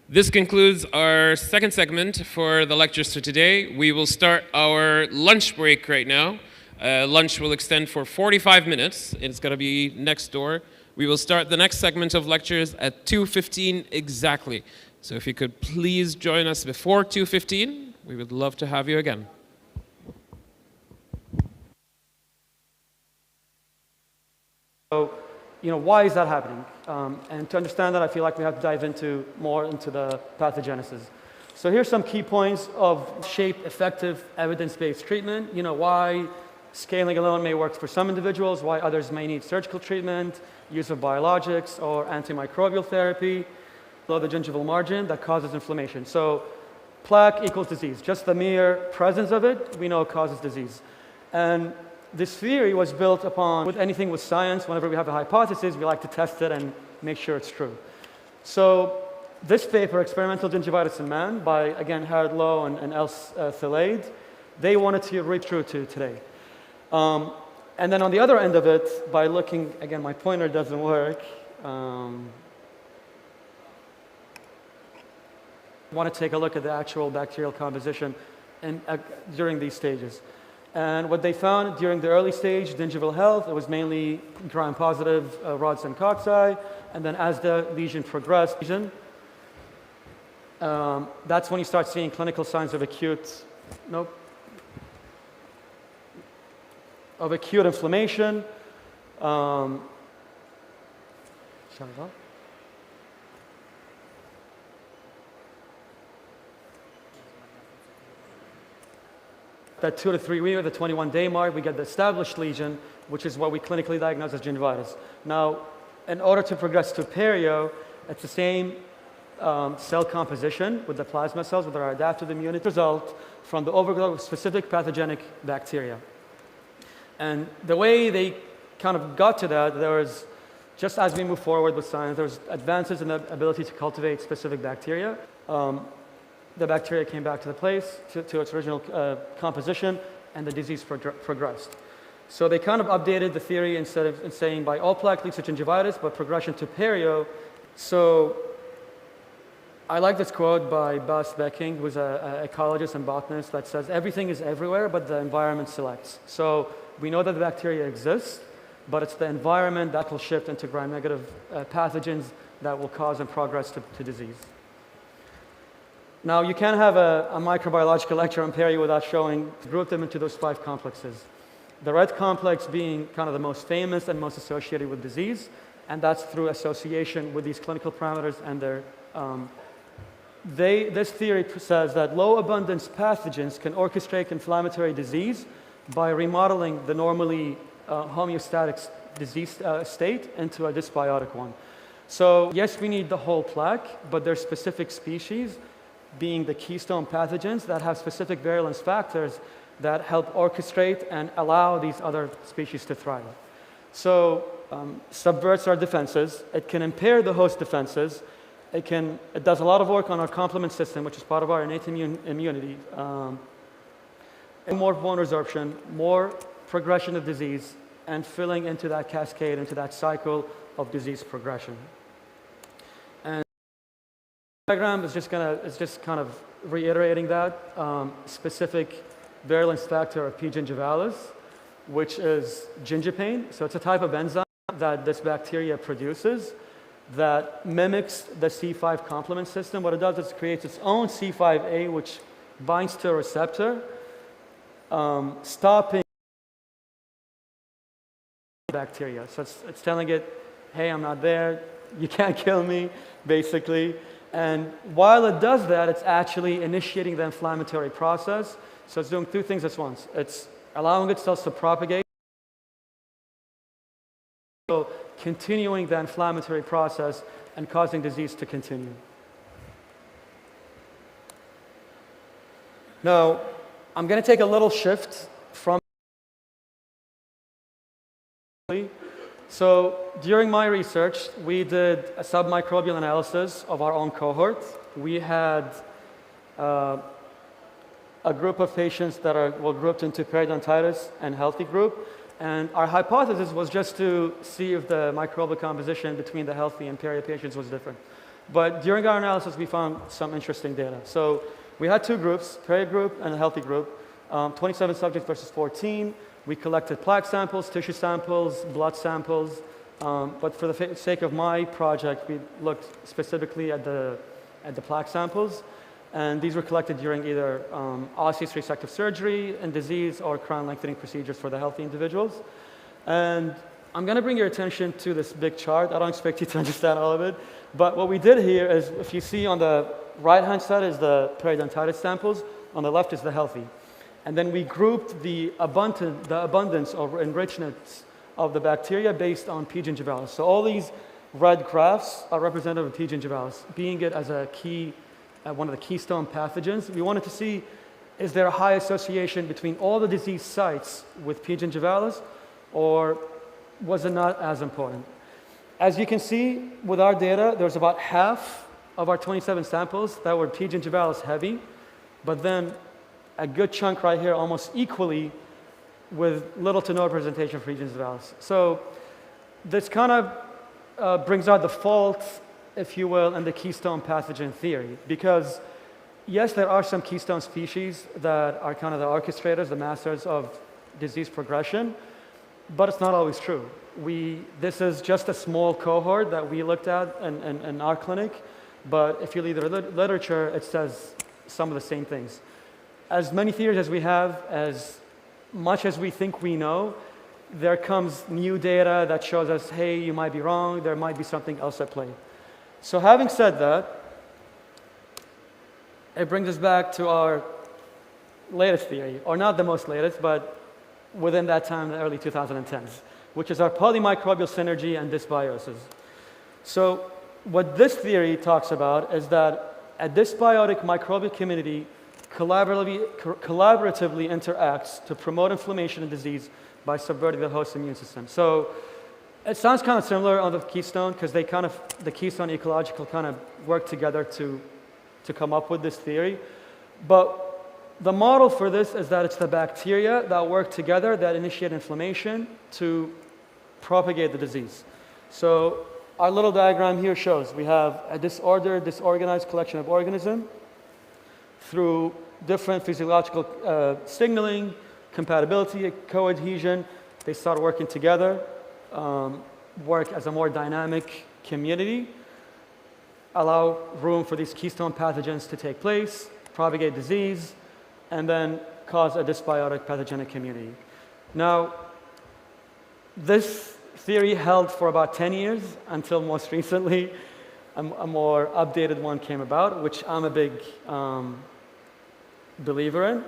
This concludes our second segment for the lectures for today. We will start our lunch break right now. Lunch will extend for 45 minutes. It's going to be next door. We will start the next segment of lectures at 2:15 exactly. So if you could please join us before 2:15, we would love to have you again. So, why is that happening? And to understand that, I feel like we have to dive more into the pathogenesis. So here's some key points of shaped, effective, evidence-based treatment. Why scaling alone may work for some individuals, why others may need surgical treatment, use of biologics or antimicrobial therapy below the gingival margin that causes inflammation. So plaque equals disease. Just the mere presence of it, we know it causes disease. And this theory was built upon, with anything with science, whenever we have a hypothesis, we like to test it and make sure it's true. So this paper, Experimental Gingivitis in Man, by, again, Harold Lowe and Els Thilaide, they wanted to read true to today. And then on the other end of it, by looking, again, my pointer doesn't work. Want to take a look at the actual bacterial composition during these stages. And what they found during the early stage, gingival health, it was mainly gram-positive rods and cocci. And then as the lesion progressed, that's when you start seeing clinical signs of acute inflammation. That 2 to 3 week, the 21-day mark, we get the established lesion, which is what we clinically diagnose as gingivitis. Now, in order to progress to perio, it's the same cell composition with the plasma cells that are adaptive immunity result from the overgrowth of specific pathogenic bacteria. And the way they kind of got to that, there was, just as we move forward with science, there was advances in the ability to cultivate specific bacteria. The bacteria came back to the place, to its original composition, and the disease progressed. So they kind of updated the theory instead of saying by all plaque leads to gingivitis, but progression to perio. So I like this quote by Bas Becking, who's an ecologist and botanist, that says everything is everywhere, but the environment selects. So we know that the bacteria exists, but it's the environment that will shift into gram-negative pathogens that will cause and progress to disease. Now, you can't have a microbiological lecture on perio without group them into those 5 complexes. The red complex being kind of the most famous and most associated with disease, and that's through association with these clinical parameters and their this theory says that low abundance pathogens can orchestrate inflammatory disease by remodeling the normally homeostatic disease state into a dysbiotic one. So yes, we need the whole plaque, but there's specific species, being the keystone pathogens, that have specific virulence factors that help orchestrate and allow these other species to thrive. So subverts our defenses. It can impair the host defenses. It does a lot of work on our complement system, which is part of our innate immunity. More bone resorption, more progression of disease, and filling into that cascade, into that cycle of disease progression. And the diagram is just kind of reiterating that specific virulence factor of P. gingivalis, which is gingipain. So it's a type of enzyme that this bacteria produces that mimics the C5 complement system. What it does is it creates its own C5a, which binds to a receptor, stopping bacteria. So it's telling it, hey, I'm not there, you can't kill me, basically. And while it does that, it's actually initiating the inflammatory process. So it's doing 2 things at once. It's allowing itself to propagate, so continuing the inflammatory process and causing disease to continue. Now, I'm going to take a little shift from. So during my research, we did a submicrobial analysis of our own cohort. We had a group of patients that were grouped into periodontitis and healthy group. And our hypothesis was just to see if the microbial composition between the healthy and perio patients was different. But during our analysis, we found some interesting data. So we had 2 groups, perio group and a healthy group, 27 subjects versus 14. We collected plaque samples, tissue samples, blood samples. But for the sake of my project, we looked specifically at the plaque samples. And these were collected during either osseous resective surgery and disease or crown lengthening procedures for the healthy individuals. And I'm going to bring your attention to this big chart. I don't expect you to understand all of it. But what we did here is, if you see on the right-hand side is the periodontitis samples, on the left is the healthy. And then we grouped the abundance or enrichments of the bacteria based on P. gingivalis. So all these red graphs are representative of P. gingivalis, being it as a key one of the keystone pathogens. We wanted to see, is there a high association between all the disease sites with P. gingivalis, or was it not as important? As you can see with our data, there's about half of our 27 samples that were P. gingivalis heavy, but then a good chunk right here almost equally with little to no representation for P. gingivalis. So this kind of brings out the fault, if you will, in the keystone pathogen theory. Because yes, there are some keystone species that are kind of the orchestrators, the masters of disease progression, but it's not always true. This is just a small cohort that we looked at in our clinic, but if you read the literature, it says some of the same things. As many theories as we have, as much as we think we know, there comes new data that shows us, hey, you might be wrong, there might be something else at play. So having said that, it brings us back to our latest theory, or not the most latest, but within that time, the early 2010s, which is our polymicrobial synergy and dysbiosis. So what this theory talks about is that a dysbiotic microbial community collaboratively interacts to promote inflammation and disease by subverting the host immune system. So it sounds kind of similar on the keystone, because the keystone ecological kind of work together to come up with this theory. But the model for this is that it's the bacteria that work together that initiate inflammation to propagate the disease. So our little diagram here shows we have a disordered, disorganized collection of organisms through different physiological signaling, compatibility, coadhesion. They start working together, work as a more dynamic community, allow room for these keystone pathogens to take place, propagate disease, and then cause a dysbiotic pathogenic community. Now, this theory held for about 10 years until most recently a more updated one came about, which I'm a big believer in,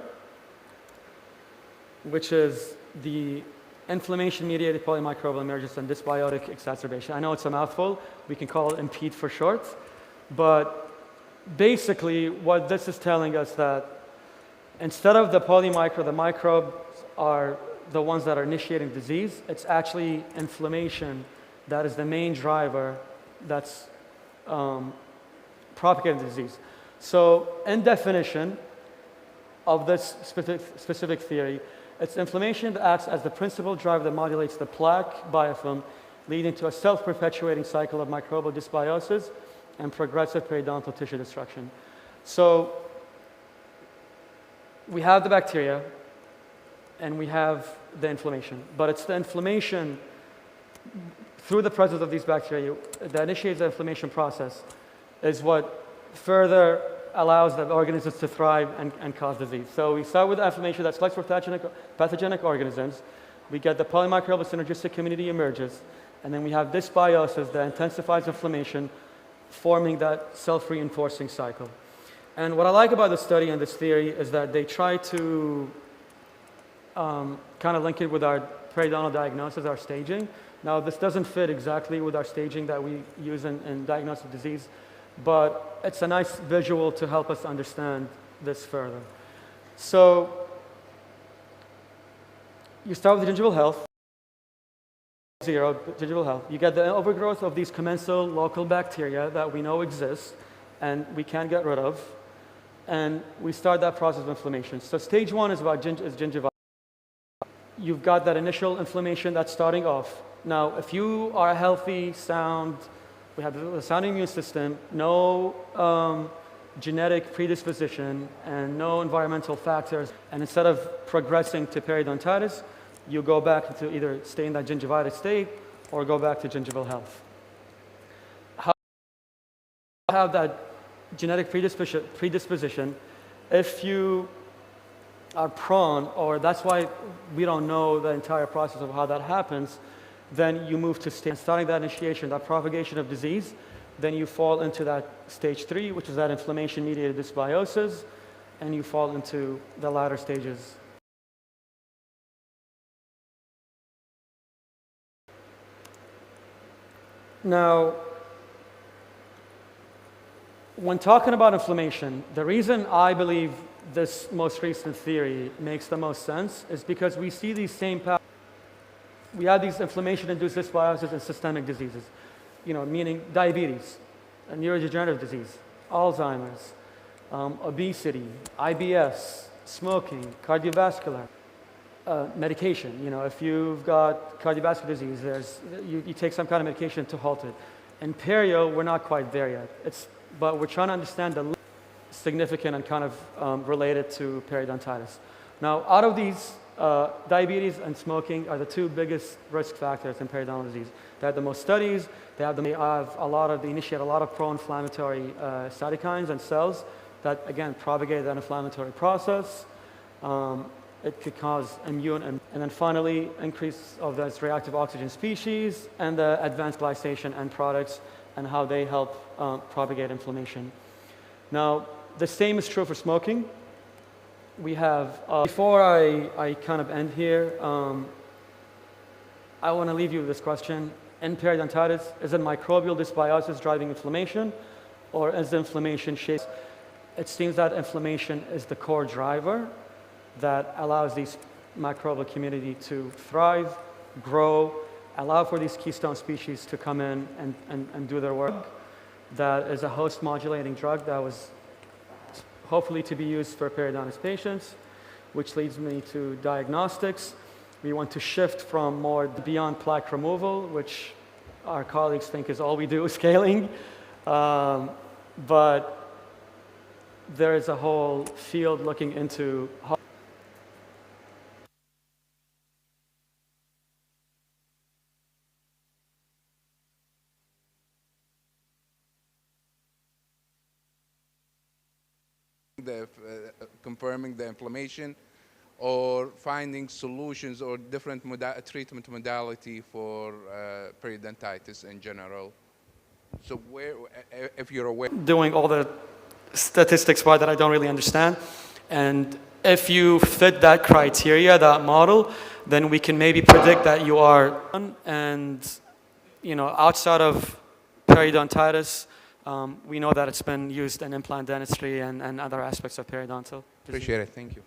which is the inflammation-mediated polymicrobial emergence and dysbiotic exacerbation. I know it's a mouthful. We can call it IMPEDE for short. But basically, what this is telling us that instead of the microbes are the ones that are initiating disease, it's actually inflammation that is the main driver that's propagating disease. So in definition of this specific theory, it's inflammation that acts as the principal driver that modulates the plaque biofilm, leading to a self-perpetuating cycle of microbial dysbiosis and progressive periodontal tissue destruction. So we have the bacteria and we have the inflammation, but it's the inflammation through the presence of these bacteria that initiates the inflammation process is what further allows the organisms to thrive and cause disease. So we start with the inflammation that selects for pathogenic organisms. We get the polymicrobial synergistic community emerges, and then we have dysbiosis that intensifies inflammation, forming that self-reinforcing cycle. And what I like about this study and this theory is that they try to kind of link it with our periodontal diagnosis, our staging. Now, this doesn't fit exactly with our staging that we use in diagnostic disease, but it's a nice visual to help us understand this further. So you start with gingival health, gingival health. You get the overgrowth of these commensal local bacteria that we know exist and we can't get rid of, and we start that process of inflammation. So stage one is about gingivitis. You've got that initial inflammation that's starting off. Now, if you are healthy, sound, we have a sound immune system, no genetic predisposition, and no environmental factors, and instead of progressing to periodontitis, you go back to either stay in that gingivitis state or go back to gingival health. How do you have that genetic predisposition if you are prone, or that's why we don't know the entire process of how that happens, then you move to starting that initiation, that propagation of disease, then you fall into that stage 3, which is that inflammation-mediated dysbiosis, and you fall into the latter stages. Now, when talking about inflammation, the reason I believe this most recent theory makes the most sense is because we see these same patterns. We have these inflammation-induced dysbiosis and systemic diseases, meaning diabetes, a neurodegenerative disease, Alzheimer's, obesity, IBS, smoking, cardiovascular, medication. If you've got cardiovascular disease, you take some kind of medication to halt it. In perio, we're not quite there yet. But we're trying to understand the significant and kind of related to periodontitis. Now, out of these, diabetes and smoking are the two biggest risk factors in periodontal disease. They have the most studies. They initiate a lot of pro-inflammatory cytokines and cells that, again, propagate that inflammatory process. It could cause immune, and then finally, increase of those reactive oxygen species and the advanced glycation end products and how they help propagate inflammation. Now, the same is true for smoking. We have, before I kind of end here, I want to leave you with this question. In periodontitis, is it microbial dysbiosis driving inflammation, or is the inflammation shaped? It seems that inflammation is the core driver that allows these microbial community to thrive, grow, allow for these keystone species to come in and do their work. That is a host modulating drug that was hopefully to be used for periodontist patients, which leads me to diagnostics. We want to shift from more beyond plaque removal, which our colleagues think is all we do, scaling. But there is a whole field looking into how confirming the inflammation or finding solutions or different treatment modality for periodontitis in general. So where, if you're aware... Doing all the statistics part that I don't really understand. And if you fit that criteria, that model, then we can maybe predict that you are, and outside of periodontitis, we know that it's been used in implant dentistry and other aspects of periodontal. Appreciate it, thank you.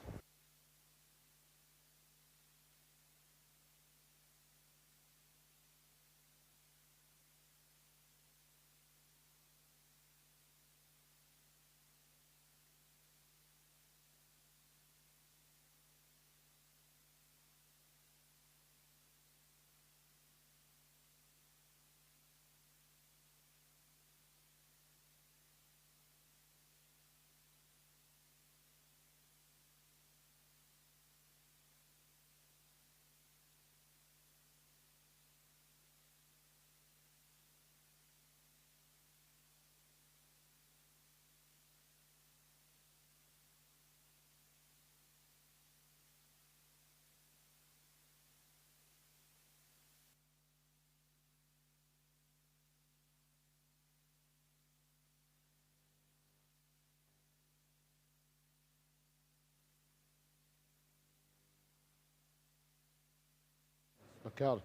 بكار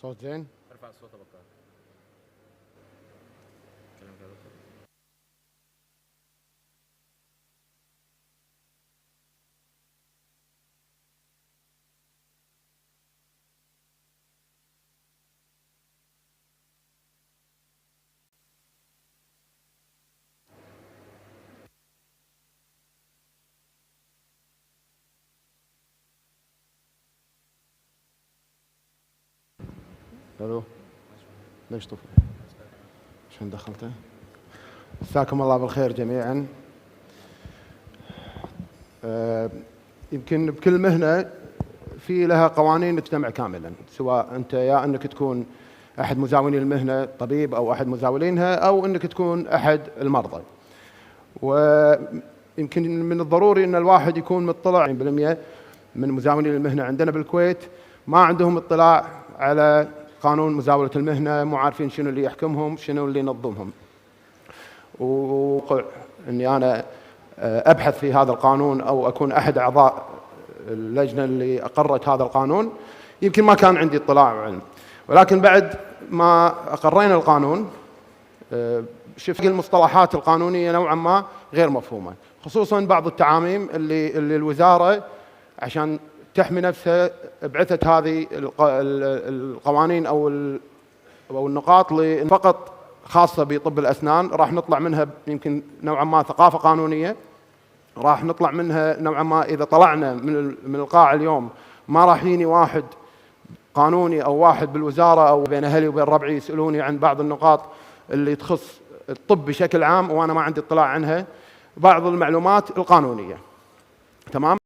صوت زين؟ ارفع الصوت يا بكار. كلامك يا دكتور. الو ليش طفل؟ عشان دخلته. مساكم الله بالخير جميعا. يمكن بكل مهنه في لها قوانين تجتمع كاملا، سواء انت يا انك تكون احد مزاولين المهنه طبيب او احد مزاولينها، او انك تكون احد المرضى. ويمكن من الضروري ان الواحد يكون مطلع 40% من مزاولين المهنه عندنا بالكويت ما عندهم اطلاع على قانون مزاولة المهنة، مو عارفين شنو اللي يحكمهم، شنو اللي ينظمهم. ووقع اني انا ابحث في هذا القانون او اكون احد اعضاء اللجنة اللي اقرت هذا القانون، يمكن ما كان عندي اطلاع وعلم. ولكن بعد ما اقرينا القانون شفت المصطلحات القانونية نوعا ما غير مفهومة، خصوصا بعض التعاميم اللي الوزارة عشان تحمي نفسها بعثت هذه القوانين او النقاط اللي فقط خاصه بطب الاسنان، راح نطلع منها يمكن نوعا ما ثقافه قانونيه، راح نطلع منها نوعا ما اذا طلعنا من القاعه اليوم ما راح يجيني واحد قانوني او واحد بالوزاره او بين اهلي وبين ربعي يسالوني عن بعض النقاط اللي تخص الطب بشكل عام وانا ما عندي اطلاع عنها، بعض المعلومات القانونيه. تمام؟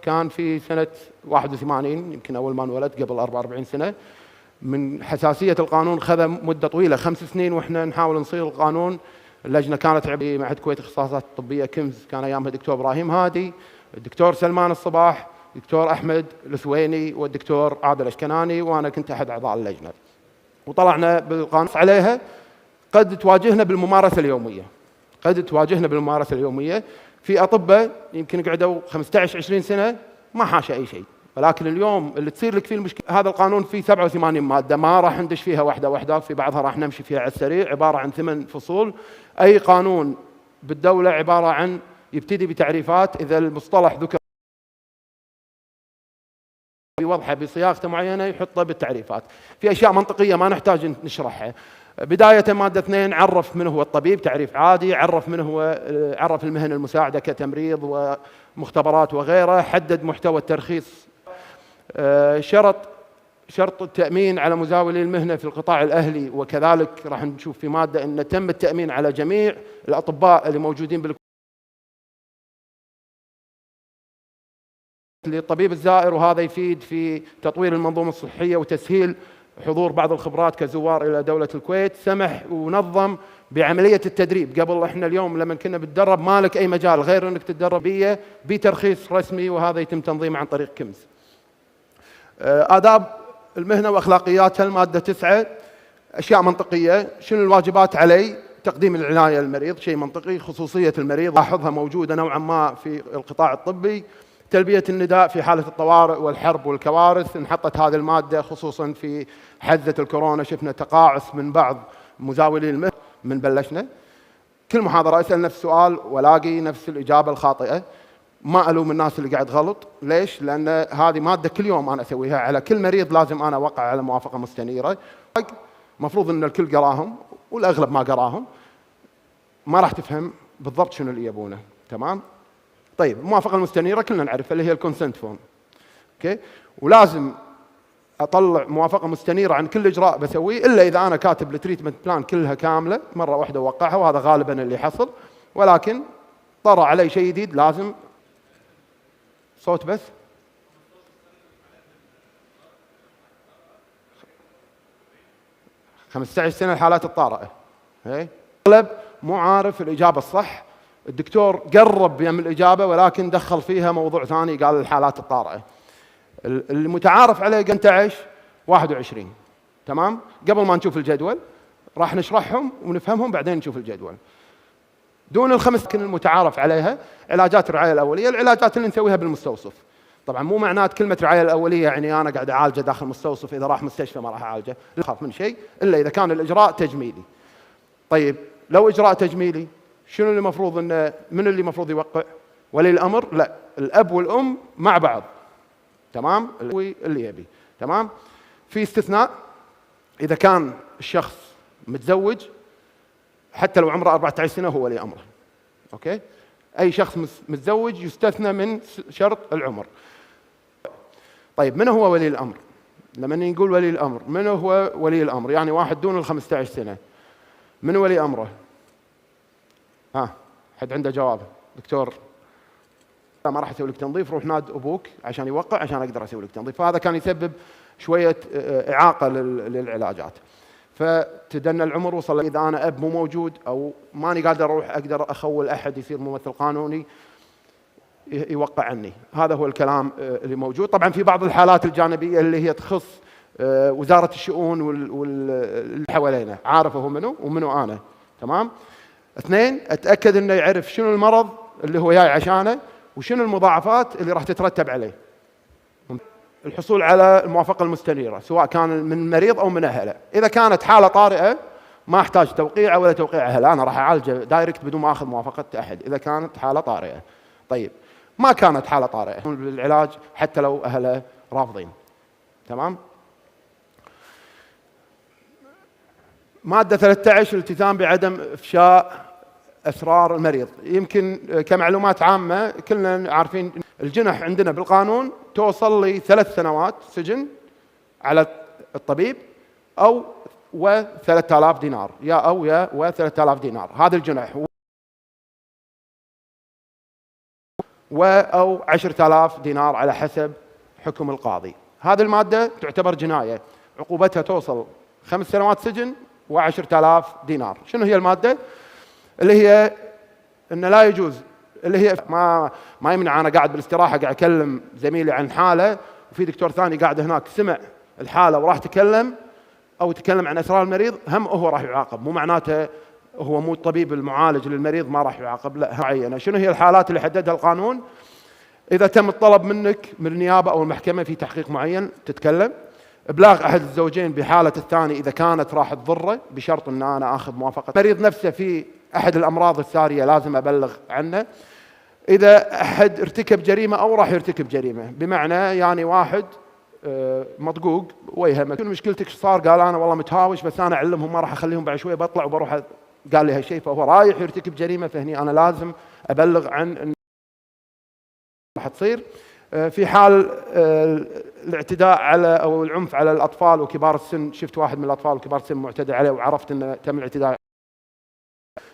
كان في سنة 81 يمكن أول ما انولدت قبل 44 سنة، من حساسية القانون خذ مدة طويلة 5 سنين وإحنا نحاول نصيغ القانون. اللجنة كانت معهد كويت اختصاصات طبية كمز، كان أيامها الدكتور إبراهيم هادي، الدكتور سلمان الصباح، الدكتور أحمد الثويني، والدكتور عادل أشكناني، وأنا كنت أحد أعضاء اللجنة. وطلعنا بالقانون عليها. قد تواجهنا بالممارسة اليومية، في أطباء يمكن قعدوا 15-20 سنة ما حاشا أي شيء، ولكن اليوم اللي تصير لك فيه المشكلة. هذا القانون فيه 87 مادة، ما راح ندش فيها واحدة واحدة، في بعضها راح نمشي فيها على السريع، عبارة عن 8 فصول. أي قانون بالدولة عبارة عن يبتدي بتعريفات، إذا المصطلح ذكر يوضحه بصياغة معينة يحطه بالتعريفات. في أشياء منطقية ما نحتاج نشرحها. بداية مادة 2 عرف من هو الطبيب تعريف عادي، عرف من هو عرف المهن المساعدة كتمريض ومختبرات وغيره، حدد محتوى الترخيص، شرط التأمين على مزاولي المهنة في القطاع الأهلي، وكذلك راح نشوف في مادة أن تم التأمين على جميع الأطباء اللي موجودين للطبيب الزائر، وهذا يفيد في تطوير المنظومة الصحية وتسهيل حضور بعض الخبرات كزوار إلى دولة الكويت. سمح ونظم بعملية التدريب. قبل احنا اليوم لما كنا بتدرب ما لك أي مجال غير أنك تتدرب بترخيص رسمي، وهذا يتم تنظيمه عن طريق كمز. آداب المهنة وأخلاقياتها المادة 9 أشياء منطقية. شنو الواجبات علي؟ تقديم العناية للمريض، شيء منطقي. خصوصية المريض لاحظها موجودة نوعا ما في القطاع الطبي. تلبية النداء في حالة الطوارئ والحرب والكوارث، انحطت هذه المادة خصوصا في حزة الكورونا، شفنا تقاعس من بعض مزاولي المهنة من بلشنا. كل محاضرة أسأل نفس السؤال ولاقي نفس الإجابة الخاطئة. ما ألوم الناس اللي قاعد غلط، ليش؟ لأن هذه مادة كل يوم أنا أسويها على كل مريض، لازم أنا أوقع على موافقة مستنيرة. مفروض أن الكل قراهم والأغلب ما قراهم، ما راح تفهم بالضبط شنو اللي يبونه. تمام؟ طيب الموافقة المستنيرة كلنا نعرفها اللي هي الكونسنت فورم. اوكي؟ ولازم اطلع موافقة مستنيرة عن كل اجراء بسويه، الا اذا انا كاتب التريتمنت بلان كلها كاملة مرة واحدة اوقعها، وهذا غالبا اللي حصل. ولكن طرى علي شيء جديد، لازم صوت بس. – 15 سنة الحالات الطارئة. اغلب مو عارف الإجابة الصح. الدكتور قرب يم الإجابة ولكن دخل فيها موضوع ثاني، قال الحالات الطارئة. المتعارف عليه 18 21. تمام؟ قبل ما نشوف الجدول راح نشرحهم ونفهمهم، بعدين نشوف الجدول. دون الخمس المتعارف عليها علاجات الرعاية الأولية، العلاجات اللي نسويها بالمستوصف. طبعا مو معنات كلمة رعاية الأولية يعني أنا قاعد أعالجه داخل المستوصف، إذا راح مستشفى ما راح أعالجه، لا أخاف من شيء إلا إذا كان الإجراء تجميلي. طيب لو إجراء تجميلي شنو اللي المفروض انه من اللي المفروض يوقع؟ ولي الامر؟ لا، الاب والام مع بعض. تمام؟ اللي يبي. تمام؟ في استثناء اذا كان الشخص متزوج حتى لو عمره 14 سنه هو ولي امره. اوكي؟ اي شخص متزوج يستثنى من شرط العمر. طيب من هو ولي الامر؟ لما نقول ولي الامر، من هو ولي الامر؟ يعني واحد دون ال 15 سنه. من ولي امره؟ حد عنده جواب؟ دكتور ما راح اسوي لك تنظيف، روح ناد ابوك عشان يوقع عشان اقدر اسوي لك تنظيف. فهذا كان يسبب شويه اعاقه للعلاجات. فتدنى العمر، وصل اذا انا اب مو موجود او ماني قادر اروح اقدر اخول احد يصير ممثل قانوني يوقع عني. هذا هو الكلام اللي موجود. طبعا في بعض الحالات الجانبيه اللي هي تخص وزاره الشؤون واللي حوالينا، عارفه هو منو ومنو انا. تمام؟ 2 اتاكد انه يعرف شنو المرض اللي هو جاي عشانه وشنو المضاعفات اللي راح تترتب عليه. الحصول على الموافقه المستنيره سواء كان من المريض او من اهله. اذا كانت حاله طارئه ما احتاج توقيعه ولا توقيع اهله، انا راح اعالجه دايركت بدون ما اخذ موافقه احد اذا كانت حاله طارئه. طيب ما كانت حاله طارئه بالعلاج حتى لو اهله رافضين. تمام؟ مادة 13 الالتزام بعدم إفشاء أسرار المريض. يمكن كمعلومات عامة كلنا عارفين الجنح عندنا بالقانون توصل ل 3 سنوات سجن على الطبيب أو و3000 دينار، يا أو يا و3000 دينار. هذا الجنح أو 10,000 دينار على حسب حكم القاضي. هذه المادة تعتبر جناية، عقوبتها توصل 5 سنوات سجن و10,000 دينار. شنو هي المادة؟ اللي هي انه لا يجوز، اللي هي ما يمنع انا قاعد بالاستراحه قاعد اكلم زميلي عن حاله وفي دكتور ثاني قاعد هناك سمع الحاله وراح تكلم او تكلم عن اسرار المريض، هم هو راح يعاقب. مو معناته هو مو الطبيب المعالج للمريض ما راح يعاقب، لا معينه. شنو هي الحالات اللي حددها القانون؟ اذا تم الطلب منك من النيابه او المحكمه في تحقيق معين تتكلم، ابلاغ احد الزوجين بحاله الثاني اذا كانت راح تضره بشرط ان انا اخذ موافقه المريض نفسه في احد الامراض الساريه لازم ابلغ عنه. اذا احد ارتكب جريمه او راح يرتكب جريمه، بمعنى يعني واحد مطقوق وجهه شنو مشكلتك ايش صار؟ قال انا والله متهاوش بس انا اعلمهم ما راح اخليهم بعد شويه بطلع وبروح قال لي هالشيء، فهو رايح يرتكب جريمه، فهني انا لازم ابلغ عن راح تصير. في حال الاعتداء على او العنف على الاطفال وكبار السن، شفت واحد من الاطفال وكبار السن معتدى عليه وعرفت انه تم الاعتداء،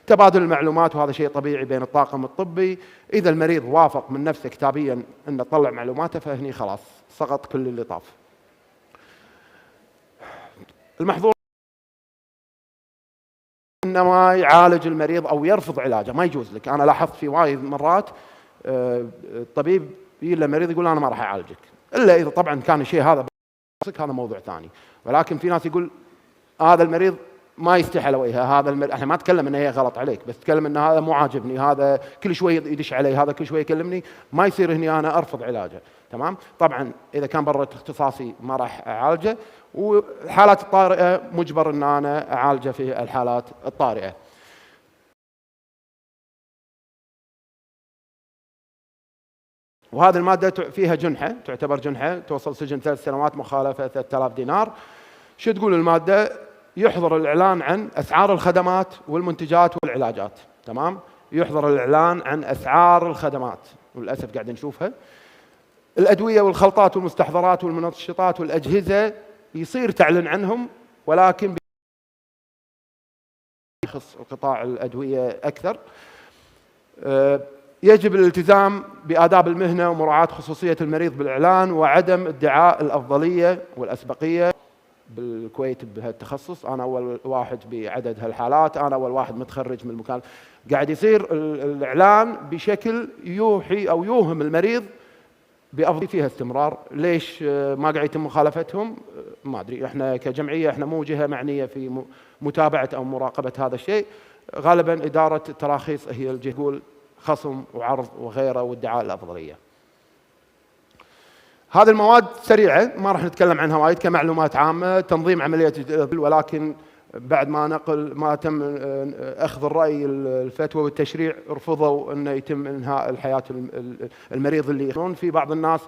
تبادل المعلومات وهذا شيء طبيعي بين الطاقم الطبي. اذا المريض وافق من نفسه كتابيا انه طلع معلوماته فهني خلاص سقط كل اللي طاف. المحظور انه ما يعالج المريض او يرفض علاجه، ما يجوز لك. انا لاحظت في وايد مرات الطبيب يجي له مريض يقول انا ما راح اعالجك، الا اذا طبعا كان الشيء هذا هذا موضوع ثاني. ولكن في ناس يقول هذا المريض ما يستحي على وجهه، هذا المريض احنا ما نتكلم انه هي غلط عليك، بس نتكلم ان هذا مو عاجبني، هذا كل شوي يدش علي، هذا كل شوي يكلمني، ما يصير هني انا ارفض علاجه. تمام؟ طبعا اذا كان برا اختصاصي ما راح اعالجه، والحالات الطارئه مجبر ان انا اعالجه في الحالات الطارئه. وهذه الماده فيها جنحه، تعتبر جنحه، توصل سجن 3 سنوات، مخالفه 3000 دينار. شو تقول الماده؟ يحظر الاعلان عن اسعار الخدمات والمنتجات والعلاجات. تمام؟ يحظر الاعلان عن اسعار الخدمات، وللاسف قاعد نشوفها. الادويه والخلطات والمستحضرات والمنشطات والاجهزه يصير تعلن عنهم، ولكن يخص قطاع الادويه اكثر. يجب الالتزام بآداب المهنة ومراعاة خصوصية المريض بالإعلان، وعدم ادعاء الأفضلية والأسبقية. بالكويت بهالتخصص أنا أول واحد بعدد هالحالات، أنا أول واحد متخرج من المكان. قاعد يصير الإعلان بشكل يوحي أو يوهم المريض بأفضلية فيها استمرار. ليش ما قاعد يتم مخالفتهم؟ ما أدري. إحنا كجمعية إحنا مو جهة معنية في متابعة أو مراقبة هذا الشيء. غالبا إدارة التراخيص هي الجهة تقول خصم وعرض وغيره وادعاء الأفضلية. هذه المواد سريعة ما راح نتكلم عنها وايد كمعلومات عامة. تنظيم عملية، ولكن بعد ما تم أخذ الرأي الفتوى والتشريع رفضوا أنه يتم إنهاء الحياة المريض اللي يخلون. في بعض الناس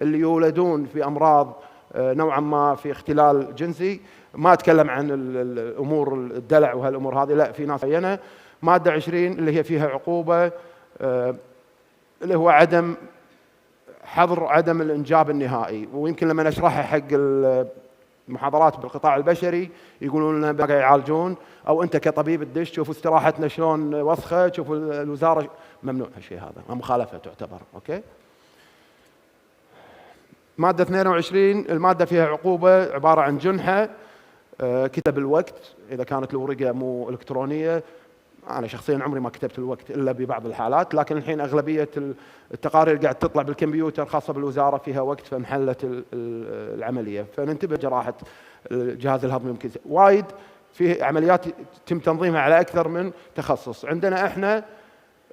اللي يولدون في أمراض نوعا ما في اختلال جنسي، ما أتكلم عن الأمور الدلع وهالأمور هذه، لا، في ناس معينة. مادة 20 اللي هي فيها عقوبة، اللي هو حظر عدم الإنجاب النهائي. ويمكن لما نشرحها حق المحاضرات بالقطاع البشري يقولون لنا بقى يعالجون، أو أنت كطبيب تدش شوفوا استراحتنا شلون وسخة، شوفوا الوزارة. ممنوع هالشيء هذا، مخالفة تعتبر. أوكي. مادة 22 المادة فيها عقوبة عبارة عن جنحة كتب الوقت إذا كانت الورقة مو إلكترونية. أنا شخصياً عمري ما كتبت الوقت إلا ببعض الحالات، لكن الحين أغلبية التقارير قاعد تطلع بالكمبيوتر خاصة بالوزارة فيها وقت فمحلت العملية. فننتبه جراحة الجهاز الهضمي يمكن وايد في عمليات تم تنظيمها على أكثر من تخصص. عندنا إحنا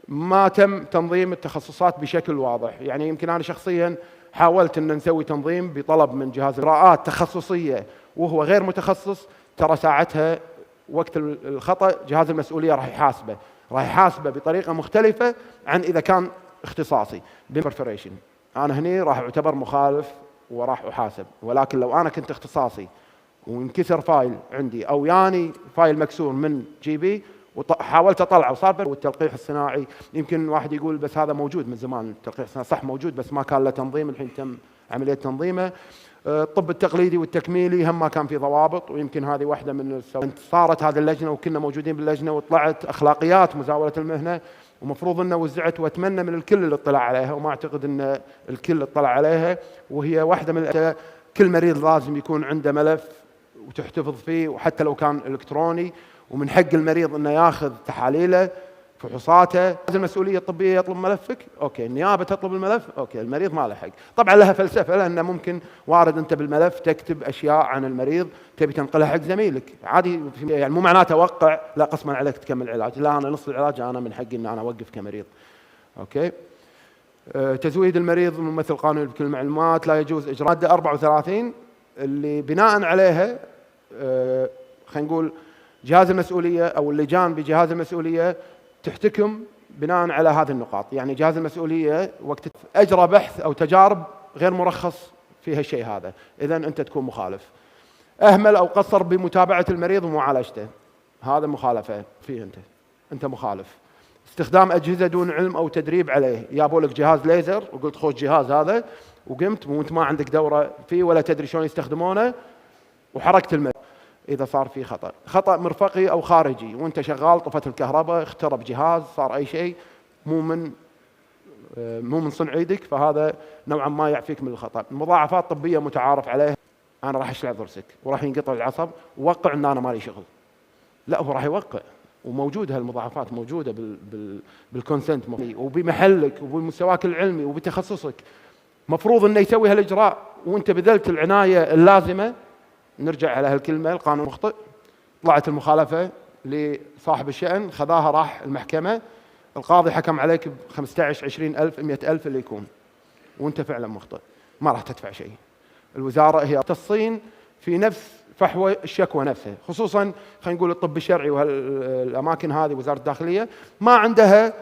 ما تم تنظيم التخصصات بشكل واضح. يعني يمكن أنا شخصياً حاولت أن نسوي تنظيم بطلب من جهاز إجراءات تخصصية وهو غير متخصص، ترى ساعتها وقت الخطأ جهاز المسؤولية راح يحاسبه بطريقة مختلفة عن إذا كان اختصاصي بالبرفوريشن. أنا هني راح أعتبر مخالف وراح أحاسب. ولكن لو أنا كنت اختصاصي وانكسر فايل عندي أو ياني فايل مكسور من جيبي وحاولت أطلعه وصار والتلقيح الصناعي، يمكن واحد يقول بس هذا موجود من زمان، التلقيح الصناعي صح موجود بس ما كان له تنظيم، الحين تم عملية تنظيمه. الطب التقليدي والتكميلي هم ما كان في ضوابط، ويمكن هذه واحدة من صارت هذه اللجنة وكنا موجودين باللجنة وطلعت أخلاقيات مزاولة المهنة، ومفروض أنه وزعت، وأتمنى من الكل الاطلاع عليها، وما أعتقد أن الكل اطلع عليها. وهي واحدة من كل مريض لازم يكون عنده ملف وتحتفظ فيه، وحتى لو كان إلكتروني، ومن حق المريض أنه ياخذ تحاليله فحوصاته. المسؤولية الطبية يطلب ملفك، أوكي، النيابة تطلب الملف، أوكي، المريض ما له حق. طبعا لها فلسفة، لأنه ممكن وارد أنت بالملف تكتب أشياء عن المريض تبي تنقلها حق زميلك عادي، يعني مو معناته وقع لا قسما عليك تكمل العلاج، لا، أنا نص العلاج أنا من حقي أن أنا أوقف كمريض. أوكي. تزويد المريض ممثل قانوني بكل المعلومات لا يجوز إجراء. مادة 34 اللي بناء عليها خلينا نقول جهاز المسؤولية أو اللجان بجهاز المسؤولية تحتكم بناء على هذه النقاط. يعني جهاز المسؤولية وقت أجرى بحث أو تجارب غير مرخص في هالشيء هذا، إذا أنت تكون مخالف. أهمل أو قصر بمتابعة المريض ومعالجته، هذا مخالفة فيه، أنت مخالف. استخدام أجهزة دون علم أو تدريب عليه، جابوا لك جهاز ليزر وقلت خذ جهاز هذا وقمت وأنت ما عندك دورة فيه ولا تدري شلون يستخدمونه وحركت المريض. إذا صار في خطأ مرفقي أو خارجي وأنت شغال طفت الكهرباء، اخترب جهاز، صار أي شيء مو من صنع ايدك، فهذا نوعا ما يعفيك من الخطأ. مضاعفات طبية متعارف عليها، أنا راح أشلع ضرسك وراح ينقطع العصب ووقع إن أنا مالي شغل. لا، هو راح يوقع، وموجودة هالمضاعفات موجودة بالكونسنت وبمحلك وبمستواك العلمي وبتخصصك. مفروض إنه يسوي هالإجراء وأنت بذلت العناية اللازمة. نرجع على هالكلمة، القانون مخطئ، طلعت المخالفة لصاحب الشأن، خذاها راح المحكمة، القاضي حكم عليك ب 15 20,000 100,000 اللي يكون، وأنت فعلا مخطئ، ما راح تدفع شيء. الوزارة هي مختصين في نفس فحوى الشكوى نفسها، خصوصا خلينا نقول الطب الشرعي وهالأماكن هذه، وزارة الداخلية ما عندها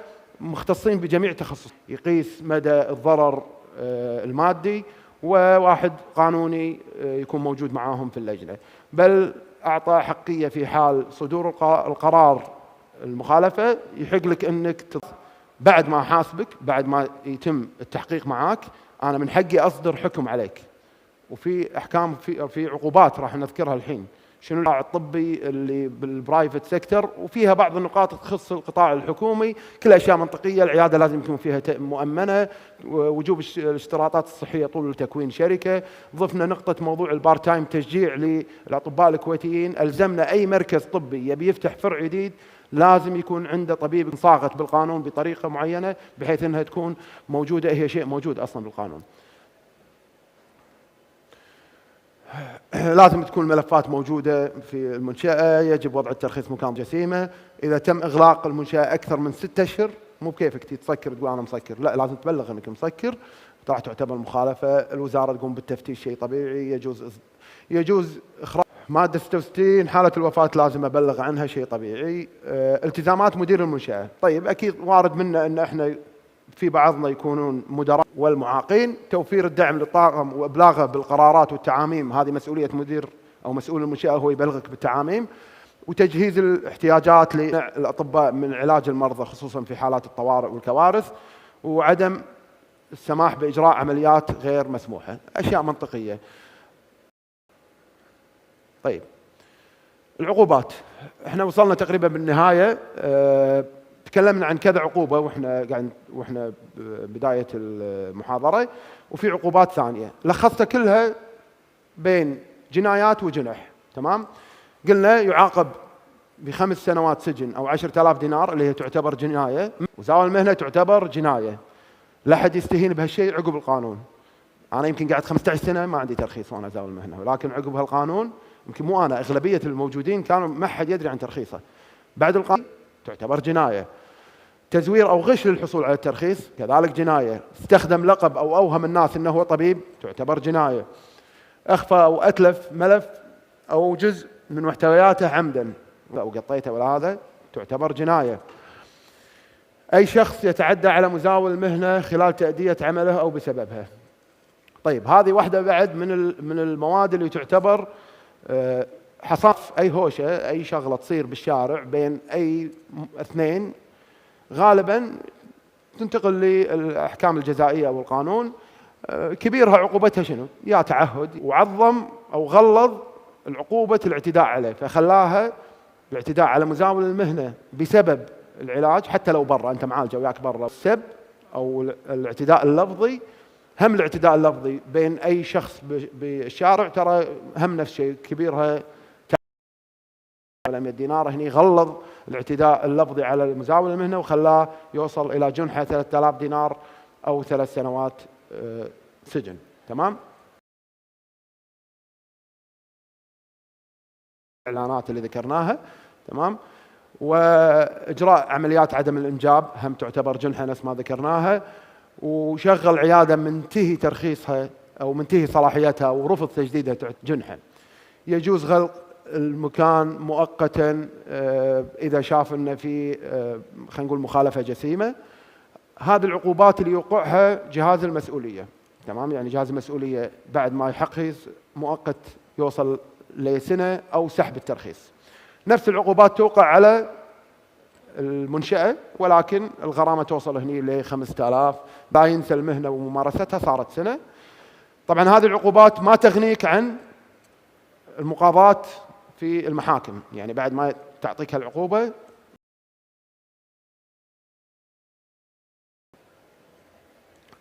مختصين بجميع تخصص، يقيس مدى الضرر المادي، وواحد قانوني يكون موجود معاهم في اللجنة، بل أعطى حقية في حال صدور القرار المخالفة، يحق لك أنك بعد ما أحاسبك، بعد ما يتم التحقيق معاك، أنا من حقي أصدر حكم عليك. وفي أحكام في عقوبات راح نذكرها الحين، شنو القطاع الطبي اللي بالبرايفت سيكتور، وفيها بعض النقاط تخص القطاع الحكومي، كل أشياء منطقية. العيادة لازم يكون فيها مؤمنة، وجوب الاشتراطات الصحية طول تكوين شركة. ضفنا نقطة موضوع البارت تايم، تشجيع للأطباء الكويتيين. ألزمنا أي مركز طبي يبي يفتح فرع جديد لازم يكون عنده طبيب صاغت بالقانون بطريقة معينة بحيث أنها تكون موجودة، هي شيء موجود أصلا بالقانون. لازم تكون الملفات موجودة في المنشأة، يجب وضع الترخيص مكان جسيمة. إذا تم إغلاق المنشأة أكثر من 6 أشهر، مو بكيفك تسكر تقول أنا مسكر، لا، لازم تبلغ أنك مسكر، راح تعتبر مخالفة. الوزارة تقوم بالتفتيش، شيء طبيعي. يجوز إخراج مادة 66، حالة الوفاة لازم أبلغ عنها، شيء طبيعي. التزامات مدير المنشأة، طيب أكيد وارد منا أن إحنا في بعضنا يكونون مدراء والمعاقين. توفير الدعم للطاقم وإبلاغه بالقرارات والتعاميم، هذه مسؤولية مدير أو مسؤول المنشأة، هو يبلغك بالتعاميم. وتجهيز الاحتياجات للأطباء من علاج المرضى خصوصا في حالات الطوارئ والكوارث. وعدم السماح بإجراء عمليات غير مسموحة، أشياء منطقية. طيب، العقوبات، احنا وصلنا تقريبا بالنهاية. تكلمنا عن كذا عقوبة واحنا بداية المحاضرة، وفي عقوبات ثانية لخصتها كلها بين جنايات وجنح. تمام؟ قلنا يعاقب ب5 سنوات سجن أو 10,000 دينار اللي هي تعتبر جناية، وزاوية المهنة تعتبر جناية. لا حد يستهين بهالشيء عقب القانون. أنا يمكن قاعد 15 سنة ما عندي ترخيص وأنا زاوية المهنة، ولكن عقب هالقانون يمكن مو أنا، أغلبية الموجودين كانوا ما حد يدري عن ترخيصه. بعد القانون تعتبر جناية. تزوير أو غش للحصول على الترخيص كذلك جناية. استخدم لقب أو أوهم الناس أنه هو طبيب تعتبر جناية. أخفى أو أتلف ملف أو جزء من محتوياته عمدا أو قطيته ولا هذا تعتبر جناية. أي شخص يتعدى على مزاول المهنة خلال تأدية عمله أو بسببها. طيب، هذه واحدة بعد من المواد اللي تعتبر حصاف أي هوشة، أي شغلة تصير بالشارع بين أي اثنين، غالبا تنتقل للأحكام الجزائية أو القانون. كبيرها عقوبتها شنو؟ يا تعهد، وعظم أو غلظ العقوبة الاعتداء عليه، فخلاها الاعتداء على مزاول المهنة بسبب العلاج، حتى لو برا أنت معالجة وياك برا، السب أو الاعتداء اللفظي. هم الاعتداء اللفظي بين أي شخص بالشارع ترى هم نفس الشيء، كبيرها 100 دينار. هني غلظ الاعتداء اللفظي على المزاول المهنة وخلاه يوصل إلى جنحة 3000 دينار أو 3 سنوات سجن. تمام؟ الإعلانات اللي ذكرناها. تمام؟ وإجراء عمليات عدم الإنجاب هم تعتبر جنحة نفس ما ذكرناها. وشغل عيادة منتهي ترخيصها أو منتهي صلاحيتها ورفض تجديدها جنحة. يجوز غلق المكان مؤقتا إذا شاف أن في خلينا نقول مخالفة جسيمة. هذه العقوبات اللي يوقعها جهاز المسؤولية. تمام، يعني جهاز المسؤولية بعد ما يحقق مؤقت يوصل لسنة أو سحب الترخيص. نفس العقوبات توقع على المنشأة، ولكن الغرامة توصل هني ل 5000، لا ينسى المهنة وممارستها صارت سنة. طبعا هذه العقوبات ما تغنيك عن المقاضاة في المحاكم، يعني بعد ما تعطيك العقوبة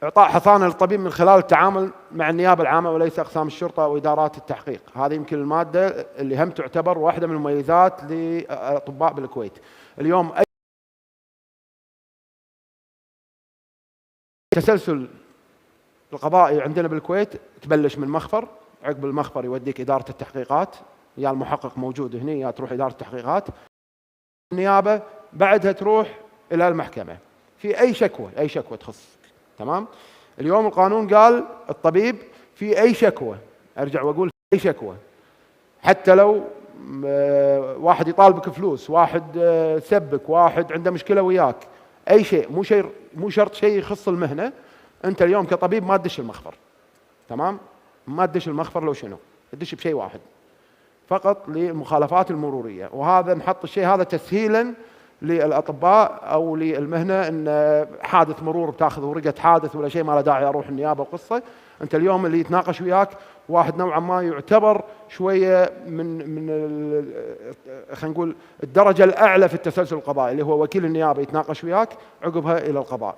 إعطاء حصانة للطبيب من خلال التعامل مع النيابة العامة وليس أقسام الشرطة أو إدارات التحقيق. هذه يمكن المادة اللي هم تعتبر واحدة من المميزات للأطباء بالكويت. اليوم أي تسلسل القضائي عندنا بالكويت تبلش من مخفر، عقب المخفر يوديك إدارة التحقيقات، يا المحقق موجود هنا يا تروح إدارة التحقيقات، النيابة بعدها تروح إلى المحكمة في أي شكوى تخص. تمام. اليوم القانون قال الطبيب في أي شكوى، أرجع وأقول في أي شكوى، حتى لو واحد يطالبك فلوس، واحد سبك، واحد عنده مشكلة وياك، أي شيء، مو شرط شيء يخص المهنة، أنت اليوم كطبيب ما تدش المخفر. تمام، ما تدش المخفر، لو شنو تدش بشيء واحد فقط للمخالفات المرورية. وهذا نحط الشيء هذا تسهيلا للأطباء أو للمهنة، إن حادث مرور بتاخذ ورقة حادث ولا شيء ما له داعي أروح النيابة وقصة. أنت اليوم اللي يتناقش وياك واحد نوعا ما يعتبر شوية من خلينا نقول الدرجة الأعلى في التسلسل القضائي، اللي هو وكيل النيابة يتناقش وياك عقبها إلى القضاء.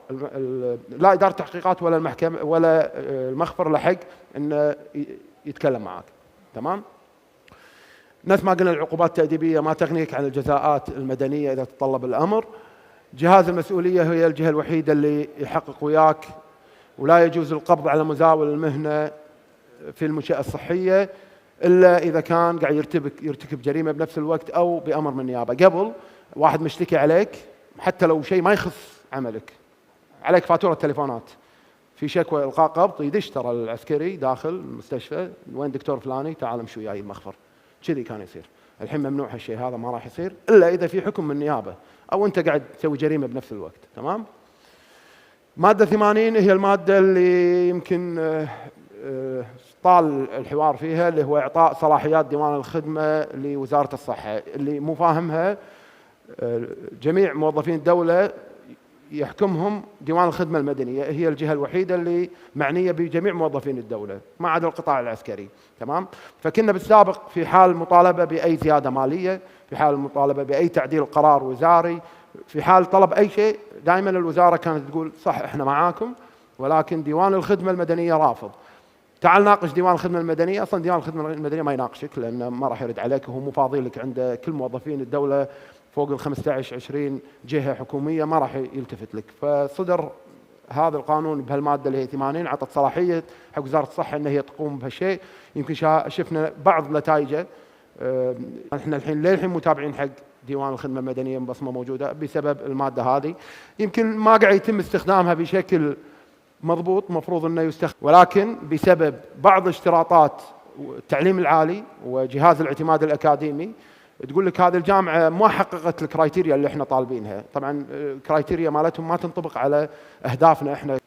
لا إدارة التحقيقات ولا المحكمة ولا المخفر له حق إنه يتكلم معك. تمام. نفس ما قلنا العقوبات التأديبية ما تغنيك عن الجزاءات المدنية إذا تطلب الأمر. جهاز المسؤولية هي الجهة الوحيدة اللي يحقق وياك، ولا يجوز القبض على مزاول المهنة في المنشأة الصحية إلا إذا كان قاعد يرتكب جريمة بنفس الوقت أو بأمر من النيابة. قبل واحد مشتكي عليك حتى لو شيء ما يخص عملك، عليك فاتورة تليفونات، في شكوى إلقاء قبض، يدش ترى العسكري داخل المستشفى، وين دكتور فلاني، تعال امشي وياي المخفر. كذي كان يصير. الحين ممنوع هالشيء هذا، ما راح يصير الا اذا في حكم من النيابه او انت قاعد تسوي جريمه بنفس الوقت. تمام. ماده 80 هي الماده اللي يمكن طال الحوار فيها، اللي هو اعطاء صلاحيات ديوان الخدمه لوزاره الصحه، اللي مو فاهمها جميع موظفين الدوله يحكمهم ديوان الخدمة المدنية، هي الجهة الوحيدة اللي معنية بجميع موظفين الدولة ما عدا القطاع العسكري. تمام. فكنا بالسابق في حال مطالبة بأي زيادة مالية، في حال المطالبة بأي تعديل قرار وزاري، في حال طلب أي شيء، دائما الوزارة كانت تقول صح احنا معاكم، ولكن ديوان الخدمة المدنية رافض. تعال ناقش ديوان الخدمة المدنية، أصلا ديوان الخدمة المدنية ما يناقشك لأنه ما راح يرد عليك، وهو مو فاضي لك. عند كل موظفين الدولة فوق ال 15-20 جهة حكومية ما راح يلتفت لك. فصدر هذا القانون بهالمادة اللي هي 80، عطت صلاحية حق وزارة الصحة ان هي تقوم بهالشيء. يمكن شفنا بعض نتائجه. احنا الحين للحين متابعين حق ديوان الخدمة المدنية بصمة موجودة بسبب المادة هذه. يمكن ما قاعد يتم استخدامها بشكل مضبوط، مفروض انه يستخدم، ولكن بسبب بعض اشتراطات التعليم العالي وجهاز الاعتماد الأكاديمي تقول لك هذه الجامعة ما حققت الكرايتيريا اللي احنا طالبينها. طبعا الكرايتيريا مالتهم ما تنطبق على أهدافنا احنا.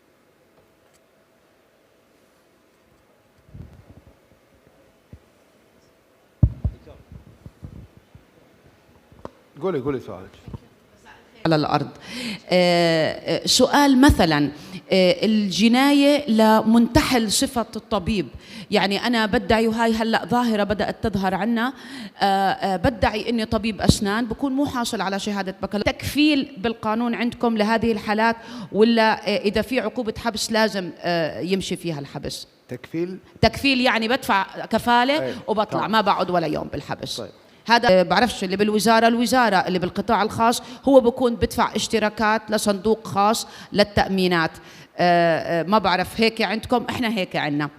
قولي سؤالك. على الأرض. سؤال مثلا الجناية لمنتحل صفة الطبيب، يعني أنا بدعي، وهاي هلأ ظاهرة بدأت تظهر عنا، بدعي إني طبيب أسنان، بكون مو حاصل على شهادة بكالوريوس. تكفيل بالقانون عندكم لهذه الحالات، ولا إذا في عقوبة حبس لازم يمشي فيها الحبس؟ تكفيل يعني بدفع كفالة وبطلع ما بقعد ولا يوم بالحبس. هذا بعرفش اللي بالوزارة، الوزارة اللي بالقطاع الخاص هو بكون بدفع اشتراكات لصندوق خاص للتأمينات. ما بعرف هيك عندكم، احنا هيك عندنا.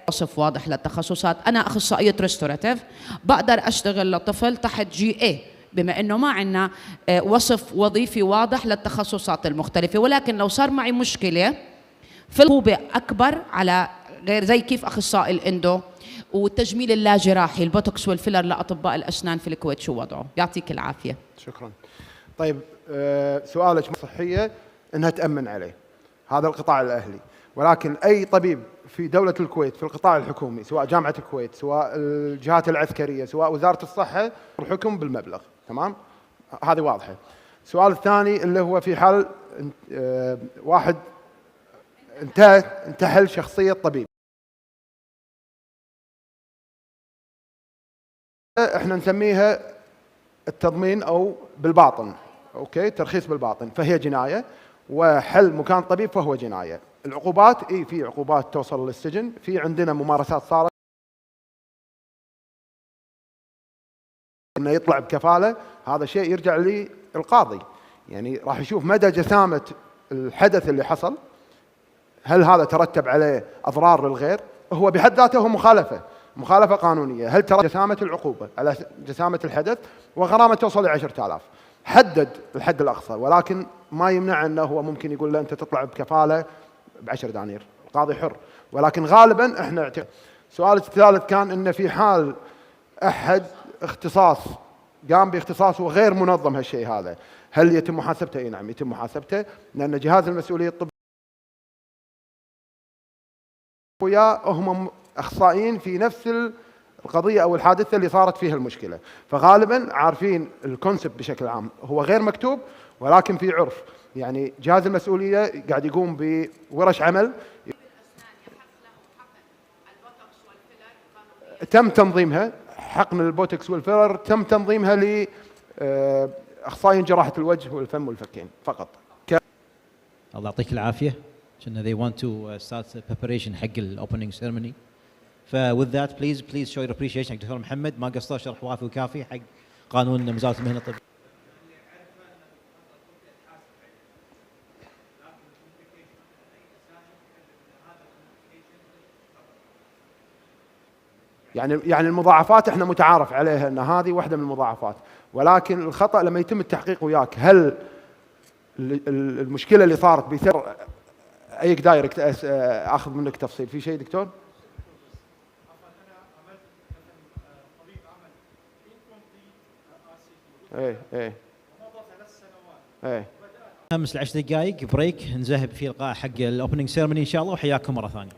وصف واضح للتخصصات. أنا أخصائية ريستوراتيف، بقدر أشتغل لطفل تحت GA بما أنه ما عندنا وصف وظيفي واضح للتخصصات المختلفة. ولكن لو صار معي مشكلة في العقوبة أكبر على غير زي كيف أخصائي الإندو والتجميل اللاجراحي البوتوكس والفيلر لأطباء الأسنان في الكويت، شو وضعه؟ يعطيك العافية. شكرا. طيب سؤالك صحية أنها تأمن عليه، هذا القطاع الأهلي، ولكن أي طبيب في دولة الكويت في القطاع الحكومي، سواء جامعة الكويت، سواء الجهات العسكرية، سواء وزارة الصحة، الحكم بالمبلغ. تمام؟ هذه واضحة. السؤال الثاني اللي هو في حال واحد انتحل شخصية طبيب، احنا نسميها التضمين او بالباطن، اوكي، ترخيص بالباطن، فهي جناية، وحل مكان طبيب فهو جناية. العقوبات في عقوبات توصل للسجن، في عندنا ممارسات صارت انه يطلع بكفالة، هذا شيء يرجع للقاضي، يعني راح يشوف مدى جسامة الحدث اللي حصل، هل هذا ترتب عليه اضرار للغير؟ هو بحد ذاته هو مخالفة قانونية، هل ترى جسامة العقوبة على جسامة الحدث؟ وغرامة توصل ل 10,000. حدد الحد الأقصى، ولكن ما يمنع أنه هو ممكن يقول له أنت تطلع بكفالة ب10 دنانير، القاضي حر، ولكن غالبا احنا السؤال الثالث كان أن في حال أحد اختصاص قام باختصاص وغير منظم هالشيء هذا، هل يتم محاسبته؟ اي نعم يتم محاسبته، لأن جهاز المسؤولية الطبية هم اخصائيين في نفس القضيه او الحادثه اللي صارت فيها المشكله، فغالبا عارفين الكونسبت بشكل عام، هو غير مكتوب ولكن في عرف، يعني جهاز المسؤوليه قاعد يقوم بورش عمل تم تنظيمها، حقن البوتوكس والفيلر تم تنظيمها لاخصائيين جراحه الوجه والفم والفكين فقط. الله يعطيك العافيه. عشان they want to start the preparation حق الاوبننج سيرموني. ف with that please show your appreciation حق دكتور محمد، ما قصر شرح وافي وكافي حق قانون وزارة المهنة الطبية. يعني المضاعفات احنا متعارف عليها ان هذه واحده من المضاعفات، ولكن الخطأ لما يتم التحقيق وياك، هل المشكله اللي صارت بيصير اي دايركت اخذ منك تفصيل في شيء دكتور؟ ايه 5 ل 10 دقائق بريك نذهب في القاء حق الاوبننج سيرموني ان شاء الله، وحياكم مره ثانيه.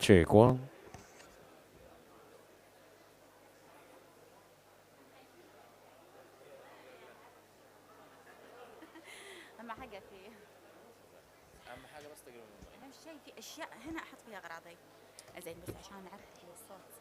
Trẻ quá. اهم حاجه فيه، اهم حاجه بس تجربه. انا مش شايف في اشياء هنا احط فيها اغراضي زين بس عشان اعرف الصوت.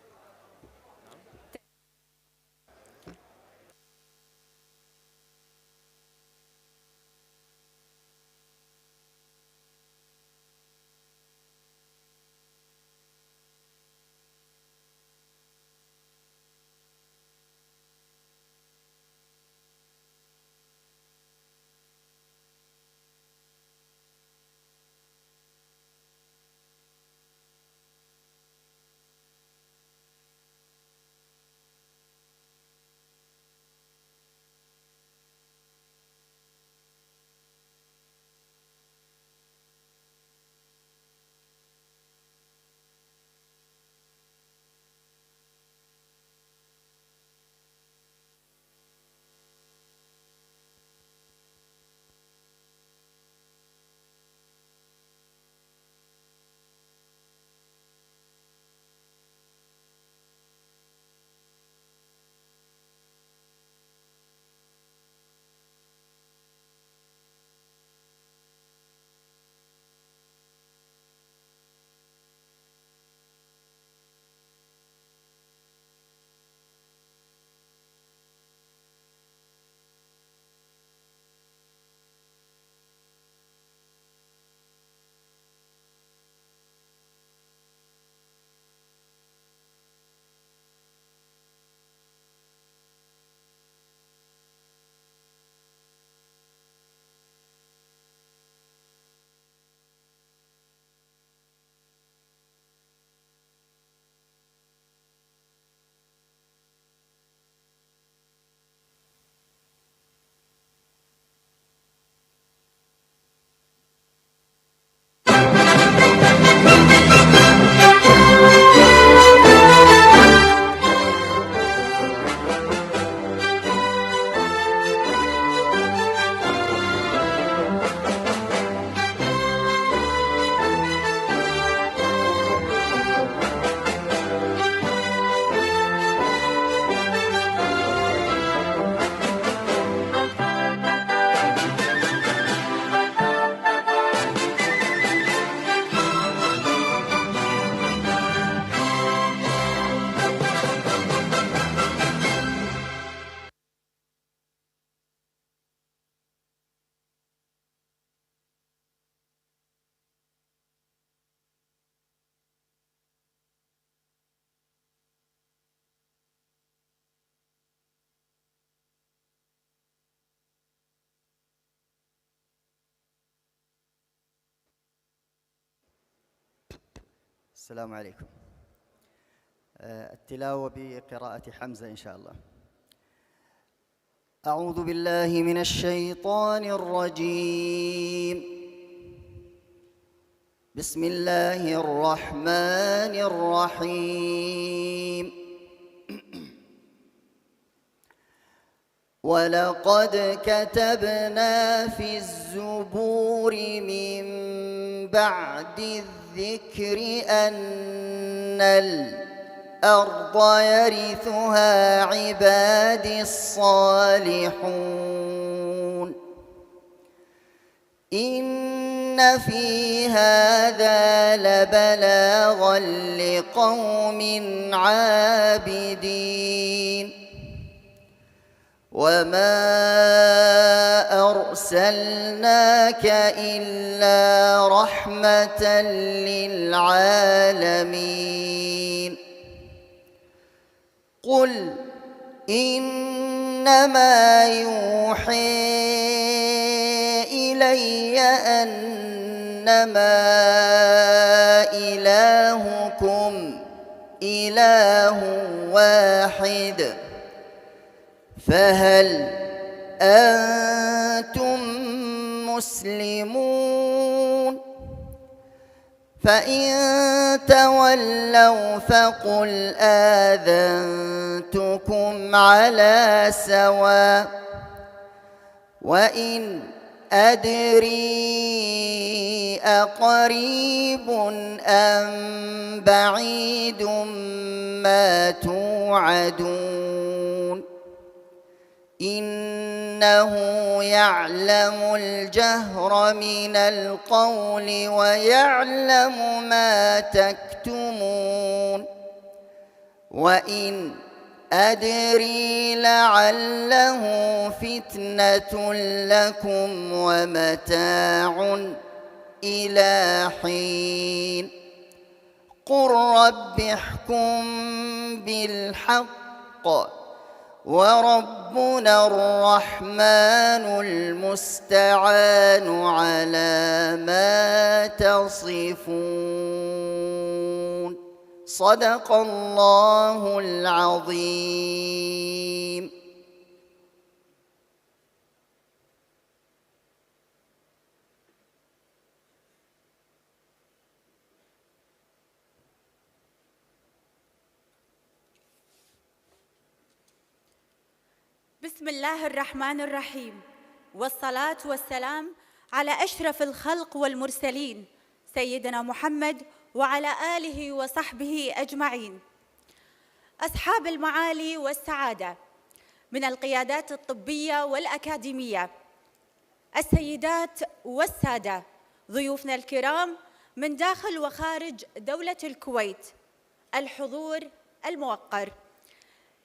السلام عليكم. التلاوة بقراءة حمزة إن شاء الله. أعوذ بالله من الشيطان الرجيم. بسم الله الرحمن الرحيم. ولقد كتبنا في الزبور من بعد الذكر أن الأرض يرثها عبادي الصالحون. إن في هذا لبلاغا لقوم عابدين. وما أرسلناك إلا رحمة للعالمين. قل إنما يوحي إلي أنما إلهكم إله واحد فهل أنتم مسلمون؟ فإن تولوا فقل آذنتكم على سواء وإن أدري أقريب أم بعيد ما توعدون. إنه يعلم الجهر من القول ويعلم ما تكتمون. وإن أدري لعله فتنة لكم ومتاع إلى حين. قل رب احكم بالحق وربنا الرحمن المستعان على ما تصفون. صدق الله العظيم. بسم الله الرحمن الرحيم، والصلاة والسلام على أشرف الخلق والمرسلين سيدنا محمد وعلى آله وصحبه أجمعين. أصحاب المعالي والسعادة من القيادات الطبية والأكاديمية، السيدات والسادة، ضيوفنا الكرام من داخل وخارج دولة الكويت، الحضور الموقر،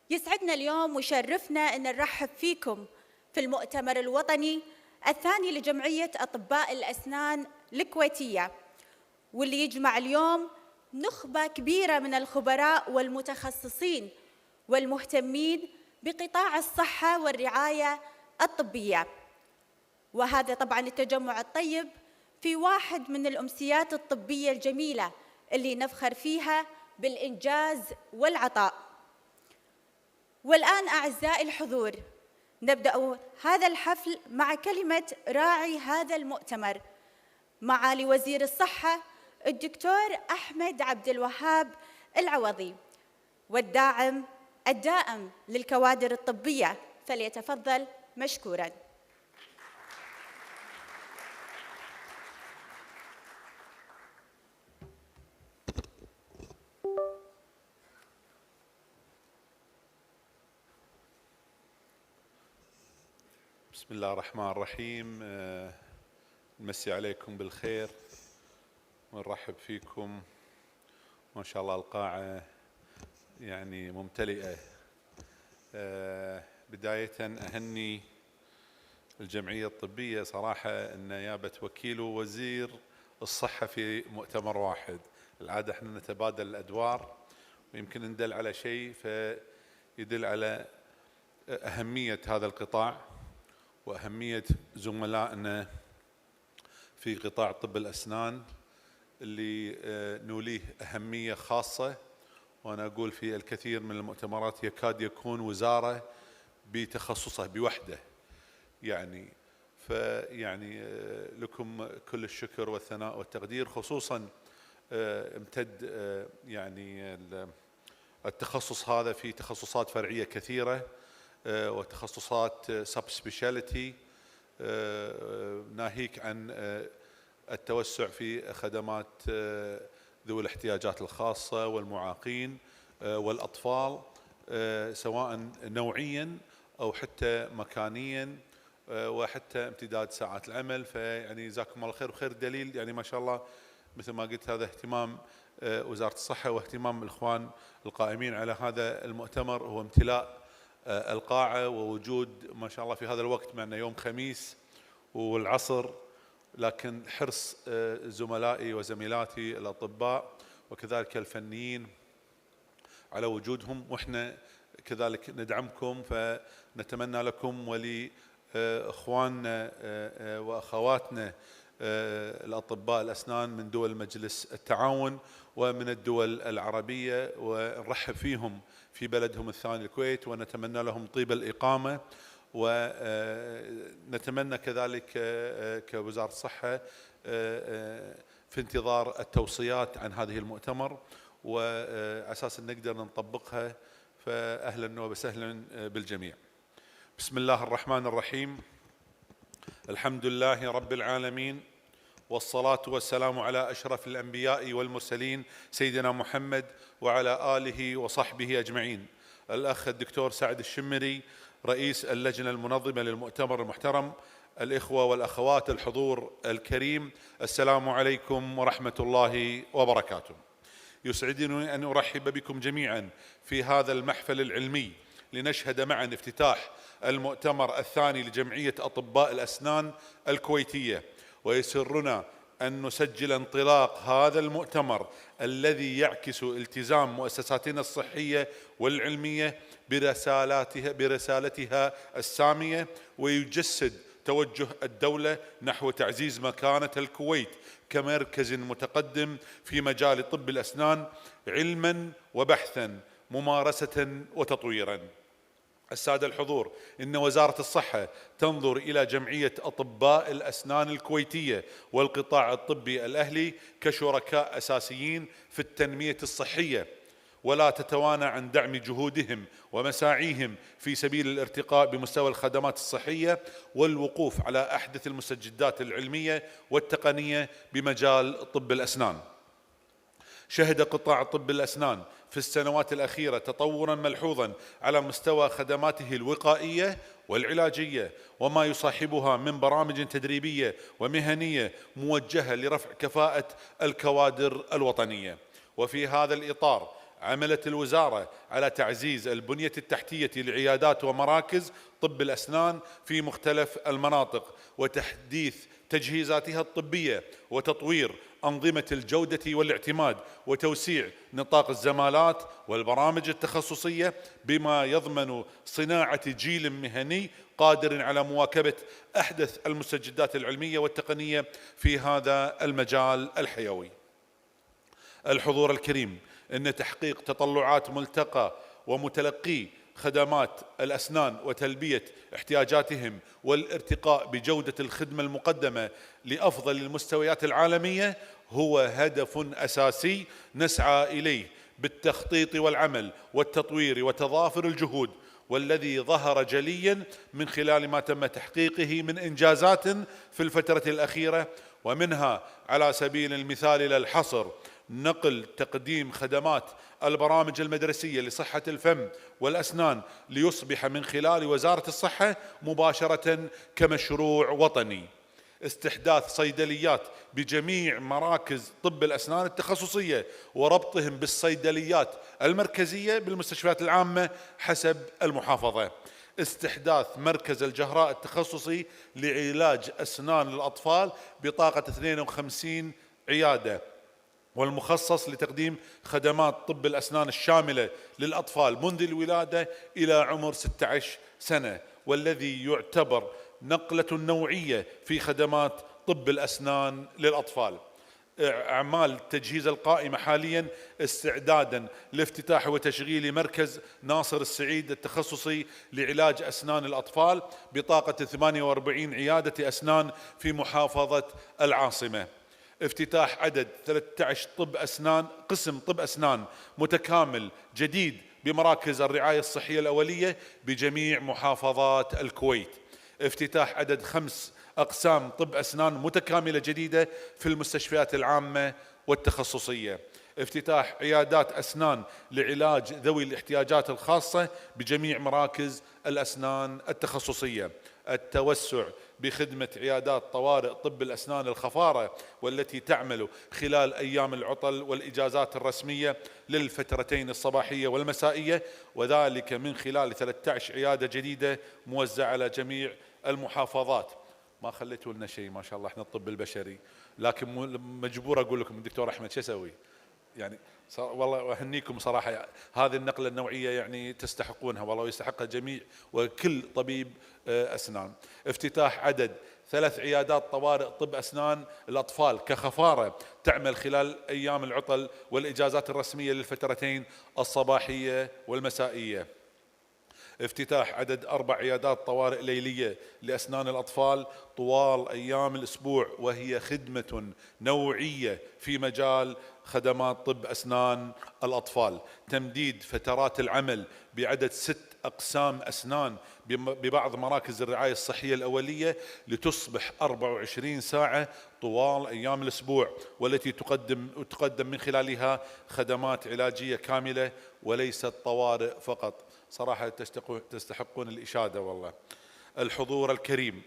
يسعدنا اليوم ويشرفنا أن نرحب فيكم في المؤتمر الوطني الثاني لجمعية أطباء الأسنان الكويتية، واللي يجمع اليوم نخبة كبيرة من الخبراء والمتخصصين والمهتمين بقطاع الصحة والرعاية الطبية. وهذا طبعاً التجمع الطيب في واحد من الأمسيات الطبية الجميلة اللي نفخر فيها بالإنجاز والعطاء. والآن أعزائي الحضور، نبدأ هذا الحفل مع كلمة راعي هذا المؤتمر معالي وزير الصحة الدكتور أحمد عبد الوهاب العوضي، والداعم الدائم للكوادر الطبية، فليتفضل مشكوراً. بسم الله الرحمن الرحيم. نمسي عليكم بالخير ونرحب فيكم. ما شاء الله القاعة يعني ممتلئة. بداية أهني الجمعية الطبية صراحة أن يابت وكيل وزير الصحة في مؤتمر واحد. العادة احنا نتبادل الأدوار ويمكن ندل على شيء فيدل على أهمية هذا القطاع وأهمية زملائنا في قطاع طب الأسنان اللي نوليه أهمية خاصة، وأنا أقول في الكثير من المؤتمرات يكاد يكون وزارة بتخصصه بوحده يعني. فيعني لكم كل الشكر والثناء والتقدير، خصوصا امتد يعني التخصص هذا في تخصصات فرعية كثيرة وتخصصات سب سبيشاليتي، ناهيك عن التوسع في خدمات ذوي الاحتياجات الخاصة والمعاقين والأطفال، سواء نوعيا أو حتى مكانيا وحتى امتداد ساعات العمل. فيعني جزاكم الله خير، وخير دليل يعني ما شاء الله مثل ما قلت هذا اهتمام وزارة الصحة واهتمام الإخوان القائمين على هذا المؤتمر، هو امتلاء القاعة ووجود ما شاء الله في هذا الوقت، مع أنه يوم خميس والعصر، لكن حرص زملائي وزميلاتي الأطباء وكذلك الفنيين على وجودهم، وإحنا كذلك ندعمكم. فنتمنى لكم ولإخواننا وأخواتنا الأطباء الأسنان من دول مجلس التعاون ومن الدول العربية، ونرحب فيهم في بلدهم الثاني الكويت، ونتمنى لهم طيب الإقامة. ونتمنى كذلك كوزارة الصحة في انتظار التوصيات عن هذه المؤتمر وأساس أن نقدر نطبقها. فأهلا وسهلا بالجميع. بسم الله الرحمن الرحيم. الحمد لله رب العالمين، والصلاة والسلام على أشرف الأنبياء والمرسلين سيدنا محمد وعلى آله وصحبه أجمعين. الأخ الدكتور سعد الشمري رئيس اللجنة المنظمة للمؤتمر المحترم، الإخوة والأخوات الحضور الكريم، السلام عليكم ورحمة الله وبركاته. يسعدني أن أرحب بكم جميعا في هذا المحفل العلمي لنشهد معا افتتاح المؤتمر الثاني لجمعية أطباء الأسنان الكويتية، ويسرنا أن نسجل انطلاق هذا المؤتمر الذي يعكس التزام مؤسساتنا الصحية والعلمية برسالتها السامية، ويجسد توجه الدولة نحو تعزيز مكانة الكويت كمركز متقدم في مجال طب الأسنان علما وبحثا، ممارسة وتطويرا. السادة الحضور، إن وزارة الصحة تنظر إلى جمعية أطباء الأسنان الكويتية والقطاع الطبي الأهلي كشركاء أساسيين في التنمية الصحية، ولا تتوانى عن دعم جهودهم ومساعيهم في سبيل الارتقاء بمستوى الخدمات الصحية والوقوف على أحدث المستجدات العلمية والتقنية بمجال طب الأسنان. شهد قطاع طب الأسنان في السنوات الأخيرة تطوراً ملحوظاً على مستوى خدماته الوقائية والعلاجية وما يصاحبها من برامج تدريبية ومهنية موجهة لرفع كفاءة الكوادر الوطنية. وفي هذا الإطار عملت الوزارة على تعزيز البنية التحتية لعيادات ومراكز طب الأسنان في مختلف المناطق، وتحديث تجهيزاتها الطبية، وتطوير أنظمة الجودة والاعتماد، وتوسيع نطاق الزمالات والبرامج التخصصية بما يضمن صناعة جيل مهني قادر على مواكبة أحدث المستجدات العلمية والتقنية في هذا المجال الحيوي. الحضور الكريم، إن تحقيق تطلعات ملتقى ومتلقي خدمات الأسنان وتلبية احتياجاتهم والارتقاء بجودة الخدمة المقدمة لأفضل المستويات العالمية هو هدف أساسي نسعى إليه بالتخطيط والعمل والتطوير وتضافر الجهود، والذي ظهر جليا من خلال ما تم تحقيقه من إنجازات في الفترة الأخيرة، ومنها على سبيل المثال لا الحصر نقل تقديم خدمات البرامج المدرسية لصحة الفم والأسنان ليصبح من خلال وزارة الصحة مباشرة كمشروع وطني، استحداث صيدليات بجميع مراكز طب الأسنان التخصصية وربطهم بالصيدليات المركزية بالمستشفيات العامة حسب المحافظة، استحداث مركز الجهراء التخصصي لعلاج أسنان الأطفال بطاقة 52 عيادة والمخصص لتقديم خدمات طب الأسنان الشاملة للأطفال منذ الولادة إلى عمر 16 سنة، والذي يعتبر نقلة نوعية في خدمات طب الأسنان للأطفال. أعمال تجهيز القائمة حاليا استعدادا لافتتاح وتشغيل مركز ناصر السعيد التخصصي لعلاج أسنان الأطفال بطاقة 48 عيادة أسنان في محافظة العاصمة. افتتاح عدد 13 قسم طب أسنان متكامل جديد بمراكز الرعاية الصحية الأولية بجميع محافظات الكويت. افتتاح عدد 5 أقسام طب أسنان متكاملة جديدة في المستشفيات العامة والتخصصية. افتتاح عيادات أسنان لعلاج ذوي الاحتياجات الخاصة بجميع مراكز الأسنان التخصصية. التوسع بخدمة عيادات طوارئ طب الأسنان الخفارة والتي تعمل خلال أيام العطل والإجازات الرسمية للفترتين الصباحية والمسائية، وذلك من خلال 13 عيادة جديدة موزعة على جميع المحافظات. ما خليتوا لنا شيء ما شاء الله، احنا الطب البشري، لكن مجبور اقول لكم الدكتور احمد شو اسوي؟ يعني والله اهنيكم صراحه، هذه النقله النوعيه يعني تستحقونها والله، ويستحقها جميع وكل طبيب اسنان. افتتاح عدد 3 عيادات طوارئ طب اسنان الاطفال كخفاره تعمل خلال ايام العطل والاجازات الرسميه للفترتين الصباحيه والمسائيه. افتتاح عدد 4 عيادات طوارئ ليلية لأسنان الأطفال طوال أيام الأسبوع، وهي خدمة نوعية في مجال خدمات طب أسنان الأطفال. تمديد فترات العمل بعدد 6 أقسام أسنان ببعض مراكز الرعاية الصحية الأولية لتصبح 24 ساعة طوال أيام الأسبوع، والتي تقدم من خلالها خدمات علاجية كاملة وليست طوارئ فقط. صراحة تستحقون الإشادة والله. الحضور الكريم،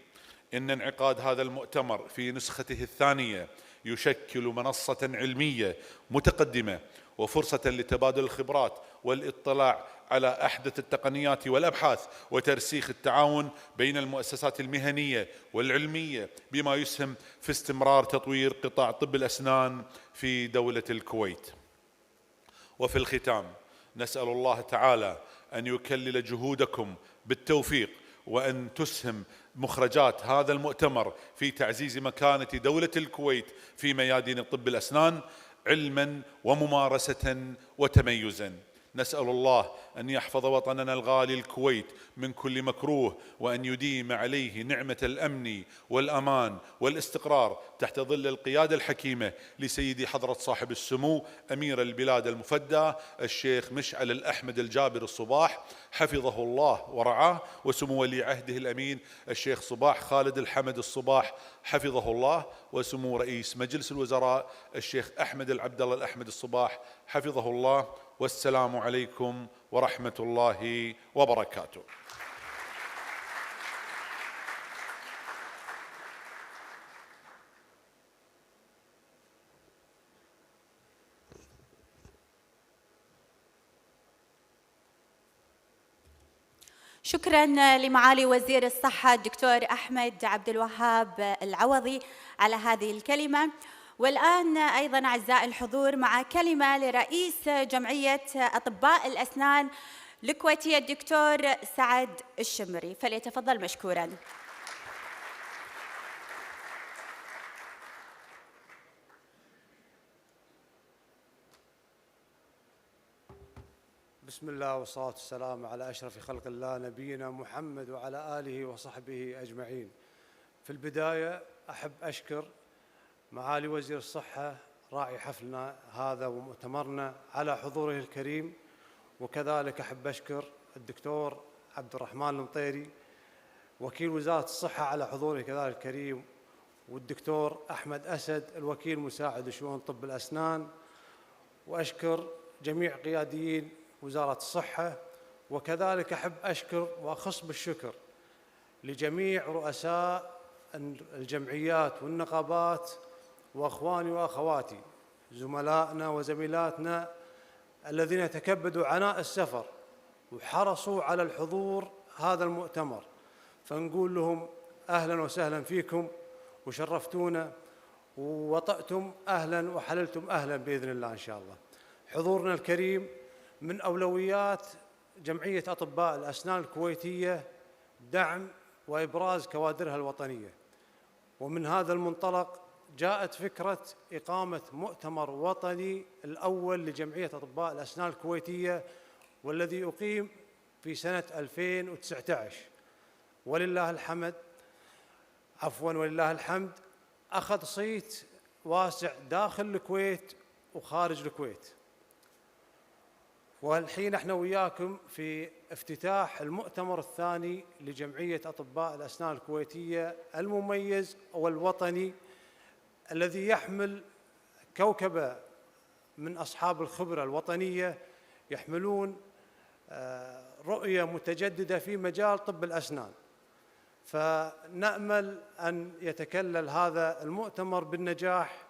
إن انعقاد هذا المؤتمر في نسخته الثانية يشكل منصة علمية متقدمة وفرصة لتبادل الخبرات والاطلاع على أحدث التقنيات والأبحاث وترسيخ التعاون بين المؤسسات المهنية والعلمية، بما يسهم في استمرار تطوير قطاع طب الأسنان في دولة الكويت. وفي الختام نسأل الله تعالى أن يكلل جهودكم بالتوفيق، وأن تسهم مخرجات هذا المؤتمر في تعزيز مكانة دولة الكويت في ميادين طب الأسنان علما وممارسة وتميزا. نسأل الله أن يحفظ وطننا الغالي الكويت من كل مكروه، وأن يديم عليه نعمة الأمن والأمان والاستقرار تحت ظل القيادة الحكيمة لسيدي حضرة صاحب السمو أمير البلاد المفدى الشيخ مشعل الأحمد الجابر الصباح حفظه الله ورعاه، وسمو ولي عهده الأمين الشيخ صباح خالد الحمد الصباح حفظه الله، وسمو رئيس مجلس الوزراء الشيخ أحمد العبد الله الأحمد الصباح حفظه الله. والسلام عليكم ورحمة الله وبركاته. شكرا لمعالي وزير الصحة الدكتور أحمد عبد الوهاب العوضي على هذه الكلمة. والآن أيضا أعزائي الحضور مع كلمة لرئيس جمعية أطباء الأسنان الكويتية الدكتور سعد الشمري، فليتفضل مشكورا. بسم الله والصلاة والسلام على أشرف خلق الله نبينا محمد وعلى آله وصحبه أجمعين. في البداية أحب أشكر معالي وزير الصحة راعي حفلنا هذا ومؤتمرنا على حضوره الكريم، وكذلك أحب أشكر الدكتور عبد الرحمن المطيري وكيل وزارة الصحة على حضوره كذلك الكريم، والدكتور أحمد أسد الوكيل مساعد شؤون طب الأسنان، وأشكر جميع قياديين وزارة الصحة. وكذلك أحب أشكر وأخص بالشكر لجميع رؤساء الجمعيات والنقابات وأخواني وأخواتي زملائنا وزميلاتنا الذين تكبدوا عناء السفر وحرصوا على الحضور هذا المؤتمر، فنقول لهم أهلا وسهلا فيكم وشرفتونا ووطأتم أهلا وحللتم أهلا بإذن الله إن شاء الله. حضورنا الكريم من أولويات جمعية أطباء الأسنان الكويتية دعم وإبراز كوادرها الوطنية، ومن هذا المنطلق جاءت فكرة إقامة مؤتمر وطني الأول لجمعية أطباء الأسنان الكويتية، والذي أقيم في سنة 2019. ولله الحمد، ولله الحمد، أخذ صيت واسع داخل الكويت وخارج الكويت. والحين احنا وياكم في افتتاح المؤتمر الثاني لجمعية أطباء الأسنان الكويتية المميز والوطني، الذي يحمل كوكبة من أصحاب الخبرة الوطنية يحملون رؤية متجددة في مجال طب الأسنان. فنأمل أن يتكلل هذا المؤتمر بالنجاح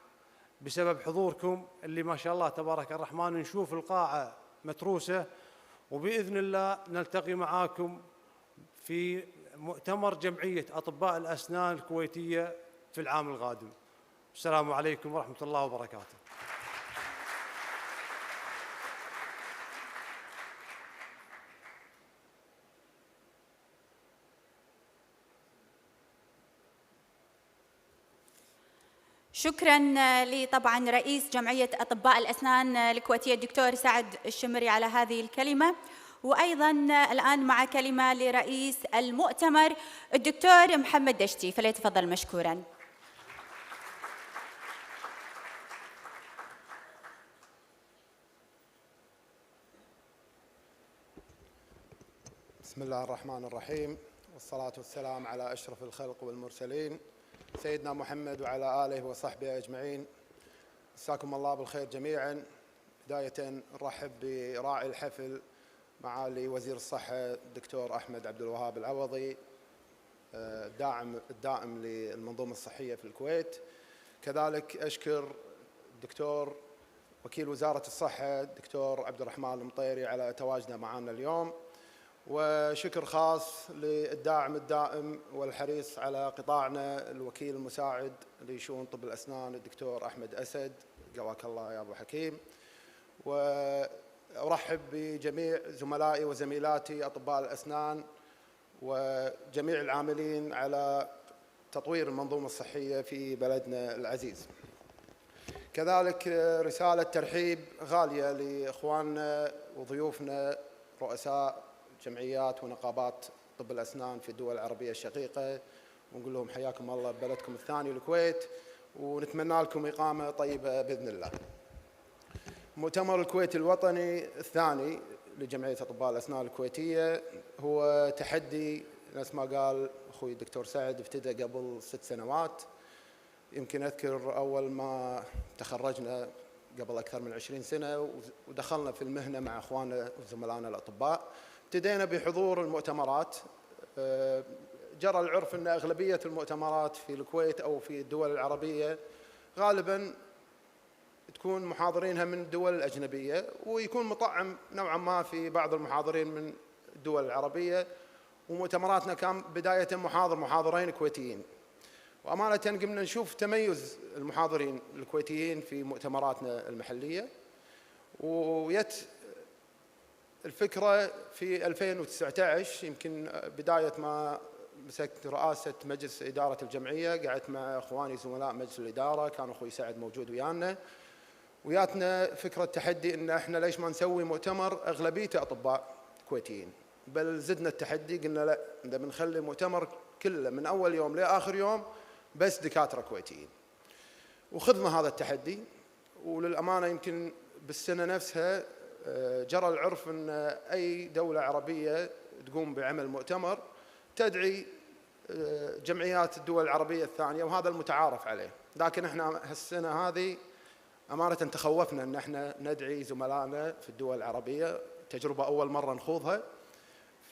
بسبب حضوركم اللي ما شاء الله تبارك الرحمن. نشوف القاعة متروسة، وبإذن الله نلتقي معاكم في مؤتمر جمعية أطباء الأسنان الكويتية في العام القادم. السلام عليكم ورحمة الله وبركاته. شكرا لطبعا رئيس جمعية أطباء الأسنان الكويتية الدكتور سعد الشمري على هذه الكلمة. وأيضا الآن مع كلمة لرئيس المؤتمر الدكتور محمد دشتي، فليتفضل مشكورا. بسم الله الرحمن الرحيم، والصلاة والسلام على أشرف الخلق والمرسلين سيدنا محمد وعلى آله وصحبه أجمعين. مساكم الله بالخير جميعا. بداية نرحب براعي الحفل معالي وزير الصحة الدكتور أحمد عبد الوهاب العوضي، الدائم للمنظومة الصحية في الكويت. كذلك أشكر الدكتور وكيل وزارة الصحة الدكتور عبد الرحمن المطيري على تواجده معنا اليوم، وشكر خاص للداعم الدائم والحريص على قطاعنا الوكيل المساعد لشؤون طب الأسنان الدكتور أحمد أسد، قواك الله يا أبو حكيم. وأرحب بجميع زملائي وزميلاتي أطباء الأسنان وجميع العاملين على تطوير المنظومة الصحية في بلدنا العزيز. كذلك رسالة ترحيب غالية لإخواننا وضيوفنا رؤساء جمعيات ونقابات طب الأسنان في الدول العربية الشقيقة، ونقول لهم حياكم الله ببلدكم الثاني الكويت، ونتمنى لكم إقامة طيبة بإذن الله. مؤتمر الكويت الوطني الثاني لجمعية أطباء الأسنان الكويتية هو تحدي نفس ما قال أخوي الدكتور سعد، ابتدأ قبل 6 سنوات. يمكن أذكر أول ما تخرجنا قبل أكثر من 20 سنة ودخلنا في المهنة مع أخواننا وزملائنا الأطباء، ابتدينا بحضور المؤتمرات. جرى العرف أن أغلبية المؤتمرات في الكويت أو في الدول العربية غالباً تكون محاضرينها من الدول الأجنبية، ويكون مطعم نوعاً ما في بعض المحاضرين من الدول العربية. ومؤتمراتنا كان بداية محاضرين كويتيين، وأمانة قمنا نشوف تميز المحاضرين الكويتيين في مؤتمراتنا المحلية. ويت الفكرة في 2019 يمكن بداية ما مسكت رئاسة مجلس إدارة الجمعية، قعدت مع إخواني زملاء مجلس الإدارة، كان أخوي سعد موجود وياتنا فكرة تحدي إن إحنا ليش ما نسوي مؤتمر أغلبيته أطباء كويتيين، بل زدنا التحدي قلنا لا، إذا بنخلي المؤتمر كله من أول يوم لآخر يوم بس دكاترة كويتيين. وخذنا هذا التحدي، وللأمانة يمكن بالسنة نفسها جرى العرف أن أي دولة عربية تقوم بعمل مؤتمر تدعي جمعيات الدول العربية الثانية، وهذا المتعارف عليه. لكن احنا هالسنة هذه أمانة تخوفنا أن احنا ندعي زملائنا في الدول العربية، تجربة أول مرة نخوضها،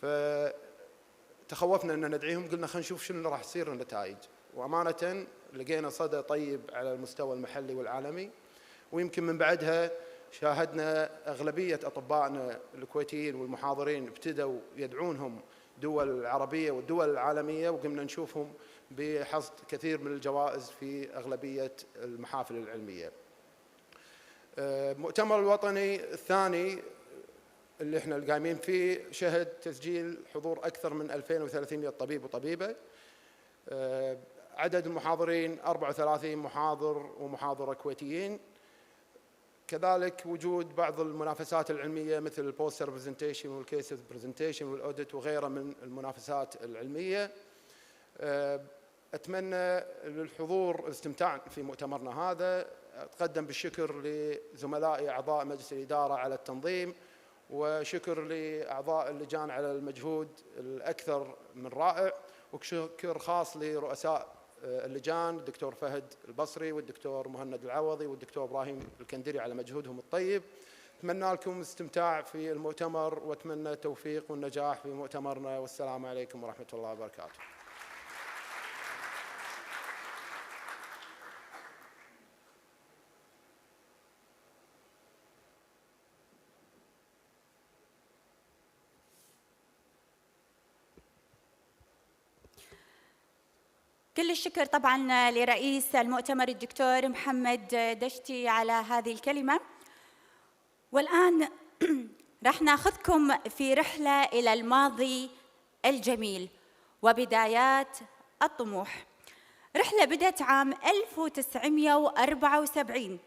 فتخوفنا أن ندعيهم. قلنا خلينا نشوف شنو راح يصير النتائج، وأمانة لقينا صدى طيب على المستوى المحلي والعالمي. ويمكن من بعدها شاهدنا أغلبية أطبائنا الكويتيين والمحاضرين ابتدوا يدعونهم دول العربية والدول العالمية، وقمنا نشوفهم بحصد كثير من الجوائز في أغلبية المحافل العلمية. المؤتمر الوطني الثاني اللي احنا القايمين فيه شهد تسجيل حضور أكثر من 2300 طبيب وطبيبة. عدد المحاضرين 34 محاضر ومحاضرة كويتيين. كذلك وجود بعض المنافسات العلمية مثل البوستر برزنتيشن والكيس برزنتيشن والاوديت وغيرها من المنافسات العلمية. أتمنى للحضور الاستمتاع في مؤتمرنا هذا. أتقدم بالشكر لزملائي أعضاء مجلس الإدارة على التنظيم، وشكر لأعضاء اللجان على المجهود الأكثر من رائع، وشكر خاص لرؤساء اللجان الدكتور فهد البصري والدكتور مهند العوضي والدكتور إبراهيم الكندري على مجهودهم الطيب. أتمنى لكم الاستمتاع في المؤتمر، وأتمنى التوفيق والنجاح في مؤتمرنا، والسلام عليكم ورحمة الله وبركاته. كل الشكر طبعا لرئيس المؤتمر الدكتور محمد دشتي على هذه الكلمة. والآن رح ناخذكم في رحلة إلى الماضي الجميل وبدايات الطموح. رحلة بدأت عام 1974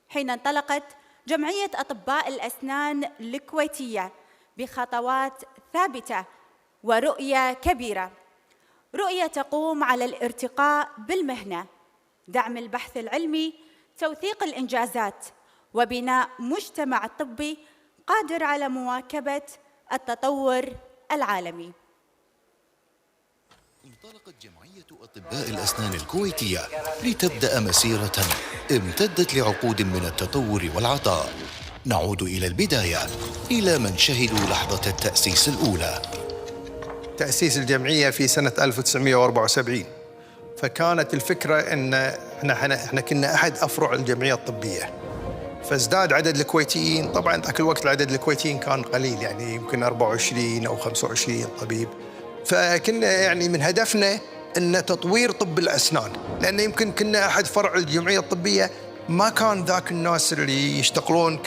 حين انطلقت جمعية أطباء الأسنان الكويتية بخطوات ثابتة ورؤية كبيرة، رؤية تقوم على الارتقاء بالمهنة، دعم البحث العلمي، توثيق الإنجازات، وبناء مجتمع طبي قادر على مواكبة التطور العالمي. انطلقت جمعية أطباء الأسنان الكويتية لتبدأ مسيرة امتدت لعقود من التطور والعطاء. نعود إلى البداية، إلى من شهدوا لحظة التأسيس الأولى. تأسيس الجمعية في سنة 1974، فكانت الفكرة أن احنا كنا أحد أفرع الجمعية الطبية، فازداد عدد الكويتيين. طبعاً ذاك الوقت العدد الكويتيين كان قليل، يعني يمكن 24 أو 25 طبيب. فكنا يعني من هدفنا أن تطوير طب الأسنان، لأن يمكن كنا أحد فرع الجمعية الطبية، ما كان ذاك الناس اللي يشتغلون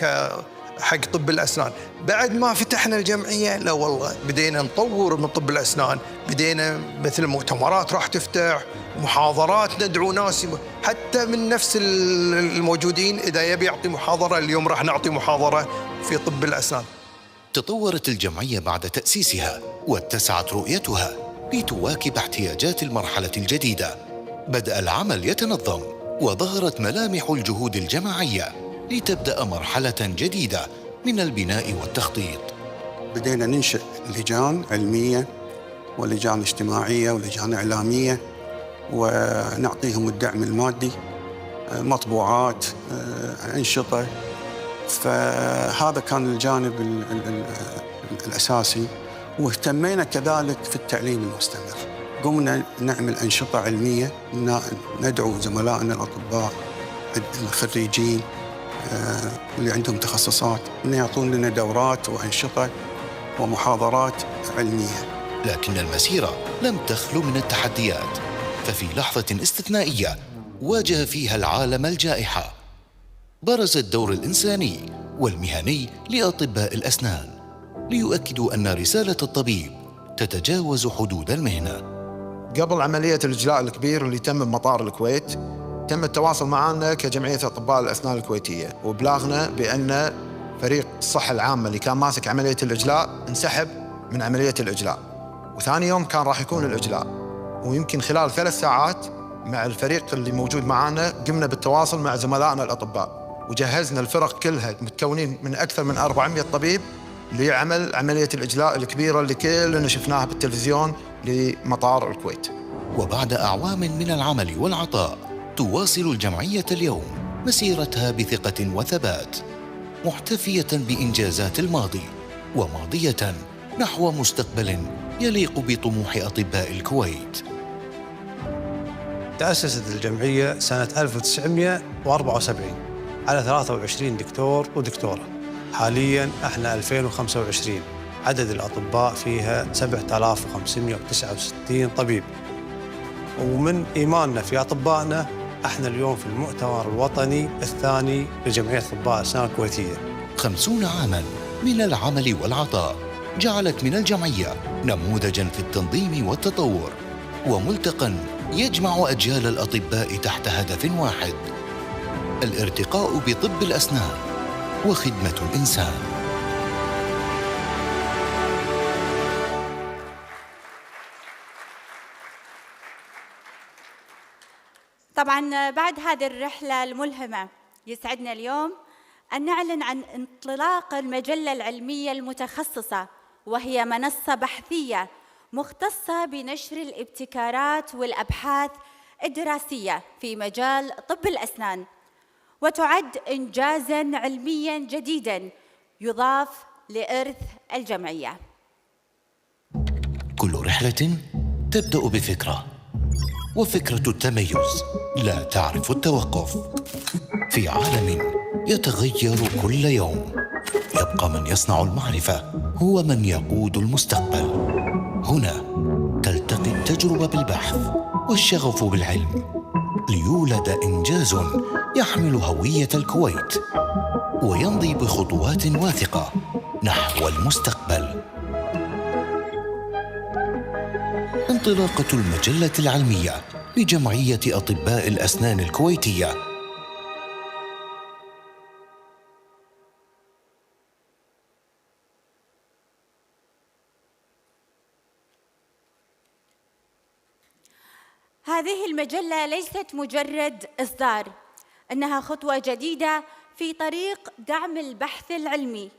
حق طب الأسنان. بعد ما فتحنا الجمعية، لا والله بدينا نطور من طب الأسنان، بدينا مثل مؤتمرات راح تفتح، محاضرات، ندعو ناس حتى من نفس الموجودين، إذا يبي يعطي محاضرة اليوم راح نعطي محاضرة في طب الأسنان. تطورت الجمعية بعد تأسيسها واتسعت رؤيتها لتواكب احتياجات المرحلة الجديدة. بدأ العمل يتنظم وظهرت ملامح الجهود الجماعية لتبدأ مرحلة جديدة من البناء والتخطيط. بدينا ننشئ لجان علمية ولجان اجتماعية ولجان إعلامية، ونعطيهم الدعم المادي، مطبوعات، أنشطة. فهذا كان الجانب الأساسي. واهتمينا كذلك في التعليم المستمر، قمنا نعمل أنشطة علمية، ندعو زملائنا الأطباء الخريجين اللي عندهم تخصصات أن يعطون لنا دورات وأنشطة ومحاضرات علمية. لكن المسيرة لم تخلو من التحديات، ففي لحظة استثنائية واجه فيها العالم الجائحة. برز الدور الإنساني والمهني لأطباء الأسنان ليؤكدوا أن رسالة الطبيب تتجاوز حدود المهنة. قبل عملية الإجلاء الكبير اللي تم بمطار الكويت، تم التواصل معنا كجمعية أطباء الأسنان الكويتية، وبلغنا بأن فريق الصحة العامة اللي كان ماسك عملية الإجلاء انسحب من عملية الإجلاء، وثاني يوم كان راح يكون الإجلاء. ويمكن خلال 3 ساعات مع الفريق اللي موجود معنا قمنا بالتواصل مع زملائنا الأطباء، وجهزنا الفرق كلها متكونين من أكثر من 400 طبيب لعمل عملية الإجلاء الكبيرة اللي كلنا شفناها بالتلفزيون لمطار الكويت. وبعد أعوام من العمل والعطاء، تواصل الجمعية اليوم مسيرتها بثقة وثبات، محتفية بإنجازات الماضي وماضية نحو مستقبل يليق بطموح أطباء الكويت. تأسست الجمعية سنة 1974 على 23 دكتور ودكتورة. حالياً احنا 2025، عدد الأطباء فيها 7569 طبيب. ومن إيماننا في أطبائنا، احنا اليوم في المؤتمر الوطني الثاني لجمعية أطباء الأسنان الكويتية. 50 عاماً من العمل والعطاء جعلت من الجمعية نموذجاً في التنظيم والتطور، وملتقى يجمع أجيال الأطباء تحت هدف واحد: الارتقاء بطب الأسنان وخدمة الإنسان. طبعا بعد هذه الرحلة الملهمة يسعدنا اليوم أن نعلن عن انطلاق المجلة العلمية المتخصصة، وهي منصة بحثية مختصة بنشر الابتكارات والأبحاث الدراسية في مجال طب الأسنان، وتعد إنجازاً علمياً جديداً يضاف لإرث الجمعية. كل رحلة تبدأ بفكرة، وفكرة التميز لا تعرف التوقف. في عالم يتغير كل يوم، يبقى من يصنع المعرفة هو من يقود المستقبل. هنا تلتقي التجربة بالبحث والشغف بالعلم، ليولد إنجاز يحمل هوية الكويت ويمضي بخطوات واثقة نحو المستقبل. انطلاقة المجلة العلمية لجمعية أطباء الأسنان الكويتية. هذه المجلة ليست مجرد إصدار، إنها خطوة جديدة في طريق دعم البحث العلمي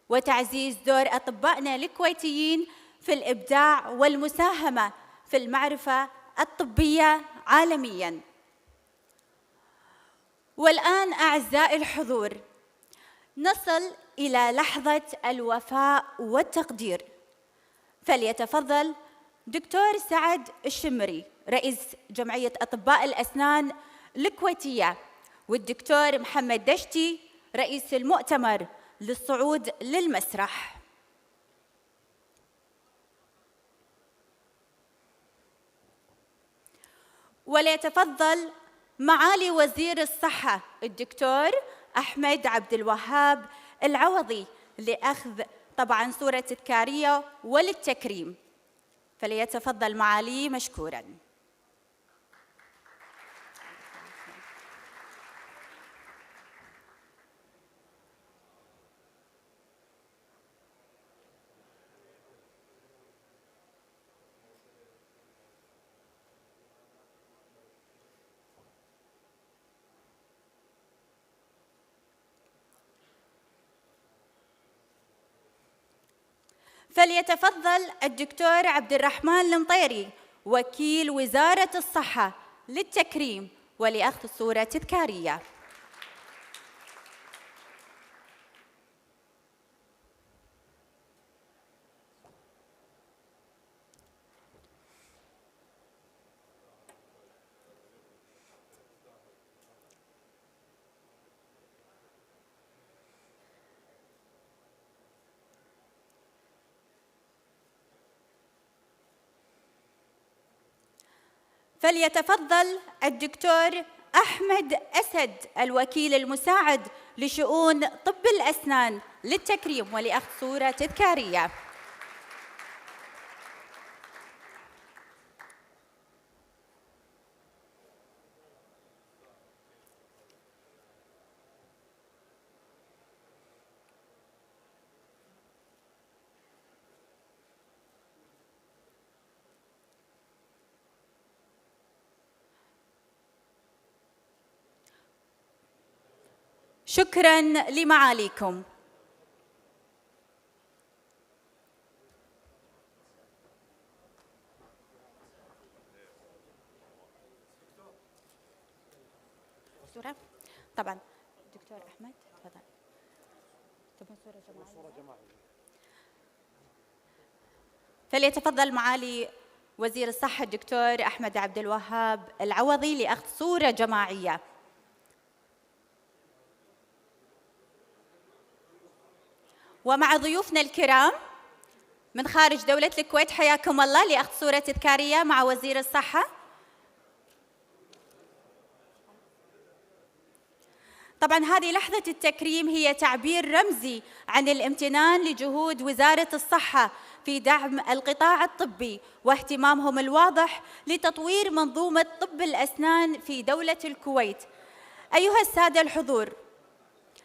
وتعزيز دور أطبائنا الكويتيين في الإبداع والمساهمة في المعرفة الطبية عالمياً. والآن أعزائي الحضور، نصل إلى لحظة الوفاء والتقدير. فليتفضل دكتور سعد الشمري رئيس جمعية أطباء الأسنان الكويتية، والدكتور محمد دشتي رئيس المؤتمر للصعود للمسرح. وليتفضل معالي وزير الصحة الدكتور أحمد عبد الوهاب العوضي لأخذ طبعاً صورة تذكارية وللتكريم. فليتفضل معالي مشكوراً. فليتفضل الدكتور عبد الرحمن المطيري وكيل وزارة الصحة للتكريم ولأخذ صورة تذكارية. فليتفضل الدكتور أحمد أسد الوكيل المساعد لشؤون طب الأسنان للتكريم ولأخذ صورة تذكارية. شكراً لمعاليكم. طبعاً دكتور أحمد تفضل. تبغى صورة جماعية؟ فليتفضل معالي وزير الصحة الدكتور أحمد عبد الوهاب العوضي لأخذ صورة جماعية. ومع ضيوفنا الكرام من خارج دولة الكويت، حياكم الله لأخذ صورة تذكارية مع وزير الصحة. طبعاً هذه لحظة التكريم هي تعبير رمزي عن الامتنان لجهود وزارة الصحة في دعم القطاع الطبي واهتمامهم الواضح لتطوير منظومة طب الأسنان في دولة الكويت. أيها السادة الحضور،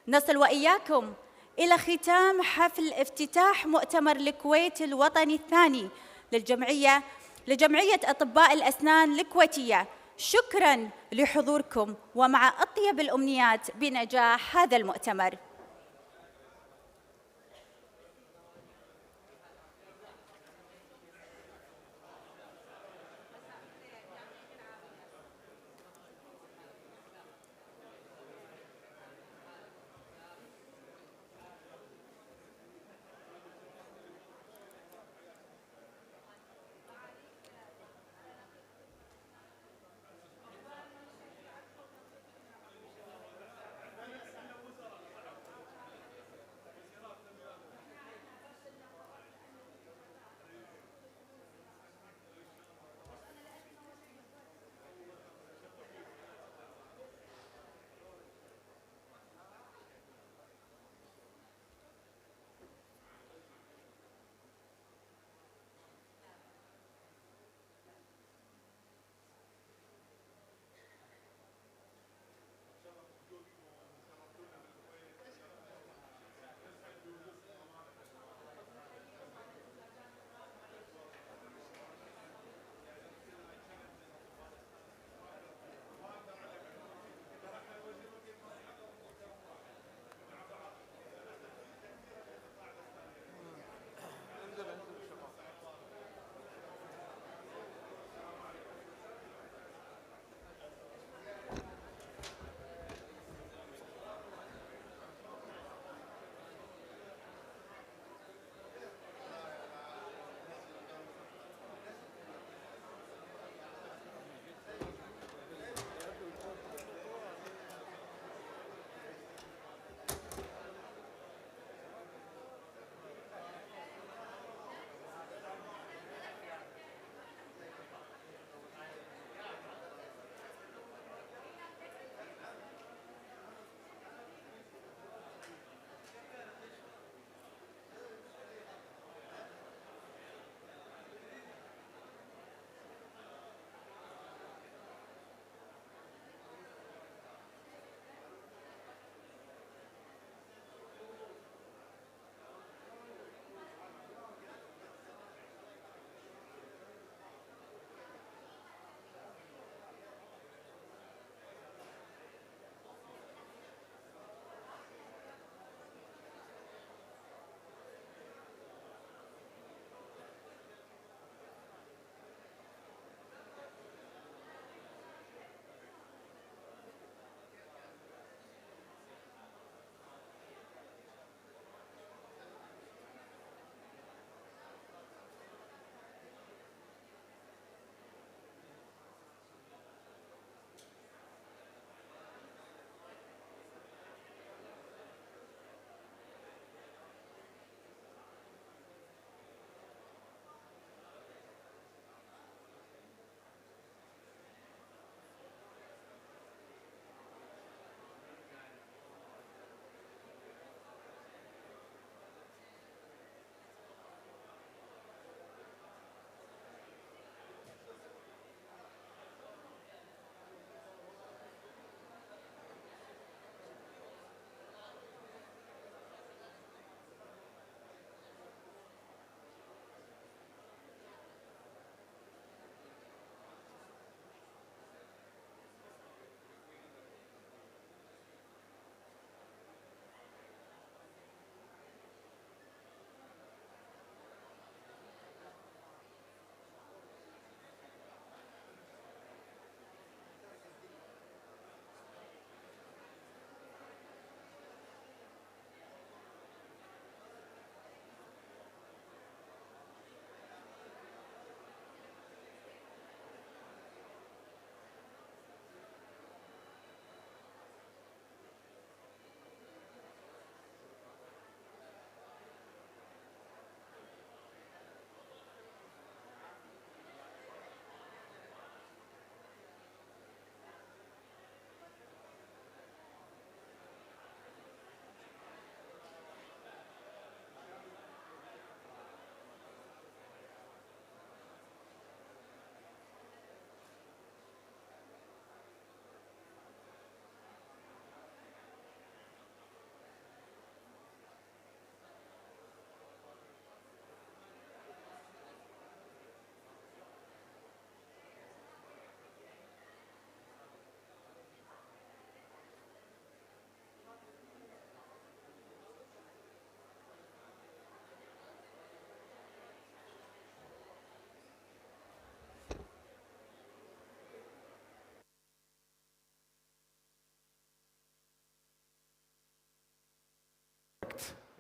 نصل وإياكم إلى ختام حفل افتتاح مؤتمر الكويت الوطني الثاني لجمعية أطباء الأسنان الكويتية. شكراً لحضوركم ومع أطيب الأمنيات بنجاح هذا المؤتمر.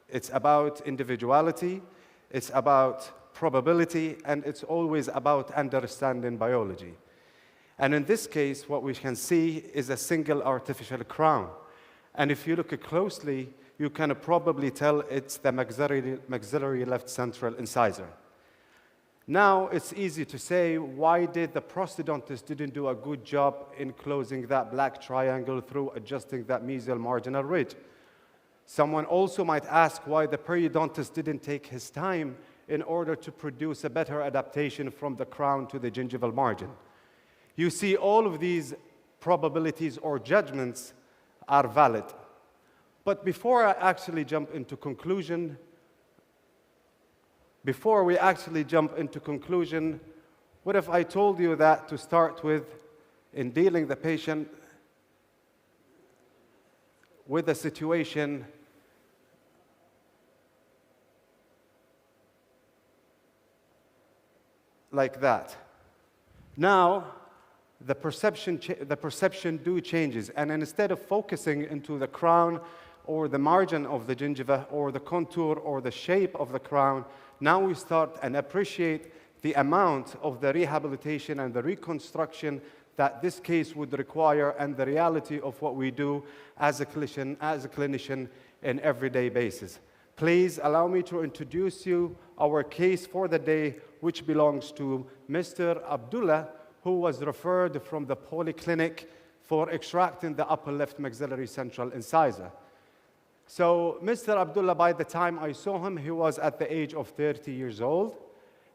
It's about individuality, it's about probability, and it's always about understanding biology. And in this case, what we can see is a single artificial crown. And if you look closely, you can probably tell it's the maxillary left central incisor. Now, it's easy to say, why did the prosthodontist didn't do a good job in closing that black triangle through adjusting that mesial marginal ridge? Someone also might ask why the periodontist didn't take his time in order to produce a better adaptation from the crown to the gingival margin. You see, all of these probabilities or judgments are valid. But before we actually jump into conclusion, what if I told you that to start with, in dealing the patient with a situation like that? Now, the perception changes, and instead of focusing into the crown or the margin of the gingiva or the contour or the shape of the crown, now we start and appreciate the amount of the rehabilitation and the reconstruction that this case would require and the reality of what we do as a clinician in everyday basis. Please allow me to introduce you our case for the day, which belongs to Mr. Abdullah, who was referred from the polyclinic for extracting the upper left maxillary central incisor. So Mr. Abdullah, by the time I saw him, he was at the age of 30 years old,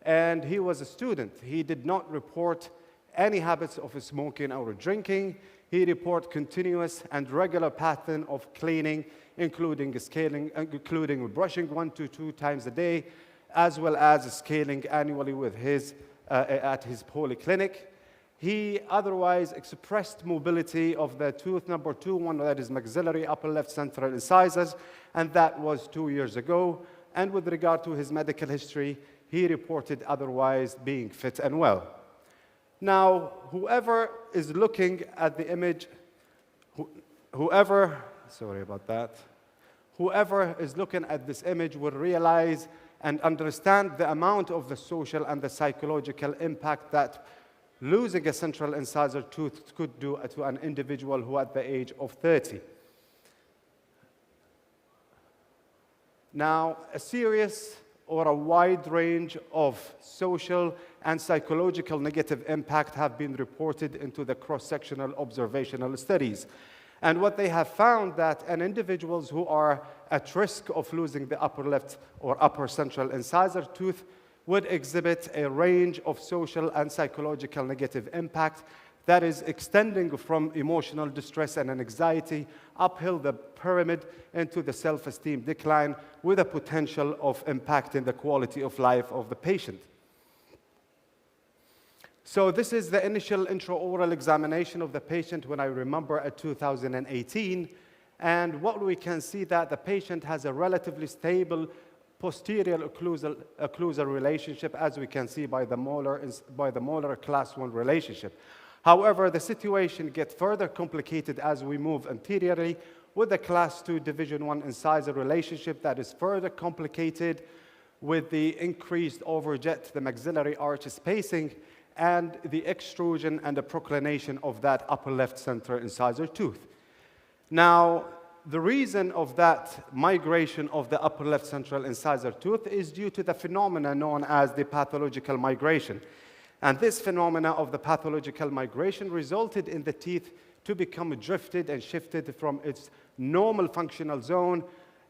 and he was a student. He did not report any habits of smoking or drinking. He reported continuous and regular pattern of cleaning, including brushing 1 to 2 times a day, as well as scaling annually with at his polyclinic. He otherwise expressed mobility of the tooth number 2, one that is maxillary upper left central incisors, and that was 2 years ago. And with regard to his medical history, he reported otherwise being fit and well. Now, whoever is looking at the image, whoever is looking at this image will realize and understand the amount of the social and the psychological impact that losing a central incisor tooth could do to an individual who at the age of 30. Now, a serious or a wide range of social and psychological negative impact have been reported into the cross-sectional observational studies. And what they have found that individuals who are at risk of losing the upper left or upper central incisor tooth would exhibit a range of social and psychological negative impact that is extending from emotional distress and anxiety uphill the pyramid into the self-esteem decline, with a potential of impacting the quality of life of the patient. So this is the initial intraoral examination of the patient when I remember at 2018. And what we can see that the patient has a relatively stable posterior occlusal relationship, as we can see by the molar class 1 relationship. However, the situation gets further complicated as we move anteriorly with the class 2 division 1 incisor relationship that is further complicated with the increased overjet, the maxillary arch spacing, and the extrusion and the proclination of that upper left central incisor tooth. Now, the reason of that migration of the upper left central incisor tooth is due to the phenomena known as the pathological migration. And this phenomena of the pathological migration resulted in the teeth to become drifted and shifted from its normal functional zone,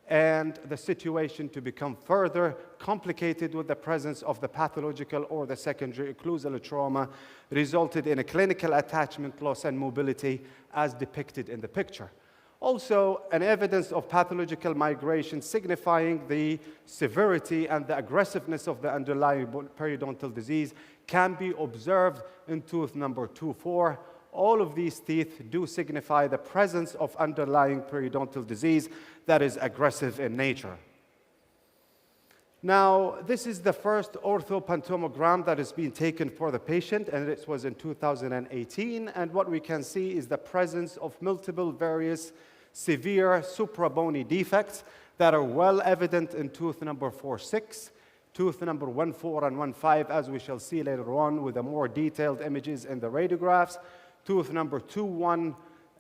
and the situation to become further complicated with the presence of the pathological or the secondary occlusal trauma, resulted in a clinical attachment loss and mobility as depicted in the picture. Also, an evidence of pathological migration signifying the severity and the aggressiveness of the underlying periodontal disease can be observed in tooth number 2-4. All of these teeth do signify the presence of underlying periodontal disease that is aggressive in nature. Now, this is the first orthopantomogram that has been taken for the patient, and it was in 2018. And what we can see is the presence of multiple various severe suprabony defects that are well evident in tooth number 4-6, tooth number 1-4 and 1-5, as we shall see later on with the more detailed images in the radiographs, tooth number 2-1,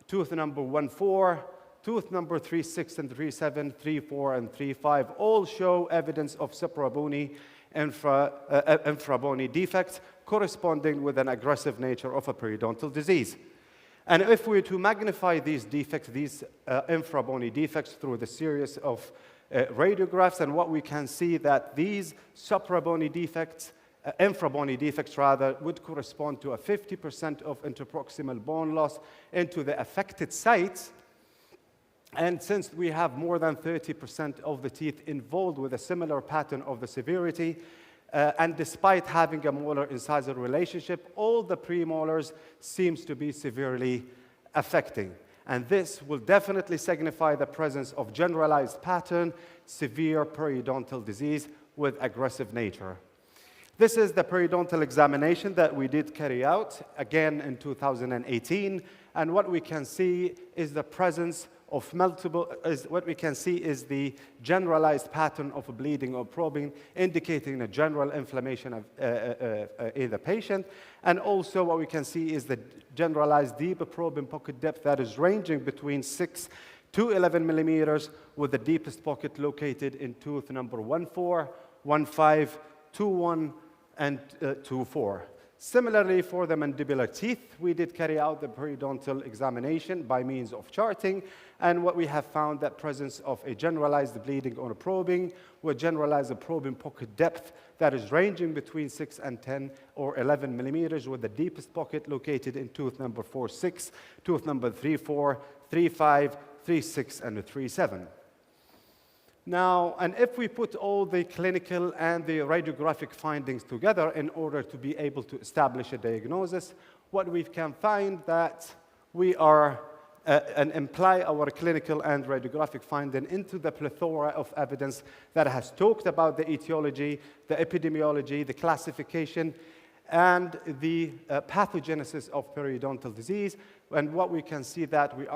tooth number 1-4, tooth number 3-6 and 3-7, 3-4 and 3-5, all show evidence of suprabony infrabony defects corresponding with an aggressive nature of a periodontal disease. And if we were to magnify these defects, these infrabony defects through the series of radiographs, and what we can see that these suprabony defects, infrabony defects rather, would correspond to a 50% of interproximal bone loss into the affected sites. And since we have more than 30% of the teeth involved with a similar pattern of the severity, and despite having a molar-incisor relationship, all the premolars seems to be severely affecting. And this will definitely signify the presence of generalized pattern, severe periodontal disease with aggressive nature. This is the periodontal examination that we did carry out, again in 2018. And what we can see is the presence of the generalized pattern of bleeding or probing, indicating a general inflammation of, in the patient. And also what we can see is the generalized deep probing pocket depth that is ranging between 6 to 11 millimeters, with the deepest pocket located in tooth number 1-4, 1-5, 2-1, and 2-4. Similarly, for the mandibular teeth, we did carry out the periodontal examination by means of charting, and what we have found that presence of a generalized bleeding or probing with generalized probing pocket depth that is ranging between 6 and 10 or 11 millimeters, with the deepest pocket located in tooth number 4-6, tooth number 3-4, 3-5, 3-6, and 3-7. Now, and if we put all the clinical and the radiographic findings together in order to be able to establish a diagnosis, what we can find that we are and imply our clinical and radiographic finding into the plethora of evidence that has talked about the etiology, the epidemiology, the classification, and the pathogenesis of periodontal disease. And what we can see that we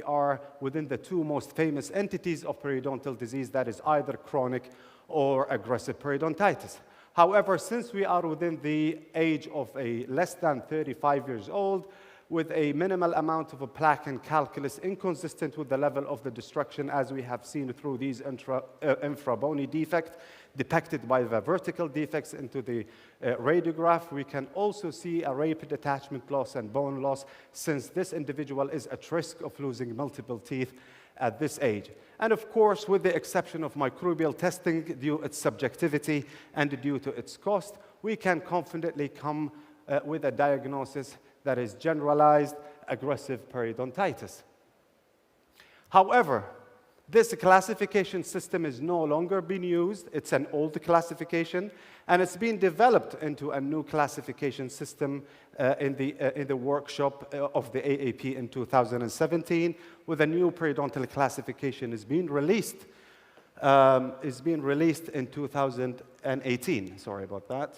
are within the two most famous entities of periodontal disease, that is either chronic or aggressive periodontitis. However, since we are within the age of a less than 35 years old, with a minimal amount of a plaque and calculus inconsistent with the level of the destruction, as we have seen through these infrabony defects depicted by the vertical defects into the radiograph, we can also see a rapid attachment loss and bone loss, since this individual is at risk of losing multiple teeth at this age. And of course, with the exception of microbial testing due to its subjectivity and due to its cost, we can confidently come with a diagnosis that is generalized aggressive periodontitis. However, this classification system is no longer being used. It's an old classification, and it's been developed into a new classification system in the workshop of the AAP in 2017, with a new periodontal classification is being released in 2018. Sorry about that.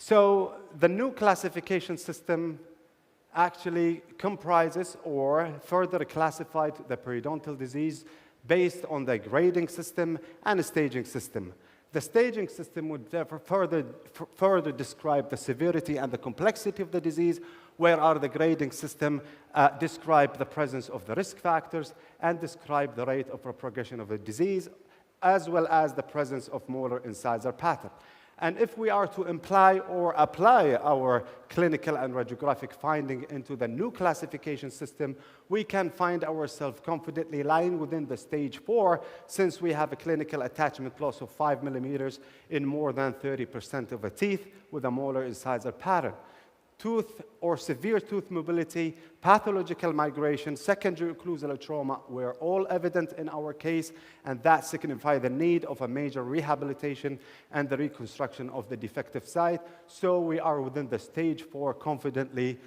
So the new classification system actually comprises or further classified the periodontal disease based on the grading system and staging system. The staging system would therefore further describe the severity and the complexity of the disease, whereas the grading system describe the presence of the risk factors and describe the rate of progression of the disease, as well as the presence of molar incisor pattern. And if we are to imply or apply our clinical and radiographic finding into the new classification system, we can find ourselves confidently lying within the stage 4, since we have a clinical attachment loss of 5 millimeters in more than 30% of the teeth with a molar incisor pattern. Tooth or severe tooth mobility, pathological migration, secondary occlusal trauma were all evident in our case, and that signified the need of a major rehabilitation and the reconstruction of the defective site. So we are within the stage 4 confidently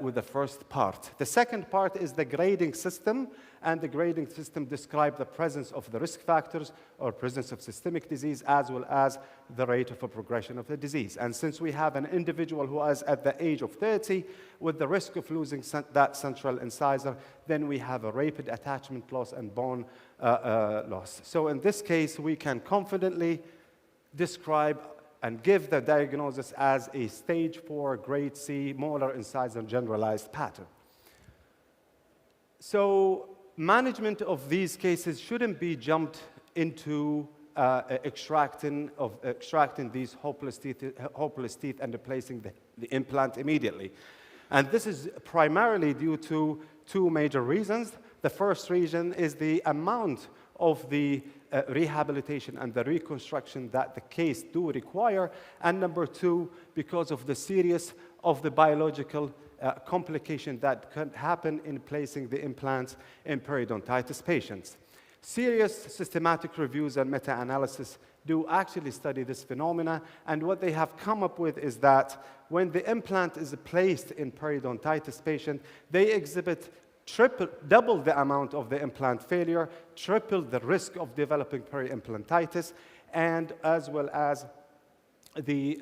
with the first part. The second part is the grading system, and the grading system describes the presence of the risk factors or presence of systemic disease as well as the rate of a progression of the disease. And since we have an individual who is at the age of 30 with the risk of losing that central incisor, then we have a rapid attachment loss and bone loss. So in this case, we can confidently describe and give the diagnosis as a stage 4 grade C molar incisor generalized pattern. So management of these cases shouldn't be jumped into extracting these hopeless teeth and replacing the implant immediately. And this is primarily due to two major reasons. The first reason is the amount of the rehabilitation and the reconstruction that the case do require, and number two, because of the serious of the biological complication that can happen in placing the implants in periodontitis patients. Serious systematic reviews and meta-analysis do actually study this phenomena, and what they have come up with is that when the implant is placed in periodontitis patient, they exhibit double the amount of the implant failure, triple the risk of developing peri-implantitis, and as well as the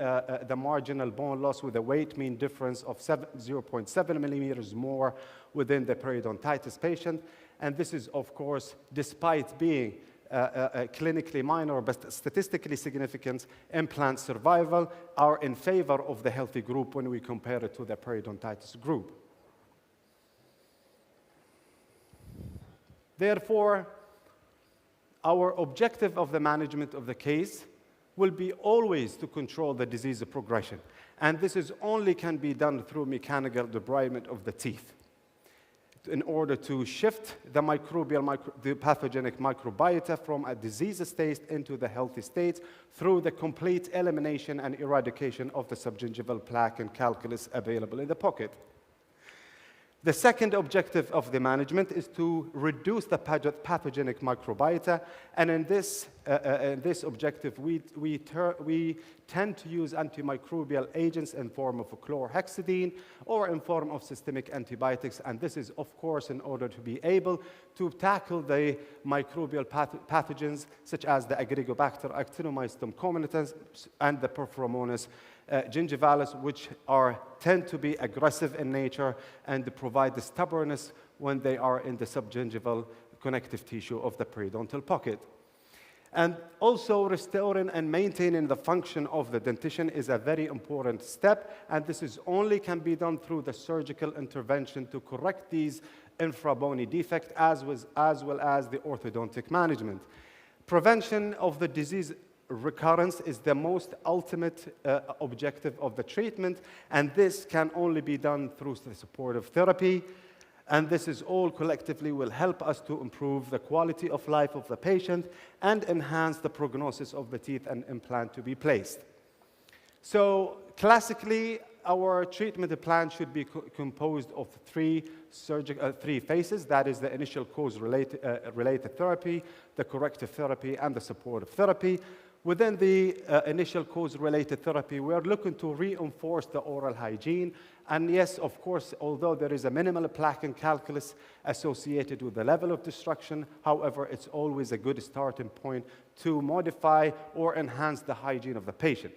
marginal bone loss with a weight mean difference of 0.7 millimeters more within the periodontitis patient. And this is, of course, despite being clinically minor but statistically significant, implant survival are in favor of the healthy group when we compare it to the periodontitis group. Therefore, our objective of the management of the case will be always to control the disease progression. And this is only can be done through mechanical debridement of the teeth in order to shift the the pathogenic microbiota from a disease state into the healthy state through the complete elimination and eradication of the subgingival plaque and calculus available in the pocket. The second objective of the management is to reduce the pathogenic microbiota, and in this objective, we tend to use antimicrobial agents in form of chlorhexidine or in form of systemic antibiotics, and this is, of course, in order to be able to tackle the microbial pathogens such as the Agrigobacter actinomycetum communicans and the Porphyromonas gingivalis, which tend to be aggressive in nature and provide the stubbornness when they are in the subgingival connective tissue of the periodontal pocket. And also restoring and maintaining the function of the dentition is a very important step, and this only can be done through the surgical intervention to correct these infrabony defects as well as the orthodontic management. Prevention of the disease recurrence is the most ultimate objective of the treatment, and this can only be done through the supportive therapy, and this is all collectively will help us to improve the quality of life of the patient and enhance the prognosis of the teeth and implant to be placed. So classically, our treatment plan should be composed of three phases. That is the initial cause-related therapy, the corrective therapy, and the supportive therapy. Within the initial cause-related therapy, we are looking to reinforce the oral hygiene. And yes, of course, although there is a minimal plaque and calculus associated with the level of destruction, however, it's always a good starting point to modify or enhance the hygiene of the patient.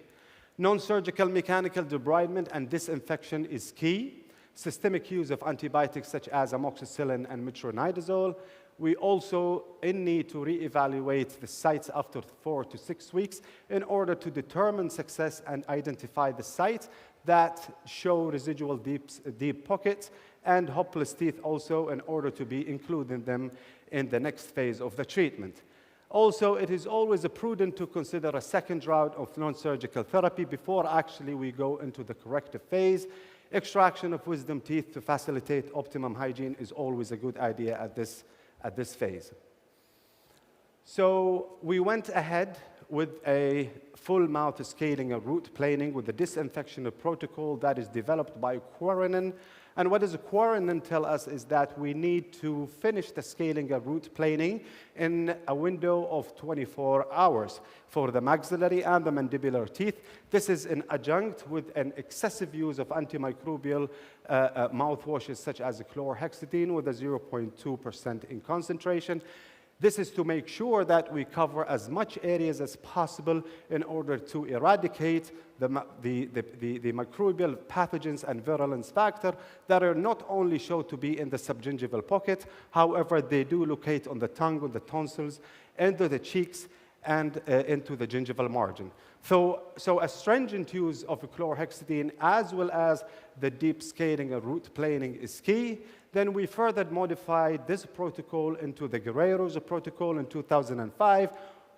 Non-surgical mechanical debridement and disinfection is key. Systemic use of antibiotics such as amoxicillin and metronidazole. We also need to reevaluate the sites after 4 to 6 weeks in order to determine success and identify the sites that show residual deep pockets and hopeless teeth also in order to be including them in the next phase of the treatment. Also, it is always prudent to consider a second round of non-surgical therapy before actually we go into the corrective phase. Extraction of wisdom teeth to facilitate optimum hygiene is always a good idea at this phase. So we went ahead with a full mouth scaling and root planing with the disinfection protocol that is developed by Quaranen And what does Quarantin tell us is that we need to finish the scaling and root planing in a window of 24 hours for the maxillary and the mandibular teeth. This is in adjunct with an excessive use of antimicrobial mouthwashes such as chlorhexidine with a 0.2% in concentration. This is to make sure that we cover as much areas as possible in order to eradicate the microbial pathogens and virulence factor that are not only shown to be in the subgingival pocket, however, they do locate on the tongue, on the tonsils, into the cheeks, and into the gingival margin. So a stringent use of chlorhexidine as well as the deep scaling and root planing is key. Then we further modified this protocol into the Guerrero's protocol in 2005,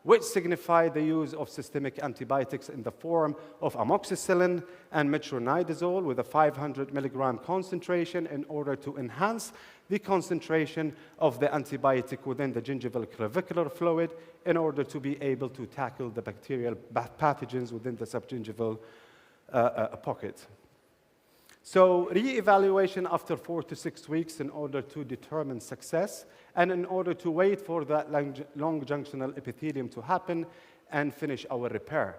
which signified the use of systemic antibiotics in the form of amoxicillin and metronidazole with a 500 milligram concentration in order to enhance the concentration of the antibiotic within the gingival clavicular fluid in order to be able to tackle the bacterial pathogens within the subgingival pocket. So re-evaluation after 4 to 6 weeks in order to determine success and in order to wait for that long junctional epithelium to happen and finish our repair.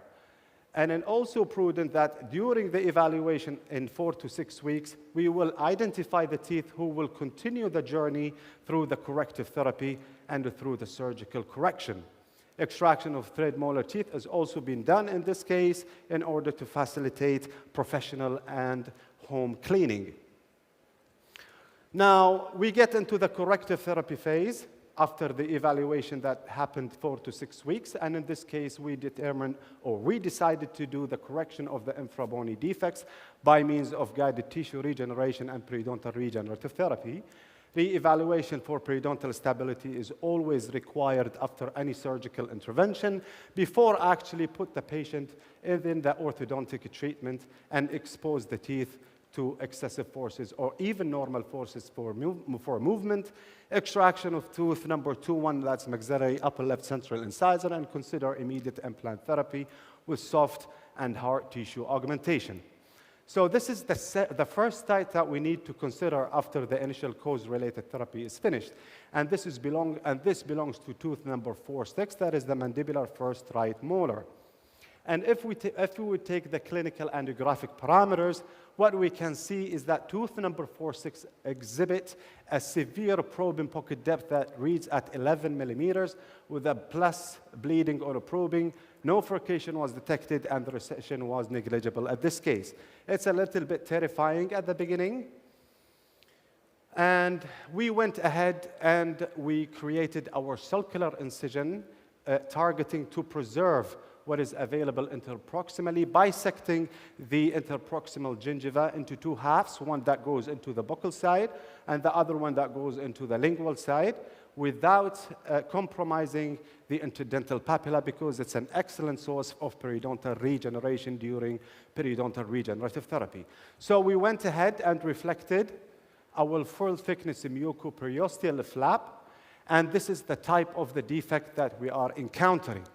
And then also prudent that during the evaluation in 4 to 6 weeks, we will identify the teeth who will continue the journey through the corrective therapy and through the surgical correction. Extraction of thread molar teeth has also been done in this case in order to facilitate professional and home cleaning. Now, we get into the corrective therapy phase after the evaluation that happened 4 to 6 weeks, and in this case, we determined, or we decided to do the correction of the infrabony defects by means of guided tissue regeneration and periodontal regenerative therapy. The evaluation for periodontal stability is always required after any surgical intervention before actually put the patient in the orthodontic treatment and expose the teeth to excessive forces or even normal forces for movement. Extraction of tooth number 21, that's maxillary upper left central incisor, and consider immediate implant therapy with soft and hard tissue augmentation. So this is the first site that we need to consider after the initial cause-related therapy is finished. And this belongs to tooth number 4-6, that is the mandibular first right molar. And if we would take the clinical angiographic parameters, what we can see is that tooth number 4-6 exhibit a severe probing pocket depth that reads at 11 millimeters with a plus bleeding or probing. No furcation was detected and the recession was negligible at this case. It's a little bit terrifying at the beginning. And we went ahead and we created our sulcular incision targeting to preserve what is available interproximally, bisecting the interproximal gingiva into 2 halves, one that goes into the buccal side and the other one that goes into the lingual side, without compromising the interdental papilla, because it's an excellent source of periodontal regeneration during periodontal regenerative therapy. So we went ahead and reflected our full thickness mucoperiosteal flap, and this is the type of the defect that we are encountering.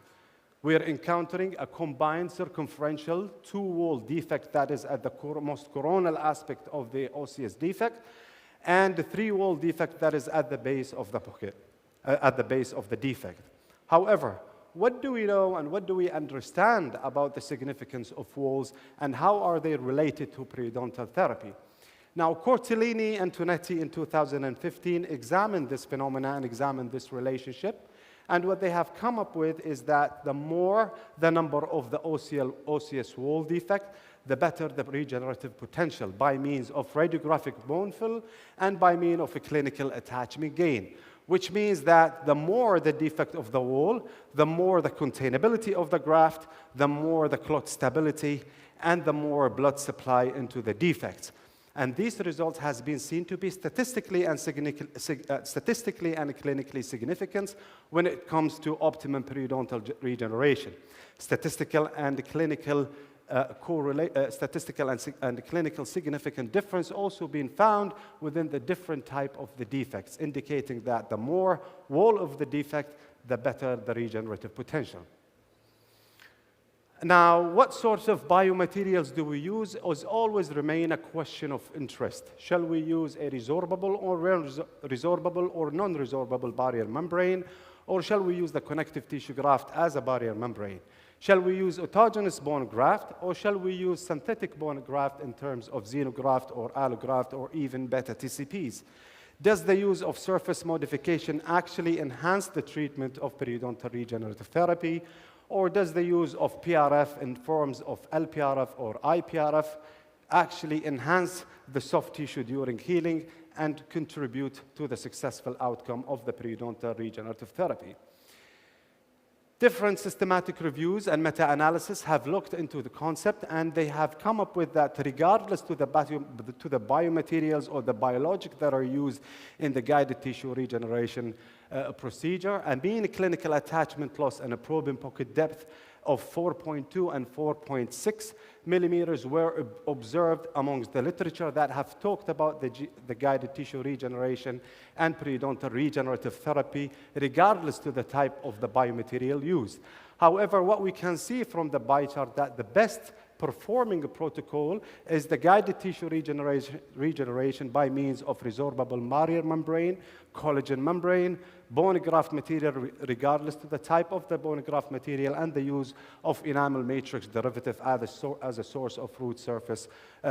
We are encountering a combined circumferential 2-wall defect that is at the most coronal aspect of the osseous defect, and the 3-wall defect that is at the base of the pocket, at the base of the defect. However, what do we know and what do we understand about the significance of walls and how are they related to periodontal therapy? Now, Cortellini and Tonetti in 2015 examined this phenomena and examined this relationship. And what they have come up with is that the more the number of the osseous wall defect, the better the regenerative potential by means of radiographic bone fill and by means of a clinical attachment gain, which means that the more the defect of the wall, the more the containability of the graft, the more the clot stability, and the more blood supply into the defects. And these results has been seen to be statistically and clinically significant when it comes to optimum periodontal regeneration. Statistical and clinical significant difference also been found within the different type of the defects, indicating that the more wall of the defect, the better the regenerative potential. Now, what sorts of biomaterials do we use is always remain a question of interest. Shall we use a resorbable or non-resorbable barrier membrane, or shall we use the connective tissue graft as a barrier membrane? Shall we use autogenous bone graft, or shall we use synthetic bone graft in terms of xenograft or allograft or even beta TCPs? Does the use of surface modification actually enhance the treatment of periodontal regenerative therapy, or does the use of PRF in forms of LPRF or IPRF actually enhance the soft tissue during healing and contribute to the successful outcome of the periodontal regenerative therapy? Different systematic reviews and meta-analysis have looked into the concept, and they have come up with that regardless to the biomaterials or the biologic that are used in the guided tissue regeneration procedure, a mean clinical attachment loss and a probing pocket depth of 4.2 and 4.6 millimeters were observed amongst the literature that have talked about the guided tissue regeneration and periodontal regenerative therapy, regardless to the type of the biomaterial used. However, what we can see from the pie chart that the best performing protocol is the guided tissue regeneration by means of resorbable barrier membrane, collagen membrane, bone graft material regardless to the type of the bone graft material, and the use of enamel matrix derivative as a source of root surface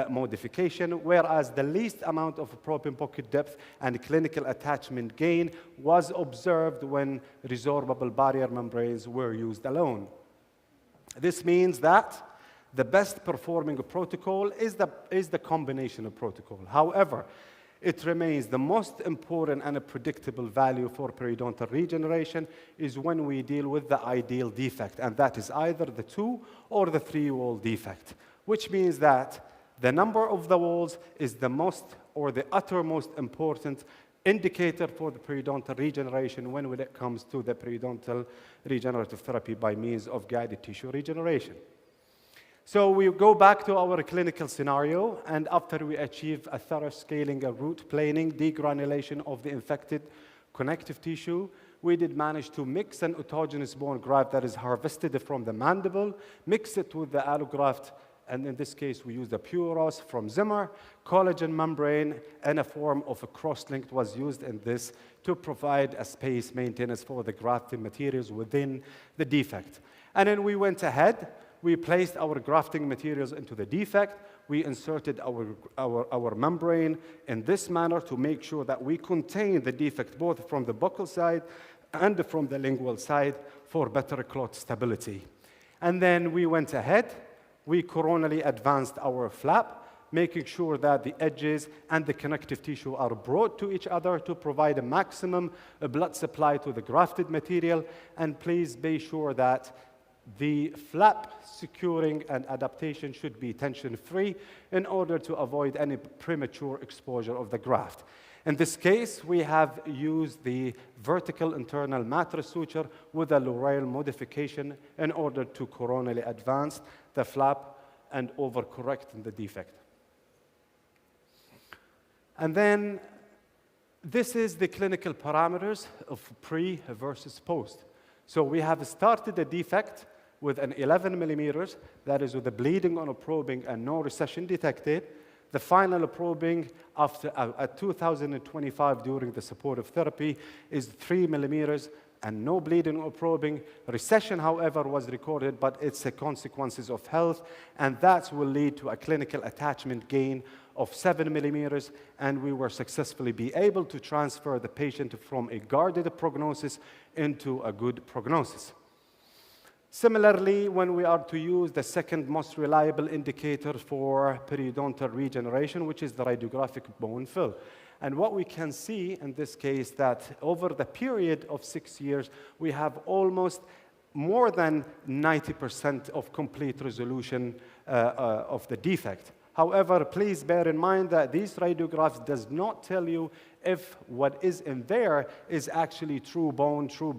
modification, whereas the least amount of probing pocket depth and clinical attachment gain was observed when resorbable barrier membranes were used alone. This means that the best performing protocol is the combination of protocol. However, it remains the most important and a predictable value for periodontal regeneration is when we deal with the ideal defect, and that is either the 2 or the 3 wall defect, which means that the number of the walls is the most or the uttermost important indicator for the periodontal regeneration when it comes to the periodontal regenerative therapy by means of guided tissue regeneration. So we go back to our clinical scenario, and after we achieve a thorough scaling of root planing, degranulation of the infected connective tissue, we did manage to mix an autogenous bone graft that is harvested from the mandible, mix it with the allograft, and in this case we used the Puros from Zimmer. Collagen membrane and a form of a cross-linked was used in this to provide a space maintenance for the grafting materials within the defect. And then we went ahead. We placed our grafting materials into the defect. We inserted our membrane in this manner to make sure that we contain the defect both from the buccal side and from the lingual side for better clot stability. And then we went ahead. We coronally advanced our flap, making sure that the edges and the connective tissue are brought to each other to provide a maximum blood supply to the grafted material. And please be sure that the flap securing and adaptation should be tension-free in order to avoid any premature exposure of the graft. In this case, we have used the vertical internal mattress suture with a L'Oreal modification in order to coronally advance the flap and overcorrect the defect. And then this is the clinical parameters of pre versus post. So we have started a defect with an 11 millimeters, that is with the bleeding on a probing and no recession detected. The final probing after at 2025 during the supportive therapy is 3 millimeters and no bleeding or probing. Recession, however, was recorded, but it's a consequences of health, and that will lead to a clinical attachment gain of 7 millimeters, and we were successfully be able to transfer the patient from a guarded prognosis into a good prognosis. Similarly, when we are to use the second most reliable indicator for periodontal regeneration, which is the radiographic bone fill. And what we can see in this case that over the period of 6 years, we have almost more than 90% of complete resolution of the defect. However, please bear in mind that these radiographs does not tell you if what is in there is actually true bone, true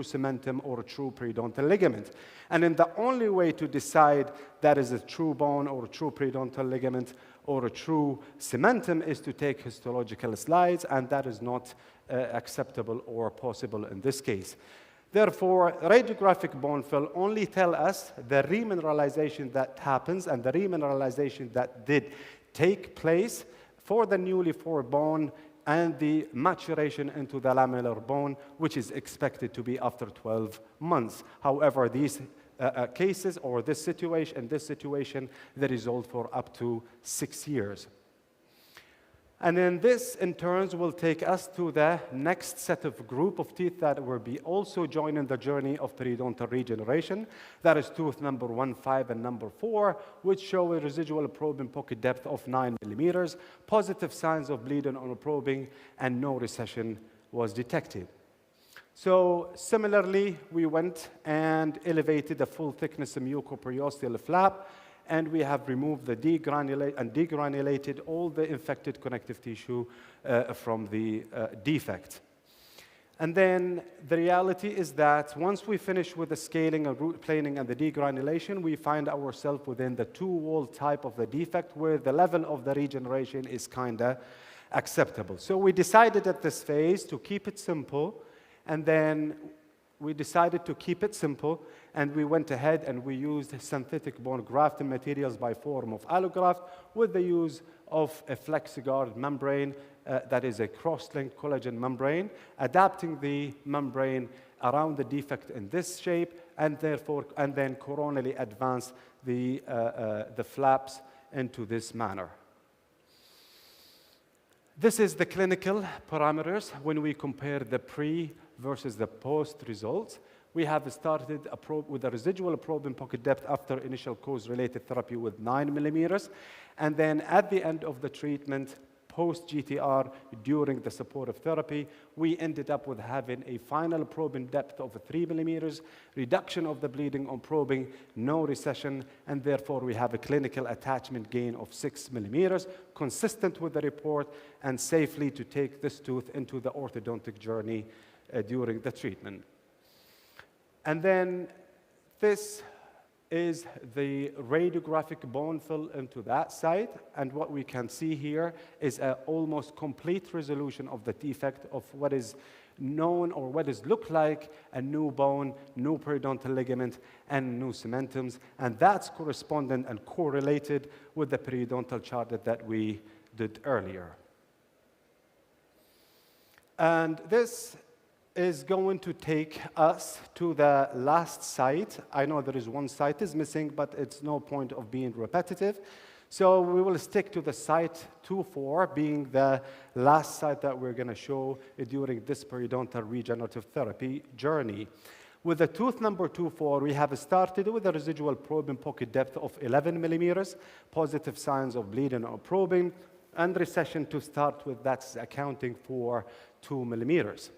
cementum, or true periodontal ligament. And then the only way to decide that is a true bone or a true periodontal ligament or a true cementum is to take histological slides, and that is not acceptable or possible in this case. Therefore, radiographic bone fill only tell us the remineralization that happens and the remineralization that did take place for the newly formed bone and the maturation into the lamellar bone, which is expected to be after 12 months. However, these cases or this situation, they result for up to 6 years. And then this, in turn, will take us to the next set of group of teeth that will be also joining the journey of periodontal regeneration. That is tooth number 1, 5, and number 4, which show a residual probing pocket depth of 9 millimeters, positive signs of bleeding on probing, and no recession was detected. So similarly, we went and elevated the full thickness mucoperiosteal flap, and we have removed the degranulated all the infected connective tissue from the defect. And then the reality is that once we finish with the scaling and root planing and the degranulation, we find ourselves within the 2-wall type of the defect where the level of the regeneration is kind of acceptable. So we decided at this phase to keep it simple, and then we decided to keep it simple, and we went ahead and we used synthetic bone grafting materials by form of allograft with the use of a FlexiGuard membrane that is a cross-linked collagen membrane, adapting the membrane around the defect in this shape, and then coronally advance the flaps into this manner. This is the clinical parameters when we compare the pre versus the post results. We have started a probe with a residual probing pocket depth after initial cause-related therapy with 9 millimeters. And then at the end of the treatment, post-GTR, during the supportive therapy, we ended up with having a final probing depth of 3 millimeters, reduction of the bleeding on probing, no recession, and therefore we have a clinical attachment gain of 6 millimeters, consistent with the report, and safely to take this tooth into the orthodontic journey during the treatment. And then this is the radiographic bone fill into that site, and what we can see here is an almost complete resolution of the defect of what is known or what is looked like a new bone, new periodontal ligament, and new cementums, and that's correspondent and correlated with the periodontal chart that we did earlier. And this is going to take us to the last site. I know there is one site is missing, but it's no point of being repetitive. So we will stick to the site 2-4, being the last site that we're going to show during this periodontal regenerative therapy journey. With the tooth number 2-4, we have started with a residual probing pocket depth of 11 millimeters, positive signs of bleeding or probing, and recession to start with, that's accounting for 2 millimeters.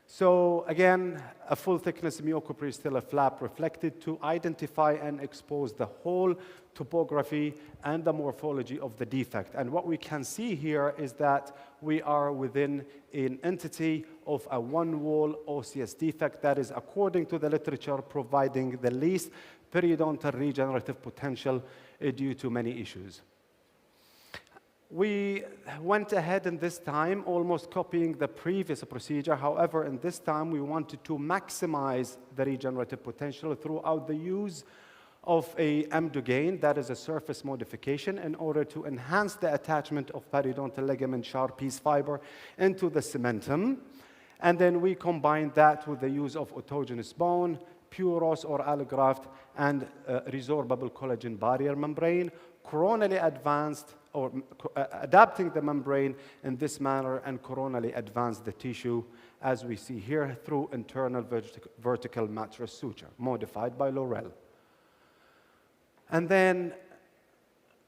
So again, a full thickness mucoperiosteal flap reflected to identify and expose the whole topography and the morphology of the defect. And what we can see here is that we are within an entity of a 1-wall osseous defect that is, according to the literature, providing the least periodontal regenerative potential due to many issues. We went ahead in this time almost copying the previous procedure. However, in this time, we wanted to maximize the regenerative potential throughout the use of a Emdogain, that is a surface modification, in order to enhance the attachment of periodontal ligament sharp piece fiber into the cementum. And then we combined that with the use of autogenous bone, Puros or allograft, and resorbable collagen barrier membrane, coronally advanced or adapting the membrane in this manner and coronally advance the tissue, as we see here, through internal vertical mattress suture, modified by Laurel. And then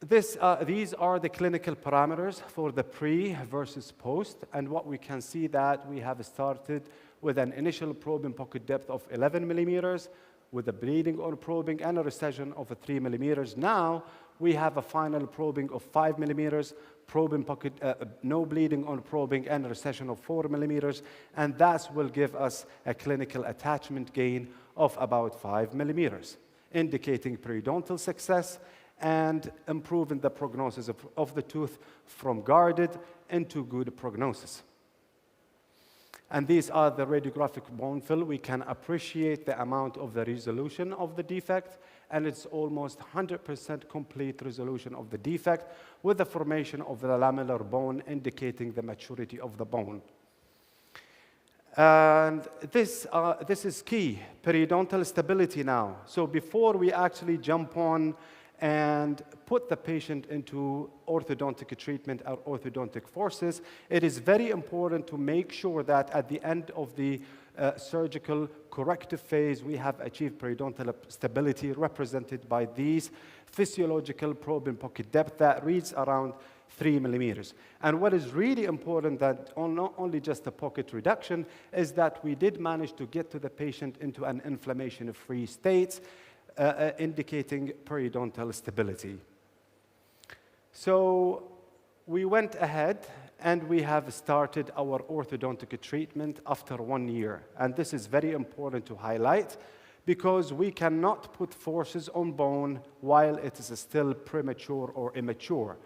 these are the clinical parameters for the pre versus post, and what we can see that we have started with an initial probing pocket depth of 11 millimeters, with a bleeding on probing and a recession of 3 millimeters. Now, we have a final probing of 5 millimeters, probing pocket, no bleeding on probing, and a recession of 4 millimeters, and that will give us a clinical attachment gain of about 5 millimeters, indicating periodontal success and improving the prognosis of the tooth from guarded into good prognosis. And these are the radiographic bone fill. We can appreciate the amount of the resolution of the defect, and it's almost 100% complete resolution of the defect with the formation of the lamellar bone indicating the maturity of the bone. And this is key, periodontal stability now. So before we actually jump on and put the patient into orthodontic treatment or orthodontic forces, it is very important to make sure that at the end of the surgical corrective phase, we have achieved periodontal stability represented by these physiological probe in pocket depth that reads around 3 millimeters. And what is really important, that not only just the pocket reduction, is that we did manage to get to the patient into an inflammation-free state, indicating periodontal stability. So we went ahead and we have started our orthodontic treatment after 1 year. And this is very important to highlight because we cannot put forces on bone while it is still premature or immature.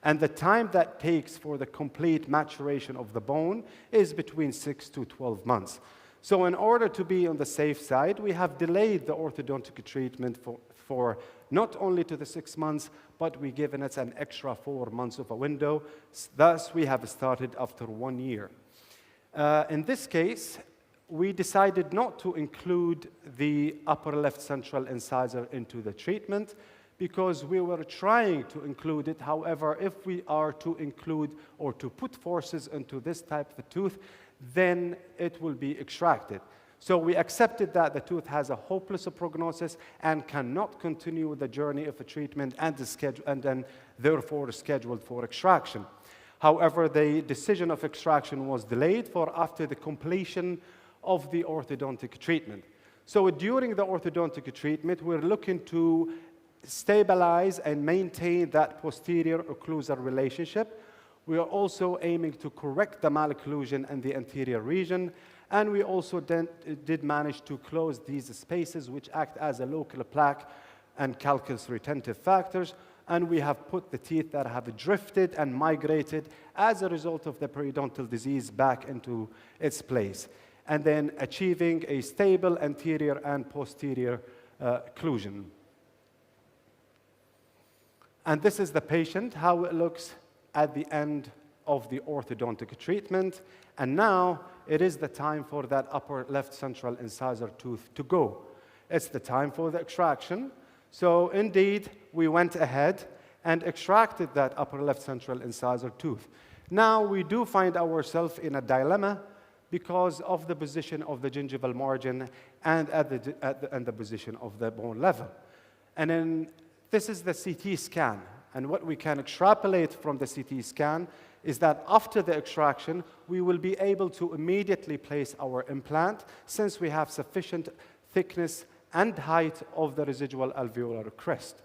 And the time that takes for the complete maturation of the bone is between 6 to 12 months. So in order to be on the safe side, we have delayed the orthodontic treatment for not only to the 6 months, but we've given it an extra 4 months of a window. Thus, we have started after 1 year. In this case, we decided not to include the upper left central incisor into the treatment because we were trying to include it. However, if we are to include or to put forces into this type of tooth, then it will be extracted. So we accepted that the tooth has a hopeless prognosis and cannot continue the journey of the treatment and then therefore scheduled for extraction. However, the decision of extraction was delayed for after the completion of the orthodontic treatment. So during the orthodontic treatment, we're looking to stabilize and maintain that posterior occlusal relationship. We are also aiming to correct the malocclusion in the anterior region, and we also did manage to close these spaces which act as a local plaque and calculus retentive factors, and we have put the teeth that have drifted and migrated as a result of the periodontal disease back into its place, and then achieving a stable anterior and posterior occlusion. And this is the patient, how it looks at the end of the orthodontic treatment. And now it is the time for that upper left central incisor tooth to go. It's the time for the extraction. So indeed, we went ahead and extracted that upper left central incisor tooth. Now we do find ourselves in a dilemma because of the position of the gingival margin and the position of the bone level. And then this is the CT scan. And what we can extrapolate from the CT scan is that after the extraction, we will be able to immediately place our implant since we have sufficient thickness and height of the residual alveolar crest.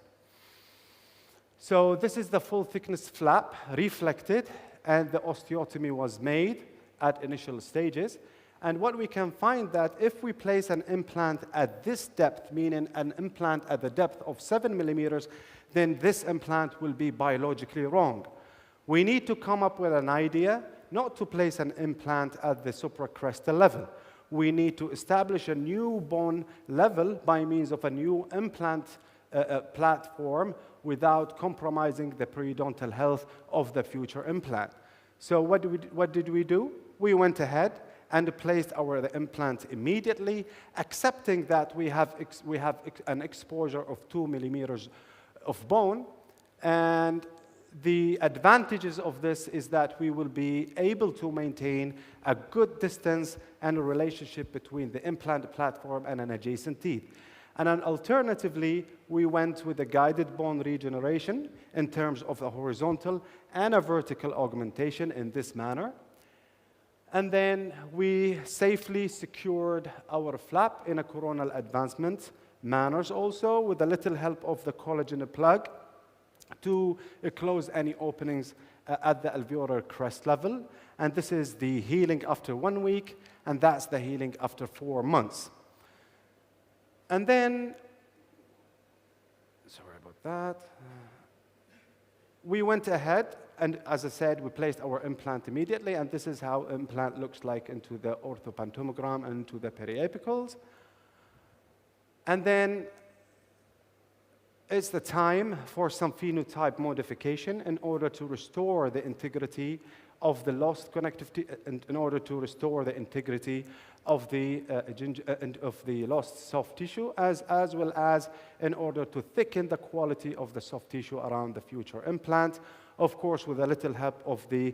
So this is the full thickness flap reflected, and the osteotomy was made at initial stages. And what we can find that if we place an implant at this depth, meaning an implant at the depth of 7 millimeters, then this implant will be biologically wrong. We need to come up with an idea not to place an implant at the supracrestal level. We need to establish a new bone level by means of a new implant platform without compromising the periodontal health of the future implant. So what did we do? We went ahead and placed the implant immediately, accepting that we have an exposure of 2 millimeters of bone. And the advantages of this is that we will be able to maintain a good distance and a relationship between the implant platform and an adjacent teeth. And then alternatively, we went with a guided bone regeneration in terms of a horizontal and a vertical augmentation in this manner. And then we safely secured our flap in a coronal advancement manners also with a little help of the collagen plug to close any openings at the alveolar crest level. And this is the healing after 1 week, and that's the healing after 4 months. And then, sorry about that, we went ahead and as I said, we placed our implant immediately, and this is how implant looks like into the orthopantomogram and into the periapicals. And then it's the time for some phenotype modification in order to restore the integrity of the lost connective in order to restore the integrity of the lost soft tissue, as well as in order to thicken the quality of the soft tissue around the future implant, of course with a little help of the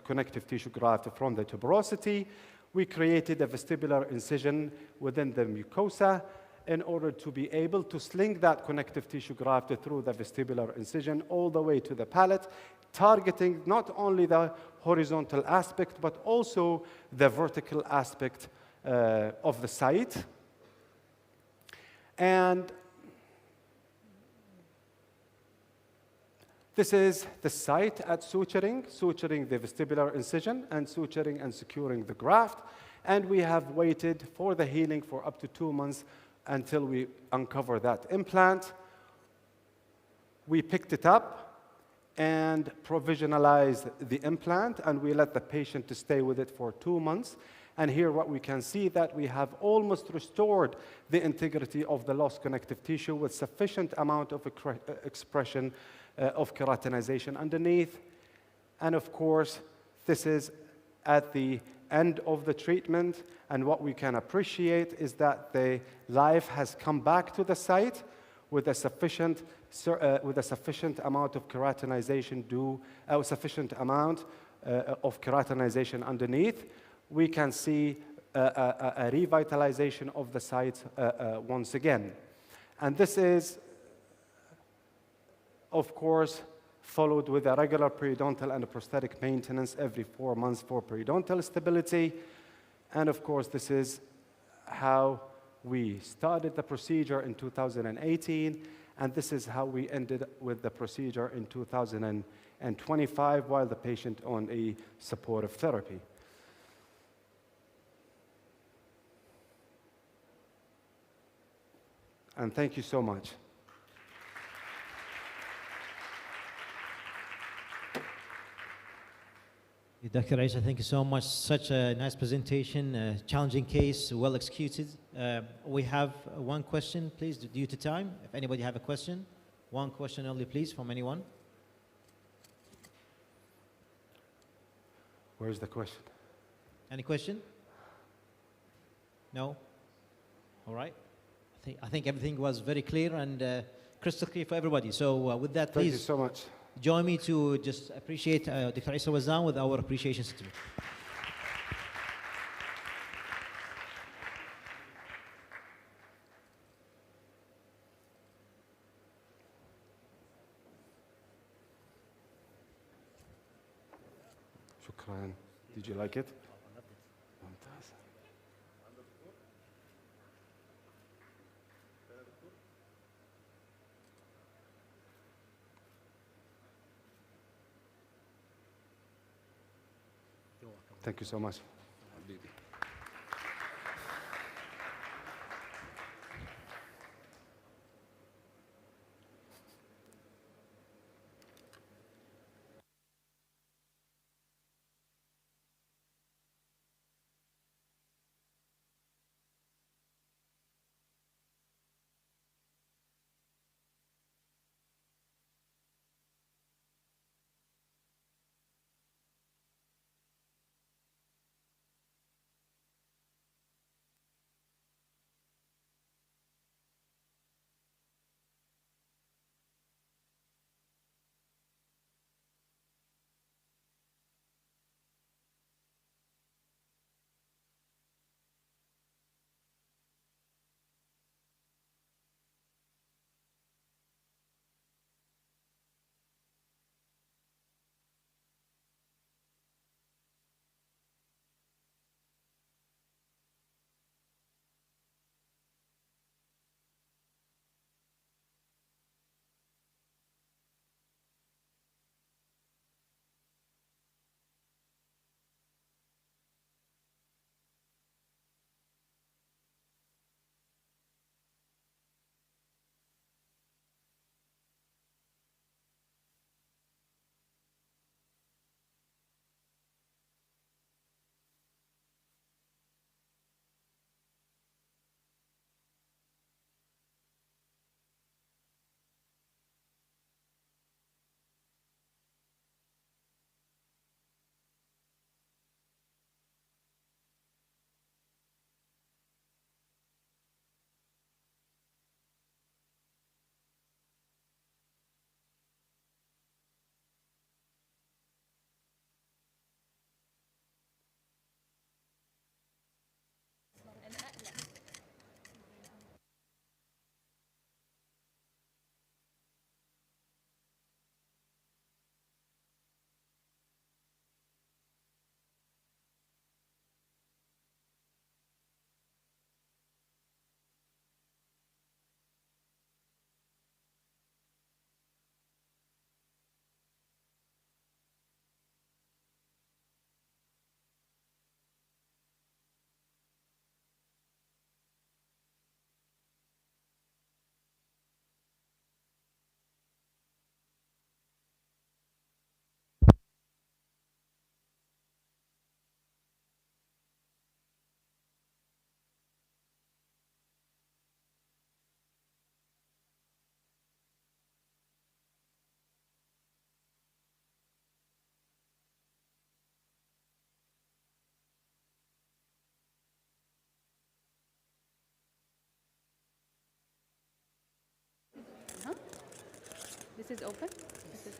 connective tissue graft from the tuberosity. We created a vestibular incision within the mucosa in order to be able to sling that connective tissue graft through the vestibular incision all the way to the palate, targeting not only the horizontal aspect, but also the vertical aspect of the site. And this is the site at suturing the vestibular incision and suturing and securing the graft. And we have waited for the healing for up to 2 months until we uncover that implant. We picked it up and provisionalized the implant, and we let the patient to stay with it for 2 months. And here what we can see that we have almost restored the integrity of the lost connective tissue with sufficient amount of expression of keratinization underneath. And of course, this is at the end of the treatment, and what we can appreciate is that the life has come back to the site with a sufficient amount of keratinization sufficient amount of keratinization underneath. We can see a revitalization of the site once again. And this is, of course, followed with a regular periodontal and a prosthetic maintenance every 4 months for periodontal stability. And of course, this is how we started the procedure in 2018, and this is how we ended with the procedure in 2025 while the patient on a supportive therapy. And thank you so much. Dr. Isa, thank you so much. Such a nice presentation, challenging case, well executed. We have one question, please, due to time. If anybody have a question, one question only, please, from anyone. Where's the question? Any question? No? All right. I think everything was very clear and crystal clear for everybody. So with that, please. Thank you so much. Join me to just appreciate Dr. Isa Wazan with our appreciation certificate. Shukran. Did you like it? Thank you so much. This is open. This is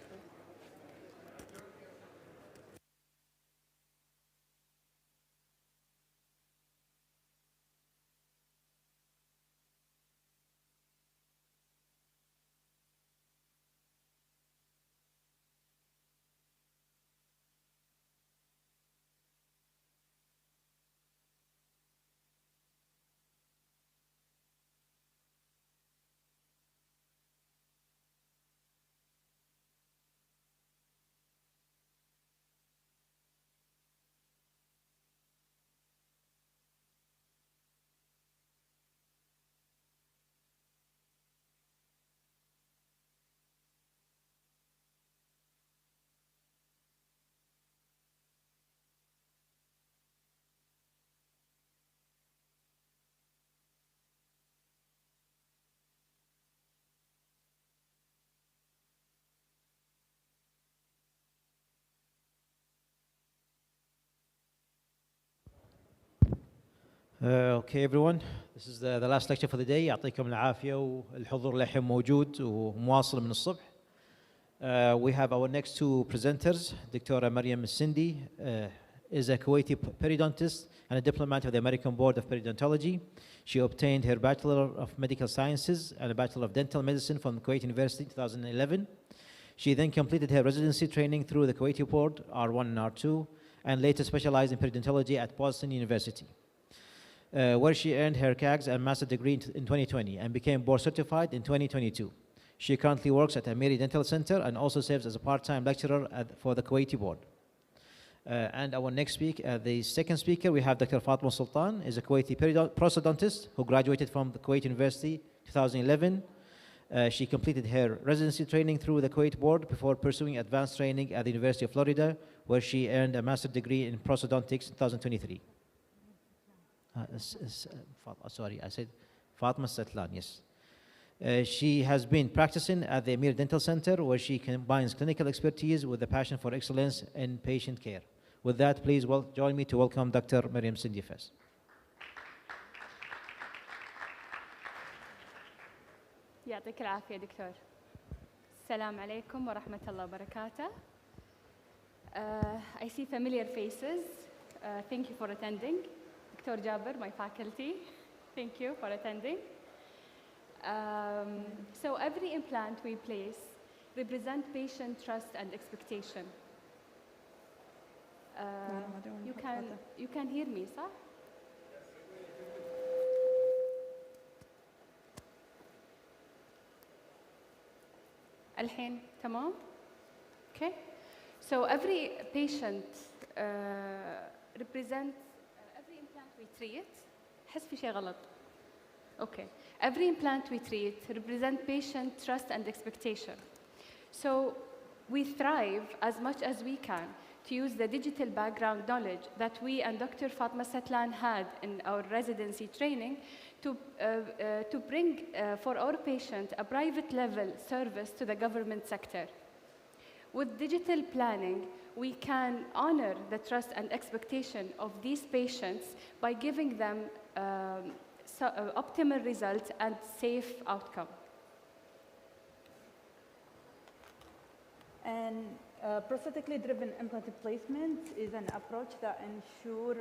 Okay everyone, this is the last lecture for the day. يعطيكم العافية والحضور للحين موجود ومواصل من الصبح. We have our next two presenters. Dr. Maryam Sindi is a Kuwaiti periodontist and a diplomat of the American Board of Periodontology. She obtained her Bachelor of Medical Sciences and a Bachelor of Dental Medicine from Kuwait University in 2011. She then completed her residency training through the Kuwaiti Board, R1 and R2, and later specialized in periodontology at Boston University, where she earned her CAGS and master's degree in 2020 and became board certified in 2022. She currently works at Amiri Dental Center and also serves as a part-time lecturer for the Kuwaiti board. And our next speaker, the second speaker, we have Dr. Fatma Sultan, is a Kuwaiti prosthodontist who graduated from the Kuwait University 2011. She completed her residency training through the Kuwait board before pursuing advanced training at the University of Florida, where she earned a master's degree in prosthodontics in 2023. Sorry, I said Fatma Satlan, yes. She has been practicing at the Amir Dental Center, where she combines clinical expertise with a passion for excellence in patient care. With that, please join me to welcome Dr. Maryam Sindi Fes. يعطيك العافية دكتور. السلام عليكم ورحمة الله وبركاته. I see familiar faces. Thank you for attending. Dr. Jaber, my faculty, thank you for attending. So every implant we place represents patient trust and expectation. You can hear me, صح? الحين تمام? Okay. So every patient represents every implant we treat. حس في شيء غلط. Okay. Every implant we treat represents patient trust and expectation. So we strive as much as we can to use the digital background knowledge that we and Dr. Fatma Satlan had in our residency training to bring for our patient a private level service to the government sector. With digital planning, we can honor the trust and expectation of these patients by giving them optimal results and safe outcome. And prosthetically driven implant placement is an approach that ensure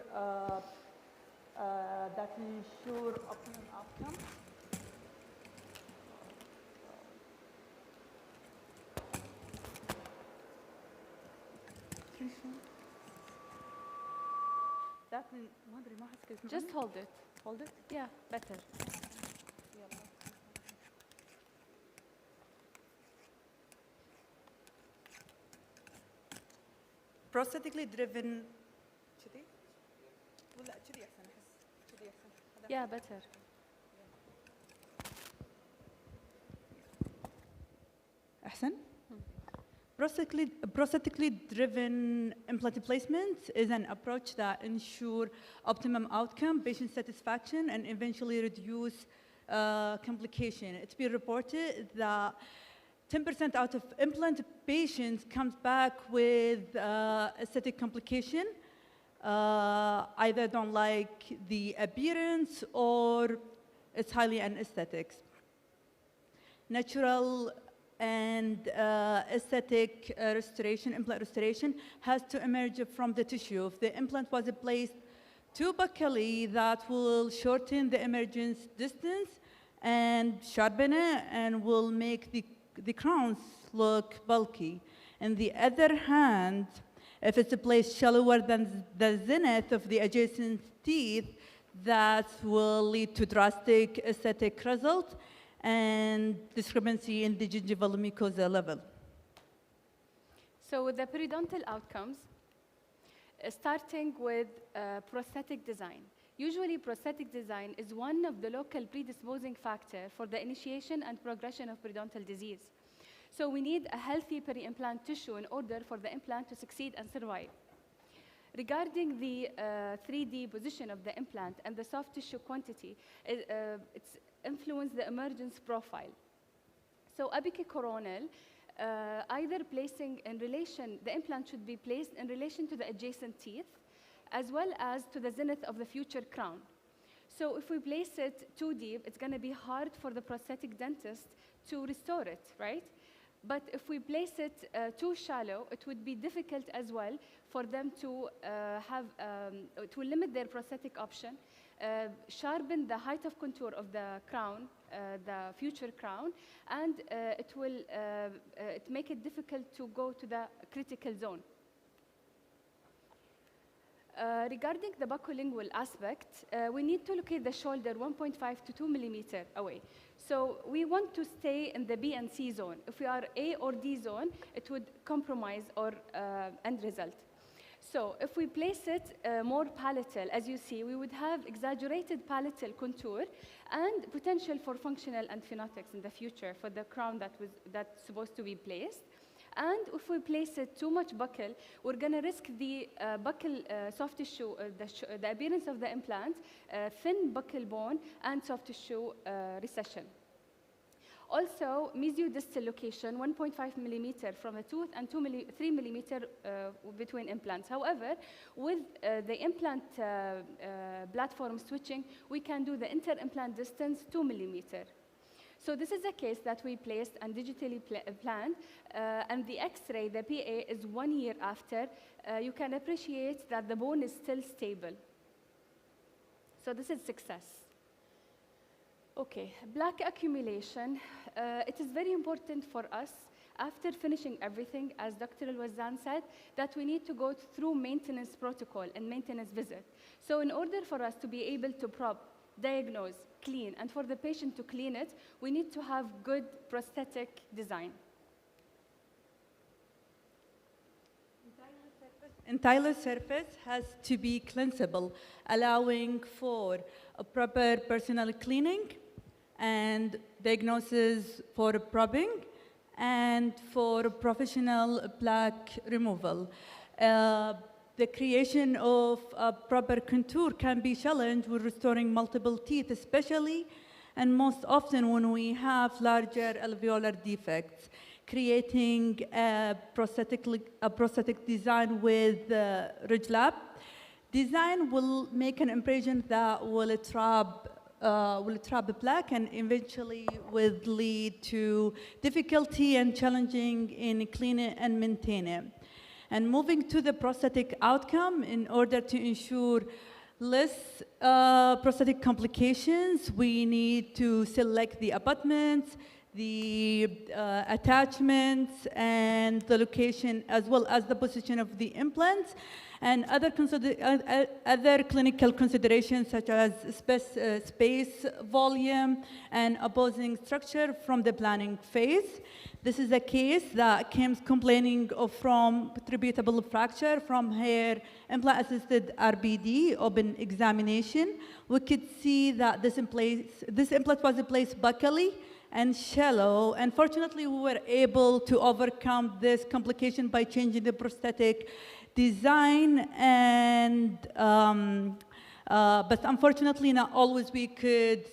optimum outcome. Just hold it. Hold it? Yeah, better. Prosthetically driven. Yeah, better. أحسن. Prosthetically driven implant placement is an approach that ensures optimum outcome, patient satisfaction, and eventually reduce complication. It's been reported that 10% out of implant patients comes back with aesthetic complication, either don't like the appearance or it's highly anesthetics. Natural and aesthetic restoration, implant restoration, has to emerge from the tissue. If the implant was placed too buccally, that will shorten the emergence distance and sharpen it and will make the crowns look bulky. On the other hand, if it's placed shallower than the zenith of the adjacent teeth, that will lead to drastic aesthetic result and discrepancy in the gingival mucosa level. So with the periodontal outcomes, starting with prosthetic design. Usually prosthetic design is one of the local predisposing factors for the initiation and progression of periodontal disease. So we need a healthy peri-implant tissue in order for the implant to succeed and survive. Regarding the 3D position of the implant and the soft tissue quantity, it's influenced the emergence profile. So apicoronal, either placing in relation, the implant should be placed in relation to the adjacent teeth, as well as to the zenith of the future crown. So if we place it too deep, it's going to be hard for the prosthetic dentist to restore it, right? But if we place it too shallow, it would be difficult as well for them to to limit their prosthetic option, sharpen the height of contour of the crown, the future crown, and it will make it difficult to go to the critical zone. Regarding the buccolingual aspect, we need to locate the shoulder 1.5 to 2 millimeter away. So we want to stay in the B and C zone. If we are A or D zone, it would compromise our end result. So if we place it more palatal, as you see, we would have exaggerated palatal contour and potential for functional and phenotics in the future for the crown that's supposed to be placed. And if we place it too much buccal, we're going to risk the buccal soft tissue, the appearance of the implant, thin buccal bone, and soft tissue recession. Also, mesiodistal location, 1.5 millimeter from a tooth and 3 millimeter between implants. However, with the implant platform switching, we can do the inter-implant distance 2 millimeter. So this is a case that we placed and digitally planned, and the X-ray, the PA, is 1 year after. You can appreciate that the bone is still stable. So this is success. Okay, plaque accumulation. It is very important for us, after finishing everything, as Dr. Al-Wazzan said, that we need to go through maintenance protocol and maintenance visit. So in order for us to be able to probe, diagnose, clean, and for the patient to clean it, we need to have good prosthetic design. Entire surface has to be cleansable, allowing for a proper personal cleaning and diagnosis for probing and for professional plaque removal. The creation of a proper contour can be challenged with restoring multiple teeth, especially and most often when we have larger alveolar defects. Creating a prosthetic design with ridge lap design will make an impression that will trap the plaque and eventually will lead to difficulty and challenging in cleaning and maintaining. And moving to the prosthetic outcome, in order to ensure less prosthetic complications, we need to select the abutments, the attachments, and the location, as well as the position of the implants, and other clinical considerations such as space, volume, and opposing structure from the planning phase. This is a case that came complaining from attributable fracture from her implant-assisted RBD open examination. We could see that this implant was placed buccally and shallow. Unfortunately, we were able to overcome this complication by changing the prosthetic design, and but unfortunately, not always we could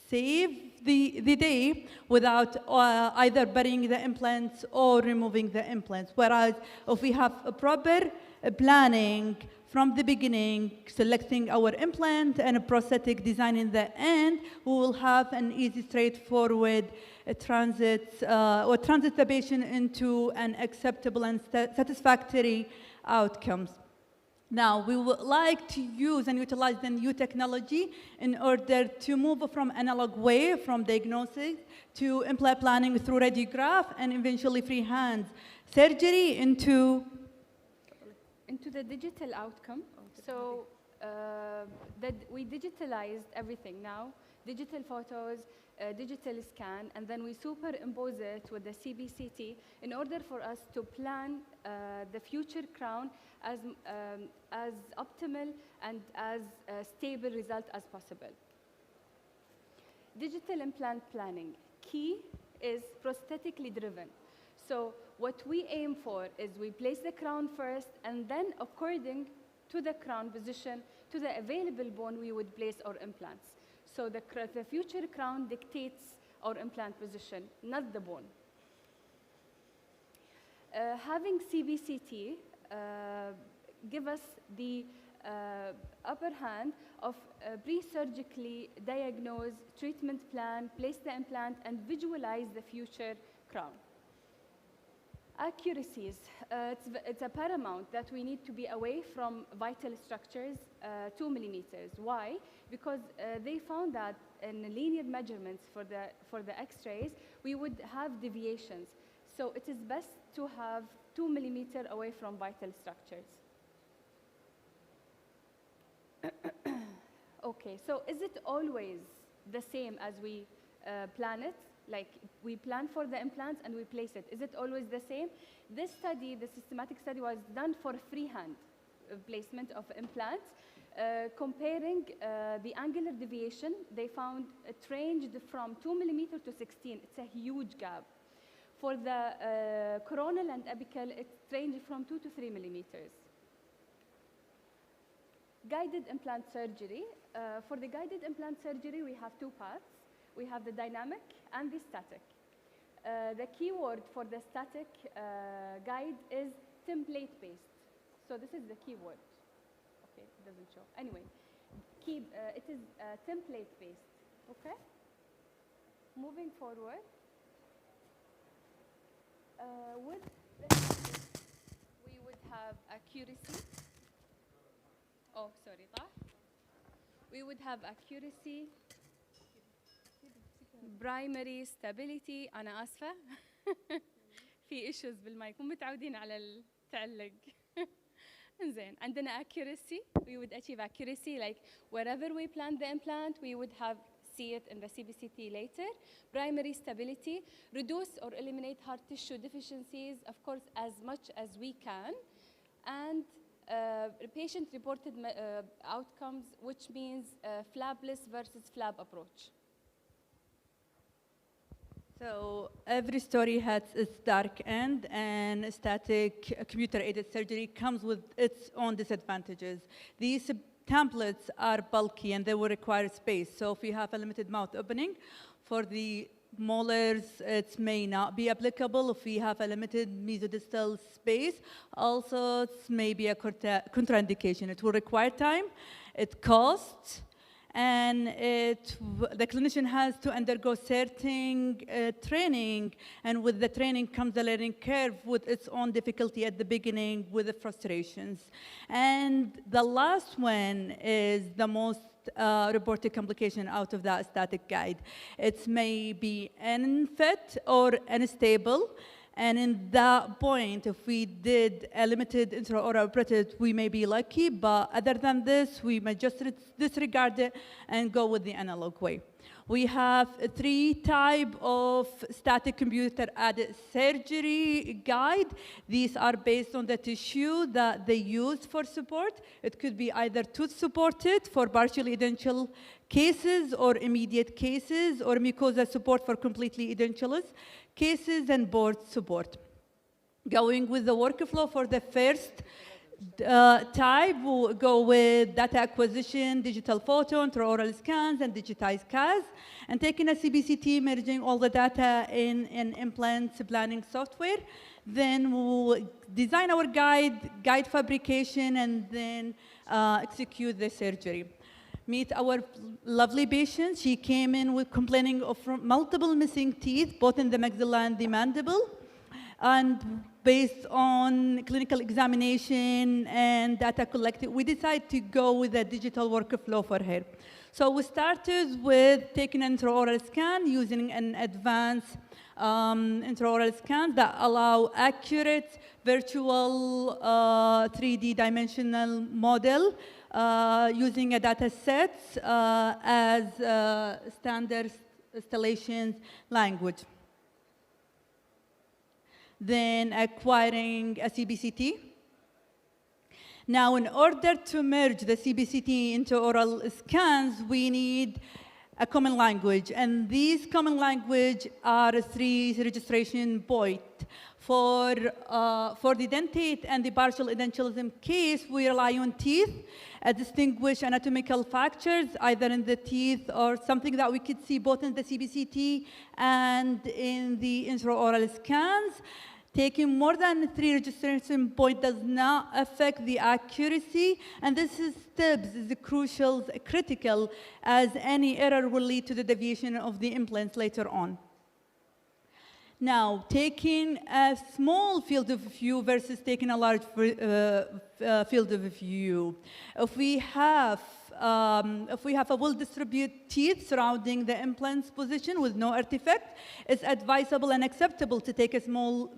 save the day without either burying the implants or removing the implants. Whereas if we have a proper planning from the beginning, selecting our implant and a prosthetic design in the end, we will have an easy, straightforward transit the patient into an acceptable and satisfactory outcomes. Now, we would like to use and utilize the new technology in order to move from analog way, from diagnosis to implant planning through radiograph and eventually freehand surgery into the digital outcome. So we digitalized everything now, digital photos, digital scan, and then we superimpose it with the CBCT in order for us to plan the future crown as optimal and as stable result as possible. Digital implant planning, key is prosthetically driven. So what we aim for is we place the crown first, and then according to the crown position, to the available bone, we would place our implants. So the future crown dictates our implant position, not the bone. Having CBCT give us the upper hand of pre-surgically diagnose, treatment plan, place the implant, and visualize the future crown. Accuracies, it's a paramount that we need to be away from vital structures 2 millimeters. Why? Because they found that in linear measurements for the x-rays, we would have deviations. So it is best to have 2 millimeters away from vital structures. Okay, so is it always the same as we plan it? Like we plan for the implants and we place it. Is it always the same? This study, the systematic study, was done for freehand placement of implants. Comparing the angular deviation, they found it ranged from 2 millimeters to 16. It's a huge gap. For the coronal and apical, it ranged from 2 to 3 millimeters. Guided implant surgery. For the guided implant surgery, we have two paths. We have the dynamic and the static. The keyword for the static guide is template-based. So this is the keyword. Okay, it doesn't show. Anyway, it is template-based. Okay? Moving forward, with the static, we would have accuracy. Oh, sorry, طاح. We would have accuracy, primary stability. أنا آسفة. في issues بالمايك، مو متعودين على التعلق. إنزين، عندنا accuracy. We would achieve accuracy, like wherever we plant the implant, we would have see it in the CBCT later. Primary stability, reduce or eliminate hard tissue deficiencies, of course, as much as we can, and patient-reported outcomes, which means flabless versus flab approach. So every story has its dark end, and static computer-aided surgery comes with its own disadvantages. These templates are bulky and they will require space. So if you have a limited mouth opening, for the molars, it may not be applicable. If we have a limited mesodistal space, also it may be a contraindication. It will require time, it costs, and the clinician has to undergo certain training, and with the training comes the learning curve with its own difficulty at the beginning with the frustrations. And the last one is the most reported complication out of that static guide. It may be unfit or unstable. And in that point, if we did a limited intraoral operative, we may be lucky, but other than this, we may just disregard it and go with the analog way. We have 3 types of static computer-aided surgery guide. These are based on the tissue that they use for support. It could be either tooth-supported for partially edentulous cases or immediate cases, or mucosa support for completely edentulous cases, and board support. Going with the workflow for the first type will go with data acquisition, digital photo, intraoral scans, and digitized CAS, and taking a CBCT, merging all the data in an implant planning software. Then we'll design our guide fabrication, and then execute the surgery. Meet our lovely patient. She came in with complaining of multiple missing teeth, both in the maxilla and the mandible. And based on clinical examination and data collected, we decided to go with a digital workflow for her. So we started with taking an intraoral scan using an advanced intraoral scan that allow accurate virtual 3D dimensional model using a data set as standard installation language. Then acquiring a CBCT. Now, in order to merge the CBCT into oral scans, we need a common language, and these common language are 3 registration points. For the dentate and the partial edentialism case, we rely on teeth, distinguish anatomical factors, either in the teeth or something that we could see both in the CBCT and in the intraoral scans. Taking more than 3 registration points does not affect the accuracy, and this steps is crucial, critical, as any error will lead to the deviation of the implants later on. Now, taking a small field of view versus taking a large field of view. If we have a well-distributed teeth surrounding the implant's position with no artifact, it's advisable and acceptable to take a small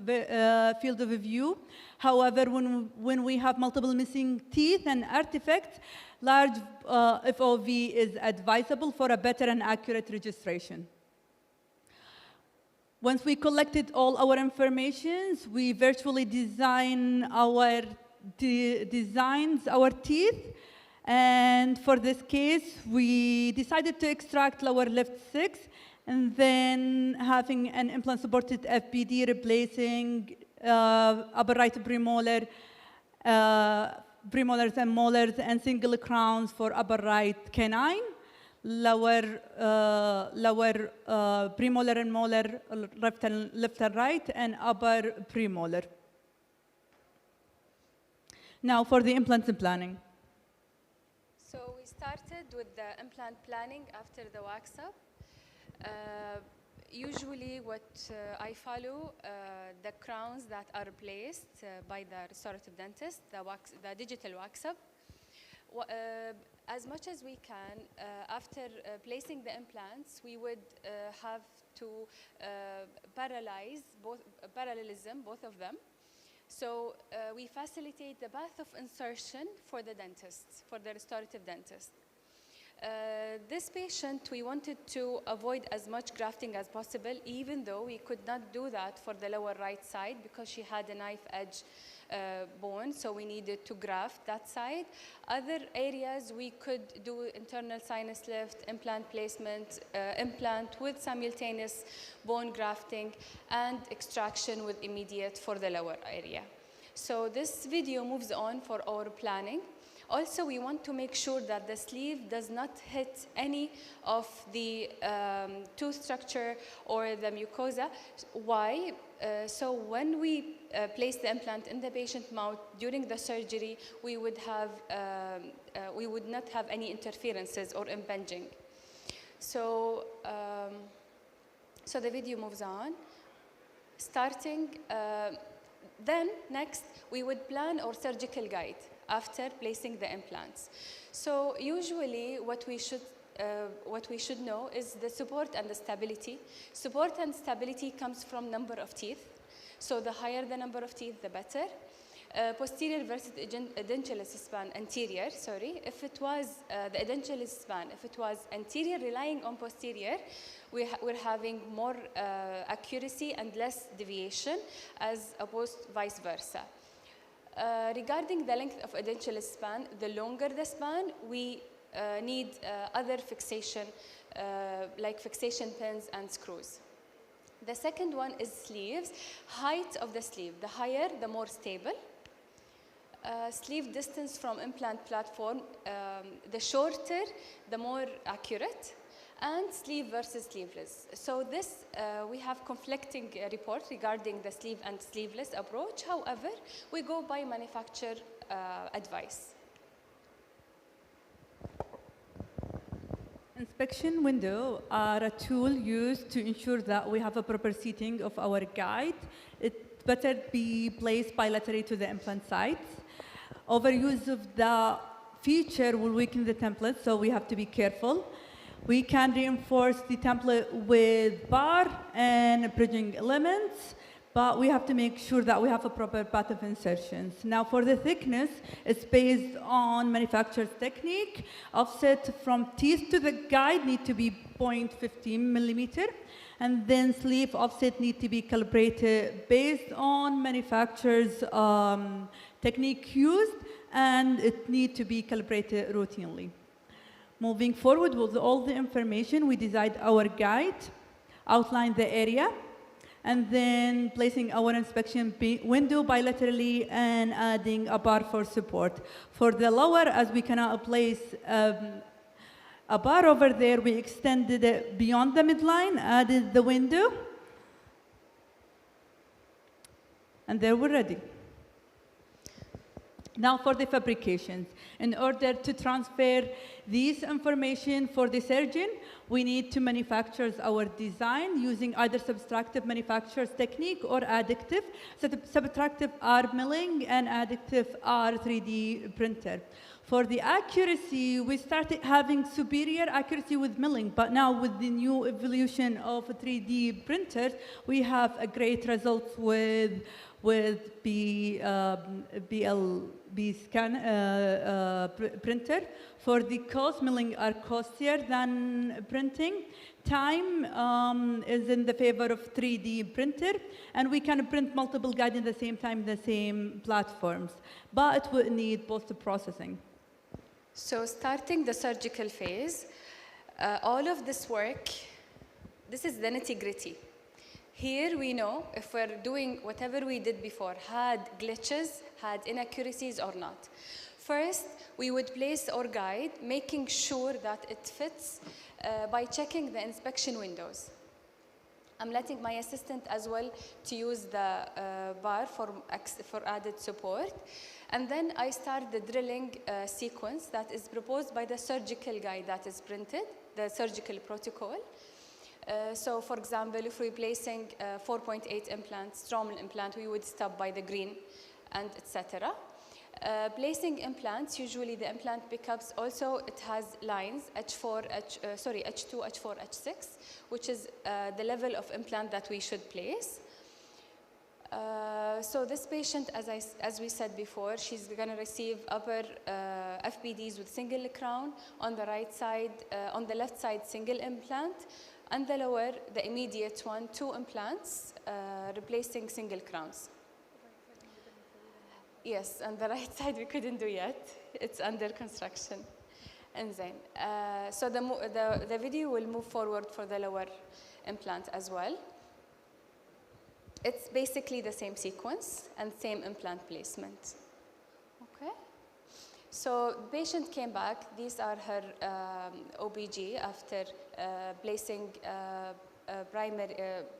field of view. However, when we have multiple missing teeth and artifacts, large FOV is advisable for a better and accurate registration. Once we collected all our informations, we virtually designs our teeth. And for this case, we decided to extract lower left 6 and then having an implant-supported FPD replacing upper right premolar, premolars and molars, and single crowns for upper right canine, lower premolar and molar, left and right, and upper premolar. Now for the implants and planning. So we started with the implant planning after the wax-up. Usually what I follow, the crowns that are placed by the restorative dentist, the digital wax-up. As much as we can, after placing the implants, we would have to parallelism, both of them. So we facilitate the path of insertion for the dentist, for the restorative dentist. This patient, we wanted to avoid as much grafting as possible, even though we could not do that for the lower right side because she had a knife edge bone, so we needed to graft that side. Other areas we could do internal sinus lift, implant placement, implant with simultaneous bone grafting, and extraction with immediate for the lower area. So this video moves on for our planning. Also, we want to make sure that the sleeve does not hit any of the tooth structure or the mucosa. Why? So when we place the implant in the patient mouth during the surgery, we would not have any interferences or impinging. So, so the video moves on. Starting, then next, we would plan our surgical guide after placing the implants. So usually what we should know is the support and the stability. Support and stability comes from number of teeth. So the higher the number of teeth, the better. Posterior versus edentulous span, anterior, sorry. If it was the edentulous span, if it was anterior relying on posterior, we're having more accuracy and less deviation as opposed vice versa. Regarding the length of edentulous span, the longer the span, we need other fixation, like fixation pins and screws. The second one is sleeves. Height of the sleeve. The higher, the more stable. Sleeve distance from implant platform, the shorter, the more accurate, and sleeve versus sleeveless. So this, we have conflicting report regarding the sleeve and sleeveless approach. However, we go by manufacturer advice. Inspection window are a tool used to ensure that we have a proper seating of our guide. It better be placed bilaterally to the implant site. Overuse of the feature will weaken the template, so we have to be careful. We can reinforce the template with bar and bridging elements, but we have to make sure that we have a proper path of insertions. Now for the thickness, it's based on manufacturer's technique. Offset from teeth to the guide need to be 0.15 millimeter. And then sleeve offset need to be calibrated based on manufacturer's technique used, and it need to be calibrated routinely. Moving forward with all the information, we decide our guide, outline the area, and then placing our inspection window bilaterally and adding a bar for support. For the lower, as we cannot place a bar over there, we extended it beyond the midline, added the window, and there we're ready. Now for the fabrications. In order to transfer this information for the surgeon, we need to manufacture our design using either subtractive manufacturer's technique or additive. So the subtractive are milling and additive are 3D printer. For the accuracy, we started having superior accuracy with milling, but now with the new evolution of 3D printers, we have a great result with BLB scan printer. For the cost, milling are costlier than printing. Time is in the favor of 3D printer, and we can print multiple guides in the same time, the same platforms, but it will need post-processing. So starting the surgical phase, all of this work, this is the nitty-gritty. Here we know if we're doing whatever we did before, had glitches, had inaccuracies or not. First, we would place our guide, making sure that it fits by checking the inspection windows. I'm letting my assistant as well to use the bar for added support. And then I start the drilling sequence that is proposed by the surgical guide that is printed, the surgical protocol. So for example, if we're placing 4.8 implants, stromal implant, we would stop by the green and etc. Placing implants, usually the implant pickups also, it has lines, H2, H4, H6, which is the level of implant that we should place. So this patient, as we said before, she's going to receive upper FPDs with single crown, on the right side, on the left side, single implant, and the lower, the immediate one, 2 implants, replacing single crowns. Yes, on the right side we couldn't do yet. It's under construction. And then, so the video will move forward for the lower implant as well. It's basically the same sequence and same implant placement. Okay. So patient came back. These are her OBG after placing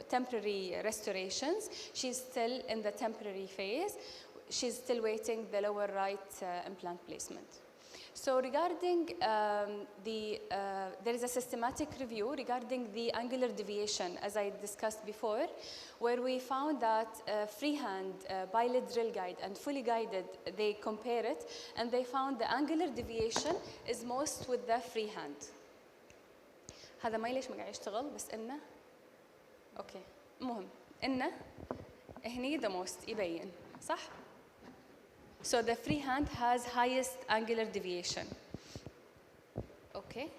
temporary restorations. She's still in the temporary phase. She's still waiting the lower right implant placement. So regarding there is a systematic review regarding the angular deviation, as I discussed before, where we found that freehand, bi-lead drill guide, and fully guided, they compare it, and they found the angular deviation is most with the freehand. هذا ما ليش ما قاعد يشتغل بس إنه أوكي المهم إنه هني the most يبين صح؟ So the freehand has highest angular deviation. Okay.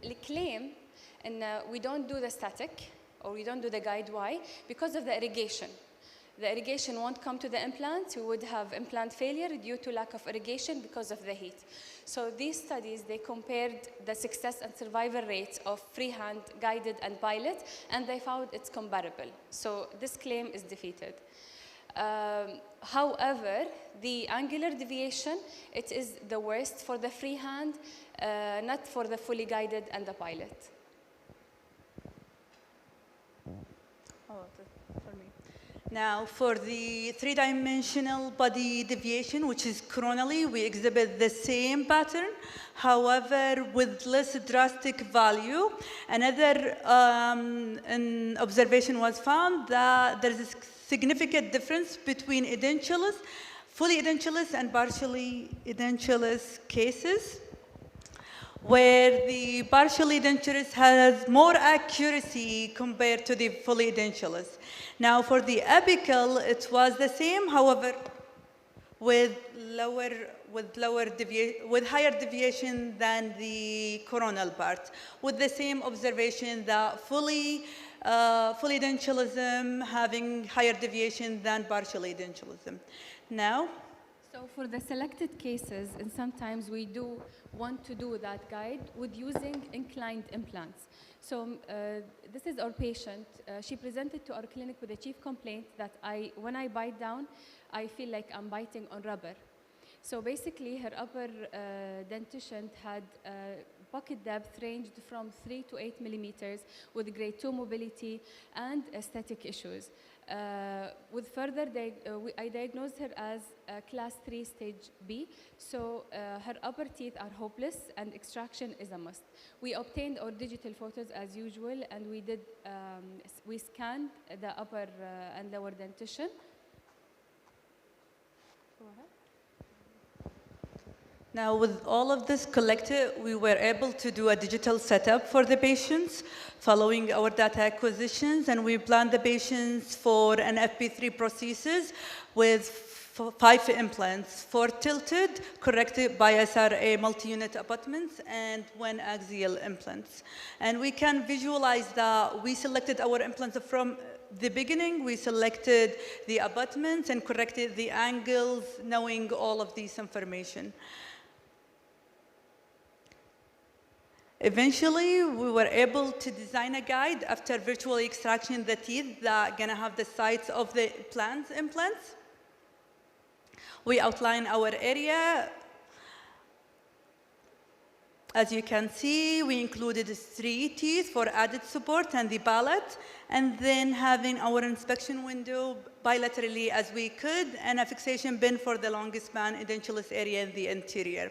الكليم إن we don't do the static or we don't do the guide. Why? Because of the irrigation. The irrigation won't come to the implant. We would have implant failure due to lack of irrigation because of the heat. So these studies, they compared the success and survival rates of freehand, guided, and pilot, and they found it's comparable. So this claim is defeated. However, the angular deviation, it is the worst for the freehand, not for the fully guided and the pilot. For me. Now, for the three-dimensional body deviation, which is coronally, we exhibit the same pattern, however, with less drastic value. Another an observation was found that there is a significant difference between edentulous, fully edentulous, and partially edentulous cases, where the partially edentulous has more accuracy compared to the fully edentulous. Now, for the apical, it was the same, however, with higher deviation than the coronal part, with the same observation that fully edentulism having higher deviation than partially edentulism. Now, so for the selected cases, and sometimes we do want to do that guide with using inclined implants. So this is our patient. She presented to our clinic with a chief complaint that when I bite down, I feel like I'm biting on rubber. So basically, her upper dentition had pocket depth ranged from 3 to 8 millimeters with grade 2 mobility and aesthetic issues. With further, I diagnosed her as class 3 stage B. So her upper teeth are hopeless and extraction is a must. We obtained our digital photos as usual, and we scanned the upper and lower dentition. Go ahead. Now, with all of this collected, we were able to do a digital setup for the patients following our data acquisitions, and we planned the patients for an FP3 prosthesis with 5 implants, 4 tilted, corrected by SRA multi-unit abutments, and 1 axial implants. And we can visualize that we selected our implants from the beginning. We selected the abutments and corrected the angles, knowing all of this information. Eventually, we were able to design a guide after virtually extracting the teeth that are gonna have the sites of the implants. We outline our area. As you can see, we included 3 teeth for added support and the palate, and then having our inspection window bilaterally as we could, and a fixation bin for the longest span edentulous area in the interior.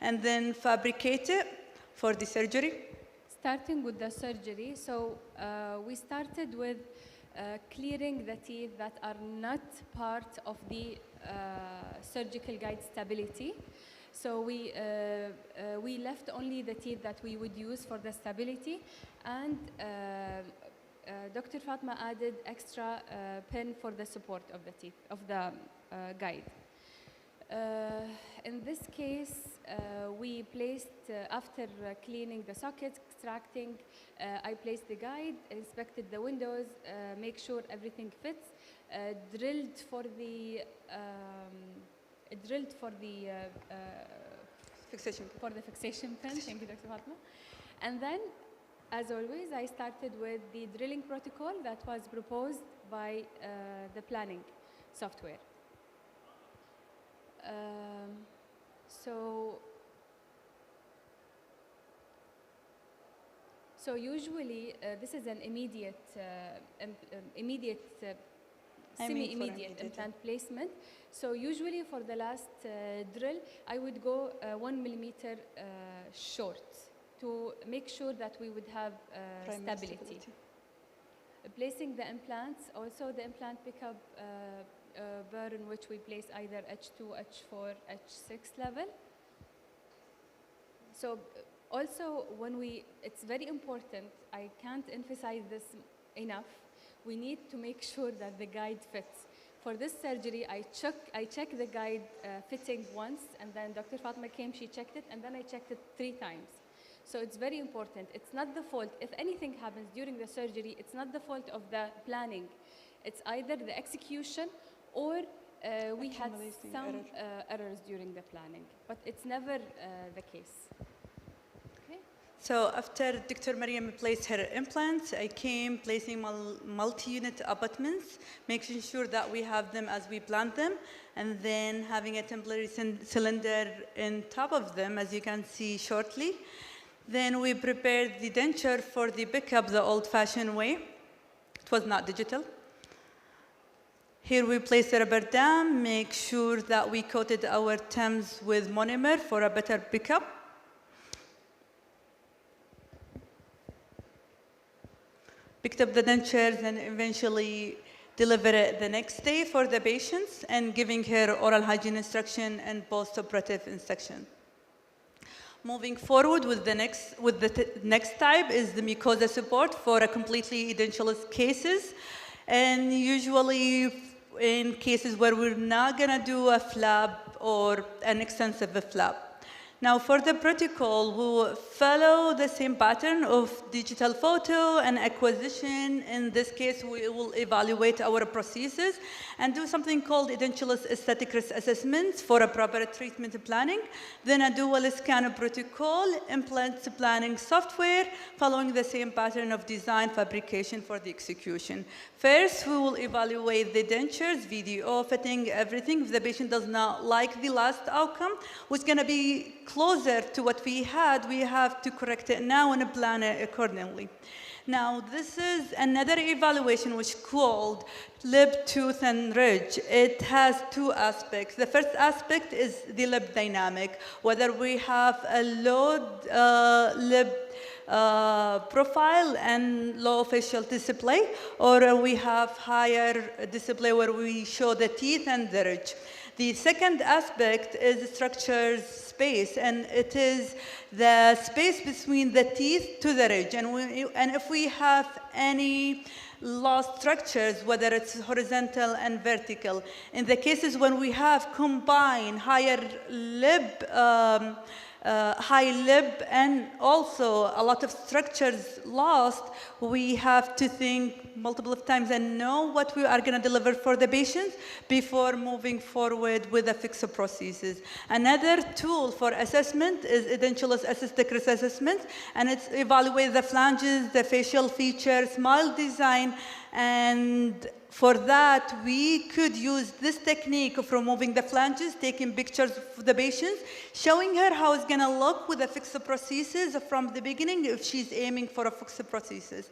And then fabricate it for the surgery. Starting with the surgery, so we started with clearing the teeth that are not part of the surgical guide stability. So we left only the teeth that we would use for the stability, and Dr. Fatma added extra pin for the support of the teeth, of the guide. In this case, we placed, after cleaning the sockets, extracting, I placed the guide, inspected the windows, make sure everything fits, drilled for the fixation pin. Thank you, Dr. Fatma. And then, as always, I started with the drilling protocol that was proposed by the planning software. So usually this is an immediate, semi-immediate implant placement. So usually for the last drill, I would go 1 millimeter short to make sure that we would have stability. Placing the implants, also the implant pickup burr in which we place either H2, H4, H6 level. So also it's very important, I can't emphasize this enough, we need to make sure that the guide fits. For this surgery, I checked the guide fitting once, and then Dr. Fatma came, she checked it, and then I checked it 3 times. So it's very important. It's not the fault. If anything happens during the surgery, it's not the fault of the planning. It's either the execution or we had some errors during the planning, but it's never the case. Okay. So after Dr. Mariam placed her implants, I came placing multi-unit abutments, making sure that we have them as we planned them, and then having a temporary cylinder on top of them, as you can see shortly. Then we prepared the denture for the pickup the old-fashioned way. It was not digital. Here we place the rubber dam, make sure that we coated our TEMS with monomer for a better pickup. Picked up the dentures and eventually delivered it the next day for the patients and giving her oral hygiene instruction and post-operative instruction. Moving forward with the next type is the mucosa support for a completely edentulous cases. And usually in cases where we're not gonna do a flap or an extensive flap. Now for the protocol, we will follow the same pattern of digital photo and acquisition. In this case, we will evaluate our prosthesis and do something called edentulous aesthetic risk assessments for a proper treatment planning. Then a dual scan protocol, implant planning software, following the same pattern of design fabrication for the execution. First, we will evaluate the dentures, VDO, fitting, everything. If the patient does not like the last outcome, which is gonna be closer to what we had, we have to correct it now and plan it accordingly. Now, this is another evaluation which is called lip, tooth, and ridge. It has two aspects. The first aspect is the lip dynamic, whether we have a low lip profile and low facial display, or we have higher display where we show the teeth and the ridge. The second aspect is structures space, and it is the space between the teeth to the ridge. And if we have any lost structures, whether it's horizontal and vertical, in the cases when we have combined higher lip, high lip and also a lot of structures lost, we have to think multiple times and know what we are going to deliver for the patients before moving forward with the fixed prosthesis. Another tool for assessment is edentulous aesthetic risk assessment, and it's evaluate the flanges, the facial features, smile design, and for that, we could use this technique of removing the flanges, taking pictures of the patients, showing her how it's gonna look with a fixed prosthesis from the beginning if she's aiming for a fixed prosthesis.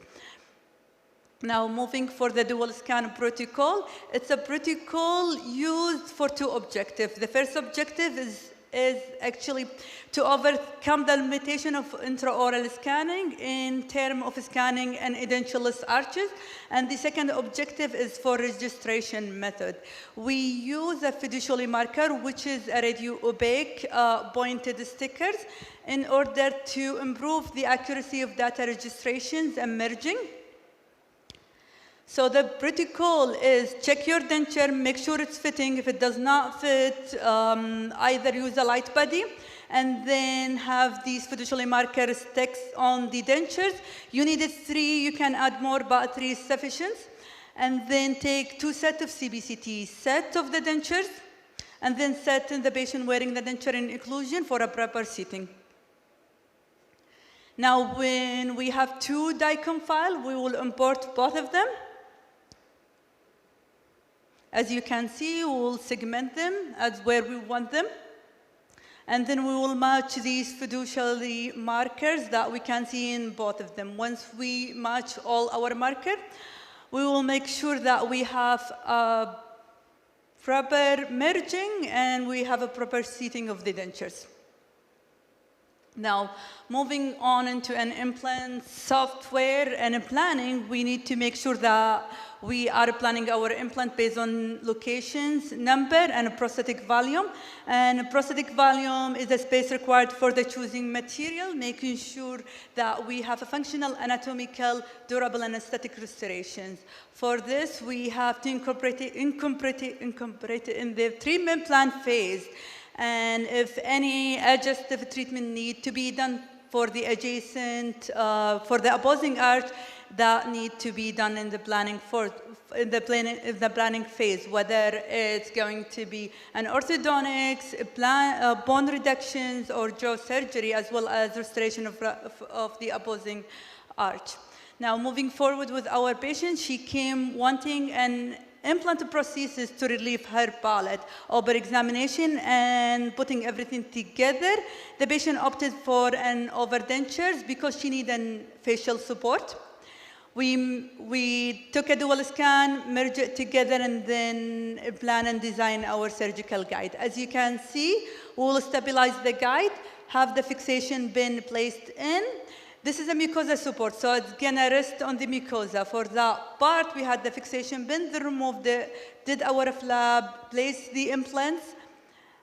Now, moving for the dual scan protocol, it's a protocol used for two objectives. The first objective is actually to overcome the limitation of intraoral scanning in terms of scanning and edentulous arches. And the second objective is for registration method. We use a fiduciary marker, which is a radio opaque pointed stickers, in order to improve the accuracy of data registrations and merging. So the protocol is check your denture, make sure it's fitting. If it does not fit, either use a light body and then have these fiduciary markers text on the dentures. You needed 3, you can add more, but 3 is sufficient. And then take 2 sets of CBCT, set of the dentures, and then set in the patient wearing the denture in occlusion for a proper seating. Now, when we have 2 DICOM files, we will import both of them. As you can see, we will segment them as where we want them. And then we will match these fiduciary markers that we can see in both of them. Once we match all our markers, we will make sure that we have a proper merging and we have a proper seating of the dentures. Now, moving on into an implant software and planning, we need to make sure that we are planning our implant based on locations, number, and prosthetic volume. And prosthetic volume is the space required for the choosing material, making sure that we have a functional, anatomical, durable, and aesthetic restorations. For this, we have to incorporate it in the treatment plan phase. And if any adjustive treatment need to be done for the adjacent, for the opposing arch that need to be done in the planning phase, whether it's going to be an orthodontics, bone reductions, or jaw surgery, as well as restoration of the opposing arch. Now, moving forward with our patient, she came wanting an implant prosthesis to relieve her palate. Over examination and putting everything together, the patient opted for an overdentures because she needed facial support. We took a dual scan, merged it together, and then plan and design our surgical guide. As you can see, we'll stabilize the guide, have the fixation pin placed in. This is a mucosa support, so it's gonna rest on the mucosa. For that part, we had the fixation pin, then removed did our flap, placed the implants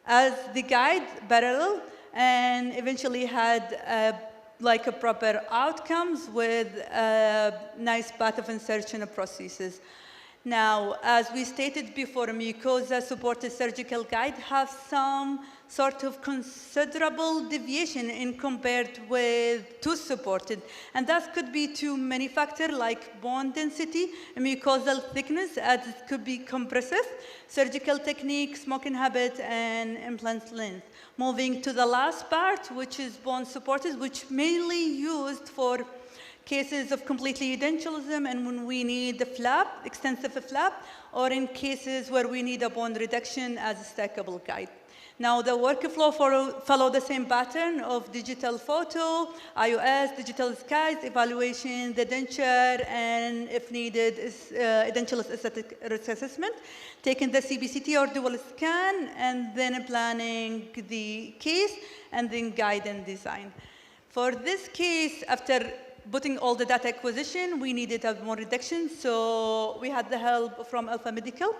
as the guide parallel, and eventually had like a proper outcomes with a nice path of insertion of prosthesis. Now, as we stated before, mucosa supported surgical guide have some sort of considerable deviation in compared with tooth supported. And that could be to many factors like bone density, mucosal thickness, as it could be compressive, surgical technique, smoking habit, and implant length. Moving to the last part, which is bone supported, which mainly used for cases of completely edentulosum and when we need the flap, extensive flap, or in cases where we need a bone reduction as a stackable guide. Now the workflow follow the same pattern of digital photo, IOS, digital skies, evaluation, the denture, and if needed, edentulous aesthetic risk assessment, taking the CBCT or dual scan, and then planning the case, and then guide and design. For this case, after putting all the data acquisition, we needed a bone reduction, so we had the help from Alpha Medical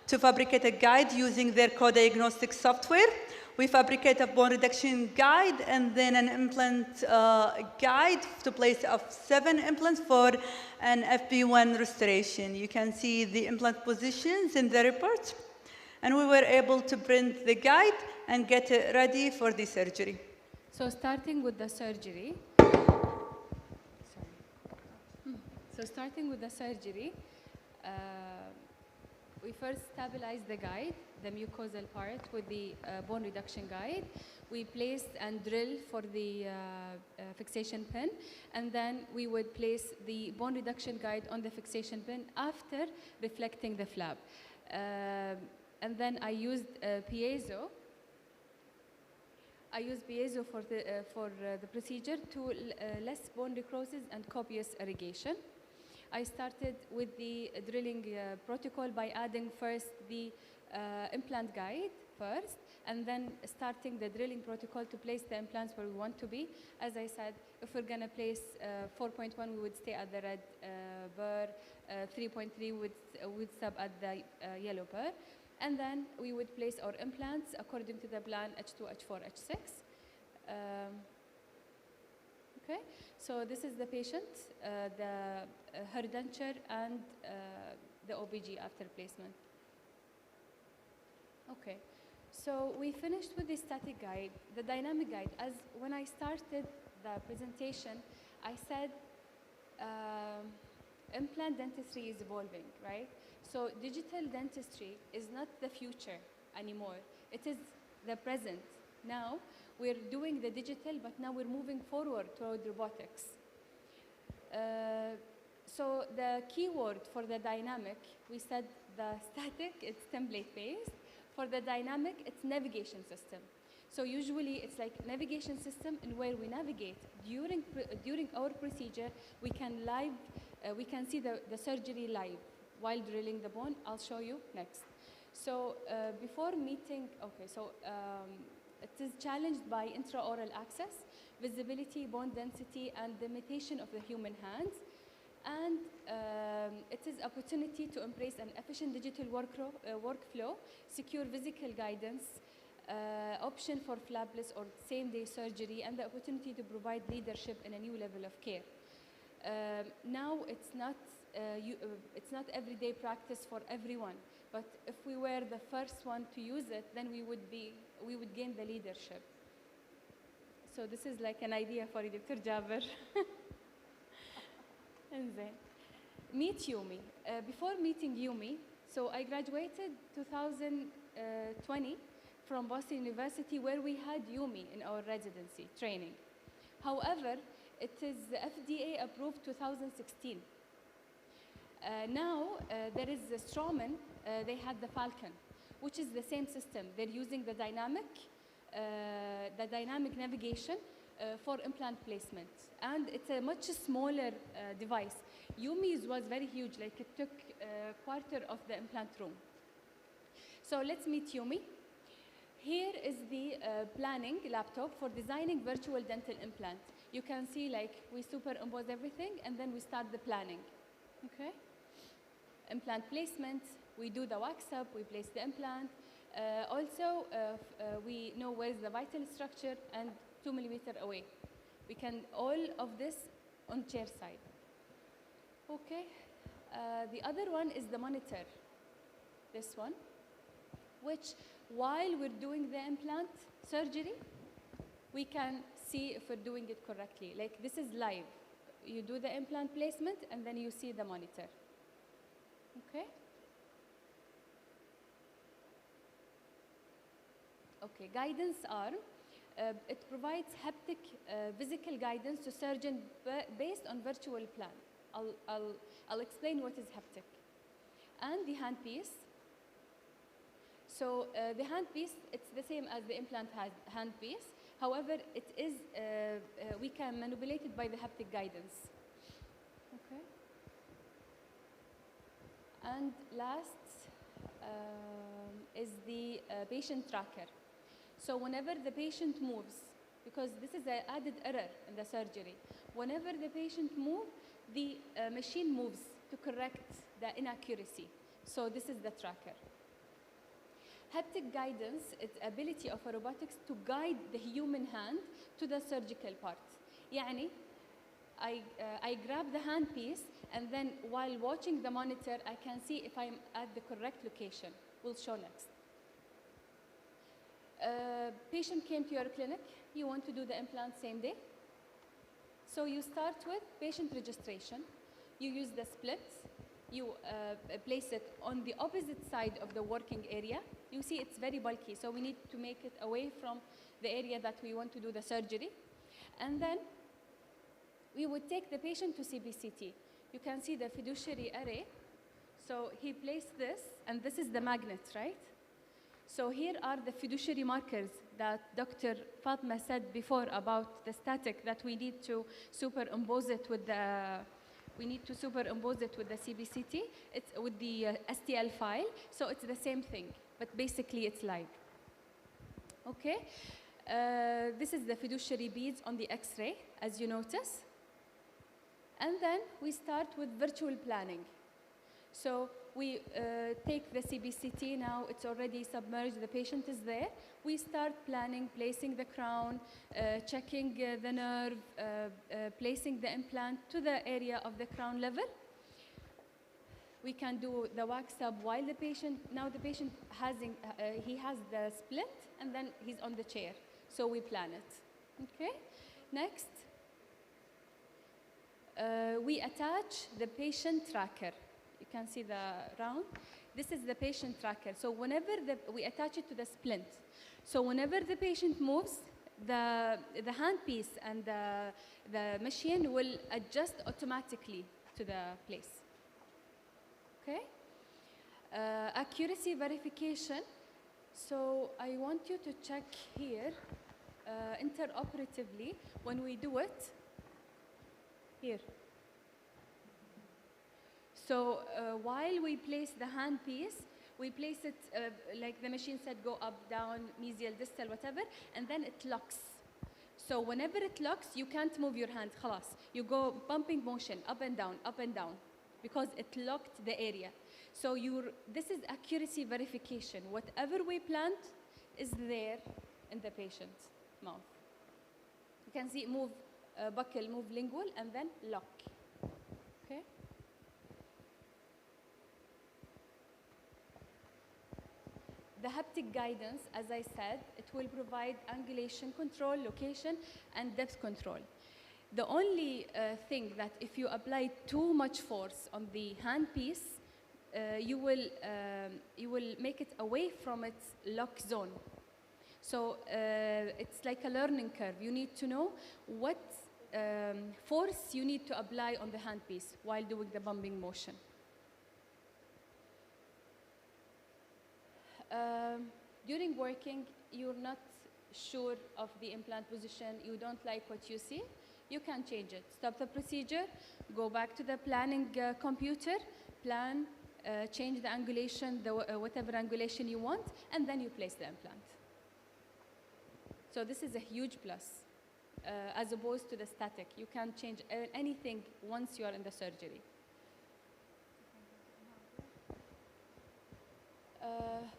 to fabricate a guide using their co-diagnostic software. We fabricate a bone reduction guide and then an implant guide to place of 7 implants for an FP1 restoration. You can see the implant positions in the report, and we were able to print the guide and get it ready for the surgery. So starting with the surgery, we first stabilize the guide, the mucosal part, with the bone reduction guide. We placed and drill for the fixation pin, and then we would place the bone reduction guide on the fixation pin after reflecting the flap. And then I used piezo. I use piezo for the procedure to less bone necrosis and copious irrigation. I started with the drilling protocol by adding first the implant guide first, and then starting the drilling protocol to place the implants where we want to be. As I said, if we're going to place 4.1, we would stay at the red burr, 3.3 would stop at the yellow burr. And then we would place our implants according to the plan H2, H4, H6. Okay, so this is the patient, her denture, and the OBG after placement. Okay, so we finished with the static guide. The dynamic guide, as when I started the presentation, I said implant dentistry is evolving, right? So digital dentistry is not the future anymore. It is the present. Now we're doing the digital, but now we're moving forward toward robotics. So the keyword for the dynamic, we said the static, it's template-based. For the dynamic, it's navigation system. So usually it's like navigation system, and where we navigate during our procedure, we can see the surgery live while drilling the bone. I'll show you next. So before meeting, okay, so it is challenged by intraoral access, visibility, bone density, and limitation of the human hands. And it is opportunity to embrace an efficient digital workflow, secure physical guidance, option for flapless or same-day surgery, and the opportunity to provide leadership in a new level of care. Now it's not everyday practice for everyone, but if we were the first one to use it, then we would gain the leadership. So this is like an idea for you, Dr. Jaber. إنزين. Meet Yumi. Before meeting Yumi, so I graduated 2020 from Boston University, where we had Yumi in our residency training. However, it is FDA approved 2016. Now there is the Straumann, they had the Falcon, which is the same system. They're using the dynamic navigation for implant placement. And it's a much smaller device. Yumi's was very huge, like it took a quarter of the implant room. So let's meet Yumi. Here is the planning laptop for designing virtual dental implant. You can see like we superimpose everything and then we start the planning, okay? Implant placement, we do the wax up, we place the implant. We know where's the vital structure and 2 millimeter away. We can all of this on chair side. Okay, the other one is the monitor, this one, which while we're doing the implant surgery, we can see if we're doing it correctly. Like this is live. You do the implant placement and then you see the monitor. Okay? Okay, guidance arm. It provides haptic physical guidance to surgeon based on virtual plan. I'll explain what is haptic. And the handpiece. So the handpiece, it's the same as the implant handpiece. However, it is, we can manipulate it by the haptic guidance. Okay. And last is the patient tracker. So whenever the patient moves, because this is an added error in the surgery, whenever the patient moves, the machine moves to correct the inaccuracy. So this is the tracker. Haptic guidance is the ability of a robotics to guide the human hand to the surgical part. يعني, I grab the handpiece and then while watching the monitor, I can see if I'm at the correct location. We'll show next. Patient came to your clinic, you want to do the implant same day. So you start with patient registration. You use the split. You place it on the opposite side of the working area. You see it's very bulky, so we need to make it away from the area that we want to do the surgery. And then we would take the patient to CBCT. You can see the fiduciary array. So he placed this, and this is the magnet, right? So here are the fiduciary markers that Dr. Fatma said before about the static, that we need to superimpose it with the CBCT. It's with the STL file, so it's the same thing, but basically it's live. Okay, this is the fiduciary beads on the X-ray, as you notice. And then we start with virtual planning. So we take the CBCT now, it's already submerged, the patient is there. We start planning, placing the crown, checking the nerve, placing the implant to the area of the crown level. We can do the wax up while the patient, now the patient he has the split and then he's on the chair. So we plan it, okay? Next, we attach the patient tracker. You can see the round. This is the patient tracker. So whenever we attach it to the splint. So whenever the patient moves, the handpiece and the machine will adjust automatically to the place. Okay? Accuracy verification. So I want you to check here, interoperatively, when we do it, here. So while we place the handpiece, we place it, like the machine said, go up, down, mesial, distal, whatever, and then it locks. So whenever it locks, you can't move your hand, خلاص. You go bumping motion, up and down, because it locked the area. So this is accuracy verification. Whatever we planned is there in the patient's mouth. You can see it move buccal, move lingual, and then lock. Okay? the haptic guidance, as I said, it will provide angulation control, location, and depth control. The only thing that if you apply too much force on the handpiece, you will make it away from its lock zone. So it's like a learning curve. You need to know what force you need to apply on the handpiece while doing the bumping motion. During working, you're not sure of the implant position, you don't like what you see, you can change it. Stop the procedure, go back to the planning computer, plan, change the angulation, whatever angulation you want, and then you place the implant. So this is a huge plus, as opposed to the static. You can't change anything once you are in the surgery.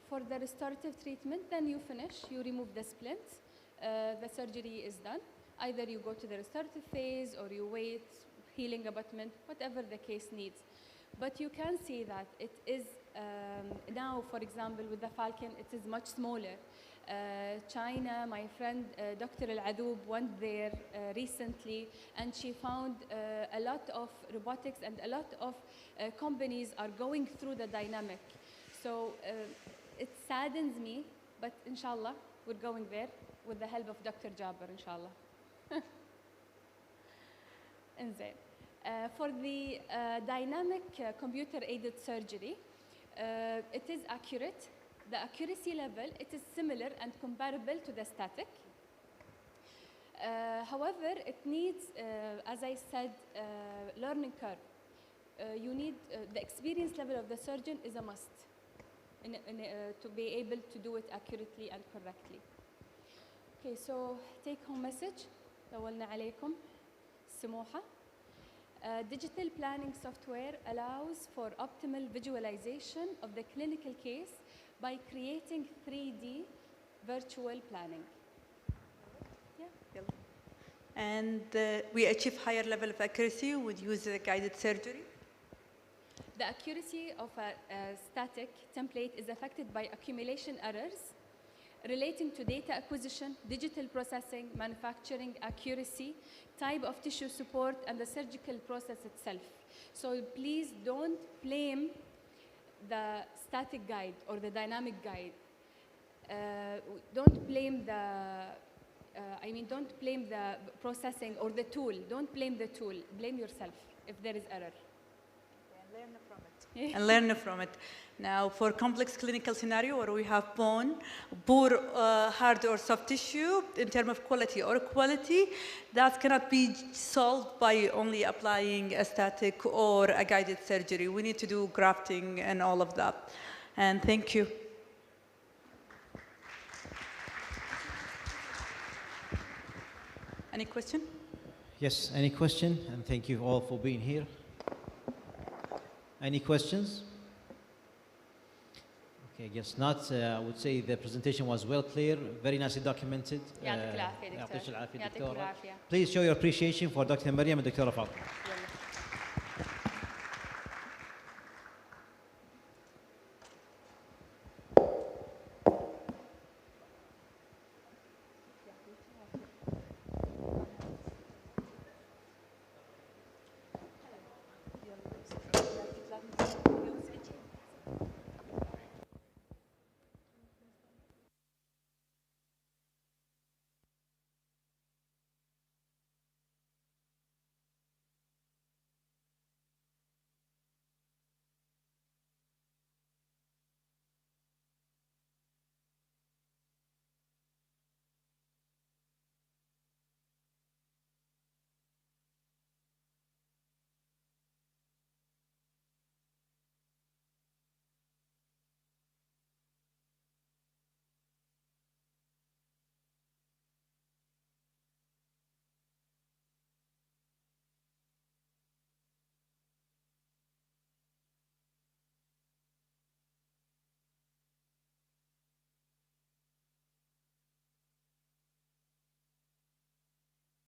For the restorative treatment, then you finish, you remove the splint, the surgery is done. Either you go to the restorative phase or you wait, healing abutment, whatever the case needs. But you can see that it is, now for example with the Falcon, it is much smaller. China, my friend Dr. Al-Adoub went there recently, and she found a lot of robotics and a lot of companies are going through the dynamic. So it saddens me, but inshallah, we're going there with the help of Dr. Jabbar, inshallah. For the dynamic computer-aided surgery, it is accurate. The accuracy level, it is similar and comparable to the static. However, it needs, as I said, learning curve. You need, the experience level of the surgeon is a must to be able to do it accurately and correctly. Okay, so take home message. طولنا عليكم. سموحة. Digital planning software allows for optimal visualization of the clinical case by creating 3D virtual planning. Yeah. And we achieve higher level of accuracy with user guided surgery. The accuracy of a static template is affected by accumulation errors relating to data acquisition, digital processing, manufacturing accuracy, type of tissue support, and the surgical process itself. So please don't blame the static guide or the dynamic guide. Don't blame don't blame the processing or the tool. Don't blame the tool. Blame yourself if there is error. And learn from it. Now, for complex clinical scenario where we have bone, poor hard or soft tissue in terms of quality or quality, that cannot be solved by only applying a static or a guided surgery. We need to do grafting and all of that. And thank you. Any question? Yes, any question? And thank you all for being here. Any questions? Okay, I guess not. I would say the presentation was well clear, very nicely documented. يعطيك العافية دكتور. يعطيك العافية يعطيك دكتورة. العافية. Please show your appreciation for Dr. Maryam and Dr. Fatima.